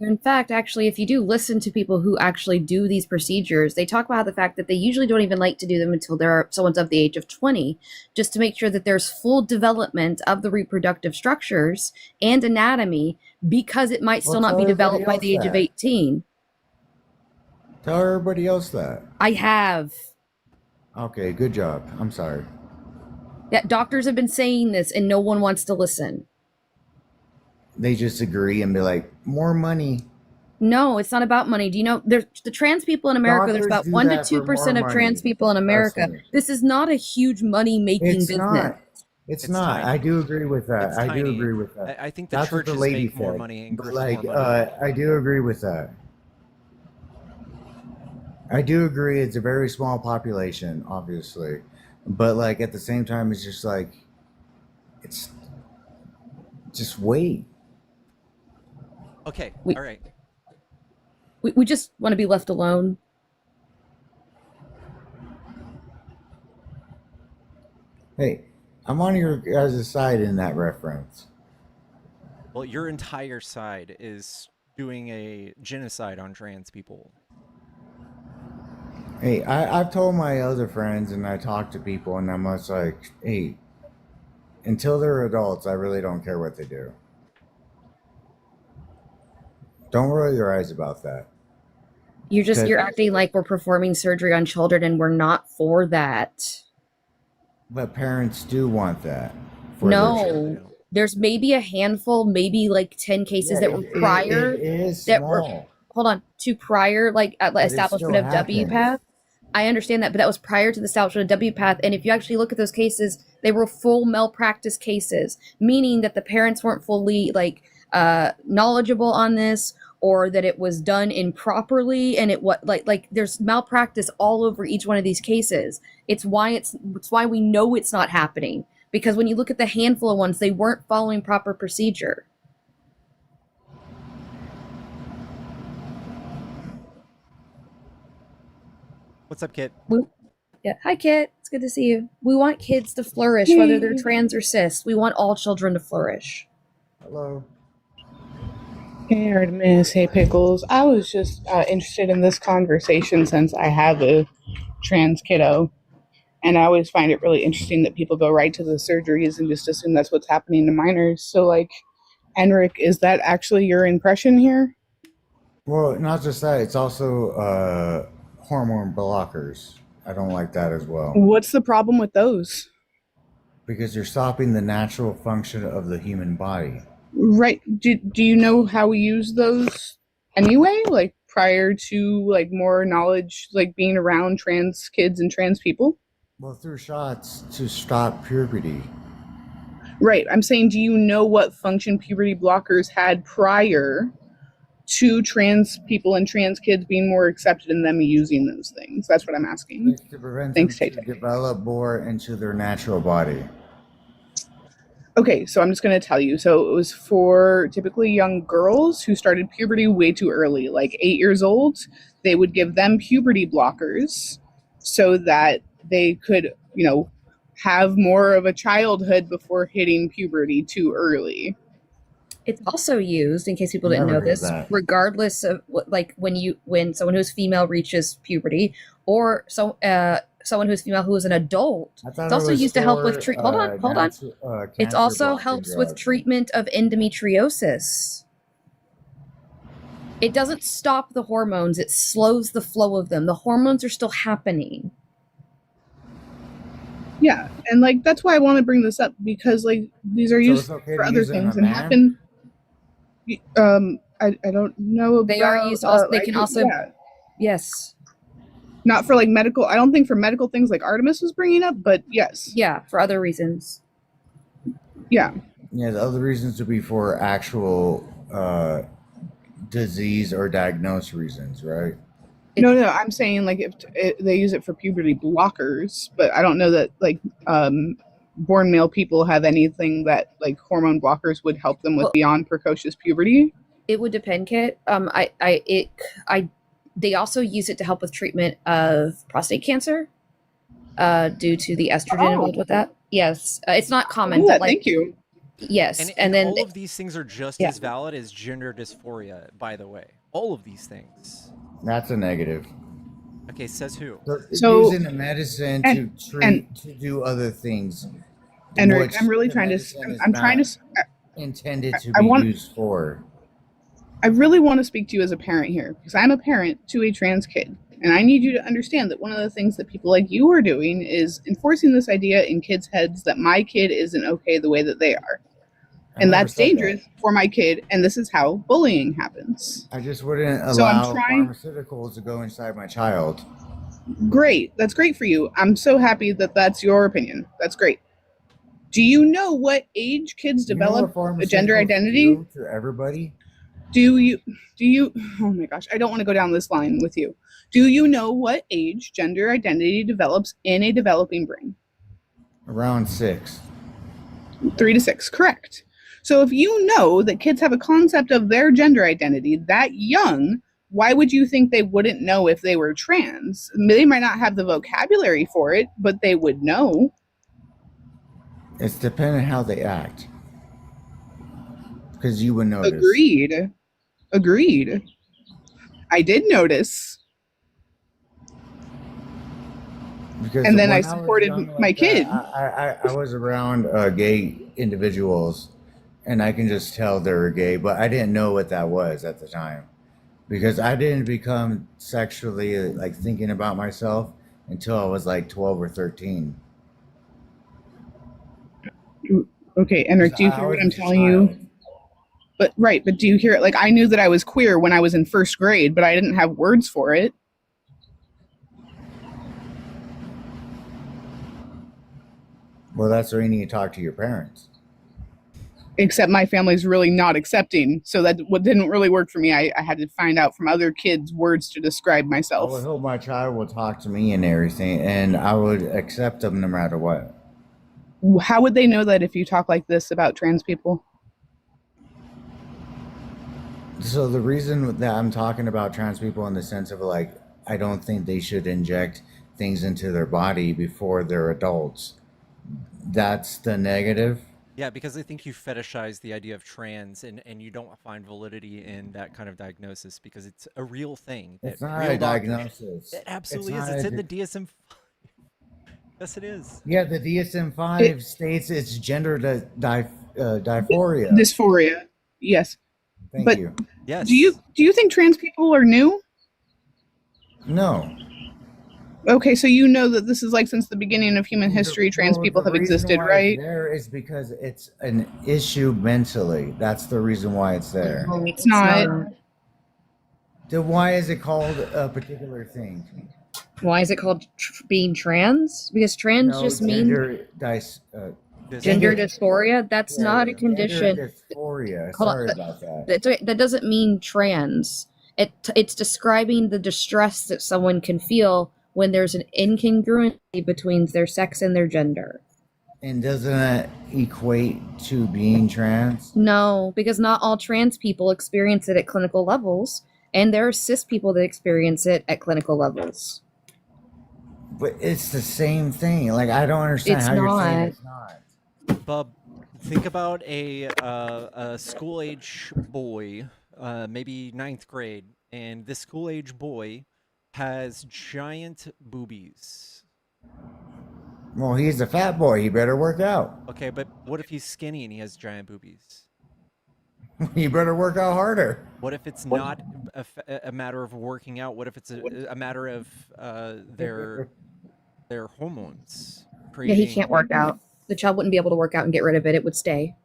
[SPEAKER 15] In fact, actually, if you do listen to people who actually do these procedures, they talk about the fact that they usually don't even like to do them until someone's of the age of 20, just to make sure that there's full development of the reproductive structures and anatomy, because it might
[SPEAKER 14] Well,
[SPEAKER 15] still not
[SPEAKER 14] tell
[SPEAKER 15] be
[SPEAKER 14] everybody
[SPEAKER 15] developed by
[SPEAKER 14] else
[SPEAKER 15] the age of
[SPEAKER 14] that.
[SPEAKER 15] 18.
[SPEAKER 14] Tell everybody else that.
[SPEAKER 15] I have.
[SPEAKER 14] Okay, good job. I'm sorry.
[SPEAKER 15] Yeah, doctors have been saying this and no one wants to listen.
[SPEAKER 14] They just agree and be like, more money.
[SPEAKER 15] No, it's not about money. Do you know there's the trans people in America? There's
[SPEAKER 14] Doctors
[SPEAKER 15] about
[SPEAKER 14] do
[SPEAKER 15] 1 to
[SPEAKER 14] that for more
[SPEAKER 15] 2% of trans
[SPEAKER 14] money.
[SPEAKER 15] people in
[SPEAKER 14] Trust
[SPEAKER 15] America.
[SPEAKER 14] me.
[SPEAKER 15] This is not a huge money making
[SPEAKER 14] It's
[SPEAKER 15] business.
[SPEAKER 14] not. It's not.
[SPEAKER 1] tiny.
[SPEAKER 14] I do agree with that.
[SPEAKER 1] It's
[SPEAKER 14] I do
[SPEAKER 1] tiny.
[SPEAKER 14] agree with that.
[SPEAKER 1] I think the
[SPEAKER 14] That's what the
[SPEAKER 1] churches
[SPEAKER 14] lady
[SPEAKER 1] make more
[SPEAKER 14] said.
[SPEAKER 1] money and
[SPEAKER 14] But
[SPEAKER 1] grift
[SPEAKER 14] like,
[SPEAKER 1] more money.
[SPEAKER 14] I do agree with that. I do agree. It's a very small population, obviously, but like at the same time, it's just like, it's just wait.
[SPEAKER 1] Okay,
[SPEAKER 15] We-
[SPEAKER 1] all right.
[SPEAKER 15] We just want to be left alone.
[SPEAKER 14] Hey, I'm on your guys' side in that reference.
[SPEAKER 1] Well, your entire side is doing a genocide on trans people.
[SPEAKER 14] Hey, I've told my other friends and I talk to people and I'm just like, hey, until they're adults, I really don't care what they do. Don't roll your eyes about that.
[SPEAKER 15] You're acting like we're performing surgery on children and we're not for that.
[SPEAKER 14] But parents do want that. For their children.
[SPEAKER 15] No. There's maybe a handful, maybe like 10 cases that were prior
[SPEAKER 14] It is
[SPEAKER 15] that were
[SPEAKER 14] small.
[SPEAKER 15] hold on, to prior like
[SPEAKER 14] it
[SPEAKER 15] establishment
[SPEAKER 14] still
[SPEAKER 15] of
[SPEAKER 14] happens.
[SPEAKER 15] WPATH. I understand that, but that was prior to the establishment of WPATH. And if you actually look at those cases, they were full malpractice cases, meaning that the parents weren't fully like knowledgeable on this, or that it was done improperly, and it what like there's malpractice all over each one of these cases. It's why we know it's not happening, because when you look at the handful of ones, they weren't following proper procedure.
[SPEAKER 1] What's up, Kit?
[SPEAKER 15] Yeah. Hi, Kit. It's good to see you. We want kids to flourish, whether they're trans or cis. We want all children to flourish.
[SPEAKER 14] Hello.
[SPEAKER 16] Hey Artemis, hey Pickles. I was just interested in this conversation since I have a trans kiddo, and I always find it really interesting that people go right to the surgeries and just assume that's what's happening to minors. So, like, Enric, is that actually your impression here?
[SPEAKER 14] Well, not just that, it's also hormone blockers. I don't like that as well.
[SPEAKER 16] What's the problem with those?
[SPEAKER 14] Because you're stopping the natural function of the human body.
[SPEAKER 16] Right. Do you know how we use those anyway? Like prior to like more knowledge, like being around trans kids and trans people?
[SPEAKER 14] Well, through shots to stop puberty.
[SPEAKER 16] Right. I'm saying, do you know what function puberty blockers had prior to trans people and trans kids being more accepted in them using those things? That's what I'm asking.
[SPEAKER 14] It's to prevent
[SPEAKER 16] Thanks,
[SPEAKER 14] them to develop more into their natural body.
[SPEAKER 16] Okay, so I'm just going to tell you. So it was for typically young girls who started puberty way too early, like 8 years old. They would give them puberty blockers so that they could, have more of a childhood before hitting puberty too early.
[SPEAKER 15] It's also used, in case people
[SPEAKER 14] I
[SPEAKER 15] didn't
[SPEAKER 14] never
[SPEAKER 15] know
[SPEAKER 14] heard
[SPEAKER 15] this,
[SPEAKER 14] that.
[SPEAKER 15] regardless of when someone who's female reaches puberty, or someone who's female who is an adult.
[SPEAKER 14] I thought
[SPEAKER 15] It's
[SPEAKER 14] it
[SPEAKER 15] also
[SPEAKER 14] was
[SPEAKER 15] used to help with
[SPEAKER 14] for
[SPEAKER 15] hold on. It
[SPEAKER 14] cancer
[SPEAKER 15] also
[SPEAKER 14] blocking
[SPEAKER 15] helps with
[SPEAKER 14] drugs.
[SPEAKER 15] treatment of endometriosis. It doesn't stop the hormones; it slows the flow of them. The hormones are still happening.
[SPEAKER 16] Yeah, and like that's why I want to bring this up, because like these are
[SPEAKER 14] So
[SPEAKER 16] used
[SPEAKER 14] it's okay
[SPEAKER 16] for
[SPEAKER 14] to
[SPEAKER 16] other
[SPEAKER 14] use it on
[SPEAKER 16] things
[SPEAKER 14] a
[SPEAKER 16] and
[SPEAKER 14] man?
[SPEAKER 16] happen. I don't know about.
[SPEAKER 15] They are used. Also, they can also.
[SPEAKER 16] Yeah,
[SPEAKER 15] Yes.
[SPEAKER 16] not for like medical. I don't think for medical things like Artemis was bringing up, but yes.
[SPEAKER 15] Yeah, for other reasons.
[SPEAKER 16] Yeah.
[SPEAKER 14] Yeah, the other reasons would be for actual disease or diagnosed reasons, right?
[SPEAKER 16] No, I'm saying like if they use it for puberty blockers, but I don't know that like born male people have anything that like hormone blockers would help them with beyond precocious puberty.
[SPEAKER 15] It would depend, Kit. They also use it to help with treatment of prostate cancer, due to the estrogen involved with that. Yes, it's not common.
[SPEAKER 16] Yeah,
[SPEAKER 15] but
[SPEAKER 16] thank you.
[SPEAKER 15] Yes,
[SPEAKER 1] And
[SPEAKER 15] then
[SPEAKER 1] all of these things are just as valid as gender dysphoria, by the way. All of these things.
[SPEAKER 14] That's a negative.
[SPEAKER 1] Okay, says who?
[SPEAKER 16] So-
[SPEAKER 14] using the medicine
[SPEAKER 16] and-
[SPEAKER 14] to treat to do other things.
[SPEAKER 16] And
[SPEAKER 14] which
[SPEAKER 16] I'm really
[SPEAKER 14] the
[SPEAKER 16] trying to.
[SPEAKER 14] medicine is
[SPEAKER 16] I'm trying
[SPEAKER 14] not
[SPEAKER 16] to.
[SPEAKER 14] intended to
[SPEAKER 16] I
[SPEAKER 14] be
[SPEAKER 16] want-
[SPEAKER 14] used for.
[SPEAKER 16] I really want to speak to you as a parent here, because I'm a parent to a trans kid. And I need you to understand that one of the things that people like you are doing is enforcing this idea in kids' heads that my kid isn't okay the way that they are.
[SPEAKER 14] I
[SPEAKER 16] And
[SPEAKER 14] never
[SPEAKER 16] that's
[SPEAKER 14] said that.
[SPEAKER 16] dangerous for my kid, and this is how bullying happens.
[SPEAKER 14] I just wouldn't
[SPEAKER 16] So I'm
[SPEAKER 14] allow
[SPEAKER 16] trying-
[SPEAKER 14] pharmaceuticals to go inside my child.
[SPEAKER 16] Great. That's great for you. I'm so happy that that's your opinion. That's great. Do you know what age kids
[SPEAKER 14] You know
[SPEAKER 16] develop
[SPEAKER 14] what
[SPEAKER 16] a gender
[SPEAKER 14] pharmaceuticals
[SPEAKER 16] identity?
[SPEAKER 14] do to everybody?
[SPEAKER 16] Do you, oh my gosh, I don't want to go down this line with you. Do you know what age gender identity develops in a developing brain?
[SPEAKER 14] Around 6.
[SPEAKER 16] 3 to 6, correct. So if you know that kids have a concept of their gender identity that young, why would you think they wouldn't know if they were trans? They might not have the vocabulary for it, but they would know.
[SPEAKER 14] It's dependent how they act. Because you would notice.
[SPEAKER 16] Agreed. I did notice.
[SPEAKER 14] Because
[SPEAKER 16] And then
[SPEAKER 14] when
[SPEAKER 16] I
[SPEAKER 14] was
[SPEAKER 16] supported
[SPEAKER 14] young
[SPEAKER 16] my
[SPEAKER 14] like
[SPEAKER 16] kid.
[SPEAKER 14] that, I was around gay individuals, and I can just tell they were gay, but I didn't know what that was at the time, because I didn't become sexually like thinking about myself until I was like 12 or 13.
[SPEAKER 16] Okay, Enric, do you hear what I'm telling you? But do you hear it? Like, I knew that I was queer when I was in first grade, but I didn't have words for it.
[SPEAKER 14] Well, that's where you need to talk to your parents.
[SPEAKER 16] Except my family's really not accepting, so that what didn't really work for me. I had to find out from other kids words to describe
[SPEAKER 14] I
[SPEAKER 16] myself.
[SPEAKER 14] would hope my child will talk to me and everything, and I would accept them no matter what.
[SPEAKER 16] How would they know that if you talk like this about trans people?
[SPEAKER 14] So the reason that I'm talking about trans people in the sense of like, I don't think they should inject things into their body before they're adults. That's the negative.
[SPEAKER 1] Yeah, because I think you fetishize the idea of trans and you don't find validity in that kind of diagnosis because it's a real thing.
[SPEAKER 14] It's
[SPEAKER 1] that
[SPEAKER 14] not
[SPEAKER 1] real
[SPEAKER 14] a
[SPEAKER 1] doctors-
[SPEAKER 14] diagnosis.
[SPEAKER 1] It absolutely
[SPEAKER 14] It's
[SPEAKER 1] is.
[SPEAKER 14] not
[SPEAKER 1] It's
[SPEAKER 14] a
[SPEAKER 1] in the
[SPEAKER 14] di-
[SPEAKER 1] DSM. Yes, it is.
[SPEAKER 14] Yeah, the DSM-5 states it's gender dysphoria.
[SPEAKER 16] Dysphoria. Yes.
[SPEAKER 14] Thank
[SPEAKER 16] but
[SPEAKER 14] you.
[SPEAKER 1] Yes.
[SPEAKER 16] Do you think trans people are new?
[SPEAKER 14] No.
[SPEAKER 16] Okay, so you know that this is like since the beginning of human history, trans
[SPEAKER 14] Well,
[SPEAKER 16] people
[SPEAKER 14] the
[SPEAKER 16] have
[SPEAKER 14] reason
[SPEAKER 16] existed,
[SPEAKER 14] why
[SPEAKER 16] right?
[SPEAKER 14] It's there is because it's an issue mentally. That's the reason why it's there.
[SPEAKER 16] No, it's not.
[SPEAKER 14] Then why is it called a particular thing?
[SPEAKER 15] Why is it called being trans? Because trans
[SPEAKER 14] No,
[SPEAKER 15] just means
[SPEAKER 16] Gender
[SPEAKER 15] dysphoria. That's not a condition.
[SPEAKER 14] Gender dysphoria.
[SPEAKER 15] Hold on,
[SPEAKER 14] Sorry
[SPEAKER 15] but
[SPEAKER 14] about that.
[SPEAKER 15] That's okay. That doesn't mean trans. It's describing the distress that someone can feel when there's an incongruency between their sex and their gender.
[SPEAKER 14] And doesn't that equate to being trans?
[SPEAKER 15] No, because not all trans people experience it at clinical levels, and there are cis people that experience it at clinical levels.
[SPEAKER 14] But it's the same thing. Like, I don't understand
[SPEAKER 15] It's
[SPEAKER 14] how you're saying
[SPEAKER 15] not.
[SPEAKER 14] it's not.
[SPEAKER 1] Bub, think about a school age boy, maybe ninth grade, and this school age boy has giant boobies.
[SPEAKER 14] Well, he's a fat boy. He better work out.
[SPEAKER 1] Okay, but what if he's skinny and he has giant boobies?
[SPEAKER 14] He better work out harder.
[SPEAKER 1] What if it's not a matter of working out? What if it's a matter of their hormones?
[SPEAKER 15] Yeah, he can't work out. The child wouldn't be able to work out and get rid of it. It would stay.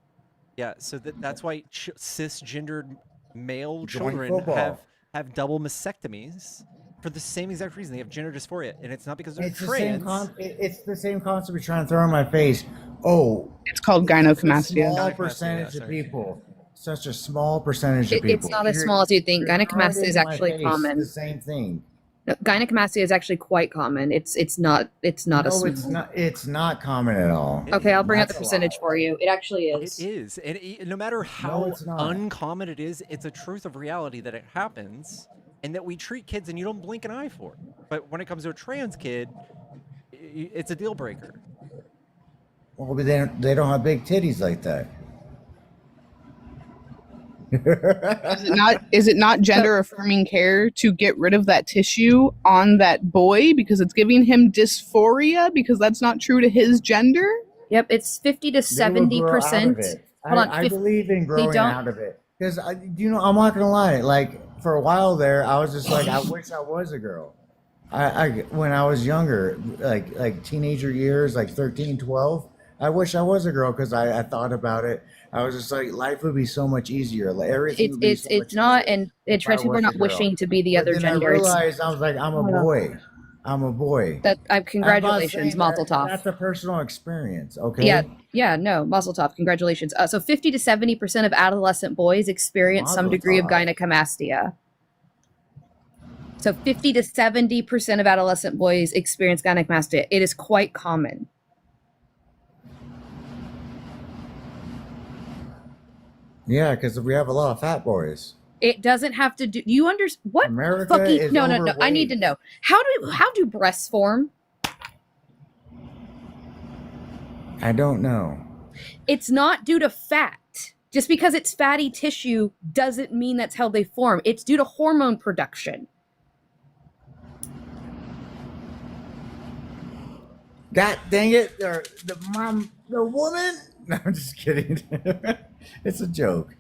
[SPEAKER 1] Yeah, so that's why cisgendered male
[SPEAKER 14] Join
[SPEAKER 1] children
[SPEAKER 14] football.
[SPEAKER 1] have double mastectomies for the same exact reason. They have gender dysphoria, and it's not because they're
[SPEAKER 14] It's
[SPEAKER 1] trans.
[SPEAKER 14] it's the same concept you're trying to throw in my face. Oh,
[SPEAKER 16] It's called gynecomastia.
[SPEAKER 14] small percentage of people. Such a small percentage of people.
[SPEAKER 15] It's not as small as you think.
[SPEAKER 14] You're
[SPEAKER 15] Gynecomastia
[SPEAKER 14] throwing
[SPEAKER 15] is
[SPEAKER 14] it in my
[SPEAKER 15] actually
[SPEAKER 14] face,
[SPEAKER 15] common.
[SPEAKER 14] The same thing.
[SPEAKER 15] No, gynecomastia is actually quite common. It's not a
[SPEAKER 14] No,
[SPEAKER 15] small.
[SPEAKER 14] it's not. It's not common at all.
[SPEAKER 15] Okay, I'll bring out the
[SPEAKER 14] That's a
[SPEAKER 15] percentage for you. It actually is.
[SPEAKER 1] It is, and no matter how
[SPEAKER 14] it's not.
[SPEAKER 1] uncommon it is, it's a truth of reality that it happens, and that we treat kids and you don't blink an eye for it. But when it comes to a trans kid, it's a deal breaker.
[SPEAKER 14] Well, but they don't have big titties like that.
[SPEAKER 16] Is it not gender affirming care to get rid of that tissue on that boy because it's giving him dysphoria because that's not true to his gender?
[SPEAKER 15] Yep, it's 50 to 70%.
[SPEAKER 14] I believe in growing out of it because I'm not gonna lie. Like for a while there, I was just like, I wish I was a girl. I when I was younger, like teenager years, like 13, 12, I wish I was a girl because I thought about it. I was just like, life would be so much easier. Like everything would be so much
[SPEAKER 15] It's not,
[SPEAKER 14] easier
[SPEAKER 15] and
[SPEAKER 14] if
[SPEAKER 15] trans
[SPEAKER 14] I
[SPEAKER 15] people are
[SPEAKER 14] was a
[SPEAKER 15] not
[SPEAKER 14] girl.
[SPEAKER 15] wishing to be the
[SPEAKER 14] But
[SPEAKER 15] other
[SPEAKER 14] then
[SPEAKER 15] gender.
[SPEAKER 14] I realized I was like, I'm a boy. I'm a boy.
[SPEAKER 15] That
[SPEAKER 14] I'm not
[SPEAKER 15] congratulations,
[SPEAKER 14] saying
[SPEAKER 15] Mazel
[SPEAKER 14] that-
[SPEAKER 15] Tov.
[SPEAKER 14] That's a personal experience, okay?
[SPEAKER 15] No, Mazel Tov, congratulations. So 50 to 70% of adolescent boys experience some
[SPEAKER 14] Mazel
[SPEAKER 15] degree of
[SPEAKER 14] tov.
[SPEAKER 15] gynecomastia. So 50 to 70% of adolescent boys experience gynecomastia. It is quite common.
[SPEAKER 14] Yeah, because we have a lot of fat boys.
[SPEAKER 15] It doesn't have to do. You understand what?
[SPEAKER 14] America
[SPEAKER 15] fucking
[SPEAKER 14] is
[SPEAKER 15] no. I need
[SPEAKER 14] overweight.
[SPEAKER 15] to know how do breasts form?
[SPEAKER 14] I don't know.
[SPEAKER 15] It's not due to fat. Just because it's fatty tissue doesn't mean that's how they form. It's due to hormone production.
[SPEAKER 14] God dang it! The woman. No, I'm just kidding. It's a joke.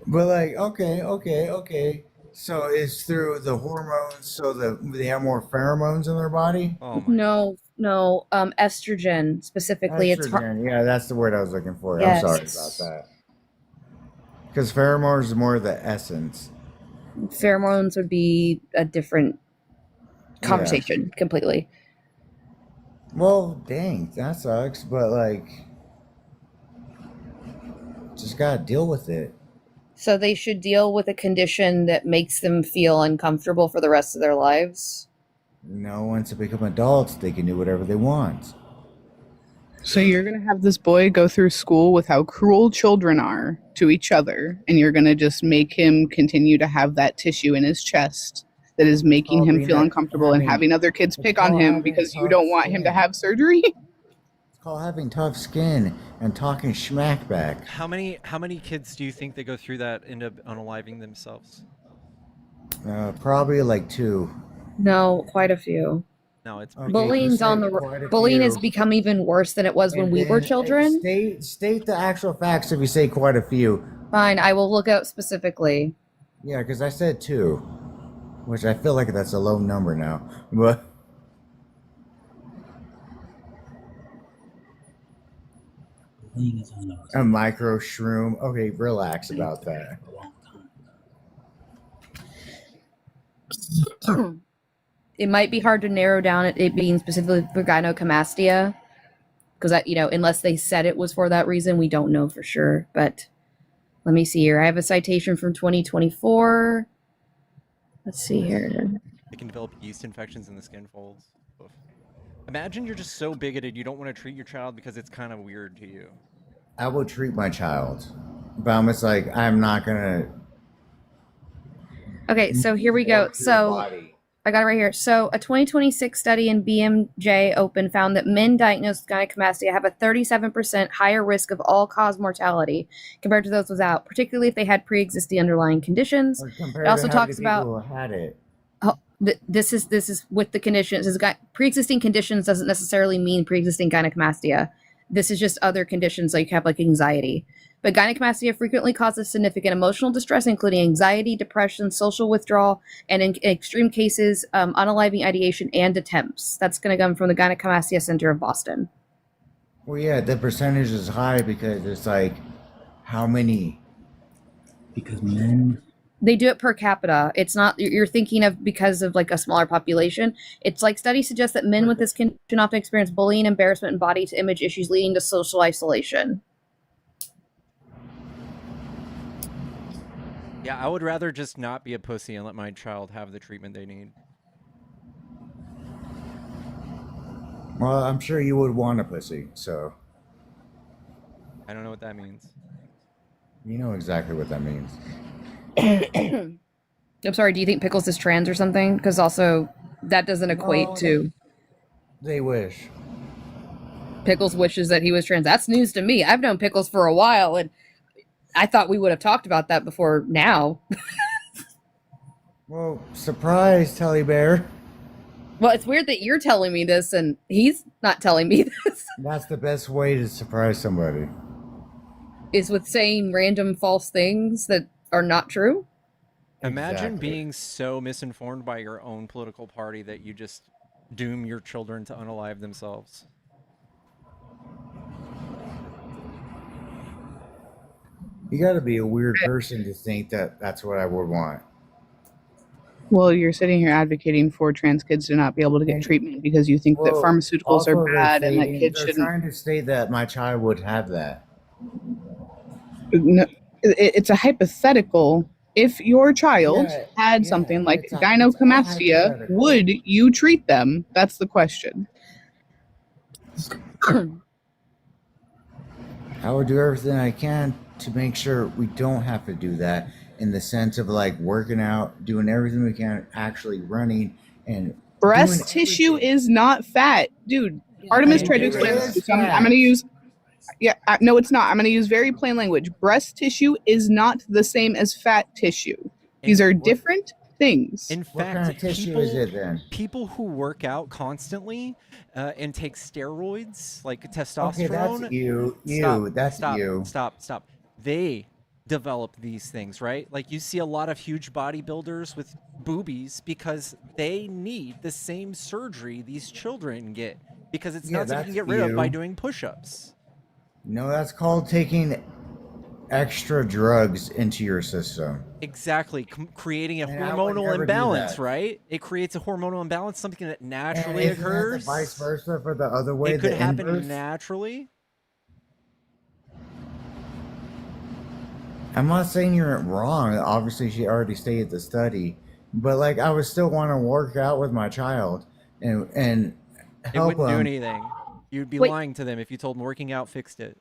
[SPEAKER 14] But like, okay. So it's through the hormones, so they have more pheromones in their body.
[SPEAKER 1] Oh my.
[SPEAKER 15] No, estrogen specifically. It's
[SPEAKER 14] Estrogen. Yeah, that's the word I was looking for.
[SPEAKER 15] Yes.
[SPEAKER 14] I'm sorry about that. Because pheromones is more the essence.
[SPEAKER 15] pheromones would be a different conversation completely.
[SPEAKER 14] Well, dang, that sucks. But like, just gotta deal with it.
[SPEAKER 15] So they should deal with a condition that makes them feel uncomfortable for the rest of their lives.
[SPEAKER 14] No, once they become adults, they can do whatever they want.
[SPEAKER 16] So you're going to have this boy go through school with how cruel children are to each other, and you're going to just make him continue to have that tissue in his chest that is making him feel uncomfortable and having other kids pick on him because you don't want him to have surgery?
[SPEAKER 14] It's called having tough skin and talking schmack back.
[SPEAKER 1] How many kids do you think they go through that end up unaliving themselves?
[SPEAKER 14] Probably like 2.
[SPEAKER 15] No, quite a few.
[SPEAKER 1] No, it's
[SPEAKER 15] bullying's on the bullying has become even worse than it was when we were children.
[SPEAKER 14] State the actual facts if you say quite a few.
[SPEAKER 15] Fine, I will look out specifically.
[SPEAKER 14] Yeah, because I said 2, which I feel like that's a low number now. But a micro shroom. Okay, relax about that.
[SPEAKER 15] It might be hard to narrow down it being specifically for gynecomastia, because unless they said it was for that reason, we don't know for sure. But let me see here. I have a citation from 2024. Let's see here.
[SPEAKER 1] They can develop yeast infections in the skin folds. Oof. Imagine you're just so bigoted you don't want to treat your child because it's kind of weird to you.
[SPEAKER 14] I will treat my child, but I'm just like, I'm not gonna.
[SPEAKER 15] Okay, so here we go.
[SPEAKER 14] Morph your
[SPEAKER 15] So
[SPEAKER 14] body.
[SPEAKER 15] I got it right here. So a 2026 study in BMJ Open found that men diagnosed with gynecomastia have a 37% higher risk of all-cause mortality compared to those without, particularly if they had pre-existing underlying conditions.
[SPEAKER 14] Or
[SPEAKER 15] It
[SPEAKER 14] compared
[SPEAKER 15] also
[SPEAKER 14] to how
[SPEAKER 15] talks
[SPEAKER 14] many
[SPEAKER 15] about
[SPEAKER 14] people had it.
[SPEAKER 15] this is with the conditions. Pre-existing conditions doesn't necessarily mean pre-existing gynecomastia. This is just other conditions like you have like anxiety. But gynecomastia frequently causes significant emotional distress, including anxiety, depression, social withdrawal, and in extreme cases, unaliving ideation and attempts. That's going to come from the Gynecomastia Center of Boston.
[SPEAKER 14] Well, yeah, the percentage is high because it's like, how many? Because men.
[SPEAKER 15] They do it per capita. It's not, you're thinking of because of like a smaller population. It's like studies suggest that men with this condition often experience bullying, embarrassment, and body to image issues leading to social isolation.
[SPEAKER 1] Yeah, I would rather just not be a pussy and let my child have the treatment they need.
[SPEAKER 14] Well, I'm sure you would want a pussy, so.
[SPEAKER 1] I don't know what that means.
[SPEAKER 14] You know exactly what that means.
[SPEAKER 15] I'm sorry, do you think Pickles is trans or something? Because also, that doesn't equate to...
[SPEAKER 14] They wish.
[SPEAKER 15] Pickles wishes that he was trans. That's news to me. I've known Pickles for a while, and I thought we would have talked about that before now.
[SPEAKER 14] Well, surprise, Telly Bear.
[SPEAKER 15] Well, it's weird that you're telling me this and he's not telling me this.
[SPEAKER 14] That's the best way to surprise somebody.
[SPEAKER 15] Is with saying random false things that are not true.
[SPEAKER 1] Imagine being so misinformed by your own political party that you just doom your children to unalive themselves.
[SPEAKER 14] You got to be a weird person to think that that's what I would want.
[SPEAKER 16] Well, you're sitting here advocating for trans kids to not be able to get treatment because you think that pharmaceuticals are bad and that kids
[SPEAKER 14] they're
[SPEAKER 16] shouldn't.
[SPEAKER 14] trying to state that my child would have that.
[SPEAKER 16] No, it's a hypothetical. If your child had something like gynecomastia, would you treat them? That's the question.
[SPEAKER 14] I would do everything I can to make sure we don't have to do that, in the sense of like working out, doing everything we can, actually running and
[SPEAKER 16] breast tissue is not fat, dude. Artemis tried to explain this to you, so I'm going to use. Yeah, no, it's not. I'm going to use very plain language. Breast tissue is not the same as fat tissue. These are different things.
[SPEAKER 1] In fact,
[SPEAKER 14] what kind of tissue is it then?
[SPEAKER 1] People who work out constantly and take steroids like testosterone.
[SPEAKER 14] Okay, that's you.
[SPEAKER 1] Stop. They develop these things, right? Like you see a lot of huge bodybuilders with boobies because they need the same surgery these children get because it's not something you can get rid of by doing push-ups.
[SPEAKER 14] No, that's called taking extra drugs into your system.
[SPEAKER 1] Exactly, creating a hormonal imbalance, right? It creates a hormonal imbalance, something that naturally occurs.
[SPEAKER 14] That the vice versa for the other way.
[SPEAKER 1] It could happen naturally.
[SPEAKER 14] I'm not saying you're wrong. Obviously, she already stated the study, but like I would still want to work out with my child and help
[SPEAKER 1] it wouldn't do
[SPEAKER 14] them.
[SPEAKER 1] anything. You'd be lying to them if you told them working out fixed it.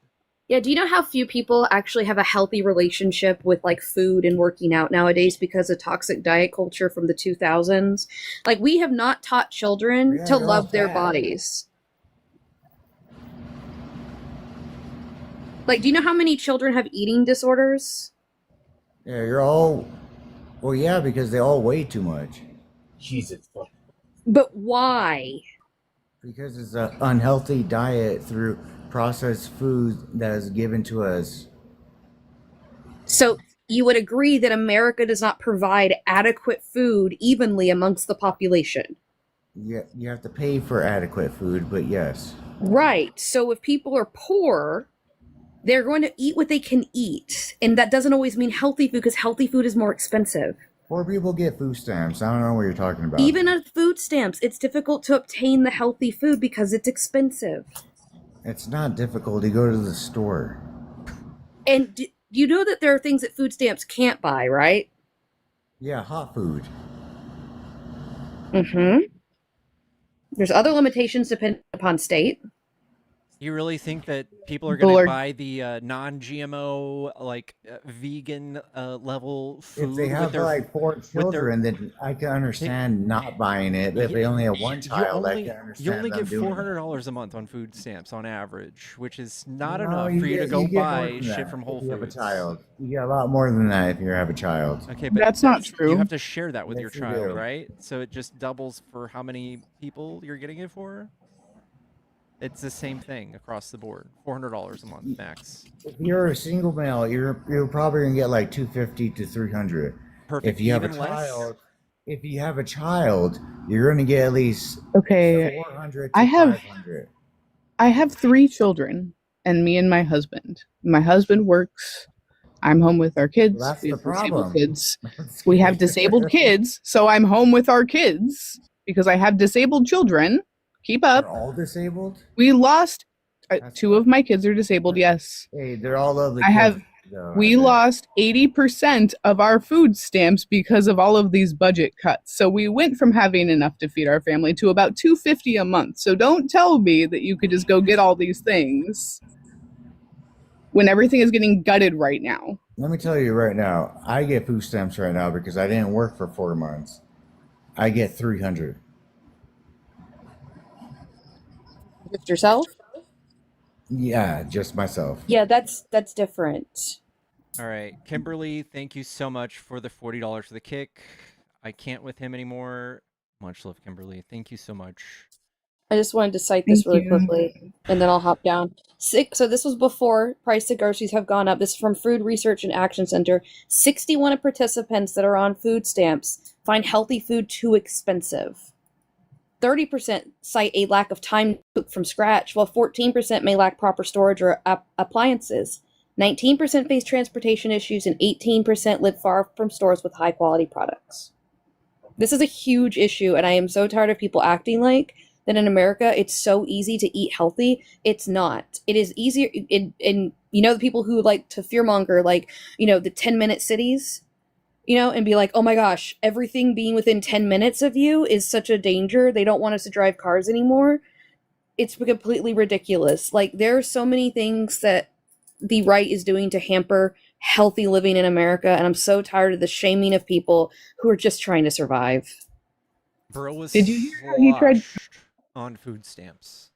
[SPEAKER 15] Yeah, do you know how few people actually have a healthy relationship with like food and working out nowadays because of toxic diet culture from the 2000s? Like we have not taught children to love their bodies. Like, do you know how many children have eating disorders?
[SPEAKER 14] Yeah, you're all. Well, yeah, because they all weigh too much.
[SPEAKER 17] Jesus.
[SPEAKER 15] But why?
[SPEAKER 14] Because it's an unhealthy diet through processed food that is given to us.
[SPEAKER 15] So you would agree that America does not provide adequate food evenly amongst the population?
[SPEAKER 14] Yeah, you have to pay for adequate food, but yes.
[SPEAKER 15] Right. So if people are poor, they're going to eat what they can eat. And that doesn't always mean healthy food because healthy food is more expensive.
[SPEAKER 14] Poor people get food stamps. I don't know what you're talking about.
[SPEAKER 15] Even at food stamps, it's difficult to obtain the healthy food because it's expensive.
[SPEAKER 14] It's not difficult. You go to the store.
[SPEAKER 15] And you know that there are things that food stamps can't buy, right?
[SPEAKER 14] Yeah, hot food.
[SPEAKER 15] Mm-hmm. There's other limitations depending upon state.
[SPEAKER 1] You really think that people are
[SPEAKER 16] People
[SPEAKER 1] going to
[SPEAKER 16] are
[SPEAKER 1] buy the non-GMO, like vegan level
[SPEAKER 14] If they
[SPEAKER 1] food with
[SPEAKER 14] have
[SPEAKER 1] their
[SPEAKER 14] like four
[SPEAKER 1] with their?
[SPEAKER 14] children, then I can
[SPEAKER 1] They,
[SPEAKER 14] understand not buying it. But if
[SPEAKER 1] you,
[SPEAKER 14] they only have one child, I can
[SPEAKER 1] you only
[SPEAKER 14] understand them
[SPEAKER 1] get
[SPEAKER 14] doing it.
[SPEAKER 1] $400 a month on food stamps on average, which is not
[SPEAKER 14] No,
[SPEAKER 1] enough for you to go
[SPEAKER 14] you get more
[SPEAKER 1] buy
[SPEAKER 14] than
[SPEAKER 1] shit
[SPEAKER 14] that
[SPEAKER 1] from
[SPEAKER 14] if
[SPEAKER 1] Whole
[SPEAKER 14] you have a
[SPEAKER 1] Foods.
[SPEAKER 14] child. You get a lot more than that if you have a child.
[SPEAKER 1] Okay, but
[SPEAKER 16] That's not
[SPEAKER 1] you
[SPEAKER 16] true.
[SPEAKER 1] have to share that with your
[SPEAKER 14] Yes, you
[SPEAKER 1] child,
[SPEAKER 14] do.
[SPEAKER 1] right? So it just doubles for how many people you're getting it for. It's the same thing across the board. $400 a month max.
[SPEAKER 14] If you're a single male, you're probably gonna get like 250 to 300.
[SPEAKER 1] Perfect.
[SPEAKER 14] If you have a
[SPEAKER 1] Even less.
[SPEAKER 14] child, if you have a child, you're gonna get at least
[SPEAKER 16] Okay.
[SPEAKER 14] 400
[SPEAKER 16] I
[SPEAKER 14] to
[SPEAKER 16] have
[SPEAKER 14] 500.
[SPEAKER 16] I have 3 children, and me and my husband. My husband works. I'm home with our kids.
[SPEAKER 14] Well, that's
[SPEAKER 16] We
[SPEAKER 14] the
[SPEAKER 16] have disabled
[SPEAKER 14] problem.
[SPEAKER 16] kids. We have disabled kids, so I'm home with our kids because I have disabled children. Keep up.
[SPEAKER 14] They're all disabled.
[SPEAKER 16] We lost 2 of my kids are disabled. Yes.
[SPEAKER 14] Hey, they're all lovely
[SPEAKER 16] I
[SPEAKER 14] kids.
[SPEAKER 16] have.
[SPEAKER 14] Though,
[SPEAKER 16] We lost 80% of our food stamps because of all of these budget cuts. So we went from having enough to feed our family to about $250 a month. So don't tell me that you could just go get all these things when everything is getting gutted right now.
[SPEAKER 14] Let me tell you right now, I get food stamps right now because I didn't work for 4 months. I get 300.
[SPEAKER 15] Just yourself?
[SPEAKER 14] Yeah, just myself.
[SPEAKER 15] Yeah, that's different.
[SPEAKER 1] All right, Kimberly, thank you so much for the $40 for the kick. I can't with him anymore. Much love, Kimberly. Thank you so much.
[SPEAKER 15] I just wanted to cite this
[SPEAKER 16] Thank
[SPEAKER 15] really
[SPEAKER 16] you.
[SPEAKER 15] quickly, and then I'll hop down. So this was before price of groceries have gone up. This is from Food Research and Action Center. 61 of participants that are on food stamps find healthy food too expensive. 30% cite a lack of time to cook from scratch, while 14% may lack proper storage or appliances. 19% face transportation issues, and 18% live far from stores with high quality products. This is a huge issue, and I am so tired of people acting like that in America it's so easy to eat healthy. It's not. It is easier in you know, the people who like to fearmonger, like, you know, the 10-minute cities, you know, and be like, oh my gosh, everything being within 10 minutes of you is such a danger. They don't want us to drive cars anymore. It's completely ridiculous. Like, there are so many things that the right is doing to hamper healthy living in America, and I'm so tired of the shaming of people who are just trying to survive.
[SPEAKER 1] Bro was
[SPEAKER 16] Did you hear how he tried
[SPEAKER 1] on food stamps.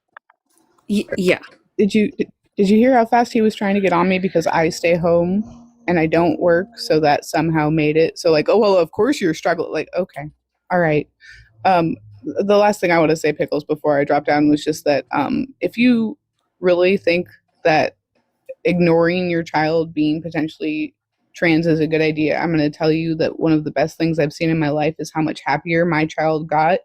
[SPEAKER 15] Yeah.
[SPEAKER 16] Did you hear how fast he was trying to get on me because I stay home and I don't work, so that somehow made it so like, oh well, of course you're struggling. Like, okay, all right. The last thing I want to say, Pickles, before I drop down was just that if you really think that ignoring your child being potentially trans is a good idea, I'm going to tell you that one of the best things I've seen in my life is how much happier my child got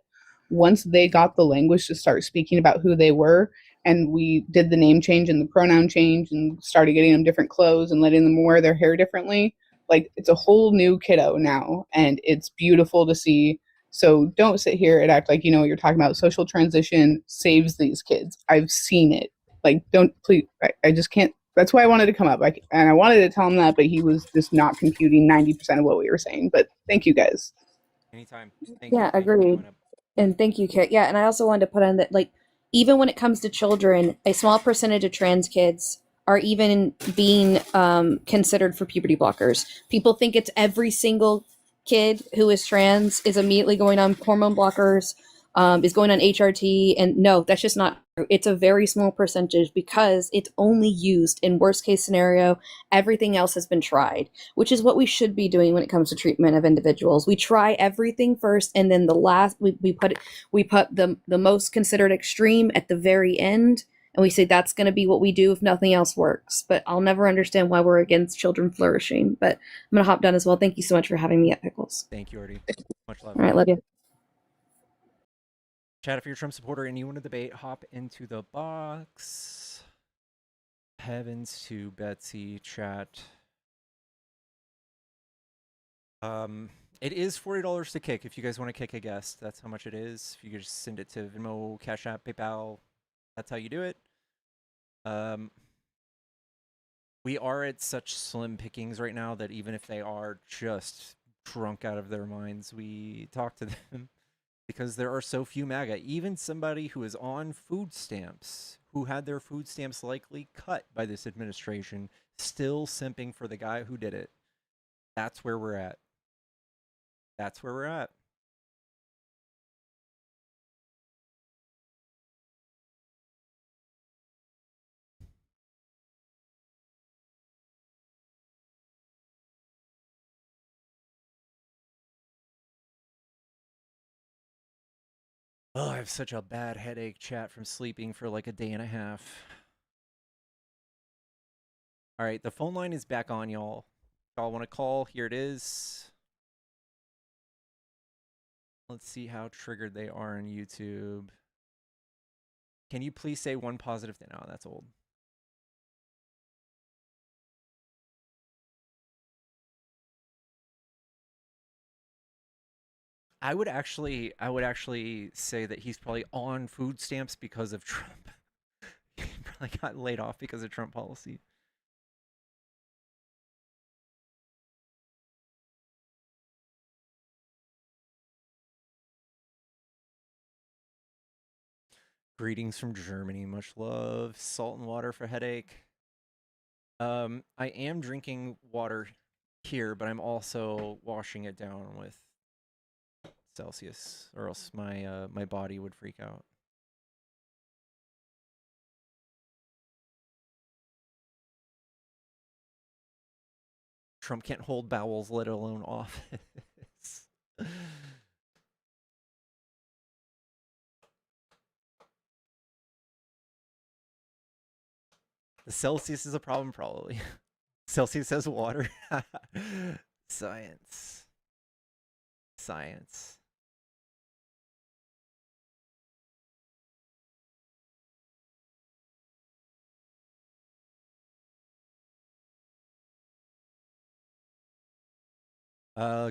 [SPEAKER 16] once they got the language to start speaking about who they were. And we did the name change and the pronoun change and started getting them different clothes and letting them wear their hair differently. Like, it's a whole new kiddo now, and it's beautiful to see. So don't sit here and act like you know what you're talking about. Social transition saves these kids. I've seen it. Like, don't, please, I just can't. That's why I wanted to come up. And I wanted to tell him that, but he was just not computing 90% of what we were saying. But thank you guys.
[SPEAKER 1] Anytime. Thank
[SPEAKER 15] Yeah,
[SPEAKER 1] you. Thank you for
[SPEAKER 15] agreed.
[SPEAKER 1] coming up.
[SPEAKER 15] And thank you, Kit. Yeah, and I also wanted to put on that, like, even when it comes to children, a small percentage of trans kids are even being considered for puberty blockers. People think it's every single kid who is trans is immediately going on hormone blockers, is going on HRT, and no, that's just not true. It's a very small percentage because it's only used in worst case scenario. Everything else has been tried, which is what we should be doing when it comes to treatment of individuals. We try everything first, and then the last we put the most considered extreme at the very end, and we say that's going to be what we do if nothing else works. But I'll never understand why we're against children flourishing. But I'm going to hop down as well. Thank you so much for having me at Pickles.
[SPEAKER 1] Thank you, Artie. Much love.
[SPEAKER 15] All right, love you.
[SPEAKER 1] Chat, if you're a Trump supporter and you want to debate, hop into the box. Heavens to Betsy, chat. It is $40 to kick if you guys want to kick a guest. That's how much it is. If you could just send it to Venmo, Cash App, PayPal, that's how you do it. We are at such slim pickings right now that even if they are just drunk out of their minds, we talk to them. because there are so few MAGA. Even somebody who is on food stamps, who had their food stamps likely cut by this administration, still simping for the guy who did it. That's where we're at. That's where we're at. Oh, I have such a bad headache, chat, from sleeping for like a day and a half. All right, the phone line is back on, y'all. Y'all want to call? Here it is. Let's see how triggered they are on YouTube. Can you please say one positive thing? Oh, that's old. I would actually say that he's probably on food stamps because of Trump. He probably got laid off because of Trump policy. Greetings from Germany. Much love. Salt and water for headache. I am drinking water here, but I'm also washing it down with Celsius, or else my my body would freak out. Trump can't hold bowels, let alone office. The Celsius is a problem, probably. Celsius has water. Science. Science.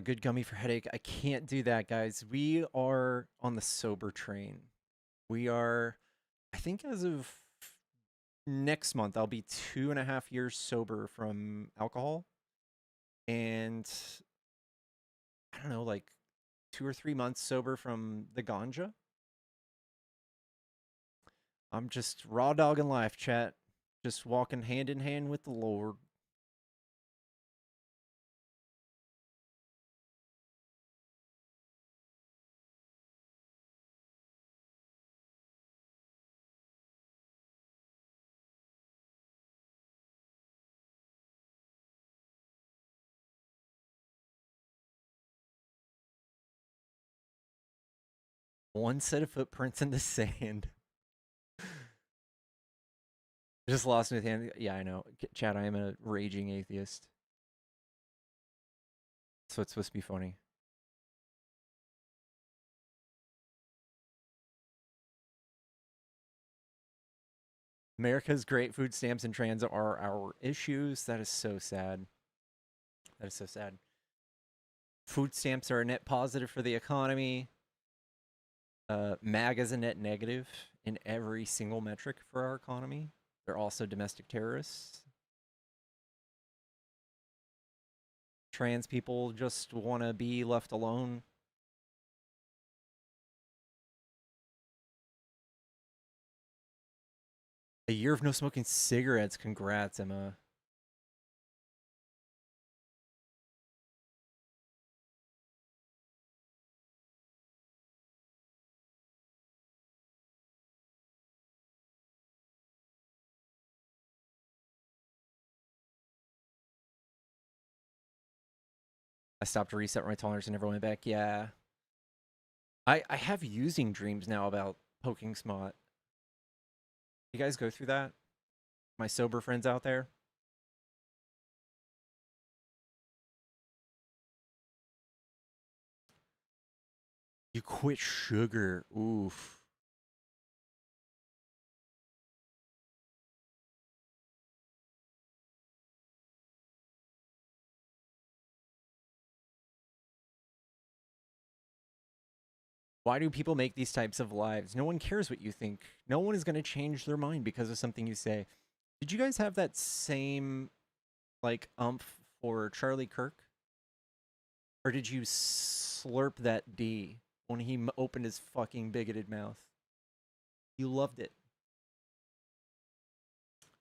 [SPEAKER 1] Good gummy for headache. I can't do that, guys. We are on the sober train. We are, I think as of next month, I'll be 2.5 years sober from alcohol. And I don't know, like 2 or 3 months sober from the ganja. I'm just raw dogging life, chat. Just walking hand in hand with the Lord. One set of footprints in the sand. Just lost my hand. Yeah, I know. Chad, I am a raging atheist. So it's supposed to be funny. America's great food stamps and trans are our issues. That is so sad. That is so sad. Food stamps are a net positive for the economy. MAGA is a net negative in every single metric for our economy. They're also domestic terrorists. Trans people just want to be left alone. A year of no smoking cigarettes. Congrats, Emma. I stopped to reset my tolerance and never went back. Yeah. I have using dreams now about poking smut. You guys go through that? My sober friends out there? You quit sugar. Oof. Why do people make these types of lives? No one cares what you think. No one is going to change their mind because of something you say. Did you guys have that same, like, umph for Charlie Kirk? Or did you slurp that D when he opened his fucking bigoted mouth. You loved it.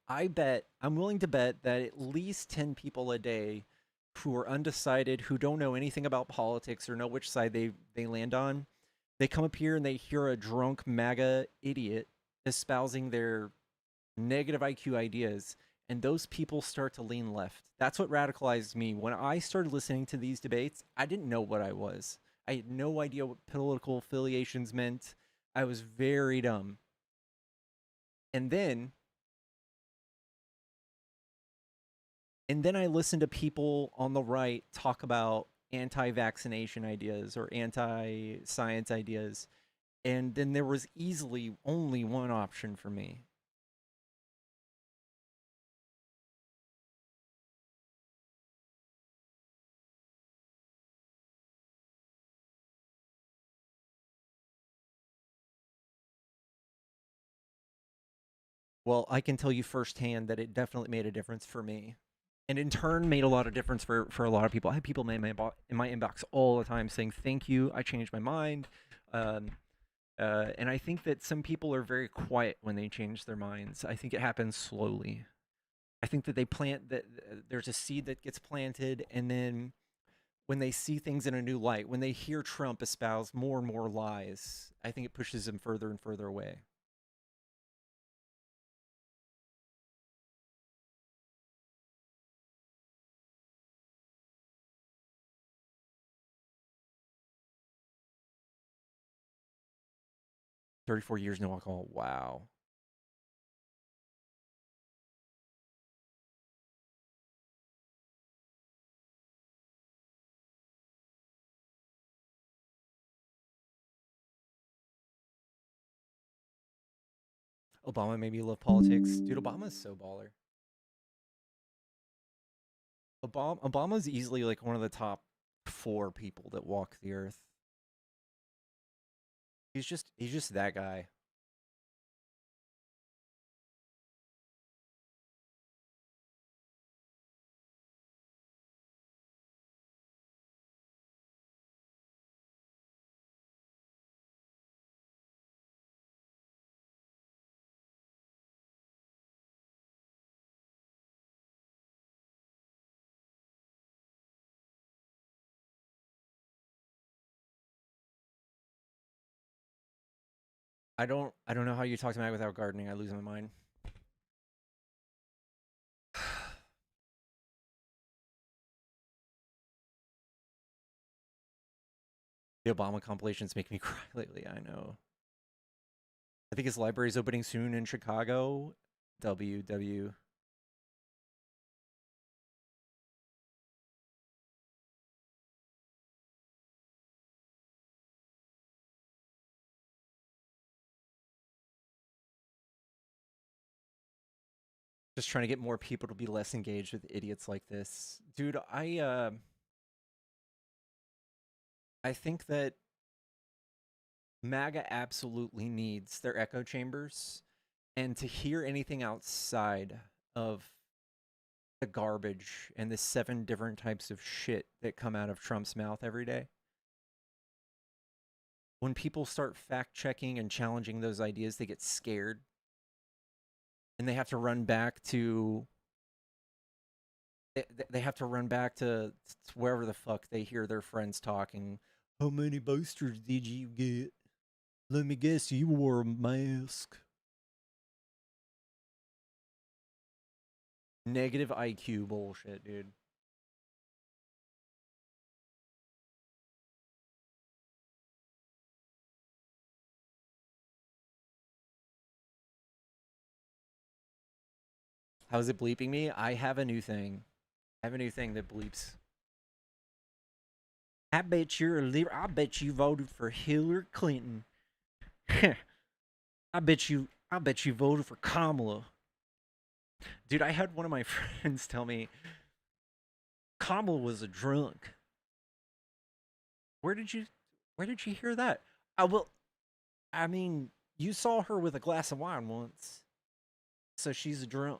[SPEAKER 1] I'm willing to bet that at least 10 people a day who are undecided, who don't know anything about politics or know which side they land on, they come up here and they hear a drunk MAGA idiot espousing their negative IQ ideas, and those people start to lean left. That's what radicalized me. When I started listening to these debates, I didn't know what I was. I had no idea what political affiliations meant. I was very dumb. And then I listened to people on the right talk about anti-vaccination ideas or anti-science ideas, and then there was easily only one option for me. Well, I can tell you firsthand that it definitely made a difference for me. And in turn made a lot of difference for a lot of people. I have people in my inbox all the time saying, thank you, I changed my mind. And I think that some people are very quiet when they change their minds. I think it happens slowly. I think that they plant that there's a seed that gets planted, and then when they see things in a new light, when they hear Trump espouse more and more lies, I think it pushes them further and further away. "34 years, no alcohol." Wow. Obama made me love politics. Dude, Obama's so baller. Obama's easily like one of the top 4 people that walk the earth. He's just that guy. I don't know how you talk to Mac without gardening. I lose my mind. The Obama compilations make me cry lately, I know. I think his library's opening soon in Chicago. WW. Just trying to get more people to be less engaged with idiots like this. Dude, I think that MAGA absolutely needs their echo chambers, and to hear anything outside of the garbage and the 7 different types of shit that come out of Trump's mouth every day. When people start fact-checking and challenging those ideas, they get scared. And they have to run back to... They have to run back to wherever the fuck they hear their friends talking. How many boosters did you get? Let me guess, you wore a mask. Negative IQ bullshit, dude. How's it bleeping me? I have a new thing. I have a new thing that bleeps. I bet you're a liberal. I bet you voted for Hillary Clinton. I bet you voted for Kamala. Dude, I had one of my friends tell me Kamala was a drunk. Where did you hear that? I mean, you saw her with a glass of wine once. So she's a drunk.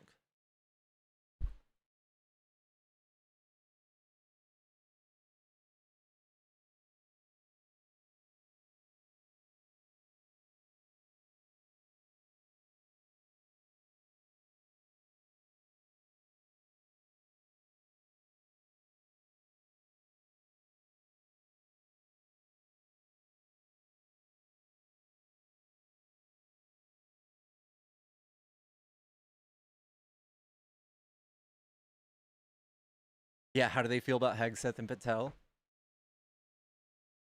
[SPEAKER 1] Yeah, how do they feel about Hegseth and Patel?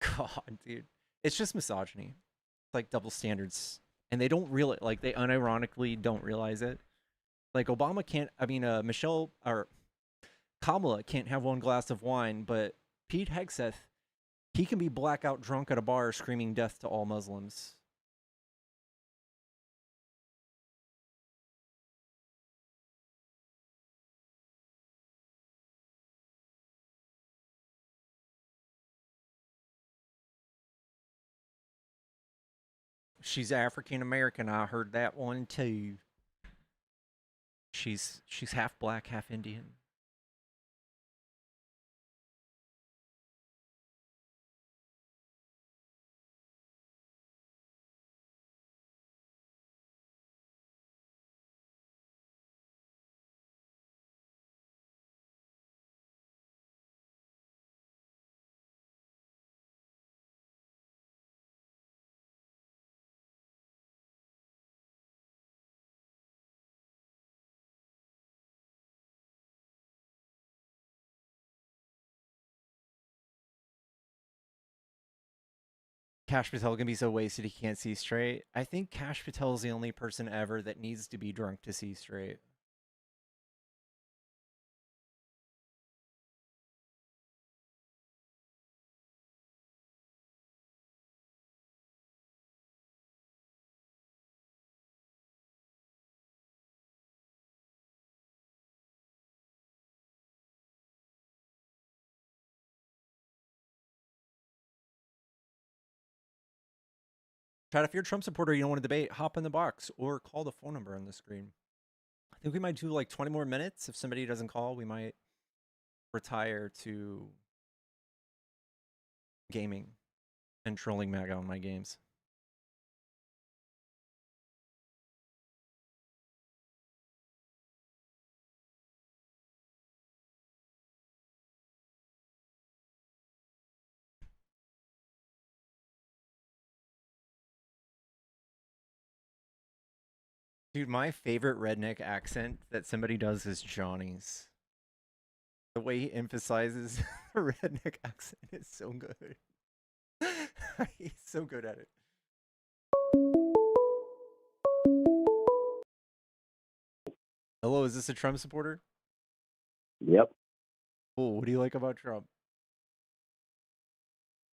[SPEAKER 1] God, dude. It's just misogyny. It's like double standards. And they don't realize, like, they unironically don't realize it. Like, Obama can't, Michelle, or Kamala can't have one glass of wine, but Pete Hegseth, he can be blackout drunk at a bar screaming death to all Muslims. She's African American. I heard that one too. She's half black, half Indian. Cash Patel can be so wasted he can't see straight. I think Cash Patel is the only person ever that needs to be drunk to see straight. Chad, if you're a Trump supporter, you don't want to debate, hop in the box or call the phone number on the screen. I think we might do like 20 more minutes. If somebody doesn't call, we might retire to gaming and trolling MAGA on my games. Dude, my favorite redneck accent that somebody does is Johnny's. The way he emphasizes the redneck accent is so good. He's so good at it. Hello, is this a Trump supporter?
[SPEAKER 17] Yep.
[SPEAKER 1] Oh, what do you like about Trump?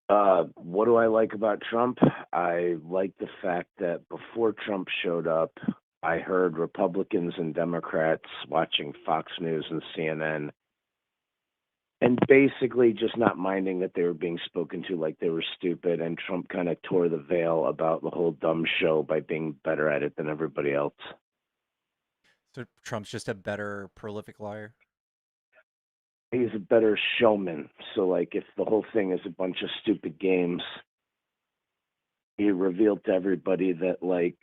[SPEAKER 17] What do I like about Trump? I like the fact that before Trump showed up, I heard Republicans and Democrats watching Fox News and CNN and basically just not minding that they were being spoken to like they were stupid, and Trump kind of tore the veil about the whole dumb show by being better at it than everybody else.
[SPEAKER 1] So Trump's just a better prolific liar?
[SPEAKER 17] He's a better showman. So, like, if the whole thing is a bunch of stupid games, he revealed to everybody that, like,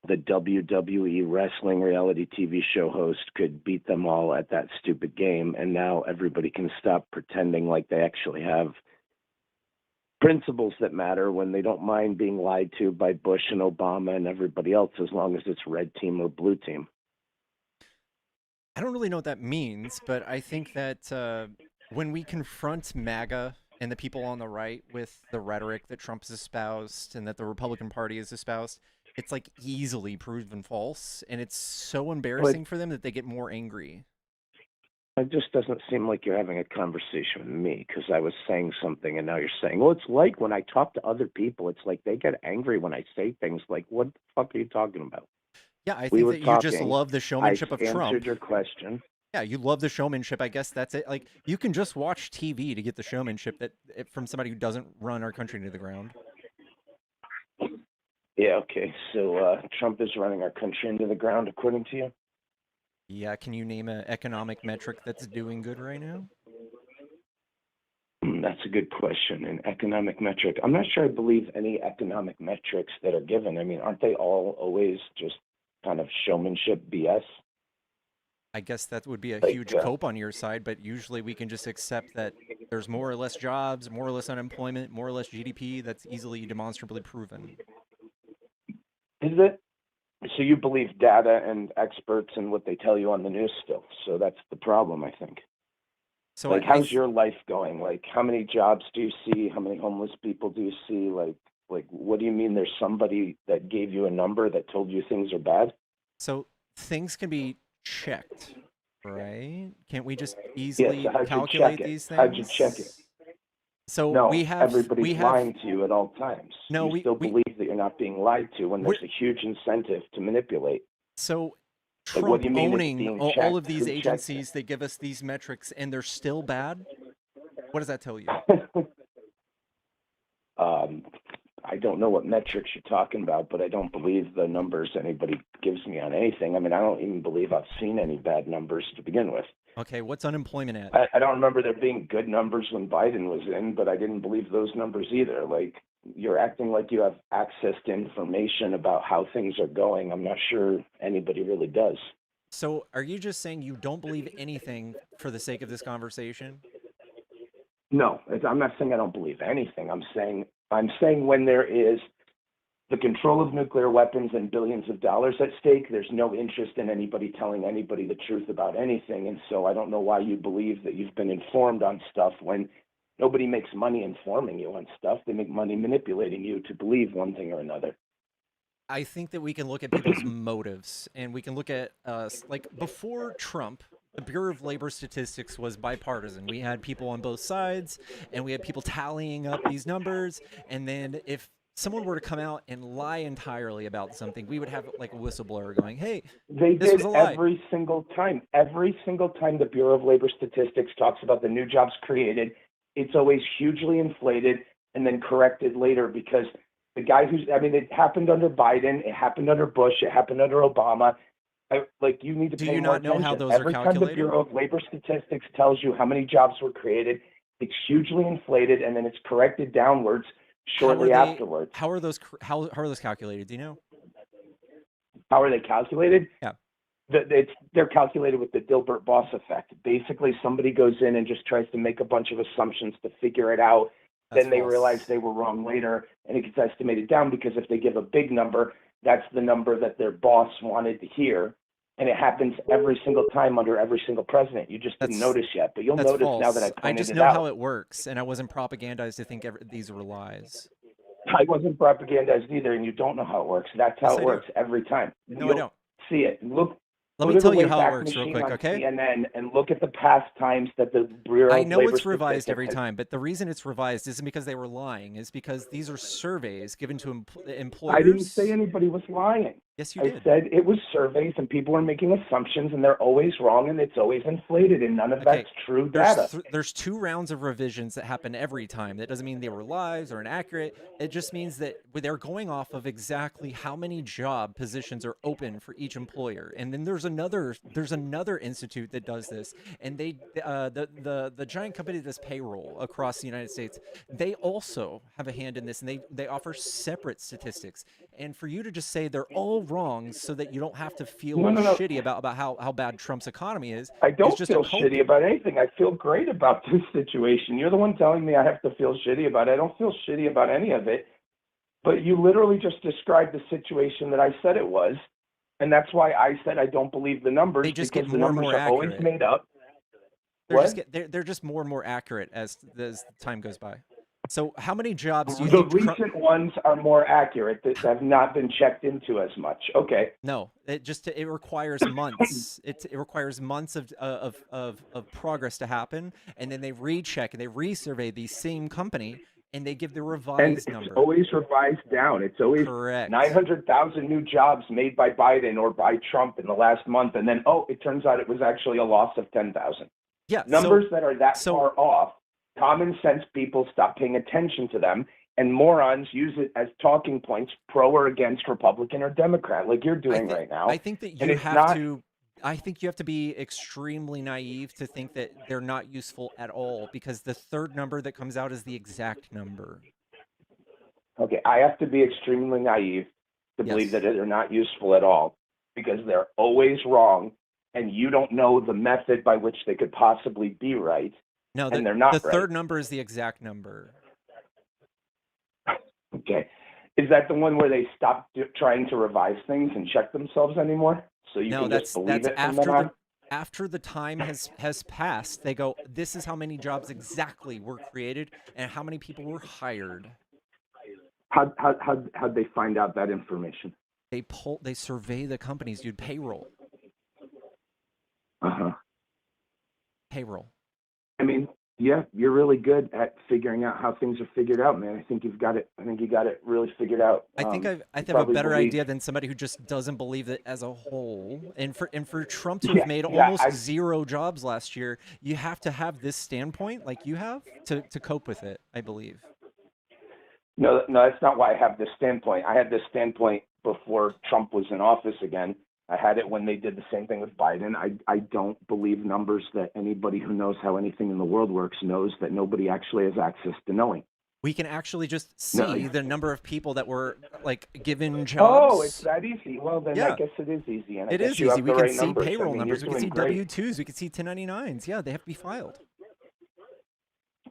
[SPEAKER 17] the WWE wrestling reality TV show host could beat them all at that stupid game, and now everybody can stop pretending like they actually have principles that matter when they don't mind being lied to by Bush and Obama and everybody else, as long as it's red team or blue team.
[SPEAKER 1] I don't really know what that means, but I think that when we confront MAGA and the people on the right with the rhetoric that Trump has espoused and that the Republican Party has espoused, it's like easily proven false, and it's so embarrassing for them that they get more angry.
[SPEAKER 17] It just doesn't seem like you're having a conversation with me, because I was saying something and now you're saying, well, it's like when I talk to other people, it's like they get angry when I say things like, what the fuck are you talking about?
[SPEAKER 1] Yeah, I think that you just love the showmanship of
[SPEAKER 17] I
[SPEAKER 1] Trump.
[SPEAKER 17] answered your question.
[SPEAKER 1] Yeah, you love the showmanship. I guess that's it. Like, you can just watch TV to get the showmanship from somebody who doesn't run our country into the ground.
[SPEAKER 17] Yeah, okay. So Trump is running our country into the ground, according to you?
[SPEAKER 1] Yeah, can you name an economic metric that's doing good right now?
[SPEAKER 17] That's a good question. An economic metric. I'm not sure I believe any economic metrics that are given. I mean, aren't they all always just kind of showmanship BS?
[SPEAKER 1] I guess that would be a huge cope on your side, but usually we can just accept that there's more or less jobs, more or less unemployment, more or less GDP that's easily demonstrably proven.
[SPEAKER 17] Is it? So you believe data and experts and what they tell you on the news still. So that's the problem, I think.
[SPEAKER 1] So
[SPEAKER 17] like, how's your life going? Like, how many jobs do you see? How many homeless people do you see? Like, what do you mean there's somebody that gave you a number that told you things are bad?
[SPEAKER 1] So things can be checked, right? Can't we just
[SPEAKER 17] Yes,
[SPEAKER 1] easily
[SPEAKER 17] so how'd you check
[SPEAKER 1] calculate
[SPEAKER 17] it?
[SPEAKER 1] these
[SPEAKER 17] How'd you check it?
[SPEAKER 1] things? So
[SPEAKER 17] No, everybody's lying to you at all times.
[SPEAKER 1] No,
[SPEAKER 17] you still believe that you're not being lied to when there's a huge incentive to manipulate.
[SPEAKER 1] So
[SPEAKER 17] Like,
[SPEAKER 1] Trump
[SPEAKER 17] what do you mean it's
[SPEAKER 1] owning
[SPEAKER 17] being
[SPEAKER 1] all
[SPEAKER 17] checked?
[SPEAKER 1] of these
[SPEAKER 17] Who checked it?
[SPEAKER 1] agencies that give us these metrics and they're still bad? What does that tell you?
[SPEAKER 17] I don't know what metrics you're talking about, but I don't believe the numbers anybody gives me on anything. I mean, I don't even believe I've seen any bad numbers to begin with.
[SPEAKER 1] Okay, what's unemployment at?
[SPEAKER 17] I don't remember there being good numbers when Biden was in, but I didn't believe those numbers either. Like, you're acting like you have access to information about how things are going. I'm not sure anybody really does.
[SPEAKER 1] So are you just saying you don't believe anything for the sake of this conversation?
[SPEAKER 17] No, I'm not saying I don't believe anything. I'm saying when there is the control of nuclear weapons and billions of dollars at stake, there's no interest in anybody telling anybody the truth about anything. And so I don't know why you believe that you've been informed on stuff when nobody makes money informing you on stuff. They make money manipulating you to believe one thing or another.
[SPEAKER 1] I think that we can look at people's motives, and we can look at like before Trump, the Bureau of Labor Statistics was bipartisan. We had people on both sides, and we had people tallying up these numbers. And then if someone were to come out and lie entirely about something, we would have like a whistleblower going, "Hey,
[SPEAKER 17] They
[SPEAKER 1] this
[SPEAKER 17] did
[SPEAKER 1] was a lie."
[SPEAKER 17] every single time. Every single time the Bureau of Labor Statistics talks about the new jobs created, it's always hugely inflated and then corrected later because the guy it happened under Biden, it happened under Bush, it happened under Obama. You need to
[SPEAKER 1] Do
[SPEAKER 17] pay
[SPEAKER 1] you
[SPEAKER 17] more
[SPEAKER 1] not know
[SPEAKER 17] attention.
[SPEAKER 1] how those
[SPEAKER 17] Every
[SPEAKER 1] are
[SPEAKER 17] time the
[SPEAKER 1] calculated?
[SPEAKER 17] Bureau of Labor Statistics tells you how many jobs were created, it's hugely inflated and then it's corrected downwards shortly afterwards.
[SPEAKER 1] How are those calculated? Do you know?
[SPEAKER 17] How are they calculated?
[SPEAKER 1] Yeah.
[SPEAKER 17] They're calculated with the Dilbert Boss effect. Basically, somebody goes in and just tries to make a bunch of assumptions to figure it out. Then they realize they were wrong later, and it gets estimated down because if they give a big number, that's the number that their boss wanted to hear. And it happens every single time under every single president. You just didn't notice yet, but you'll notice now that I pointed it out.
[SPEAKER 1] I just know how it works, and I wasn't propagandized to think these were lies.
[SPEAKER 17] I wasn't propagandized either, and you don't know how it works. That's how it works every time.
[SPEAKER 1] No, I don't.
[SPEAKER 17] See it.
[SPEAKER 1] Let me tell you how it works real quick, okay?
[SPEAKER 17] CNN and look at the past times that the Bureau
[SPEAKER 1] I
[SPEAKER 17] of
[SPEAKER 1] know
[SPEAKER 17] Labor
[SPEAKER 1] it's revised every
[SPEAKER 17] Statistics
[SPEAKER 1] time, but the reason it's revised isn't because they were lying. It's because these are surveys given to employers.
[SPEAKER 17] I didn't say anybody was lying.
[SPEAKER 1] Yes, you
[SPEAKER 17] I
[SPEAKER 1] did.
[SPEAKER 17] said it was surveys, and people are making assumptions, and they're always wrong, and it's always inflated, and none of that's true data.
[SPEAKER 1] There's 2 rounds of revisions that happen every time. That doesn't mean they were lies or inaccurate. It just means that they're going off of exactly how many job positions are open for each employer. And then there's another institute that does this, and they the giant company that does payroll across the United States, they also have a hand in this, and they offer separate statistics. And for you to just say they're all wrong so that you don't have to feel shitty about how bad Trump's economy is.
[SPEAKER 17] I don't
[SPEAKER 1] just
[SPEAKER 17] feel shitty about anything. I feel great about this situation. You're the one telling me I have to feel shitty about it. I don't feel shitty about any of it. But you literally just described the situation that I said it was. And that's why I said I don't believe the numbers,
[SPEAKER 1] They just
[SPEAKER 17] because
[SPEAKER 1] get
[SPEAKER 17] the
[SPEAKER 1] more and
[SPEAKER 17] numbers
[SPEAKER 1] more
[SPEAKER 17] are always
[SPEAKER 1] accurate.
[SPEAKER 17] made up.
[SPEAKER 1] They're just more and more accurate as time goes by. So how many jobs do you
[SPEAKER 17] The
[SPEAKER 1] think
[SPEAKER 17] recent ones are more accurate that have not been checked into as much. Okay.
[SPEAKER 1] No, it requires months. It requires months of progress to happen, and then they recheck and they resurvey the same company, and they give the revised
[SPEAKER 17] And it's
[SPEAKER 1] number.
[SPEAKER 17] always revised down. It's always
[SPEAKER 1] correct.
[SPEAKER 17] 900,000 new jobs made by Biden or by Trump in the last month, and then it turns out it was actually a loss of 10,000.
[SPEAKER 1] Yeah,
[SPEAKER 17] numbers that are that far off. Common sense people stop paying attention to them, and morons use it as talking points, pro or against Republican or Democrat, like you're doing right now.
[SPEAKER 1] I think that I think you have to be extremely naive to think that they're not useful at all, because the third number that comes out is the exact number.
[SPEAKER 17] Okay, I have to be extremely naive to believe that they're not useful at all, because they're always wrong, and you don't know the method by which they could possibly be right.
[SPEAKER 1] No,
[SPEAKER 17] and they're not
[SPEAKER 1] the
[SPEAKER 17] right.
[SPEAKER 1] third number is the exact number.
[SPEAKER 17] Okay. Is that the one where they stop trying to revise things and check themselves anymore? So you can just believe it from then on?
[SPEAKER 1] after the time has passed, they go, this is how many jobs exactly were created and how many people were hired.
[SPEAKER 17] How'd they find out that information?
[SPEAKER 1] They survey the companies, dude. Payroll. Payroll.
[SPEAKER 17] I mean, yeah, you're really good at figuring out how things are figured out, man. I think you've got it. I think you got it really figured out.
[SPEAKER 1] I think I have a better idea than somebody who just doesn't believe it as a whole. And for Trump to have made almost 0 jobs last year, you have to have this standpoint like you have to cope with it, I believe.
[SPEAKER 17] No, that's not why I have this standpoint. I had this standpoint before Trump was in office again. I had it when they did the same thing with Biden. I don't believe numbers that anybody who knows how anything in the world works knows that nobody actually has access to knowing.
[SPEAKER 1] We can actually just see the number of people that were like given jobs.
[SPEAKER 17] Oh, it's that easy. Well, then I guess it is easy. And
[SPEAKER 1] it is easy. We can see payroll numbers. We can see W-2s. We can see 1099s. Yeah, they have to be filed.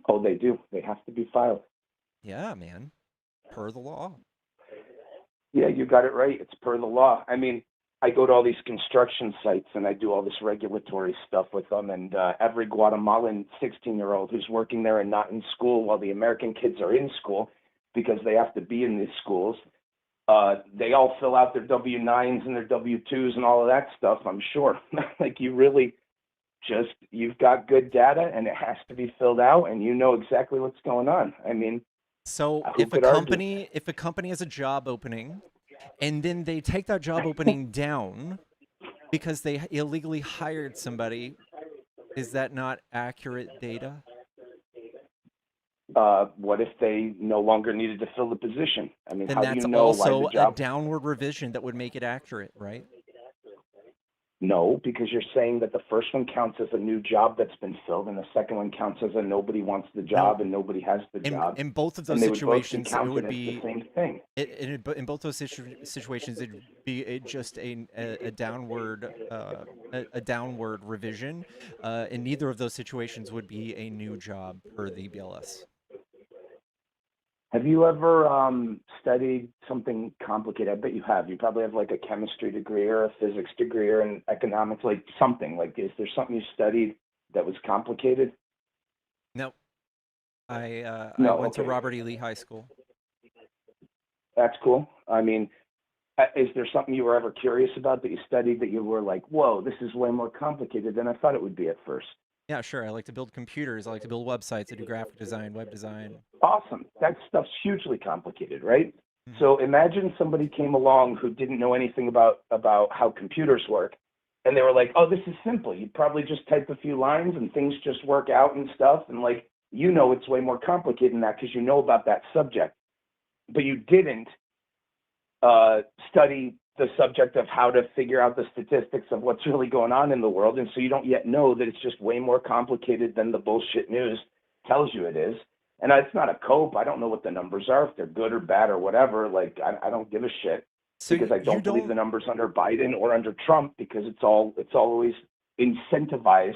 [SPEAKER 17] Oh, they do. They have to be filed.
[SPEAKER 1] Yeah, man. Per the law.
[SPEAKER 17] Yeah, you got it right. It's per the law. I mean, I go to all these construction sites and I do all this regulatory stuff with them. And every Guatemalan 16-year-old who's working there and not in school while the American kids are in school because they have to be in these schools, they all fill out their W-9s and their W-2s and all of that stuff, I'm sure. Like you really you've got good data and it has to be filled out and you know exactly what's going on. I mean,
[SPEAKER 1] so if a company has a job opening and then they take that job opening down because they illegally hired somebody, is that not accurate data?
[SPEAKER 17] What if they no longer needed to fill the position? I mean,
[SPEAKER 1] then
[SPEAKER 17] how
[SPEAKER 1] that's
[SPEAKER 17] do you know
[SPEAKER 1] also
[SPEAKER 17] why the job...
[SPEAKER 1] a downward revision that would make it accurate, right?
[SPEAKER 17] No, because you're saying that the first one counts as a new job that's been filled, and the second one counts as a nobody wants the job and nobody has the job.
[SPEAKER 1] In both of those situations, it would be
[SPEAKER 17] the same thing.
[SPEAKER 1] In both those situations, it'd be just a downward revision. In neither of those situations would be a new job per the BLS.
[SPEAKER 17] Have you ever studied something complicated? I bet you have. You probably have like a chemistry degree or a physics degree or an economics, like something. Like, is there something you studied that was complicated?
[SPEAKER 1] No. I went to
[SPEAKER 17] Okay.
[SPEAKER 1] Robert E. Lee High School.
[SPEAKER 17] That's cool. I mean, is there something you were ever curious about that you studied that you were like, whoa, this is way more complicated than I thought it would be at first?
[SPEAKER 1] Yeah, sure. I like to build computers. I like to build websites. I do graphic design, web design.
[SPEAKER 17] Awesome. That stuff's hugely complicated, right? So imagine somebody came along who didn't know anything about how computers work, and they were like, oh, this is simple. You probably just type a few lines and things just work out and stuff. And like, you know, it's way more complicated than that because you know about that subject. But you didn't study the subject of how to figure out the statistics of what's really going on in the world. And so you don't yet know that it's just way more complicated than the bullshit news tells you it is. And it's not a cope. I don't know what the numbers are, if they're good or bad or whatever. Like, I don't give a shit because I don't believe the numbers under Biden or under Trump because it's always incentivized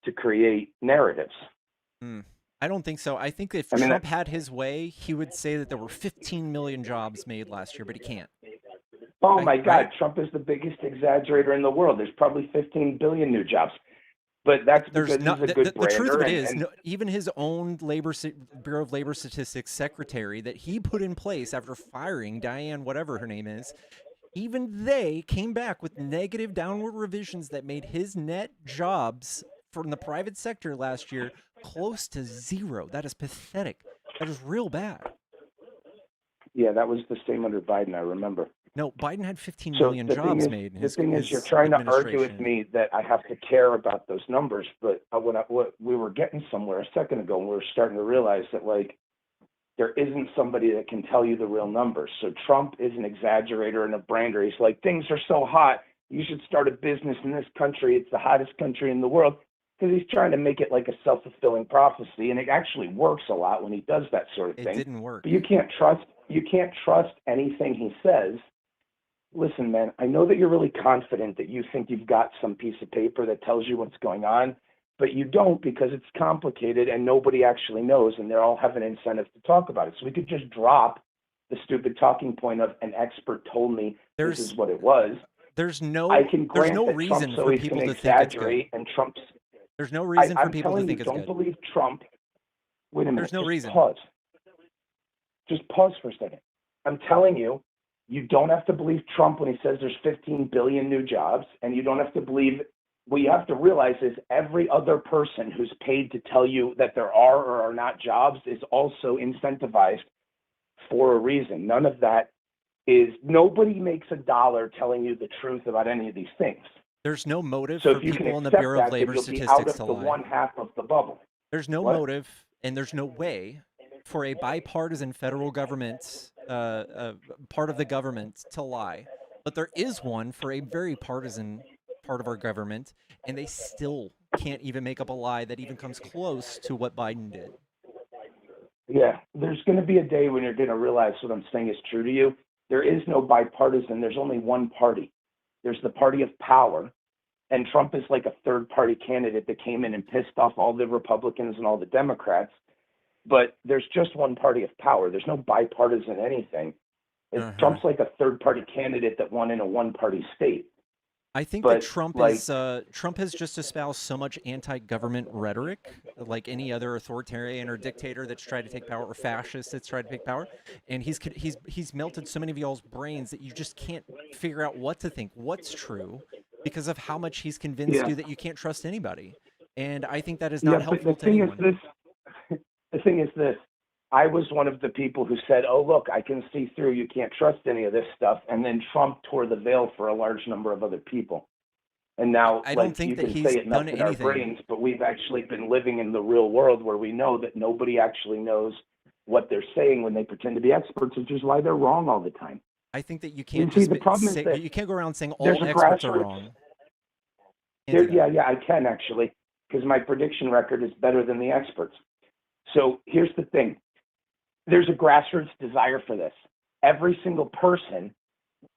[SPEAKER 17] to create narratives.
[SPEAKER 1] I don't think so. I think if Trump had his way, he would say that there were 15 million jobs made last year, but he can't.
[SPEAKER 17] Oh my God, Trump is the biggest exaggerator in the world. There's probably 15 billion new jobs. But that's because he's a good brander.
[SPEAKER 1] The truth of it is, even his own Bureau of Labor Statistics secretary that he put in place after firing Diane, whatever her name is, even they came back with negative downward revisions that made his net jobs from the private sector last year close to 0. That is pathetic. That is real bad.
[SPEAKER 17] Yeah, that was the same under Biden, I remember.
[SPEAKER 1] No, Biden had 15 million jobs made.
[SPEAKER 17] The thing is, you're trying to argue with me that I have to care about those numbers, but what we were getting somewhere a second ago, and we were starting to realize that, like, there isn't somebody that can tell you the real numbers. So Trump is an exaggerator and a brander. He's like, things are so hot, you should start a business in this country. It's the hottest country in the world. Because he's trying to make it like a self-fulfilling prophecy, and it actually works a lot when he does that sort of thing.
[SPEAKER 1] It didn't work.
[SPEAKER 17] But you can't trust anything he says. Listen, man, I know that you're really confident that you think you've got some piece of paper that tells you what's going on, but you don't because it's complicated and nobody actually knows, and they all have an incentive to talk about it. So we could just drop the stupid talking point of an expert told me this is what it was.
[SPEAKER 1] There's
[SPEAKER 17] I
[SPEAKER 1] no
[SPEAKER 17] can
[SPEAKER 1] there's
[SPEAKER 17] grant
[SPEAKER 1] no
[SPEAKER 17] that
[SPEAKER 1] reason
[SPEAKER 17] Trump's
[SPEAKER 1] for
[SPEAKER 17] always
[SPEAKER 1] people
[SPEAKER 17] going
[SPEAKER 1] to
[SPEAKER 17] to
[SPEAKER 1] think it's good.
[SPEAKER 17] exaggerate, and Trump's.
[SPEAKER 1] There's no reason for
[SPEAKER 17] I'm
[SPEAKER 1] people to
[SPEAKER 17] telling
[SPEAKER 1] think
[SPEAKER 17] you,
[SPEAKER 1] it's
[SPEAKER 17] don't
[SPEAKER 1] good.
[SPEAKER 17] believe Trump. Wait a minute.
[SPEAKER 1] There's no
[SPEAKER 17] Just
[SPEAKER 1] reason.
[SPEAKER 17] pause. Just pause for a second. I'm telling you, you don't have to believe Trump when he says there's 15 billion new jobs, and you don't have to believe. What you have to realize is every other person who's paid to tell you that there are or are not jobs is also incentivized for a reason. None of that is. Nobody makes a dollar telling you the truth about any of these things.
[SPEAKER 1] There's no motive
[SPEAKER 17] So
[SPEAKER 1] for
[SPEAKER 17] if you can
[SPEAKER 1] people in the
[SPEAKER 17] accept
[SPEAKER 1] Bureau of
[SPEAKER 17] that, then
[SPEAKER 1] Labor
[SPEAKER 17] you'll be out
[SPEAKER 1] Statistics
[SPEAKER 17] of
[SPEAKER 1] to
[SPEAKER 17] the
[SPEAKER 1] lie.
[SPEAKER 17] one half of the bubble.
[SPEAKER 1] There's no
[SPEAKER 17] What?
[SPEAKER 1] motive and there's no way for a bipartisan federal government, part of the government, to lie. But there is one for a very partisan part of our government, and they still can't even make up a lie that even comes close to what Biden did.
[SPEAKER 17] Yeah, there's going to be a day when you're going to realize what I'm saying is true to you. There is no bipartisan. There's only one party. There's the party of power, and Trump is like a third-party candidate that came in and pissed off all the Republicans and all the Democrats. But there's just one party of power. There's no bipartisan anything. Trump's like a third-party candidate that won in a one-party state.
[SPEAKER 1] I think
[SPEAKER 17] But,
[SPEAKER 1] that Trump
[SPEAKER 17] like-
[SPEAKER 1] is Trump has just espoused so much anti-government rhetoric, like any other authoritarian or dictator that's tried to take power, or fascist that's tried to take power, and he's melted so many of y'all's brains that you just can't figure out what to think, what's true, because of how much he's convinced
[SPEAKER 17] Yeah.
[SPEAKER 1] you that you can't trust anybody. And I think that is
[SPEAKER 17] Yeah,
[SPEAKER 1] not
[SPEAKER 17] but
[SPEAKER 1] helpful
[SPEAKER 17] the
[SPEAKER 1] to
[SPEAKER 17] thing
[SPEAKER 1] anyone.
[SPEAKER 17] is this. The thing is this. I was one of the people who said, "Oh, look, I can see through. You can't trust any of this stuff." And then Trump tore the veil for a large number of other people. And now,
[SPEAKER 1] I don't
[SPEAKER 17] like,
[SPEAKER 1] think
[SPEAKER 17] you
[SPEAKER 1] that
[SPEAKER 17] can
[SPEAKER 1] he's
[SPEAKER 17] say it
[SPEAKER 1] done
[SPEAKER 17] melted our
[SPEAKER 1] anything.
[SPEAKER 17] brains, but we've actually been living in the real world where we know that nobody actually knows what they're saying when they pretend to be experts, which is why they're wrong all the time.
[SPEAKER 1] I think that you can't
[SPEAKER 17] see,
[SPEAKER 1] just
[SPEAKER 17] the problem is
[SPEAKER 1] say,
[SPEAKER 17] that
[SPEAKER 1] you can't go around saying
[SPEAKER 17] there's
[SPEAKER 1] all
[SPEAKER 17] a
[SPEAKER 1] experts are
[SPEAKER 17] grassroots-
[SPEAKER 1] wrong. Can't do that.
[SPEAKER 17] Yeah, I can actually, because my prediction record is better than the experts. So here's the thing. There's a grassroots desire for this. Every single person,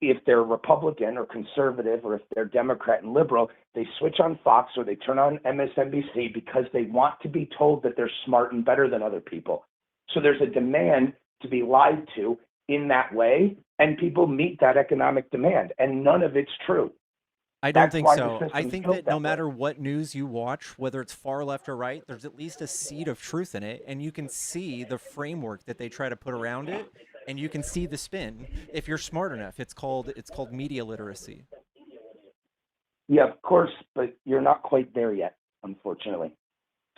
[SPEAKER 17] if they're Republican or conservative, or if they're Democrat and liberal, they switch on Fox or they turn on MSNBC because they want to be told that they're smart and better than other people. So there's a demand to be lied to in that way, and people meet that economic demand, and none of it's true.
[SPEAKER 1] I don't
[SPEAKER 17] That's
[SPEAKER 1] think
[SPEAKER 17] why the
[SPEAKER 1] so. I
[SPEAKER 17] system's
[SPEAKER 1] think
[SPEAKER 17] built
[SPEAKER 1] that
[SPEAKER 17] that
[SPEAKER 1] no
[SPEAKER 17] way.
[SPEAKER 1] matter what news you watch, whether it's far left or right, there's at least a seed of truth in it, and you can see the framework that they try to put around it, and you can see the spin if you're smart enough. It's called media literacy.
[SPEAKER 17] Yeah, of course, but you're not quite there yet, unfortunately.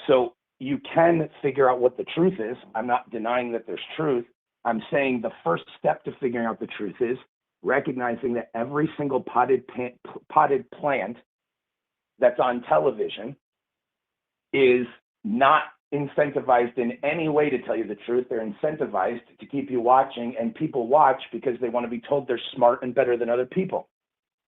[SPEAKER 17] So you can figure out what the truth is. I'm not denying that there's truth. I'm saying the first step to figuring out the truth is recognizing that every single potted plant that's on television is not incentivized in any way to tell you the truth. They're incentivized to keep you watching, and people watch because they want to be told they're smart and better than other people,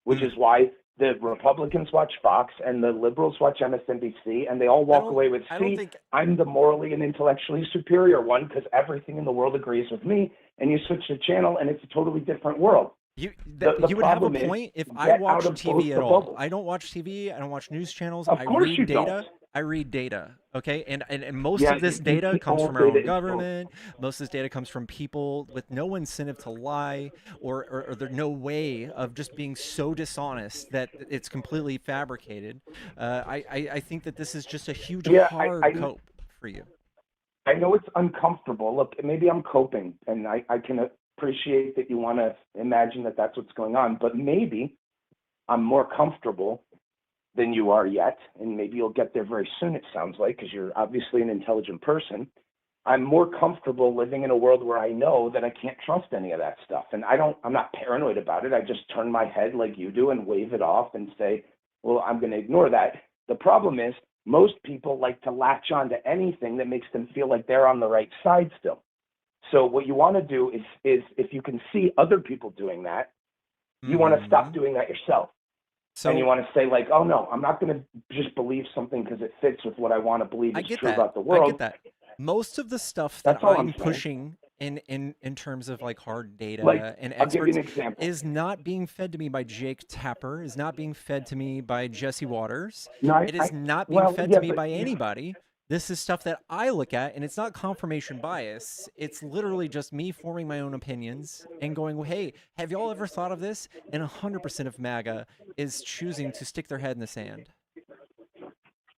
[SPEAKER 17] which is why the Republicans watch Fox and the liberals watch MSNBC, and they all walk away with, I'm the morally and intellectually superior one because everything in the world agrees with me, and you switch the channel and it's a totally different world.
[SPEAKER 1] You
[SPEAKER 17] The
[SPEAKER 1] would have a
[SPEAKER 17] problem is,
[SPEAKER 1] point if I
[SPEAKER 17] get
[SPEAKER 1] watch
[SPEAKER 17] out of both
[SPEAKER 1] TV
[SPEAKER 17] the
[SPEAKER 1] at all.
[SPEAKER 17] bubbles.
[SPEAKER 1] I don't watch TV. I don't watch news channels.
[SPEAKER 17] Of
[SPEAKER 1] I
[SPEAKER 17] course
[SPEAKER 1] read
[SPEAKER 17] you
[SPEAKER 1] data.
[SPEAKER 17] don't.
[SPEAKER 1] I read data. Okay, and most
[SPEAKER 17] Yeah,
[SPEAKER 1] of this
[SPEAKER 17] you
[SPEAKER 1] data
[SPEAKER 17] see
[SPEAKER 1] comes
[SPEAKER 17] all
[SPEAKER 1] from our
[SPEAKER 17] data
[SPEAKER 1] own
[SPEAKER 17] is
[SPEAKER 1] government. Most of this data comes from people with no incentive to lie, or there's no way of just being so dishonest that it's completely fabricated. I think that this is just a huge hard cope for you.
[SPEAKER 17] I know it's uncomfortable. Look, maybe I'm coping, and I can appreciate that you want to imagine that that's what's going on, but maybe I'm more comfortable than you are yet, and maybe you'll get there very soon, it sounds like, because you're obviously an intelligent person. I'm more comfortable living in a world where I know that I can't trust any of that stuff. And I'm not paranoid about it. I just turn my head like you do and wave it off and say, well, I'm going to ignore that. The problem is most people like to latch on to anything that makes them feel like they're on the right side still. So what you want to do is if you can see other people doing that, you want to stop doing that yourself. And you want to say, like, oh, no, I'm not going to just believe something because it fits with what I want to believe is true about the world.
[SPEAKER 1] I get that. Most of the stuff that
[SPEAKER 17] That's all
[SPEAKER 1] I'm
[SPEAKER 17] I'm saying.
[SPEAKER 1] pushing in terms of like hard data
[SPEAKER 17] Like,
[SPEAKER 1] and
[SPEAKER 17] I'll give you
[SPEAKER 1] experts
[SPEAKER 17] an example.
[SPEAKER 1] is not being fed to me by Jake Tapper, is not being fed to me by Jesse Waters.
[SPEAKER 17] No,
[SPEAKER 1] It is not being fed to me by
[SPEAKER 17] but
[SPEAKER 1] anybody This is stuff that I look at, and it's not confirmation bias. It's literally just me forming my own opinions and going, well, hey, have y'all ever thought of this? And 100% of MAGA is choosing to stick their head in the sand.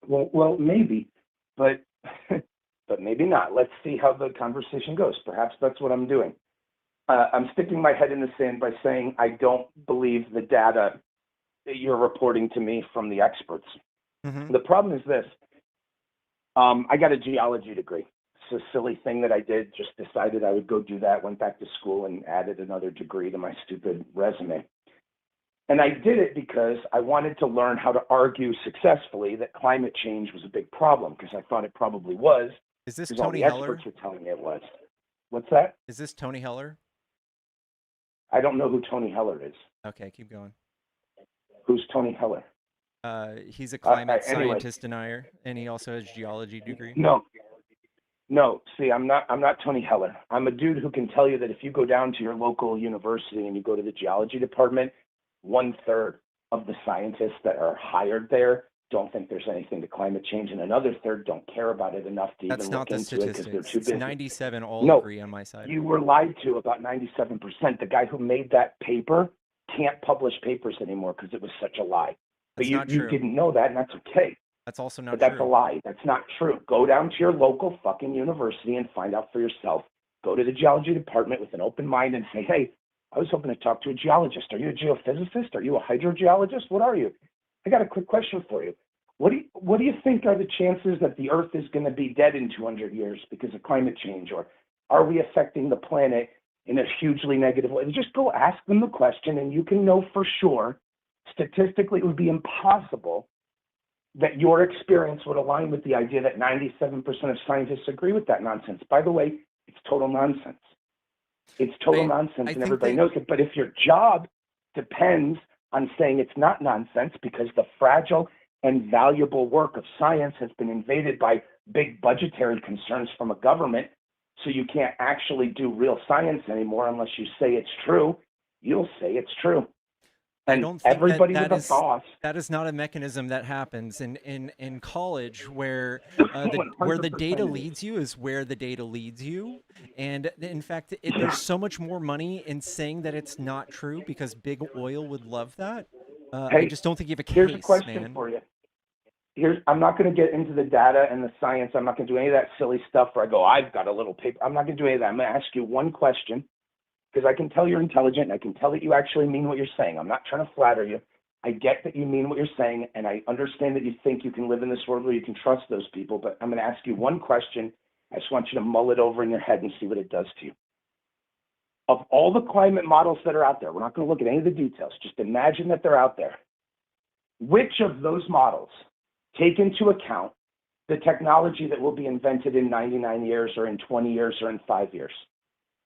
[SPEAKER 18] Well, maybe, but but maybe not. Let's see how the conversation goes. Perhaps that's what I'm doing. I'm sticking my head in the sand by saying I don't believe the data that you're reporting to me from the experts.
[SPEAKER 1] Mm-hmm.
[SPEAKER 18] The problem is this. I got a geology degree. It's a silly thing that I did, just decided I would go do that, went back to school and added another degree to my stupid resume. And I did it because I wanted to learn how to argue successfully that climate change was a big problem, because I thought it probably was.
[SPEAKER 1] Is this
[SPEAKER 18] because all
[SPEAKER 1] Tony
[SPEAKER 18] the
[SPEAKER 1] Heller?
[SPEAKER 18] experts were telling me it was. What's that?
[SPEAKER 1] Is this Tony Heller?
[SPEAKER 18] I don't know who Tony Heller is.
[SPEAKER 1] Okay, keep going.
[SPEAKER 18] Who's Tony Heller?
[SPEAKER 1] He's a climate
[SPEAKER 18] anyway.
[SPEAKER 1] scientist denier, and he also has a geology degree.
[SPEAKER 18] No. See, I'm not Tony Heller. I'm a dude who can tell you that if you go down to your local university and you go to the geology department, 1/3 of the scientists that are hired there don't think there's anything to climate change, and another third don't care about it enough to
[SPEAKER 1] That's
[SPEAKER 18] even
[SPEAKER 1] not
[SPEAKER 18] look
[SPEAKER 1] the
[SPEAKER 18] into it because they're
[SPEAKER 1] statistics.
[SPEAKER 18] too
[SPEAKER 1] It's
[SPEAKER 18] busy.
[SPEAKER 1] 97 all
[SPEAKER 18] No,
[SPEAKER 1] agree on my side.
[SPEAKER 18] you were lied to about 97%. The guy who made that paper can't publish papers anymore because it was such a lie. But
[SPEAKER 1] That's
[SPEAKER 18] you
[SPEAKER 1] not true.
[SPEAKER 18] didn't know that, and that's okay.
[SPEAKER 1] That's also not
[SPEAKER 18] But that's
[SPEAKER 1] true.
[SPEAKER 18] a lie. That's not true. Go down to your local fucking university and find out for yourself. Go to the geology department with an open mind and say, hey, I was hoping to talk to a geologist. Are you a geophysicist? Are you a hydrogeologist? What are you? I got a quick question for you. What do you think are the chances that the Earth is going to be dead in 200 years because of climate change? Or are we affecting the planet in a hugely negative way? Just go ask them the question, and you can know for sure, statistically, it would be impossible that your experience would align with the idea that 97% of scientists agree with that nonsense. By the way, it's total nonsense. It's total nonsense, and everybody knows it. But if your job depends on saying it's not nonsense because the fragile and valuable work of science has been invaded by big budgetary concerns from a government, so you can't actually do real science anymore unless you say it's true, you'll say it's true. And
[SPEAKER 1] I don't think
[SPEAKER 18] everybody
[SPEAKER 1] that
[SPEAKER 18] with a boss.
[SPEAKER 1] That is not a mechanism that happens in college where where the
[SPEAKER 18] 100%
[SPEAKER 1] data
[SPEAKER 18] it is.
[SPEAKER 1] leads you is where the data leads you. And in fact, there's so much more money in saying that it's not true because big oil would love that. I just don't think you have a case,
[SPEAKER 18] here's a question
[SPEAKER 1] man.
[SPEAKER 18] for you. I'm not going to get into the data and the science. I'm not going to do any of that silly stuff where I go, I've got a little paper. I'm not going to do any of that. I'm going to ask you one question, because I can tell you're intelligent and I can tell that you actually mean what you're saying. I'm not trying to flatter you. I get that you mean what you're saying, and I understand that you think you can live in this world where you can trust those people, but I'm going to ask you one question. I just want you to mull it over in your head and see what it does to you. Of all the climate models that are out there, we're not going to look at any of the details. Just imagine that they're out there. Which of those models take into account the technology that will be invented in 99 years or in 20 years or in 5 years?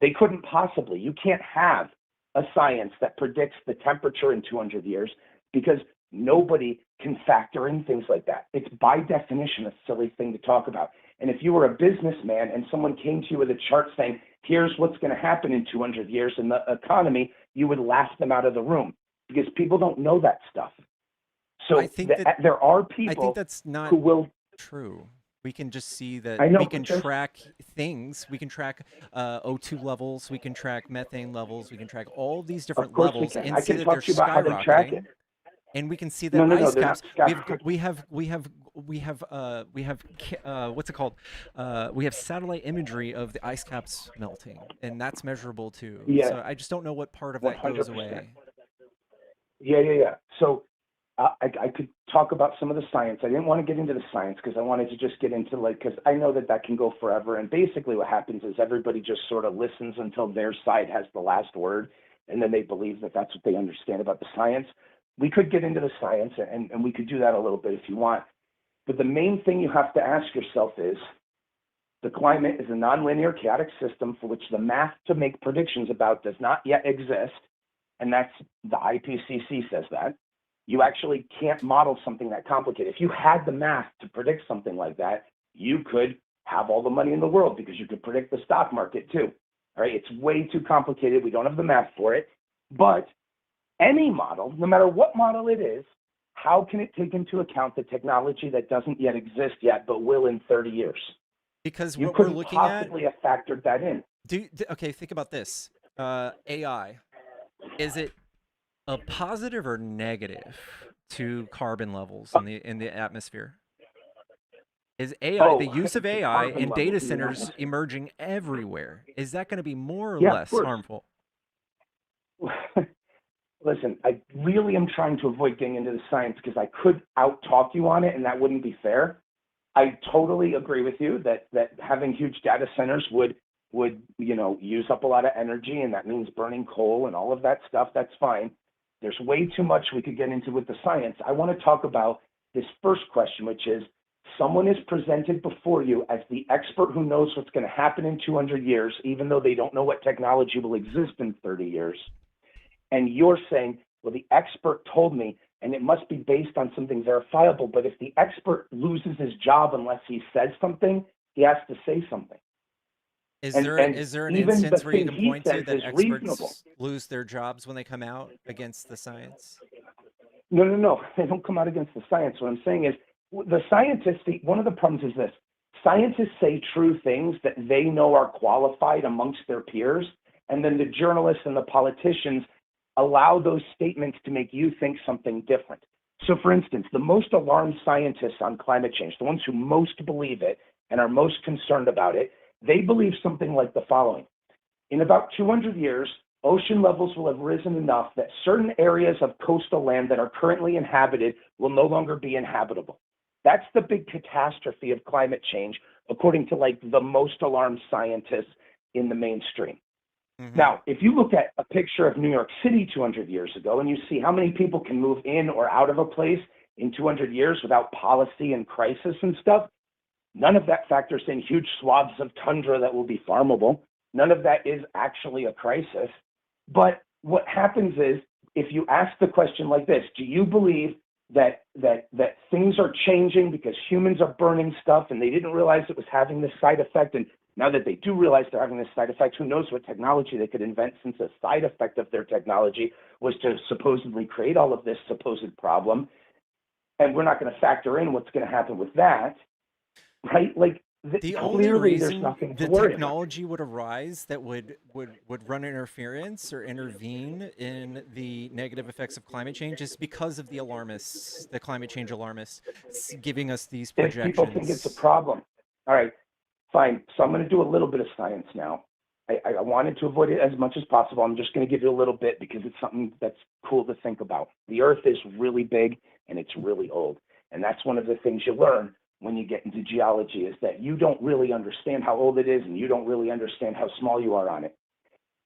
[SPEAKER 18] They couldn't possibly. You can't have a science that predicts the temperature in 200 years because nobody can factor in things like that. It's by definition a silly thing to talk about. And if you were a businessman and someone came to you with a chart saying, here's what's going to happen in 200 years in the economy, you would laugh them out of the room because people don't know that stuff. So
[SPEAKER 1] I think
[SPEAKER 18] there are people
[SPEAKER 1] I think that's not
[SPEAKER 18] who will
[SPEAKER 1] true. We can just see that
[SPEAKER 18] I know,
[SPEAKER 1] we can
[SPEAKER 18] but just-
[SPEAKER 1] track things. We can track O2 levels. We can track methane levels. We can track all these different
[SPEAKER 18] Of course we
[SPEAKER 1] levels
[SPEAKER 18] can.
[SPEAKER 1] and
[SPEAKER 18] I
[SPEAKER 1] see
[SPEAKER 18] can
[SPEAKER 1] that
[SPEAKER 18] talk
[SPEAKER 1] they're
[SPEAKER 18] to you about how they track
[SPEAKER 1] skyrocketing.
[SPEAKER 18] it.
[SPEAKER 1] And we can see that
[SPEAKER 18] No,
[SPEAKER 1] ice
[SPEAKER 18] they're
[SPEAKER 1] caps.
[SPEAKER 18] not
[SPEAKER 1] We have what's it called? We have satellite imagery of the ice caps melting, and that's measurable too.
[SPEAKER 18] Yeah.
[SPEAKER 1] So I just don't know what part of that goes
[SPEAKER 18] 100%.
[SPEAKER 1] away.
[SPEAKER 18] Yeah. So I could talk about some of the science. I didn't want to get into the science because I wanted to just get into because I know that can go forever. And basically what happens is everybody just sort of listens until their side has the last word. And then they believe that that's what they understand about the science. We could get into the science and we could do that a little bit if you want. But the main thing you have to ask yourself is the climate is a nonlinear chaotic system for which the math to make predictions about does not yet exist. And that's the IPCC says that. You actually can't model something that complicated. If you had the math to predict something like that, you could have all the money in the world because you could predict the stock market too. All right, it's way too complicated. We don't have the math for it. But any model, no matter what model it is, how can it take into account the technology that doesn't yet exist yet, but will in 30 years?
[SPEAKER 1] Because
[SPEAKER 18] You
[SPEAKER 1] what we're
[SPEAKER 18] couldn't
[SPEAKER 1] looking at,
[SPEAKER 18] possibly have factored that in.
[SPEAKER 1] okay, think about this. AI, is it a positive or negative to carbon levels in the atmosphere? Is AI, the use of AI in data centers emerging everywhere, is that going to be more or less harmful?
[SPEAKER 18] Listen, I really am trying to avoid getting into the science because I could out-talk you on it, and that wouldn't be fair. I totally agree with you that having huge data centers would use up a lot of energy, and that means burning coal and all of that stuff. That's fine. There's way too much we could get into with the science. I want to talk about this first question, which is, someone is presented before you as the expert who knows what's going to happen in 200 years, even though they don't know what technology will exist in 30 years. And you're saying, well, the expert told me, and it must be based on something verifiable. But if the expert loses his job unless he says something, he has to say something.
[SPEAKER 1] Is there an instance where you can point to that experts lose their jobs when they come out against the science?
[SPEAKER 18] No. They don't come out against the science. What I'm saying is, the scientists, one of the problems is this. Scientists say true things that they know are qualified amongst their peers, and then the journalists and the politicians allow those statements to make you think something different. So, for instance, the most alarmed scientists on climate change, the ones who most believe it and are most concerned about it, they believe something like the following. In about 200 years, ocean levels will have risen enough that certain areas of coastal land that are currently inhabited will no longer be inhabitable. That's the big catastrophe of climate change, according to the most alarmed scientists in the mainstream. Mm-hmm. Now, if you look at a picture of New York City 200 years ago, and you see how many people can move in or out of a place in 200 years without policy and crisis and stuff, none of that factors in huge swaths of tundra that will be farmable. None of that is actually a crisis. But what happens is, if you ask the question like this, do you believe that things are changing because humans are burning stuff and they didn't realize it was having this side effect, and now that they do realize they're having this side effect, who knows what technology they could invent, since a side effect of their technology was to supposedly create all of this supposed problem, and we're not going to factor in what's going to happen with that, right?
[SPEAKER 1] The only reason the technology would arise that would run interference or intervene in the negative effects of climate change is because of the alarmists, the climate change alarmists, giving us these projections.
[SPEAKER 18] If people think it's a problem. All right, fine. So I'm going to do a little bit of science now. I wanted to avoid it as much as possible. I'm just going to give you a little bit because it's something that's cool to think about. The Earth is really big and it's really old. And that's one of the things you learn when you get into geology, is that you don't really understand how old it is and you don't really understand how small you are on it.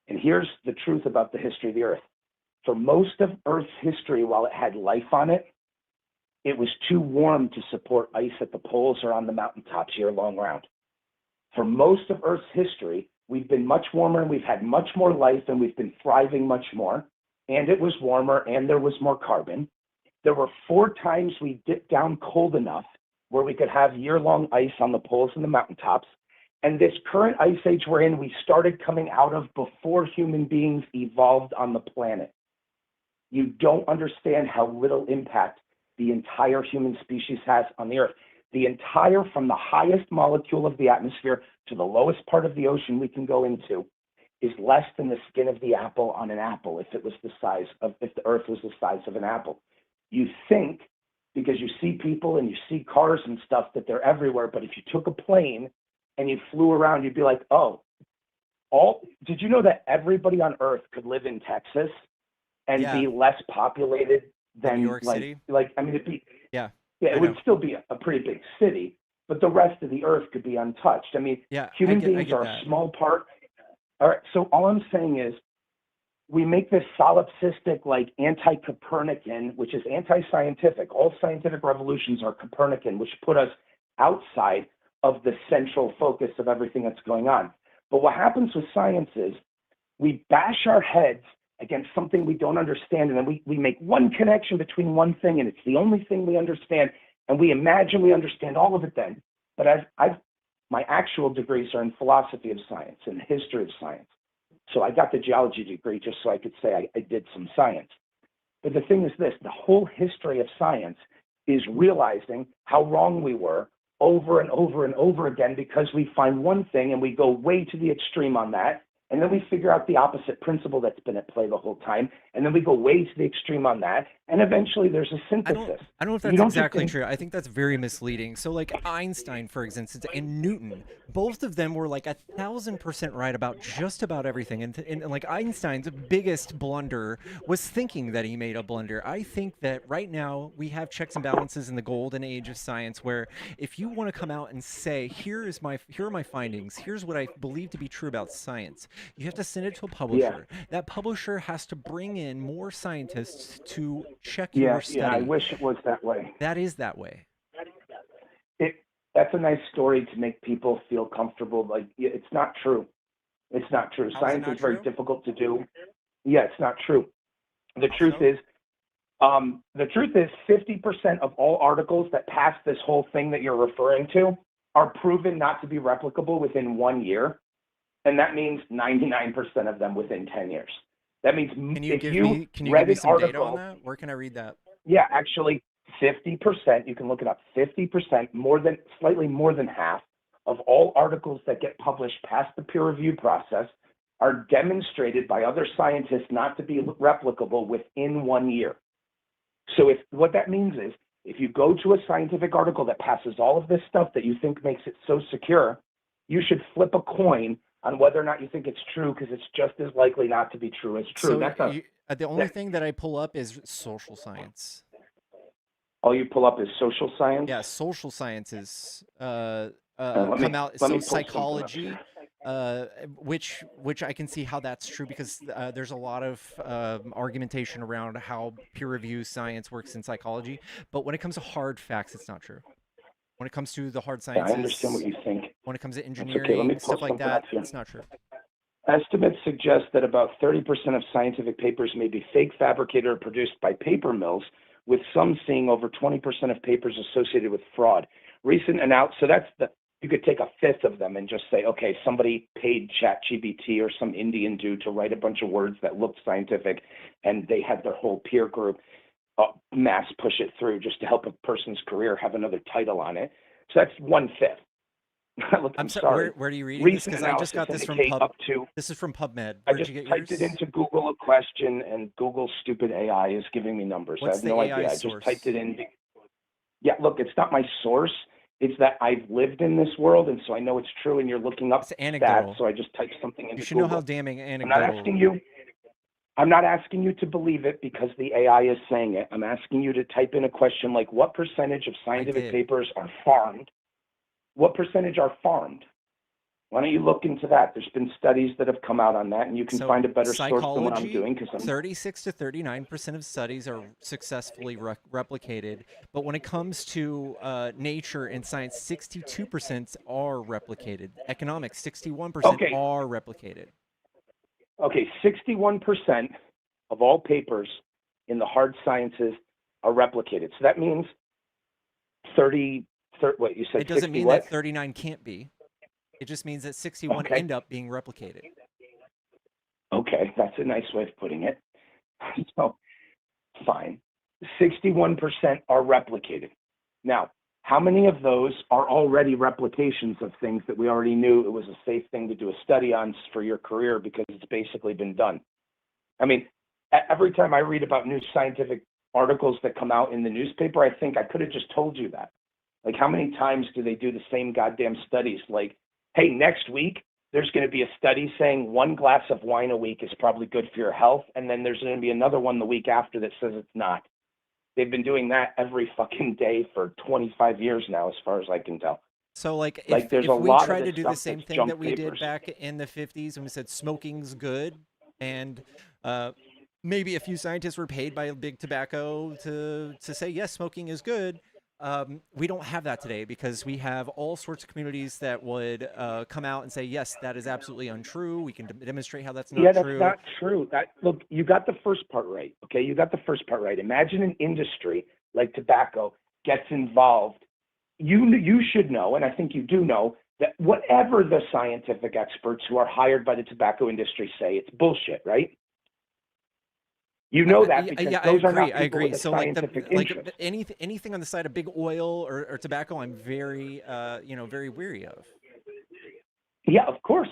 [SPEAKER 18] And here's the truth about the history of the Earth. For most of Earth's history, while it had life on it, it was too warm to support ice at the poles or on the mountaintops year-long round. For most of Earth's history, we've been much warmer and we've had much more life and we've been thriving much more. And it was warmer and there was more carbon. There were 4 times we dipped down cold enough where we could have year-long ice on the poles and the mountaintops. And this current ice age we're in, we started coming out of before human beings evolved on the planet. You don't understand how little impact the entire human species has on the Earth. The entire, from the highest molecule of the atmosphere to the lowest part of the ocean we can go into, is less than the skin of the apple on an apple if the Earth was the size of an apple. You think, because you see people and you see cars and stuff, that they're everywhere. But if you took a plane and you flew around, you'd be like, did you know that everybody on Earth could live in Texas and be less populated than
[SPEAKER 1] New York City?
[SPEAKER 18] It'd be, it would still be a pretty big city, but the rest of the Earth could be untouched. Human beings are a small part. All right. So all I'm saying is, we make this solipsistic, anti-Copernican, which is anti-scientific. All scientific revolutions are Copernican, which put us outside of the central focus of everything that's going on. But what happens with science is we bash our heads against something we don't understand, and then we make one connection between one thing, and it's the only thing we understand, and we imagine we understand all of it then. But my actual degrees are in philosophy of science and history of science. So I got the geology degree just so I could say I did some science. But the thing is this, the whole history of science is realizing how wrong we were over and over and over again, because we find one thing and we go way to the extreme on that. And then we figure out the opposite principle that's been at play the whole time. And then we go way to the extreme on that. And eventually there's a synthesis.
[SPEAKER 1] I don't know if that's exactly true. I think that's very misleading. So like Einstein, for instance, and Newton, both of them were like 1,000% right about just about everything. And like Einstein's biggest blunder was thinking that he made a blunder. I think that right now we have checks and balances in the golden age of science, where if you want to come out and say, here are my findings, here's what I believe to be true about science, you have to send it to a publisher.
[SPEAKER 18] Yeah.
[SPEAKER 1] That publisher has to bring in more scientists to check your study.
[SPEAKER 18] Yeah, I wish it was that way.
[SPEAKER 1] That is that way.
[SPEAKER 18] That's a nice story to make people feel comfortable. Like, it's not true. It's not true. Science is very difficult to do. Yeah, it's not true. The truth is 50% of all articles that pass this whole thing that you're referring to are proven not to be replicable within 1 year. And that means 99% of them within 10 years. That means
[SPEAKER 1] can you give me some data on that? Where can I read that?
[SPEAKER 18] Yeah, actually 50%, you can look it up, 50%, slightly more than half of all articles that get published past the peer review process are demonstrated by other scientists not to be replicable within 1 year. So what that means is, if you go to a scientific article that passes all of this stuff that you think makes it so secure, you should flip a coin on whether or not you think it's true, because it's just as likely not to be true as true.
[SPEAKER 1] So the only thing that I pull up is social science.
[SPEAKER 18] All you pull up is social science?
[SPEAKER 1] Yeah, social sciences come out.
[SPEAKER 18] So
[SPEAKER 1] psychology, which I can see how that's true, because there's a lot of argumentation around how peer review science works in psychology. But when it comes to hard facts, it's not true. When it comes to the hard sciences,
[SPEAKER 18] I understand what you think.
[SPEAKER 1] When it comes to engineering, stuff like that, it's not true.
[SPEAKER 18] Estimates suggest that about 30% of scientific papers may be fake, fabricated, or produced by paper mills, with some seeing over 20% of papers associated with fraud. So you could take a fifth of them and just say, okay, somebody paid ChatGPT or some Indian dude to write a bunch of words that looked scientific, and they had their whole peer group mass push it through just to help a person's career have another title on it. So that's 1/5. Look, I'm sorry.
[SPEAKER 1] Where do you read this? Because I just got this from This is from PubMed.
[SPEAKER 18] I just typed it into Google a question, and Google's stupid AI is giving me numbers.
[SPEAKER 1] What's
[SPEAKER 18] I have no idea. I just typed it in. Yeah, look, it's not my source. It's that I've lived in this world, and so I know it's true. And you're looking up stats, so I just typed something into Google.
[SPEAKER 1] You should know how damning anecdotal.
[SPEAKER 18] I'm not asking you to believe it because the AI is saying it. I'm asking you to type in a question like, what percentage of scientific papers are farmed? What percentage are farmed? Why don't you look into that? There's been studies that have come out on that, and you can find a better source than what I'm doing.
[SPEAKER 1] 36 to 39% of studies are successfully replicated. But when it comes to nature and science, 62% are replicated. Economics, 61% are replicated.
[SPEAKER 18] Okay, 61% of all papers in the hard sciences are replicated. So that means 30 what you said?
[SPEAKER 1] It doesn't mean that 39 can't be. It just means that 61 end up being replicated.
[SPEAKER 18] Okay, that's a nice way of putting it. So, fine. 61% are replicated. Now, how many of those are already replications of things that we already knew it was a safe thing to do a study on for your career because it's basically been done? I mean, every time I read about new scientific articles that come out in the newspaper, I think I could have just told you that. Like, how many times do they do the same goddamn studies? Like, hey, next week, there's going to be a study saying 1 glass of wine a week is probably good for your health. And then there's going to be another one the week after that says it's not. They've been doing that every fucking day for 25 years now, as far as I can tell.
[SPEAKER 1] So, if we try to do the same thing that we did back in the 50s when we said smoking's good, and maybe a few scientists were paid by big tobacco to say, yes, smoking is good, we don't have that today, because we have all sorts of communities that would come out and say, yes, that is absolutely untrue. We can demonstrate how that's not true.
[SPEAKER 18] Yeah, that's not true. Look, you got the first part right, okay? You got the first part right. Imagine an industry like tobacco gets involved. You should know, and I think you do know, that whatever the scientific experts who are hired by the tobacco industry say, it's bullshit, right? You know that because
[SPEAKER 1] yeah,
[SPEAKER 18] those
[SPEAKER 1] I
[SPEAKER 18] are
[SPEAKER 1] agree.
[SPEAKER 18] not
[SPEAKER 1] I
[SPEAKER 18] people
[SPEAKER 1] agree.
[SPEAKER 18] with a
[SPEAKER 1] So like
[SPEAKER 18] scientific
[SPEAKER 1] like
[SPEAKER 18] interest.
[SPEAKER 1] anything on the side of big oil or tobacco, I'm very very weary of.
[SPEAKER 18] Yeah, of course.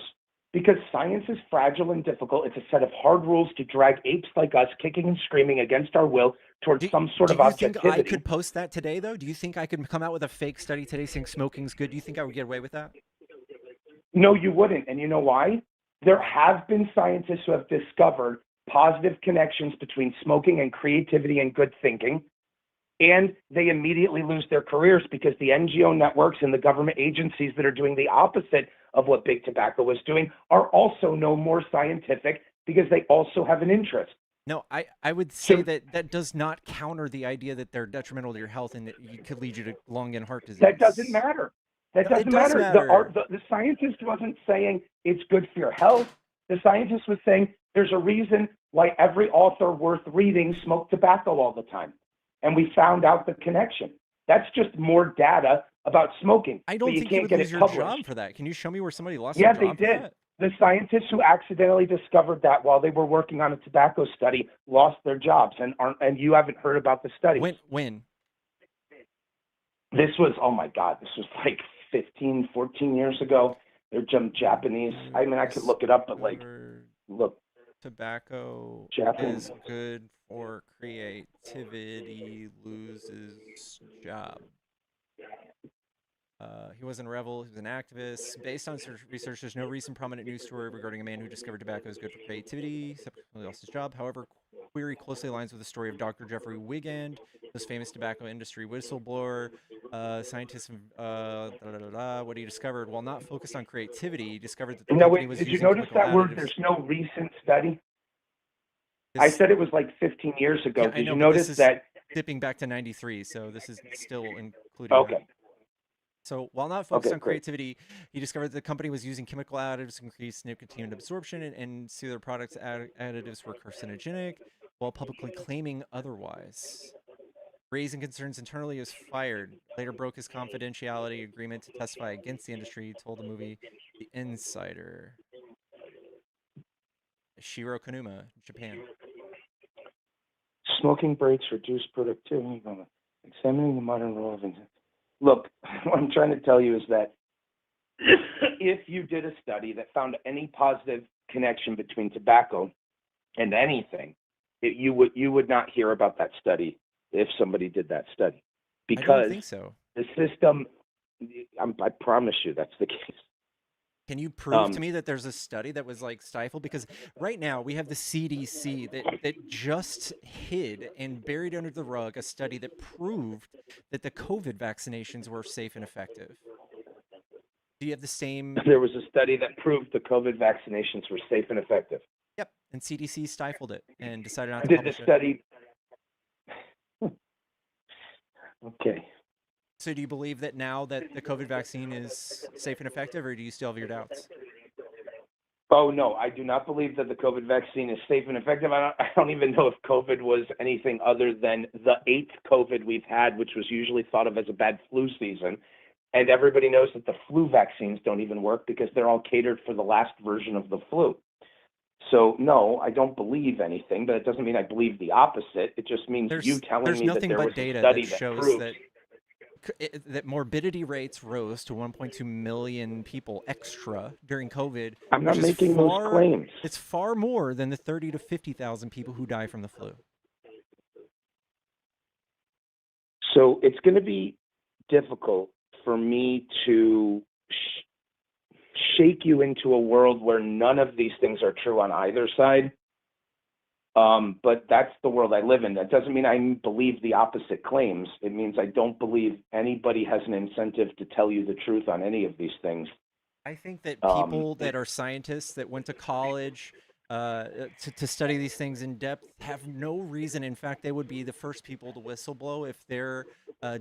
[SPEAKER 18] Because science is fragile and difficult. It's a set of hard rules to drag apes like us kicking and screaming against our will towards some sort
[SPEAKER 1] Do
[SPEAKER 18] of
[SPEAKER 1] you think I
[SPEAKER 18] objectivity.
[SPEAKER 1] could post that today, though? Do you think I could come out with a fake study today saying smoking's good? Do you think I would get away with that?
[SPEAKER 18] No, you wouldn't. And you know why? There have been scientists who have discovered positive connections between smoking and creativity and good thinking. And they immediately lose their careers because the NGO networks and the government agencies that are doing the opposite of what big tobacco was doing are also no more scientific because they also have an interest.
[SPEAKER 1] No, I would say that does not counter the idea that they're detrimental to your health and that it could lead you to lung and heart disease.
[SPEAKER 18] That doesn't matter. That
[SPEAKER 1] No,
[SPEAKER 18] doesn't
[SPEAKER 1] it does
[SPEAKER 18] matter.
[SPEAKER 1] matter.
[SPEAKER 18] The scientist wasn't saying it's good for your health. The scientist was saying there's a reason why every author worth reading smoked tobacco all the time. And we found out the connection. That's just more data about smoking.
[SPEAKER 1] I don't
[SPEAKER 18] but you
[SPEAKER 1] think you
[SPEAKER 18] can't
[SPEAKER 1] would
[SPEAKER 18] get
[SPEAKER 1] lose
[SPEAKER 18] it
[SPEAKER 1] your
[SPEAKER 18] published.
[SPEAKER 1] job for that. Can you show me where somebody lost
[SPEAKER 18] Yeah,
[SPEAKER 1] their
[SPEAKER 18] they
[SPEAKER 1] job for
[SPEAKER 18] did.
[SPEAKER 1] that?
[SPEAKER 18] The scientists who accidentally discovered that while they were working on a tobacco study lost their jobs, and you haven't heard about the study.
[SPEAKER 1] When?
[SPEAKER 18] This was, oh my God, this was like 15, 14 years ago. They're Japanese. I mean, I could look it up, but like, look.
[SPEAKER 1] Tobacco
[SPEAKER 18] Japanese.
[SPEAKER 1] is good for creativity, loses job. He wasn't a rebel, he was an activist. Based on research, there's no recent prominent news story regarding a man who discovered tobacco is good for creativity, subsequently lost his job. However, query closely aligns with the story of Dr. Jeffrey Wigand, this famous tobacco industry whistleblower, scientist, what he discovered. While not focused on creativity, he discovered that the company was
[SPEAKER 18] Did you
[SPEAKER 1] using
[SPEAKER 18] notice
[SPEAKER 1] chemical
[SPEAKER 18] that word,
[SPEAKER 1] additives.
[SPEAKER 18] there's no recent study? I said it was like 15 years ago.
[SPEAKER 1] Yeah, I
[SPEAKER 18] Did
[SPEAKER 1] know,
[SPEAKER 18] you
[SPEAKER 1] but
[SPEAKER 18] notice
[SPEAKER 1] this is
[SPEAKER 18] that?
[SPEAKER 1] dipping back to 93, so this is still including
[SPEAKER 18] Okay.
[SPEAKER 1] that. So while not focused
[SPEAKER 18] Okay,
[SPEAKER 1] on
[SPEAKER 18] great.
[SPEAKER 1] creativity, he discovered that the company was using chemical additives to increase nicotine absorption and see their products additives were carcinogenic, while publicly claiming otherwise. Raising concerns internally, he was fired. Later broke his confidentiality agreement to testify against the industry, told the movie The Insider. Shiro Konuma, Japan.
[SPEAKER 18] Smoking breaks reduce productivity. Examining the modern role of... Look, what I'm trying to tell you is that if you did a study that found any positive connection between tobacco and anything, you would not hear about that study if somebody did that study. Because
[SPEAKER 1] I don't think so.
[SPEAKER 18] The system, I promise you that's the case.
[SPEAKER 1] Can you prove to me that there's a study that was like stifled? Because right now we have the CDC that just hid and buried under the rug a study that proved that the COVID vaccinations were safe and effective. Do you have the same?
[SPEAKER 18] There was a study that proved the COVID vaccinations were safe and effective.
[SPEAKER 1] Yep, and CDC stifled it and decided not to
[SPEAKER 18] Did
[SPEAKER 1] publish
[SPEAKER 18] the study? Okay.
[SPEAKER 1] So do you believe that now that the COVID vaccine is safe and effective, or do you still have your doubts?
[SPEAKER 18] Oh, no, I do not believe that the COVID vaccine is safe and effective. I don't even know if COVID was anything other than the 8th COVID we've had, which was usually thought of as a bad flu season. And everybody knows that the flu vaccines don't even work because they're all catered for the last version of the flu. So, no, I don't believe anything, but it doesn't mean I believe the opposite. It just means you telling me that there was a study that proved...
[SPEAKER 1] that morbidity rates rose to 1.2 million people extra during COVID.
[SPEAKER 18] I'm not making those claims.
[SPEAKER 1] It's far more than the 30 to 50,000 people who die from the flu.
[SPEAKER 18] So it's going to be difficult for me to shake you into a world where none of these things are true on either side. But that's the world I live in. That doesn't mean I believe the opposite claims. It means I don't believe anybody has an incentive to tell you the truth on any of these things.
[SPEAKER 1] I think that people that are scientists that went to college to study these things in depth have no reason. In fact, they would be the first people to whistleblow if they're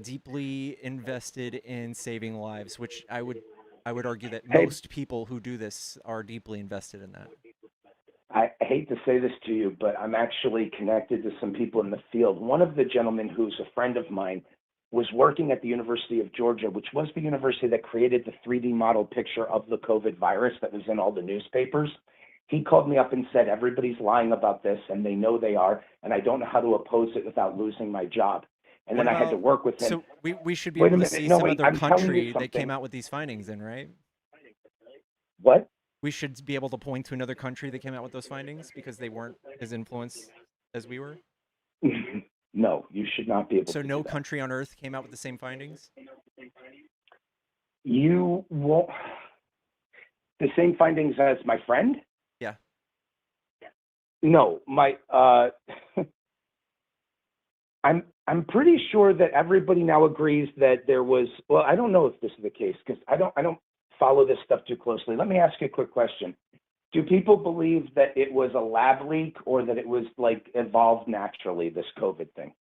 [SPEAKER 1] deeply invested in saving lives, which I would argue that most people who do this are deeply invested in that.
[SPEAKER 18] I hate to say this to you, but I'm actually connected to some people in the field. One of the gentlemen who's a friend of mine was working at the University of Georgia, which was the university that created the 3D model picture of the COVID virus that was in all the newspapers. He called me up and said, everybody's lying about this, and they know they are, and I don't know how to oppose it without losing my job. And
[SPEAKER 1] What
[SPEAKER 18] then I had to
[SPEAKER 1] about,
[SPEAKER 18] work with him.
[SPEAKER 1] so we should be
[SPEAKER 18] Wait a
[SPEAKER 1] able to
[SPEAKER 18] minute.
[SPEAKER 1] see
[SPEAKER 18] No,
[SPEAKER 1] some
[SPEAKER 18] wait.
[SPEAKER 1] other
[SPEAKER 18] I'm telling
[SPEAKER 1] country
[SPEAKER 18] you
[SPEAKER 1] that
[SPEAKER 18] something.
[SPEAKER 1] came out with these findings then, right?
[SPEAKER 18] What?
[SPEAKER 1] We should be able to point to another country that came out with those findings because they weren't as influenced as we were?
[SPEAKER 18] No, you should not be able
[SPEAKER 1] So
[SPEAKER 18] to
[SPEAKER 1] no
[SPEAKER 18] do that.
[SPEAKER 1] country on earth came out with the same findings?
[SPEAKER 18] You won't. The same findings as my friend?
[SPEAKER 1] Yeah.
[SPEAKER 18] No, my I'm pretty sure that everybody now agrees that there was, well, I don't know if this is the case because I don't follow this stuff too closely. Let me ask you a quick question. Do people believe that it was a lab leak or that it was like evolved naturally, this COVID thing?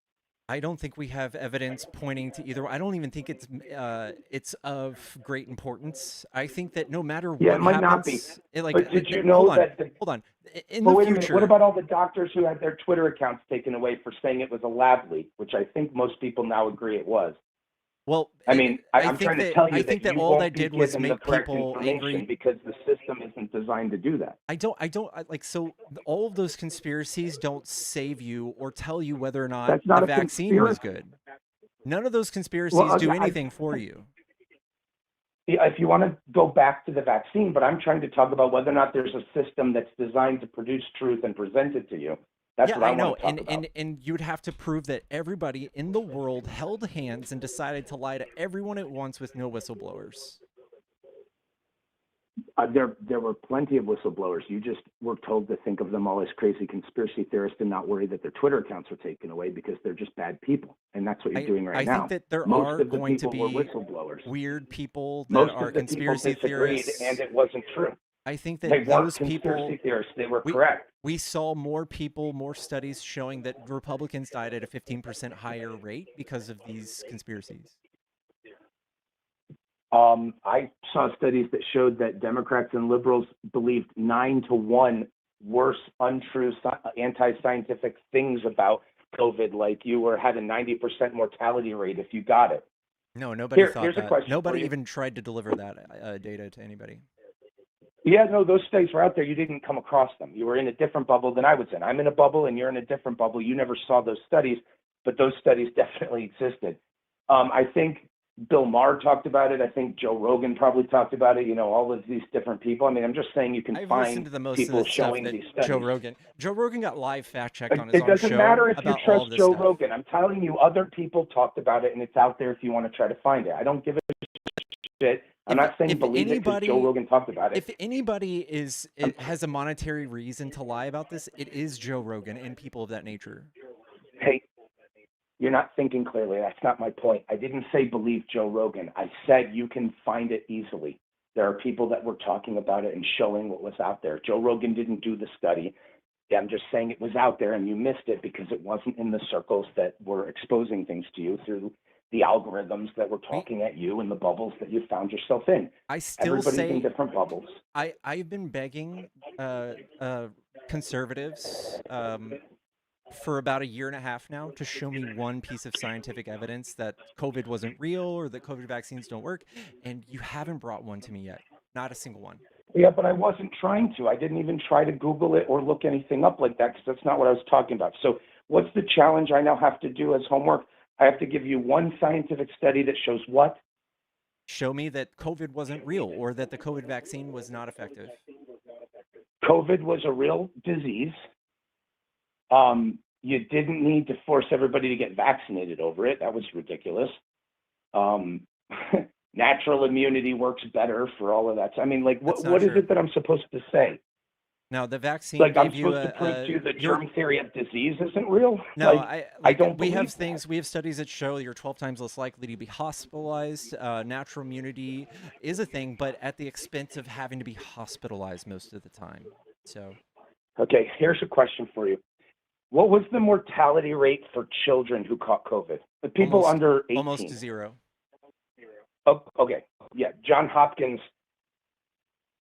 [SPEAKER 1] I don't think we have evidence pointing to either. I don't even think it's of great importance. I think that no matter
[SPEAKER 18] Yeah,
[SPEAKER 1] what
[SPEAKER 18] it might not be.
[SPEAKER 1] happens, like,
[SPEAKER 18] But did you
[SPEAKER 1] hold
[SPEAKER 18] know
[SPEAKER 1] on,
[SPEAKER 18] that the,
[SPEAKER 1] hold on. In
[SPEAKER 18] but
[SPEAKER 1] the
[SPEAKER 18] wait a minute, what
[SPEAKER 1] future,
[SPEAKER 18] about all the doctors who had their Twitter accounts taken away for saying it was a lab leak, which I think most people now agree it was?
[SPEAKER 1] well,
[SPEAKER 18] I mean, I'm
[SPEAKER 1] think
[SPEAKER 18] trying to
[SPEAKER 1] that
[SPEAKER 18] tell you
[SPEAKER 1] I think that
[SPEAKER 18] you
[SPEAKER 1] all
[SPEAKER 18] won't
[SPEAKER 1] that
[SPEAKER 18] be
[SPEAKER 1] did was
[SPEAKER 18] given the
[SPEAKER 1] make
[SPEAKER 18] correct
[SPEAKER 1] people
[SPEAKER 18] information
[SPEAKER 1] angry.
[SPEAKER 18] because the system isn't designed to do that.
[SPEAKER 1] Like, so all of those conspiracies don't save you or tell you whether or not
[SPEAKER 18] That's not
[SPEAKER 1] the
[SPEAKER 18] a
[SPEAKER 1] vaccine was
[SPEAKER 18] conspiracy.
[SPEAKER 1] good. None of those
[SPEAKER 18] Well,
[SPEAKER 1] conspiracies do anything for you.
[SPEAKER 18] if you want to go back to the vaccine, but I'm trying to talk about whether or not there's a system that's designed to produce truth and present it to you. That's
[SPEAKER 1] Yeah,
[SPEAKER 18] what I
[SPEAKER 1] I know,
[SPEAKER 18] want to talk about.
[SPEAKER 1] and you'd have to prove that everybody in the world held hands and decided to lie to everyone at once with no whistleblowers.
[SPEAKER 18] There were plenty of whistleblowers. You just were told to think of them all as crazy conspiracy theorists and not worry that their Twitter accounts were taken away because they're just bad people. And that's what you're doing right now.
[SPEAKER 1] I think that there
[SPEAKER 18] Most
[SPEAKER 1] are
[SPEAKER 18] of the
[SPEAKER 1] going to
[SPEAKER 18] people were
[SPEAKER 1] be
[SPEAKER 18] whistleblowers.
[SPEAKER 1] weird people that
[SPEAKER 18] Most
[SPEAKER 1] are
[SPEAKER 18] of the people
[SPEAKER 1] conspiracy
[SPEAKER 18] disagreed,
[SPEAKER 1] theorists.
[SPEAKER 18] and it wasn't true.
[SPEAKER 1] I think
[SPEAKER 18] They
[SPEAKER 1] that
[SPEAKER 18] weren't
[SPEAKER 1] those
[SPEAKER 18] conspiracy
[SPEAKER 1] people,
[SPEAKER 18] theorists. They were correct.
[SPEAKER 1] we saw more people, more studies showing that Republicans died at a 15% higher rate because of these conspiracies.
[SPEAKER 18] I saw studies that showed that Democrats and liberals believed 9-1 worse, untrue, anti-scientific things about COVID, like you had a 90% mortality rate if you got it.
[SPEAKER 1] No, nobody thought
[SPEAKER 18] here's
[SPEAKER 1] that.
[SPEAKER 18] a question
[SPEAKER 1] Nobody
[SPEAKER 18] for you.
[SPEAKER 1] even tried to deliver that data to anybody.
[SPEAKER 18] Yeah, no, those studies were out there. You didn't come across them. You were in a different bubble than I was in. I'm in a bubble and you're in a different bubble. You never saw those studies, but those studies definitely existed. I think Bill Maher talked about it. I think Joe Rogan probably talked about it. You know, all of these different people. I mean, I'm just saying you can
[SPEAKER 1] I've
[SPEAKER 18] find
[SPEAKER 1] listened to the most
[SPEAKER 18] people
[SPEAKER 1] of the stuff
[SPEAKER 18] showing
[SPEAKER 1] that
[SPEAKER 18] these studies.
[SPEAKER 1] Joe Rogan got live fact checked on his
[SPEAKER 18] It
[SPEAKER 1] own
[SPEAKER 18] doesn't
[SPEAKER 1] show
[SPEAKER 18] matter if you
[SPEAKER 1] about all
[SPEAKER 18] trust
[SPEAKER 1] of this
[SPEAKER 18] Joe
[SPEAKER 1] stuff.
[SPEAKER 18] Rogan. I'm telling you, other people talked about it, and it's out there if you want to try to find it. I don't give a shit. I'm not saying believe it because Joe Rogan talked about it.
[SPEAKER 1] If anybody has a monetary reason to lie about this, it is Joe Rogan and people of that nature.
[SPEAKER 18] Hey, you're not thinking clearly. That's not my point. I didn't say believe Joe Rogan. I said you can find it easily. There are people that were talking about it and showing what was out there. Joe Rogan didn't do the study. I'm just saying it was out there and you missed it because it wasn't in the circles that were exposing things to you through the algorithms that were talking at you and the bubbles that you found yourself in. Everybody's in different bubbles.
[SPEAKER 1] I've been begging conservatives for about a year and a half now to show me one piece of scientific evidence that COVID wasn't real or that COVID vaccines don't work, and you haven't brought one to me yet. Not a single one.
[SPEAKER 18] Yeah, but I wasn't trying to. I didn't even try to Google it or look anything up like that because that's not what I was talking about. So what's the challenge I now have to do as homework? I have to give you one scientific study that shows what?
[SPEAKER 1] Show me that COVID wasn't real or that the COVID vaccine was not effective.
[SPEAKER 18] COVID was a real disease. You didn't need to force everybody to get vaccinated over it. That was ridiculous. Natural immunity works better for all of that. I mean, like, what is it that I'm supposed to say?
[SPEAKER 1] Now, the vaccine
[SPEAKER 18] Like, I'm
[SPEAKER 1] gave you
[SPEAKER 18] supposed to prove to you that germ theory of disease isn't real?
[SPEAKER 1] No,
[SPEAKER 18] I don't
[SPEAKER 1] we have
[SPEAKER 18] believe
[SPEAKER 1] things. We have studies that show you're 12 times less likely to be hospitalized. Natural immunity is a thing, but at the expense of having to be hospitalized most of the time. So,
[SPEAKER 18] okay, here's a question for you. What was the mortality rate for children who caught COVID? The people under 18?
[SPEAKER 1] Almost zero.
[SPEAKER 18] Oh, okay, yeah. John Hopkins,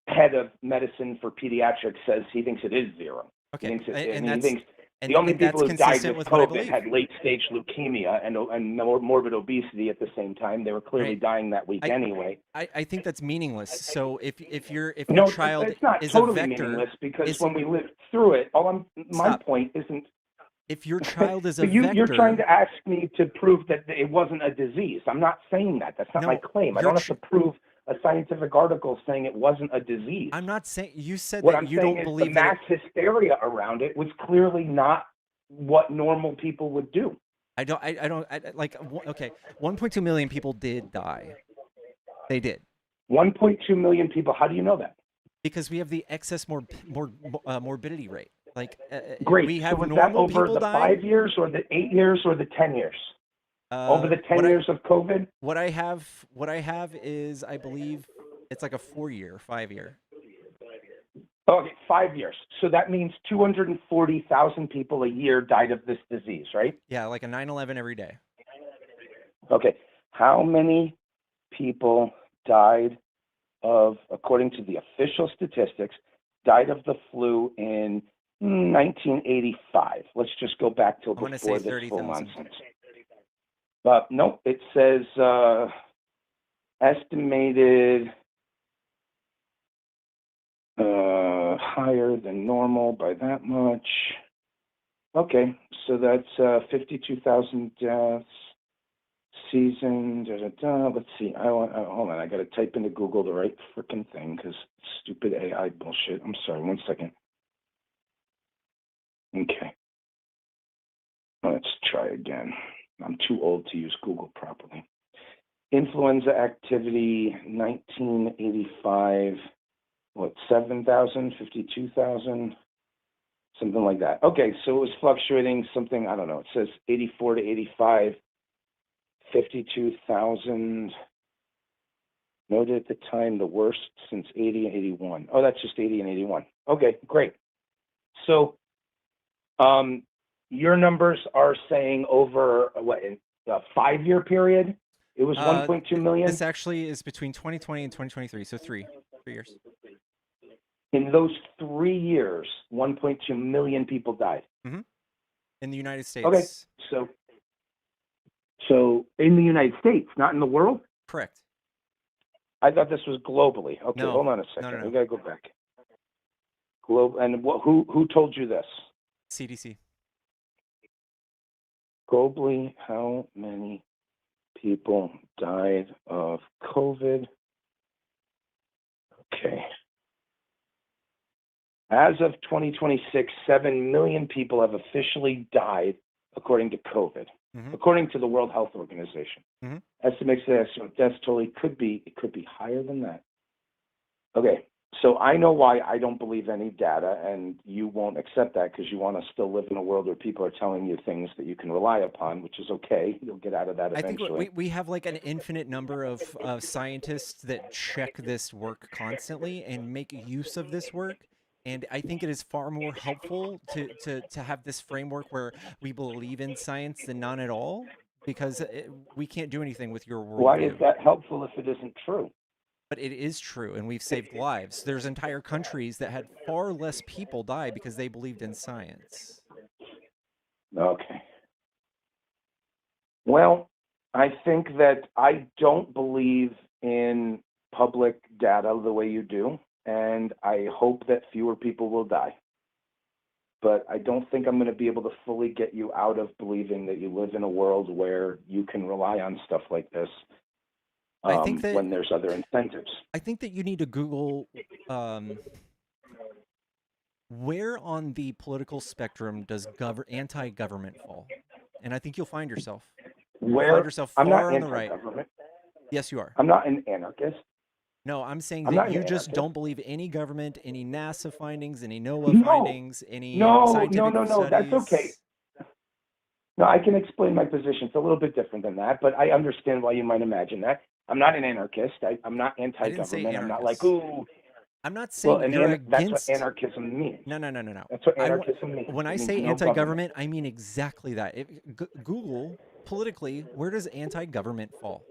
[SPEAKER 18] head of medicine for pediatrics, says he thinks it is zero.
[SPEAKER 1] Okay,
[SPEAKER 18] He thinks
[SPEAKER 1] and
[SPEAKER 18] he thinks
[SPEAKER 1] And
[SPEAKER 18] The only
[SPEAKER 1] and that's
[SPEAKER 18] people who died
[SPEAKER 1] consistent
[SPEAKER 18] with
[SPEAKER 1] with what I
[SPEAKER 18] COVID
[SPEAKER 1] believe.
[SPEAKER 18] had late-stage leukemia and morbid obesity at the same time. They were clearly
[SPEAKER 1] Right.
[SPEAKER 18] dying that week anyway.
[SPEAKER 1] I think that's meaningless. So if your
[SPEAKER 18] No,
[SPEAKER 1] child
[SPEAKER 18] it's not
[SPEAKER 1] is a
[SPEAKER 18] totally
[SPEAKER 1] vector,
[SPEAKER 18] meaningless because
[SPEAKER 1] is
[SPEAKER 18] when we lived through it, my
[SPEAKER 1] Stop.
[SPEAKER 18] point isn't.
[SPEAKER 1] If your child is a
[SPEAKER 18] But you're trying
[SPEAKER 1] vector,
[SPEAKER 18] to ask me to prove that it wasn't a disease. I'm not saying that. That's not my
[SPEAKER 1] No,
[SPEAKER 18] claim. I
[SPEAKER 1] your
[SPEAKER 18] don't have to prove a scientific article saying it wasn't a disease.
[SPEAKER 1] I'm not saying you said
[SPEAKER 18] What
[SPEAKER 1] that
[SPEAKER 18] I'm
[SPEAKER 1] you
[SPEAKER 18] saying
[SPEAKER 1] don't
[SPEAKER 18] is the
[SPEAKER 1] believe that.
[SPEAKER 18] mass hysteria around it was clearly not what normal people would do.
[SPEAKER 1] Like okay, 1.2 million people did die. They did.
[SPEAKER 18] 1.2 million people. How do you know that?
[SPEAKER 1] Because we have the excess morbidity rate. Like
[SPEAKER 18] Great.
[SPEAKER 1] we
[SPEAKER 18] So
[SPEAKER 1] have
[SPEAKER 18] was that
[SPEAKER 1] normal
[SPEAKER 18] over
[SPEAKER 1] people
[SPEAKER 18] the
[SPEAKER 1] dying.
[SPEAKER 18] 5 years or the 8 years or the 10 years? Over the 10 years of COVID?
[SPEAKER 1] What I have is, I believe it's like a 5-year.
[SPEAKER 18] Okay, 5 years. So that means 240,000 people a year died of this disease, right?
[SPEAKER 1] Yeah, like a 9/11 every day.
[SPEAKER 18] Okay. How many people died of, according to the official statistics, died of the flu in 1985? Let's just go back till
[SPEAKER 1] I'm gonna
[SPEAKER 18] before
[SPEAKER 1] say
[SPEAKER 18] this full
[SPEAKER 1] 30,000.
[SPEAKER 18] nonsense. Nope, it says estimated higher than normal by that much. Okay, so that's 52,000 deaths. Season, let's see. Hold on, I gotta type into Google the right freaking thing because stupid AI bullshit. I'm sorry, 1 second. Okay. Let's try again. I'm too old to use Google properly. Influenza activity, 1985, 7,000, 52,000, something like that. Okay, so it was fluctuating something, I don't know, it says 84 to 85, 52,000. Noted at the time the worst since 80 and 81. Oh, that's just 80 and 81. Okay, great. So your numbers are saying over what, in a 5-year period, it was 1.2 million?
[SPEAKER 1] This actually is between 2020 and 2023, so 3 years.
[SPEAKER 18] In those 3 years, 1.2 million people died.
[SPEAKER 1] Mm-hmm. In the United States.
[SPEAKER 18] Okay, so in the United States, not in the world?
[SPEAKER 1] Correct.
[SPEAKER 18] I thought this was globally. Okay,
[SPEAKER 1] No.
[SPEAKER 18] hold on a second.
[SPEAKER 1] No.
[SPEAKER 18] We gotta go back. And who told you this?
[SPEAKER 1] CDC.
[SPEAKER 18] Globally, how many people died of COVID? Okay. As of 2026, 7 million people have officially died according to COVID, according to the World Health Organization. Estimates that death toll could be higher than that. Okay, so I know why I don't believe any data, and you won't accept that because you want to still live in a world where people are telling you things that you can rely upon, which is okay. You'll get out of that eventually.
[SPEAKER 1] I think we have like an infinite number of scientists that check this work constantly and make use of this work. And I think it is far more helpful to have this framework where we believe in science than none at all, because we can't do anything with your worldview.
[SPEAKER 18] Why is that helpful if it isn't true?
[SPEAKER 1] But it is true, and we've saved lives. There's entire countries that had far less people die because they believed in science.
[SPEAKER 18] Okay. Well, I think that I don't believe in public data the way you do, and I hope that fewer people will die. But I don't think I'm going to be able to fully get you out of believing that you live in a world where you can rely on stuff like this.
[SPEAKER 1] I think that
[SPEAKER 18] when there's other incentives.
[SPEAKER 1] I think that you need to Google where on the political spectrum does anti-government fall, and I think you'll find yourself.
[SPEAKER 18] Where
[SPEAKER 1] find yourself
[SPEAKER 18] I'm
[SPEAKER 1] far
[SPEAKER 18] not
[SPEAKER 1] on the right.
[SPEAKER 18] anti-government.
[SPEAKER 1] Yes, you are.
[SPEAKER 18] I'm not an anarchist.
[SPEAKER 1] No, I'm saying
[SPEAKER 18] I'm
[SPEAKER 1] that
[SPEAKER 18] not
[SPEAKER 1] you
[SPEAKER 18] an
[SPEAKER 1] just
[SPEAKER 18] anarchist.
[SPEAKER 1] don't believe any government, any NASA findings, any NOAA findings, any
[SPEAKER 18] No,
[SPEAKER 1] scientific studies.
[SPEAKER 18] that's okay. No, I can explain my position. It's a little bit different than that, but I understand why you might imagine that. I'm not an anarchist. I'm not anti-government. I'm not like, ooh.
[SPEAKER 1] I'm not saying you're
[SPEAKER 18] that's
[SPEAKER 1] against.
[SPEAKER 18] what anarchism means.
[SPEAKER 1] No.
[SPEAKER 18] That's what anarchism means.
[SPEAKER 1] When I say anti-government, I mean exactly that. Google politically, where does anti-government fall?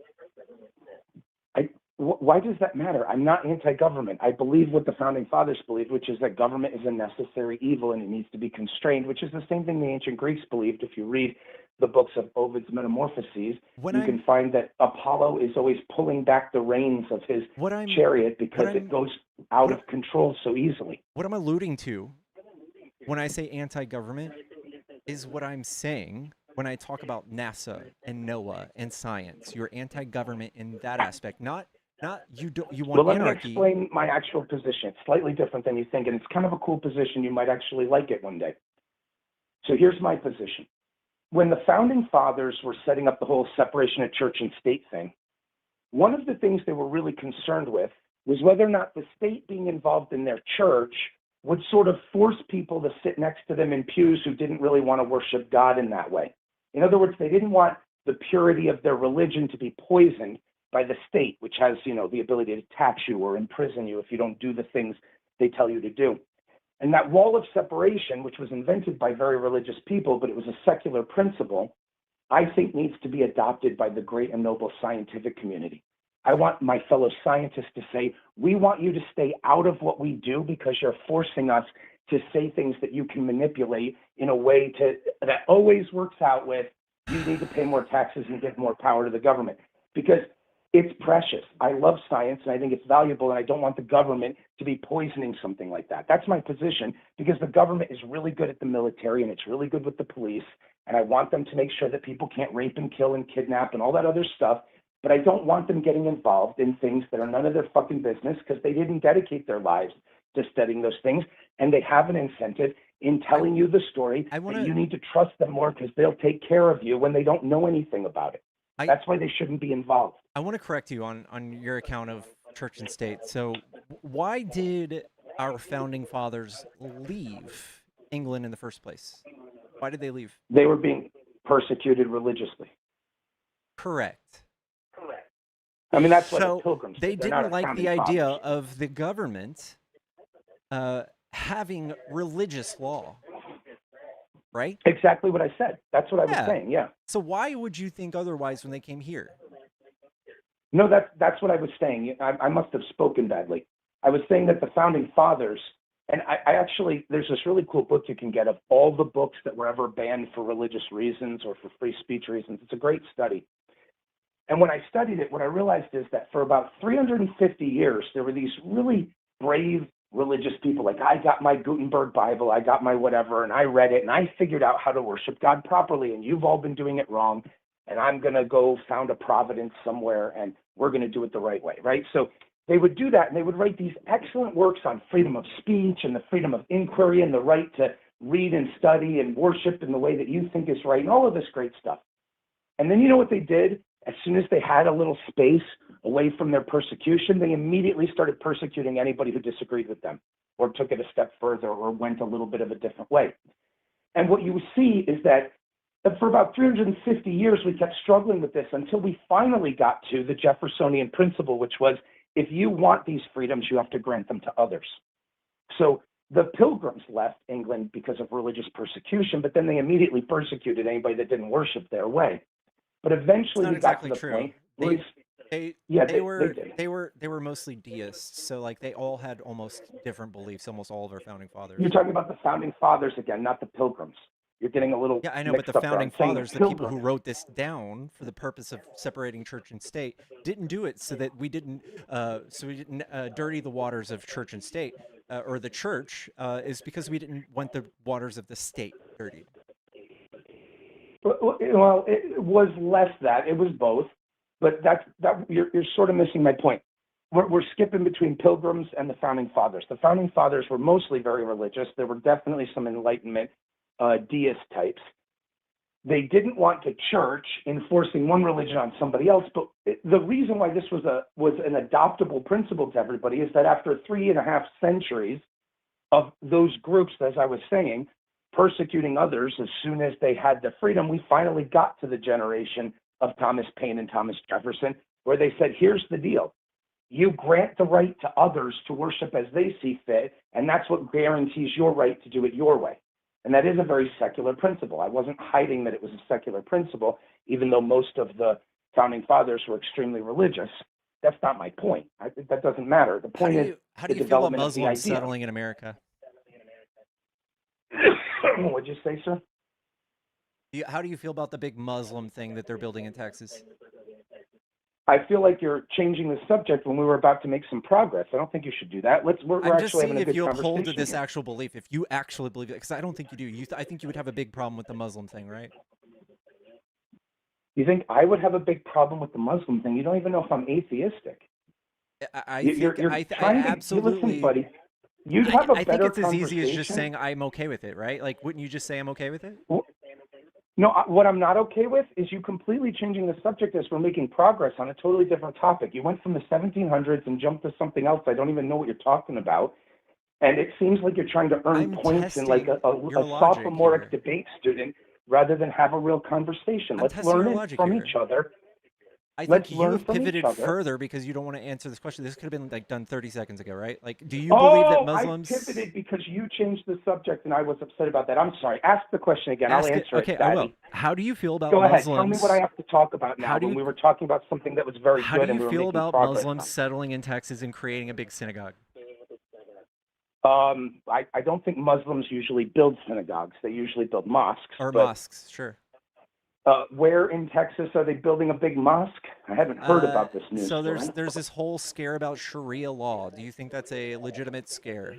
[SPEAKER 18] why does that matter? I'm not anti-government. I believe what the founding fathers believed, which is that government is a necessary evil and it needs to be constrained, which is the same thing the ancient Greeks believed. If you read the books of Ovid's Metamorphoses, can find that Apollo is always pulling back the reins of his chariot because it goes out of control so easily.
[SPEAKER 1] What I'm alluding to when I say anti-government is what I'm saying when I talk about NASA and NOAA and science. You're anti-government in that aspect, not you want
[SPEAKER 18] Well, let me
[SPEAKER 1] anarchy.
[SPEAKER 18] explain my actual position. It's slightly different than you think, and it's kind of a cool position. You might actually like it one day. So here's my position. When the founding fathers were setting up the whole separation of church and state thing, one of the things they were really concerned with was whether or not the state being involved in their church would sort of force people to sit next to them in pews who didn't really want to worship God in that way. In other words, they didn't want the purity of their religion to be poisoned by the state, which has, the ability to tax you or imprison you if you don't do the things they tell you to do. And that wall of separation, which was invented by very religious people, but it was a secular principle, I think needs to be adopted by the great and noble scientific community. I want my fellow scientists to say, we want you to stay out of what we do because you're forcing us to say things that you can manipulate in a way that always works out with, you need to pay more taxes and give more power to the government. Because it's precious. I love science and I think it's valuable, and I don't want the government to be poisoning something like that. That's my position, because the government is really good at the military and it's really good with the police, and I want them to make sure that people can't rape and kill and kidnap and all that other stuff, but I don't want them getting involved in things that are none of their fucking business because they didn't dedicate their lives to studying those things, and they have an incentive in telling you the story that you need to trust them more because they'll take care of you when they don't know anything about it. That's why they shouldn't be involved.
[SPEAKER 1] I want to correct you on your account of church and state. So why did our founding fathers leave England in the first place? Why did they leave?
[SPEAKER 18] They were being persecuted religiously.
[SPEAKER 1] Correct.
[SPEAKER 18] I mean, that's what
[SPEAKER 1] so
[SPEAKER 18] the pilgrims
[SPEAKER 1] they
[SPEAKER 18] did. They're not
[SPEAKER 1] didn't
[SPEAKER 18] a
[SPEAKER 1] like
[SPEAKER 18] founding
[SPEAKER 1] the idea
[SPEAKER 18] fathers.
[SPEAKER 1] of the government having religious law, right?
[SPEAKER 18] Exactly what I said. That's what I was saying, yeah.
[SPEAKER 1] So why would you think otherwise when they came here?
[SPEAKER 18] No, that's what I was saying. I must have spoken badly. I was saying that the founding fathers, and I actually, there's this really cool book you can get of all the books that were ever banned for religious reasons or for free speech reasons. It's a great study. And when I studied it, what I realized is that for about 350 years, there were these really brave religious people. Like, I got my Gutenberg Bible, I got my whatever, and I read it, and I figured out how to worship God properly, and you've all been doing it wrong, and I'm going to go found a providence somewhere, and we're going to do it the right way, right? So they would do that, and they would write these excellent works on freedom of speech and the freedom of inquiry and the right to read and study and worship in the way that you think is right, and all of this great stuff. And then you know what they did? As soon as they had a little space away from their persecution, they immediately started persecuting anybody who disagreed with them or took it a step further or went a little bit of a different way. And what you see is that for about 350 years, we kept struggling with this until we finally got to the Jeffersonian principle, which was, if you want these freedoms, you have to grant them to others. So the Pilgrims left England because of religious persecution, but then they immediately persecuted anybody that didn't worship their way. But eventually we got to the point.
[SPEAKER 1] They were mostly deists, so like they all had almost different beliefs, almost all of our founding fathers.
[SPEAKER 18] You're talking about the founding fathers again, not the Pilgrims. You're getting a little
[SPEAKER 1] I know, but the founding fathers, the people who wrote this down for the purpose of separating church and state, didn't do it so that we didn't dirty the waters of church and state, or the church, is because we didn't want the waters of the state dirtied.
[SPEAKER 18] Well, it was less that. It was both. But you're sort of missing my point. We're skipping between Pilgrims and the Founding Fathers. The Founding Fathers were mostly very religious. There were definitely some Enlightenment deist types. They didn't want the church enforcing one religion on somebody else. But the reason why this was an adoptable principle to everybody is that after 3.5 centuries of those groups, as I was saying, persecuting others as soon as they had the freedom, we finally got to the generation of Thomas Paine and Thomas Jefferson, where they said, here's the deal. You grant the right to others to worship as they see fit, and that's what guarantees your right to do it your way. And that is a very secular principle. I wasn't hiding that it was a secular principle, even though most of the founding fathers were extremely religious. That's not my point. That doesn't matter. The point is
[SPEAKER 1] How
[SPEAKER 18] the
[SPEAKER 1] do you feel about
[SPEAKER 18] development of the
[SPEAKER 1] Muslims
[SPEAKER 18] idea.
[SPEAKER 1] settling in America?
[SPEAKER 18] What'd you say, sir?
[SPEAKER 1] How do you feel about the big Muslim thing that they're building in Texas?
[SPEAKER 18] I feel like you're changing the subject when we were about to make some progress. I don't think you should do that. We're
[SPEAKER 1] I'm just
[SPEAKER 18] actually having
[SPEAKER 1] saying
[SPEAKER 18] a
[SPEAKER 1] if
[SPEAKER 18] good
[SPEAKER 1] you uphold
[SPEAKER 18] conversation
[SPEAKER 1] this
[SPEAKER 18] here.
[SPEAKER 1] actual belief, if you actually believe it, because I don't think you do. I think you would have a big problem with the Muslim thing, right?
[SPEAKER 18] You think I would have a big problem with the Muslim thing? You don't even know if I'm atheistic. You're trying to
[SPEAKER 1] absolutely.
[SPEAKER 18] listen, buddy. You'd have a
[SPEAKER 1] I think
[SPEAKER 18] better
[SPEAKER 1] it's as easy as just
[SPEAKER 18] conversation.
[SPEAKER 1] saying I'm okay with it, right? Like, wouldn't you just say I'm okay with it?
[SPEAKER 18] No, what I'm not okay with is you completely changing the subject as we're making progress on a totally different topic. You went from the 1700s and jumped to something else. I don't even know what you're talking about. And it seems like you're trying to earn points in like a sophomoric debate student rather than have a real conversation. Let's learn it from each other.
[SPEAKER 1] I think you have pivoted further because you don't want to answer this question. This could have been like done 30 seconds ago, right? Like, do you believe that Muslims?
[SPEAKER 18] I pivoted because you changed the subject and I was upset about that. I'm sorry. Ask the question again. I'll answer it.
[SPEAKER 1] Okay, I will. How do you feel about
[SPEAKER 18] Go ahead.
[SPEAKER 1] Muslims?
[SPEAKER 18] Tell me what I have to talk about now. When we were talking about something that was very
[SPEAKER 1] How
[SPEAKER 18] good
[SPEAKER 1] do
[SPEAKER 18] and we
[SPEAKER 1] you
[SPEAKER 18] were
[SPEAKER 1] feel
[SPEAKER 18] making
[SPEAKER 1] about
[SPEAKER 18] progress
[SPEAKER 1] Muslims
[SPEAKER 18] on.
[SPEAKER 1] settling in Texas and creating a big synagogue?
[SPEAKER 18] I don't think Muslims usually build synagogues. They usually build mosques.
[SPEAKER 1] Or mosques, sure.
[SPEAKER 18] Where in Texas are they building a big mosque? I haven't heard about this news.
[SPEAKER 1] So there's this whole scare about Sharia law. Do you think that's a legitimate scare?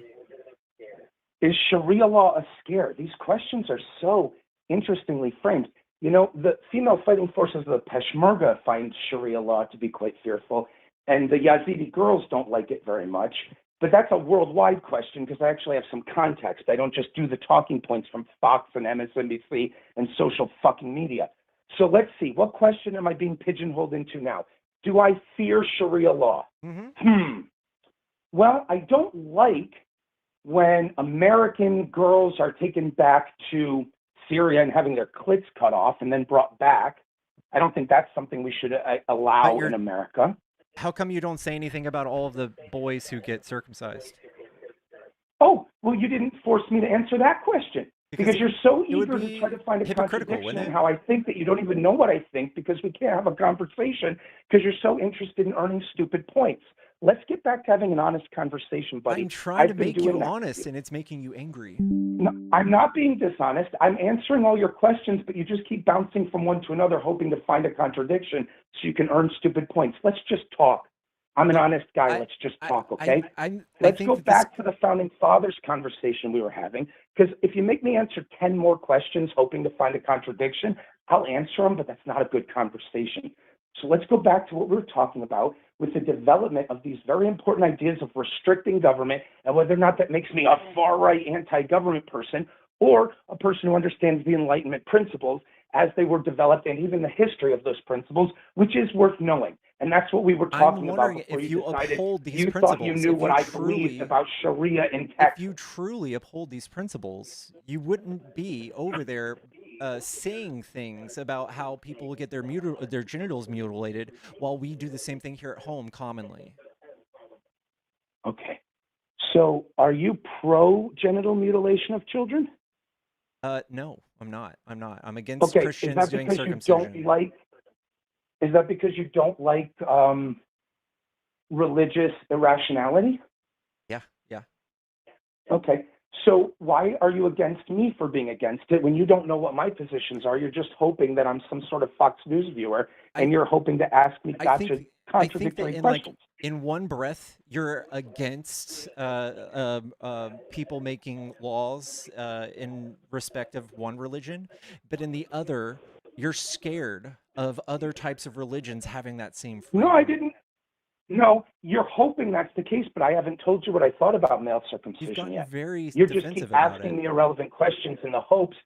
[SPEAKER 18] Is Sharia law a scare? These questions are so interestingly framed. You know, the female fighting forces of the Peshmerga find Sharia law to be quite fearful, and the Yazidi girls don't like it very much. But that's a worldwide question because I actually have some context. I don't just do the talking points from Fox and MSNBC and social fucking media. So let's see. What question am I being pigeonholed into now? Do I fear Sharia law? Well, I don't like when American girls are taken back to Syria and having their clits cut off and then brought back. I don't think that's something we should allow in America.
[SPEAKER 1] How come you don't say anything about all of the boys who get circumcised?
[SPEAKER 18] Oh, well, you didn't force me to answer that question because you're so eager to try to find a contradiction in how I think that you don't even know what I think because we can't have a conversation because you're so interested in earning stupid points. Let's get back to having an honest conversation, buddy.
[SPEAKER 1] I'm trying to make you honest, and it's making you angry.
[SPEAKER 18] No, I'm not being dishonest. I'm answering all your questions, but you just keep bouncing from one to another, hoping to find a contradiction so you can earn stupid points. Let's just talk. I'm an honest guy. Let's just talk, okay? Let's go back to the Founding Fathers conversation we were having, because if you make me answer 10 more questions hoping to find a contradiction, I'll answer them, but that's not a good conversation. So let's go back to what we were talking about with the development of these very important ideas of restricting government and whether or not that makes me a far-right anti-government person or a person who understands the Enlightenment principles as they were developed and even the history of those principles, which is worth knowing. And that's what we were talking about before you decided you thought you knew what I believed about Sharia in Texas.
[SPEAKER 1] If you truly uphold these principles, you wouldn't be over there saying things about how people get their genitals mutilated while we do the same thing here at home commonly.
[SPEAKER 18] Okay. So are you pro-genital mutilation of children?
[SPEAKER 1] No, I'm not. I'm against Christians doing circumcision.
[SPEAKER 18] Is that because you don't like religious irrationality?
[SPEAKER 1] Yeah.
[SPEAKER 18] Okay. So why are you against me for being against it when you don't know what my positions are? You're just hoping that I'm some sort of Fox News viewer, and you're hoping to ask me contradictory questions.
[SPEAKER 1] In one breath, you're against people making laws in respect of one religion, but in the other, you're scared of other types of religions having that same freedom.
[SPEAKER 18] No, I didn't. No, you're hoping that's the case, but I haven't told you what I thought about male circumcision yet. You're just keep asking me irrelevant questions in the hopes,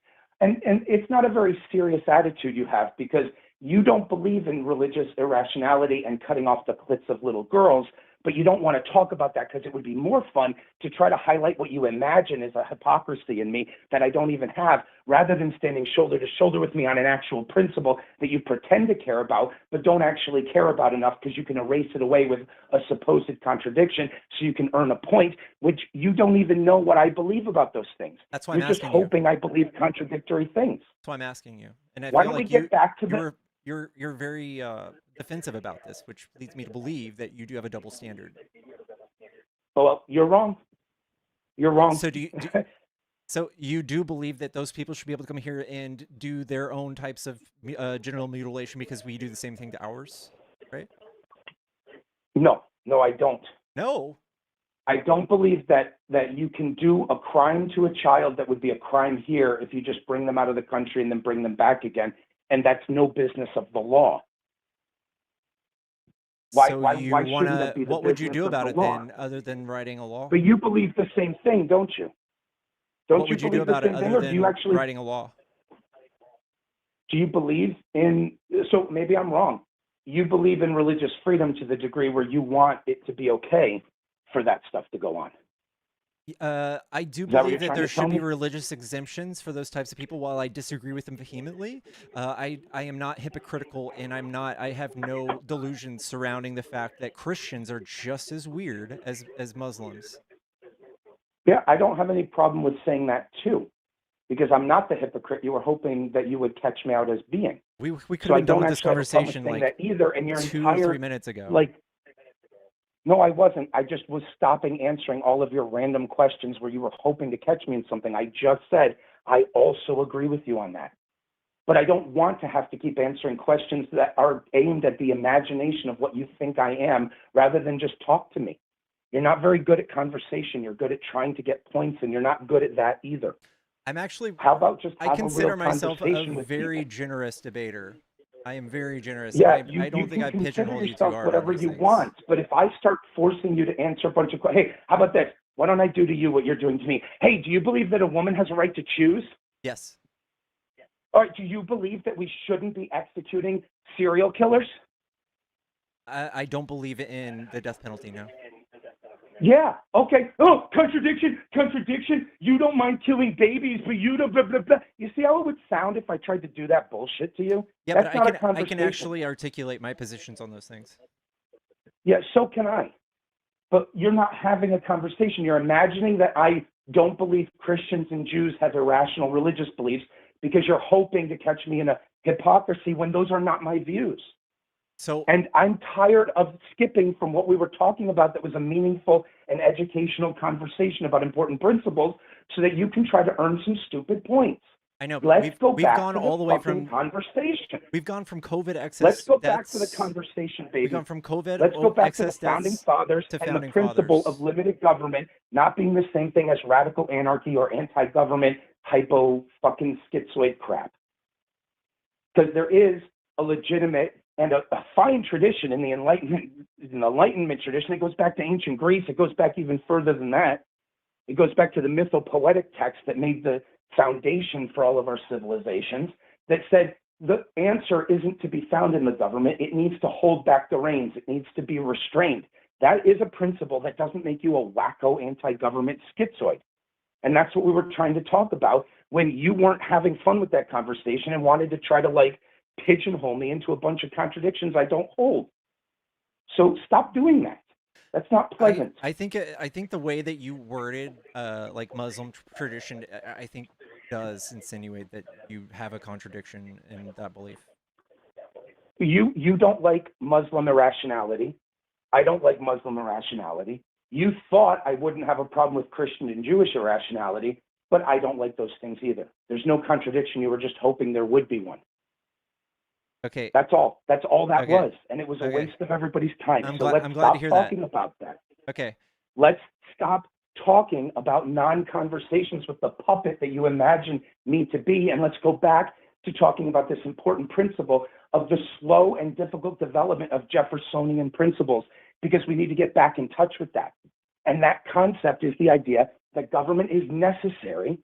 [SPEAKER 18] and it's not a very serious attitude you have because you don't believe in religious irrationality and cutting off the clits of little girls, but you don't want to talk about that because it would be more fun to try to highlight what you imagine is a hypocrisy in me that I don't even have, rather than standing shoulder to shoulder with me on an actual principle that you pretend to care about, but don't actually care about enough because you can erase it away with a supposed contradiction so you can earn a point, which you don't even know what I believe about those things.
[SPEAKER 1] That's why I'm
[SPEAKER 18] asking you. You're just hoping I believe contradictory things.
[SPEAKER 1] That's why I'm asking you. And I
[SPEAKER 18] why
[SPEAKER 1] feel
[SPEAKER 18] don't
[SPEAKER 1] like
[SPEAKER 18] we get back to
[SPEAKER 1] you're very defensive about this, which leads me to believe that you do have a double standard.
[SPEAKER 18] Well, you're wrong. You're wrong.
[SPEAKER 1] So so you do believe that those people should be able to come here and do their own types of genital mutilation because we do the same thing to ours, right?
[SPEAKER 18] No, I don't.
[SPEAKER 1] No.
[SPEAKER 18] I don't believe that you can do a crime to a child that would be a crime here if you just bring them out of the country and then bring them back again, and that's no business of the law. Why shouldn't that be the
[SPEAKER 1] what would you
[SPEAKER 18] business
[SPEAKER 1] do
[SPEAKER 18] of
[SPEAKER 1] about
[SPEAKER 18] the
[SPEAKER 1] it
[SPEAKER 18] law?
[SPEAKER 1] then, other than writing a law?
[SPEAKER 18] But you believe the same thing, don't you?
[SPEAKER 1] What would you do about it other than writing a law?
[SPEAKER 18] Do you believe in, so maybe I'm wrong, you believe in religious freedom to the degree where you want it to be okay for that stuff to go on?
[SPEAKER 1] I do
[SPEAKER 18] Is that what
[SPEAKER 1] believe
[SPEAKER 18] you're
[SPEAKER 1] that
[SPEAKER 18] trying
[SPEAKER 1] there
[SPEAKER 18] to tell
[SPEAKER 1] should be
[SPEAKER 18] me?
[SPEAKER 1] religious exemptions for those types of people. While I disagree with them vehemently, I am not hypocritical, and I have no delusions surrounding the fact that Christians are just as weird as Muslims.
[SPEAKER 18] Yeah, I don't have any problem with saying that too, because I'm not the hypocrite you were hoping that you would catch me out as being.
[SPEAKER 1] We could
[SPEAKER 18] So
[SPEAKER 1] have
[SPEAKER 18] I
[SPEAKER 1] been done
[SPEAKER 18] don't
[SPEAKER 1] with this
[SPEAKER 18] actually have a problem with
[SPEAKER 1] conversation
[SPEAKER 18] saying
[SPEAKER 1] like
[SPEAKER 18] that either, and your
[SPEAKER 1] 2
[SPEAKER 18] entire,
[SPEAKER 1] or 3 minutes ago.
[SPEAKER 18] like, no, I wasn't. I just was stopping answering all of your random questions where you were hoping to catch me in something. I just said I also agree with you on that. But I don't want to have to keep answering questions that are aimed at the imagination of what you think I am, rather than just talk to me. You're not very good at conversation. You're good at trying to get points, and you're not good at that either.
[SPEAKER 1] I'm actually.
[SPEAKER 18] How about just
[SPEAKER 1] I
[SPEAKER 18] have
[SPEAKER 1] consider
[SPEAKER 18] a real
[SPEAKER 1] myself a
[SPEAKER 18] conversation with
[SPEAKER 1] very
[SPEAKER 18] people?
[SPEAKER 1] generous debater. I am very generous.
[SPEAKER 18] Yeah,
[SPEAKER 1] I don't think I
[SPEAKER 18] can consider
[SPEAKER 1] pigeonhole you too
[SPEAKER 18] yourself
[SPEAKER 1] hard on
[SPEAKER 18] whatever
[SPEAKER 1] these
[SPEAKER 18] you
[SPEAKER 1] things.
[SPEAKER 18] want, but if I start forcing you to answer a bunch of questions, hey, how about this? Why don't I do to you what you're doing to me? Hey, do you believe that a woman has a right to choose?
[SPEAKER 1] Yes.
[SPEAKER 18] All right, do you believe that we shouldn't be executing serial killers?
[SPEAKER 1] I don't believe in the death penalty, no.
[SPEAKER 18] Yeah, okay. Oh, contradiction. You don't mind killing babies, but you don't blah, blah, blah. You see how it would sound if I tried to do that bullshit to you?
[SPEAKER 1] Yeah,
[SPEAKER 18] That's
[SPEAKER 1] but
[SPEAKER 18] not a
[SPEAKER 1] I
[SPEAKER 18] conversation.
[SPEAKER 1] can actually articulate my positions on those things.
[SPEAKER 18] Yeah, so can I. But you're not having a conversation. You're imagining that I don't believe Christians and Jews have irrational religious beliefs because you're hoping to catch me in a hypocrisy when those are not my views. And I'm tired of skipping from what we were talking about that was a meaningful and educational conversation about important principles so that you can try to earn some stupid points.
[SPEAKER 1] I know, but
[SPEAKER 18] Let's go
[SPEAKER 1] we've
[SPEAKER 18] back
[SPEAKER 1] gone
[SPEAKER 18] to
[SPEAKER 1] all the
[SPEAKER 18] the
[SPEAKER 1] way
[SPEAKER 18] fucking
[SPEAKER 1] from
[SPEAKER 18] conversation.
[SPEAKER 1] We've gone from COVID excess.
[SPEAKER 18] Let's go back to the
[SPEAKER 1] deaths-
[SPEAKER 18] conversation, baby.
[SPEAKER 1] We've gone from COVID
[SPEAKER 18] Let's go back to the
[SPEAKER 1] excess
[SPEAKER 18] founding
[SPEAKER 1] deaths
[SPEAKER 18] fathers
[SPEAKER 1] to
[SPEAKER 18] and the
[SPEAKER 1] founding
[SPEAKER 18] principle
[SPEAKER 1] fathers.
[SPEAKER 18] of limited government not being the same thing as radical anarchy or anti-government hypo fucking schizoid crap. Because there is a legitimate and a fine tradition in the Enlightenment tradition. It goes back to ancient Greece. It goes back even further than that. It goes back to the mythopoetic text that made the foundation for all of our civilizations, that said the answer isn't to be found in the government. It needs to hold back the reins. It needs to be restrained. That is a principle that doesn't make you a wacko anti-government schizoid. And that's what we were trying to talk about when you weren't having fun with that conversation and wanted to try to pigeonhole me into a bunch of contradictions I don't hold. So stop doing that. That's not pleasant.
[SPEAKER 1] I think the way that you worded Muslim tradition, I think does insinuate that you have a contradiction in that belief.
[SPEAKER 18] You don't like Muslim irrationality. I don't like Muslim irrationality. You thought I wouldn't have a problem with Christian and Jewish irrationality, but I don't like those things either. There's no contradiction. You were just hoping there would be one.
[SPEAKER 1] Okay.
[SPEAKER 18] That's all. That's all that
[SPEAKER 1] Okay.
[SPEAKER 18] was. And it was a
[SPEAKER 1] Okay.
[SPEAKER 18] waste of everybody's time.
[SPEAKER 1] I'm
[SPEAKER 18] So
[SPEAKER 1] glad-
[SPEAKER 18] let's
[SPEAKER 1] I'm glad
[SPEAKER 18] stop
[SPEAKER 1] to hear that.
[SPEAKER 18] talking about that.
[SPEAKER 1] Okay.
[SPEAKER 18] Let's stop talking about non-conversations with the puppet that you imagine me to be, and let's go back to talking about this important principle of the slow and difficult development of Jeffersonian principles, because we need to get back in touch with that. And that concept is the idea that government is necessary,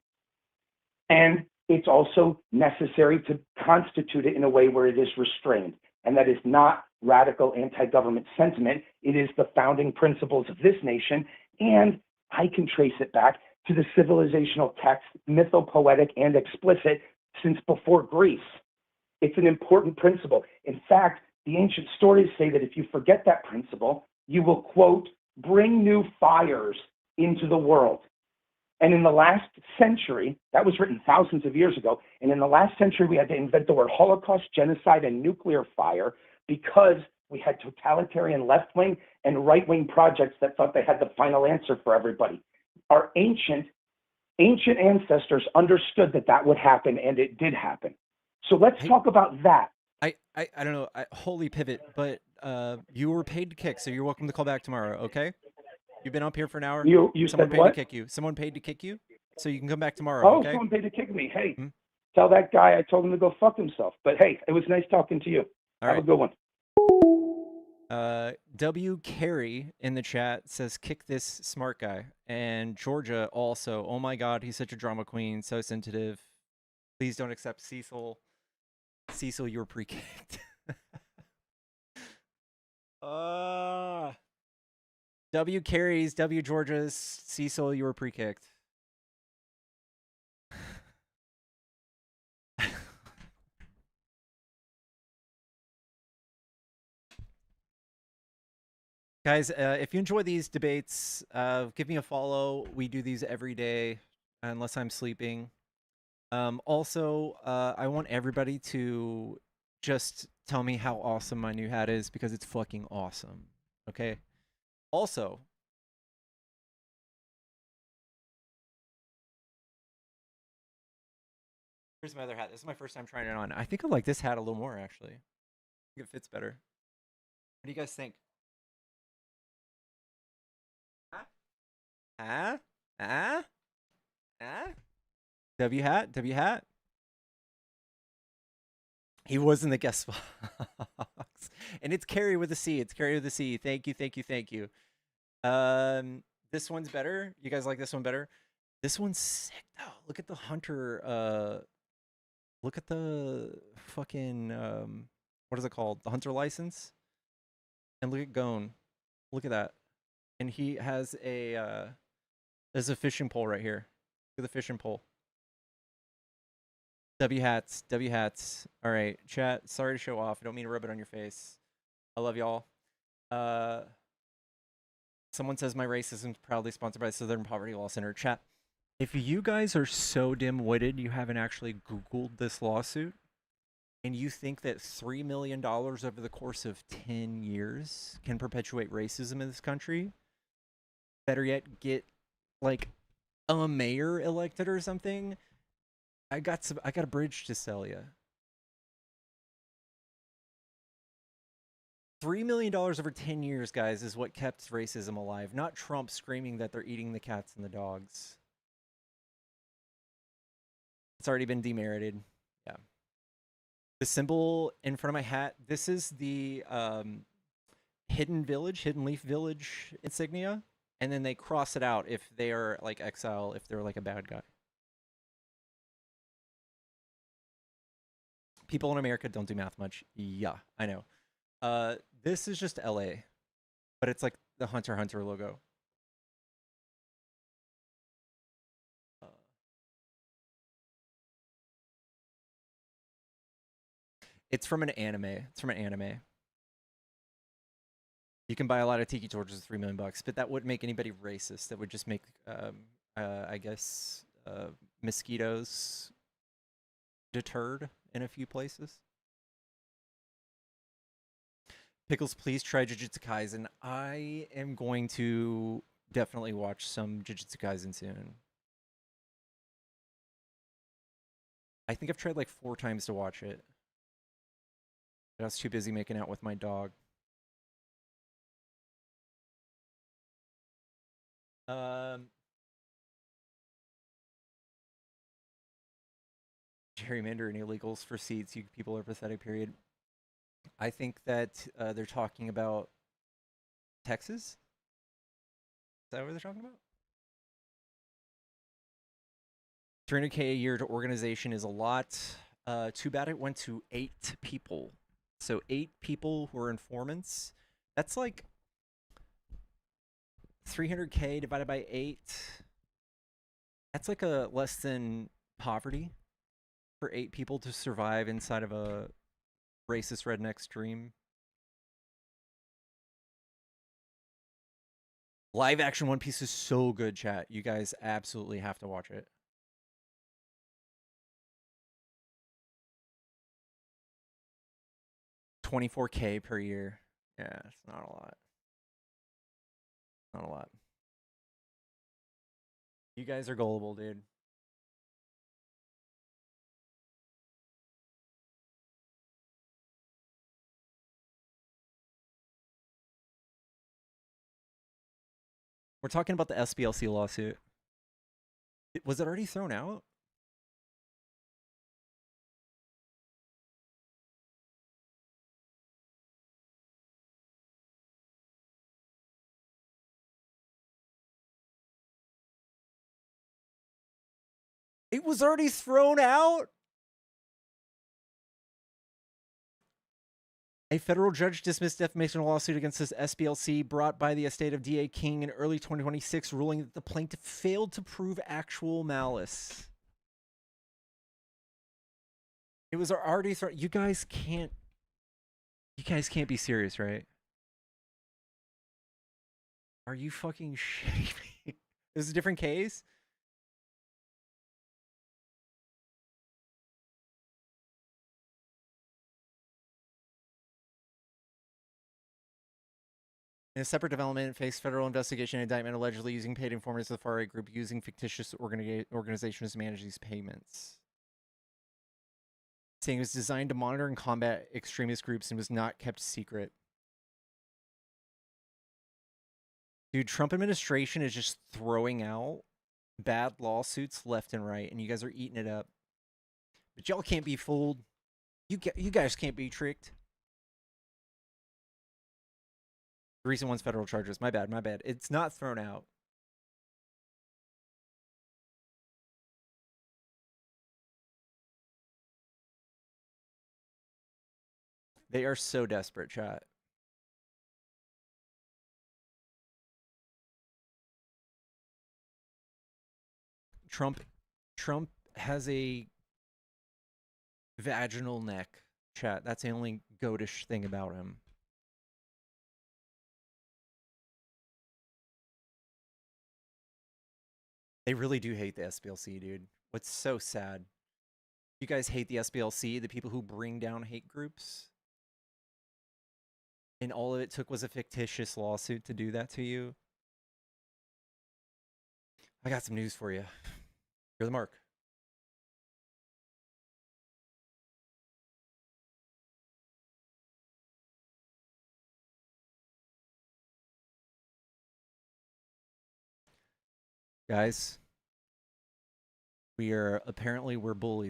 [SPEAKER 18] and it's also necessary to constitute it in a way where it is restrained. And that is not radical anti-government sentiment. It is the founding principles of this nation. And I can trace it back to the civilizational text, mythopoetic and explicit, since before Greece. It's an important principle. In fact, the ancient stories say that if you forget that principle, you will, quote, bring new fires into the world. And in the last century, that was written thousands of years ago, and in the last century, we had to invent the word Holocaust, genocide, and nuclear fire because we had totalitarian left-wing and right-wing projects that thought they had the final answer for everybody. Our ancient ancestors understood that that would happen, and it did happen. So let's talk about that.
[SPEAKER 1] I don't know. Holy pivot, but you were paid to kick, so you're welcome to call back tomorrow. Okay? You've been up here for an hour.
[SPEAKER 18] You
[SPEAKER 1] Someone
[SPEAKER 18] said
[SPEAKER 1] paid
[SPEAKER 18] what?
[SPEAKER 1] to kick you. Someone paid to kick you, so you can come back tomorrow.
[SPEAKER 18] Oh,
[SPEAKER 1] Okay?
[SPEAKER 18] someone paid to kick me. Hey, tell that guy I told him to go fuck himself. But hey, it was nice talking to you.
[SPEAKER 1] All
[SPEAKER 18] Have a
[SPEAKER 1] right.
[SPEAKER 18] good one.
[SPEAKER 1] W. Carey in the chat says, kick this smart guy. And Georgia also, oh my God, he's such a drama queen, so sensitive. Please don't accept Cecil. Cecil, you were pre-kicked. W. Carey's, W. Georgia's, Cecil, you were pre-kicked. Guys, if you enjoy these debates, give me a follow. We do these every day, unless I'm sleeping. Also, I want everybody to just tell me how awesome my new hat is, because it's fucking awesome. Okay? Also, here's my other hat. This is my first time trying it on. I think I like this hat a little more, actually. I think it fits better. What do you guys think? Huh? W hat? W hat? He was in the guest box. And it's Carrie with a C. It's Carrie with a C. Thank you, thank you, thank you. This one's better. You guys like this one better? This one's sick though. Look at the hunter, look at the fucking what is it called? The hunter license. And look at Gone. Look at that. And he has a there's a fishing pole right here. Look at the fishing pole. W hats, W hats. All right, chat. Sorry to show off. I don't mean to rub it on your face. I love y'all. Someone says my racism is proudly sponsored by Southern Poverty Law Center. Chat. If you guys are so dim-witted you haven't actually Googled this lawsuit, and you think that $3 million over the course of 10 years can perpetuate racism in this country, better yet, get like a mayor elected or something, I got a bridge to sell you. $3 million over 10 years, guys, is what kept racism alive. Not Trump screaming that they're eating the cats and the dogs. It's already been demerited. Yeah. The symbol in front of my hat, this is the Hidden Leaf Village insignia. And then they cross it out if they are like exile, if they're like a bad guy. People in America don't do math much. Yeah, I know. This is just LA, but it's like the Hunter x Hunter logo. It's from an anime. It's from an anime. You can buy a lot of tiki torches for $3 million, but that wouldn't make anybody racist. That would just make, I guess, mosquitoes deterred in a few places. Pickles, please try Jujutsu Kaisen. I am going to definitely watch some Jujutsu Kaisen soon. I think I've tried like 4 times to watch it. I was too busy making out with my dog. Gerrymandering illegals for seats. You people are pathetic, period. I think that they're talking about Texas. Is that what they're talking about? 300K a year to organization is a lot. Too bad it went to 8 people. So 8 people who are informants. That's like 300K divided by 8. That's like a less than poverty for 8 people to survive inside of a racist redneck stream. Live action One Piece is so good, chat. You guys absolutely have to watch it. 24K per year. Yeah, it's not a lot. Not a lot. You guys are gullible, dude. We're talking about the SPLC lawsuit. Was it already thrown out? It was already thrown out? A federal judge dismissed defamation lawsuit against this SPLC brought by the estate of D.A. King in early 2026, ruling that the plaintiff failed to prove actual malice. It was already thrown. You guys can't be serious, right? Are you fucking shitting me? This is a different case? In a separate development, faced federal investigation and indictment allegedly using paid informants of the far-right group using fictitious organizations to manage these payments. Saying it was designed to monitor and combat extremist groups and was not kept secret. Dude, Trump administration is just throwing out bad lawsuits left and right, and you guys are eating it up. But y'all can't be fooled. You guys can't be tricked. The recent one's federal charges. My bad, my bad. It's not thrown out. They are so desperate, chat. Trump has a vaginal neck, chat. That's the only goatish thing about him. They really do hate the SPLC, dude. What's so sad? You guys hate the SPLC, the people who bring down hate groups? And all it took was a fictitious lawsuit to do that to you? I got some news for you. You're the mark. Guys, we're bullies.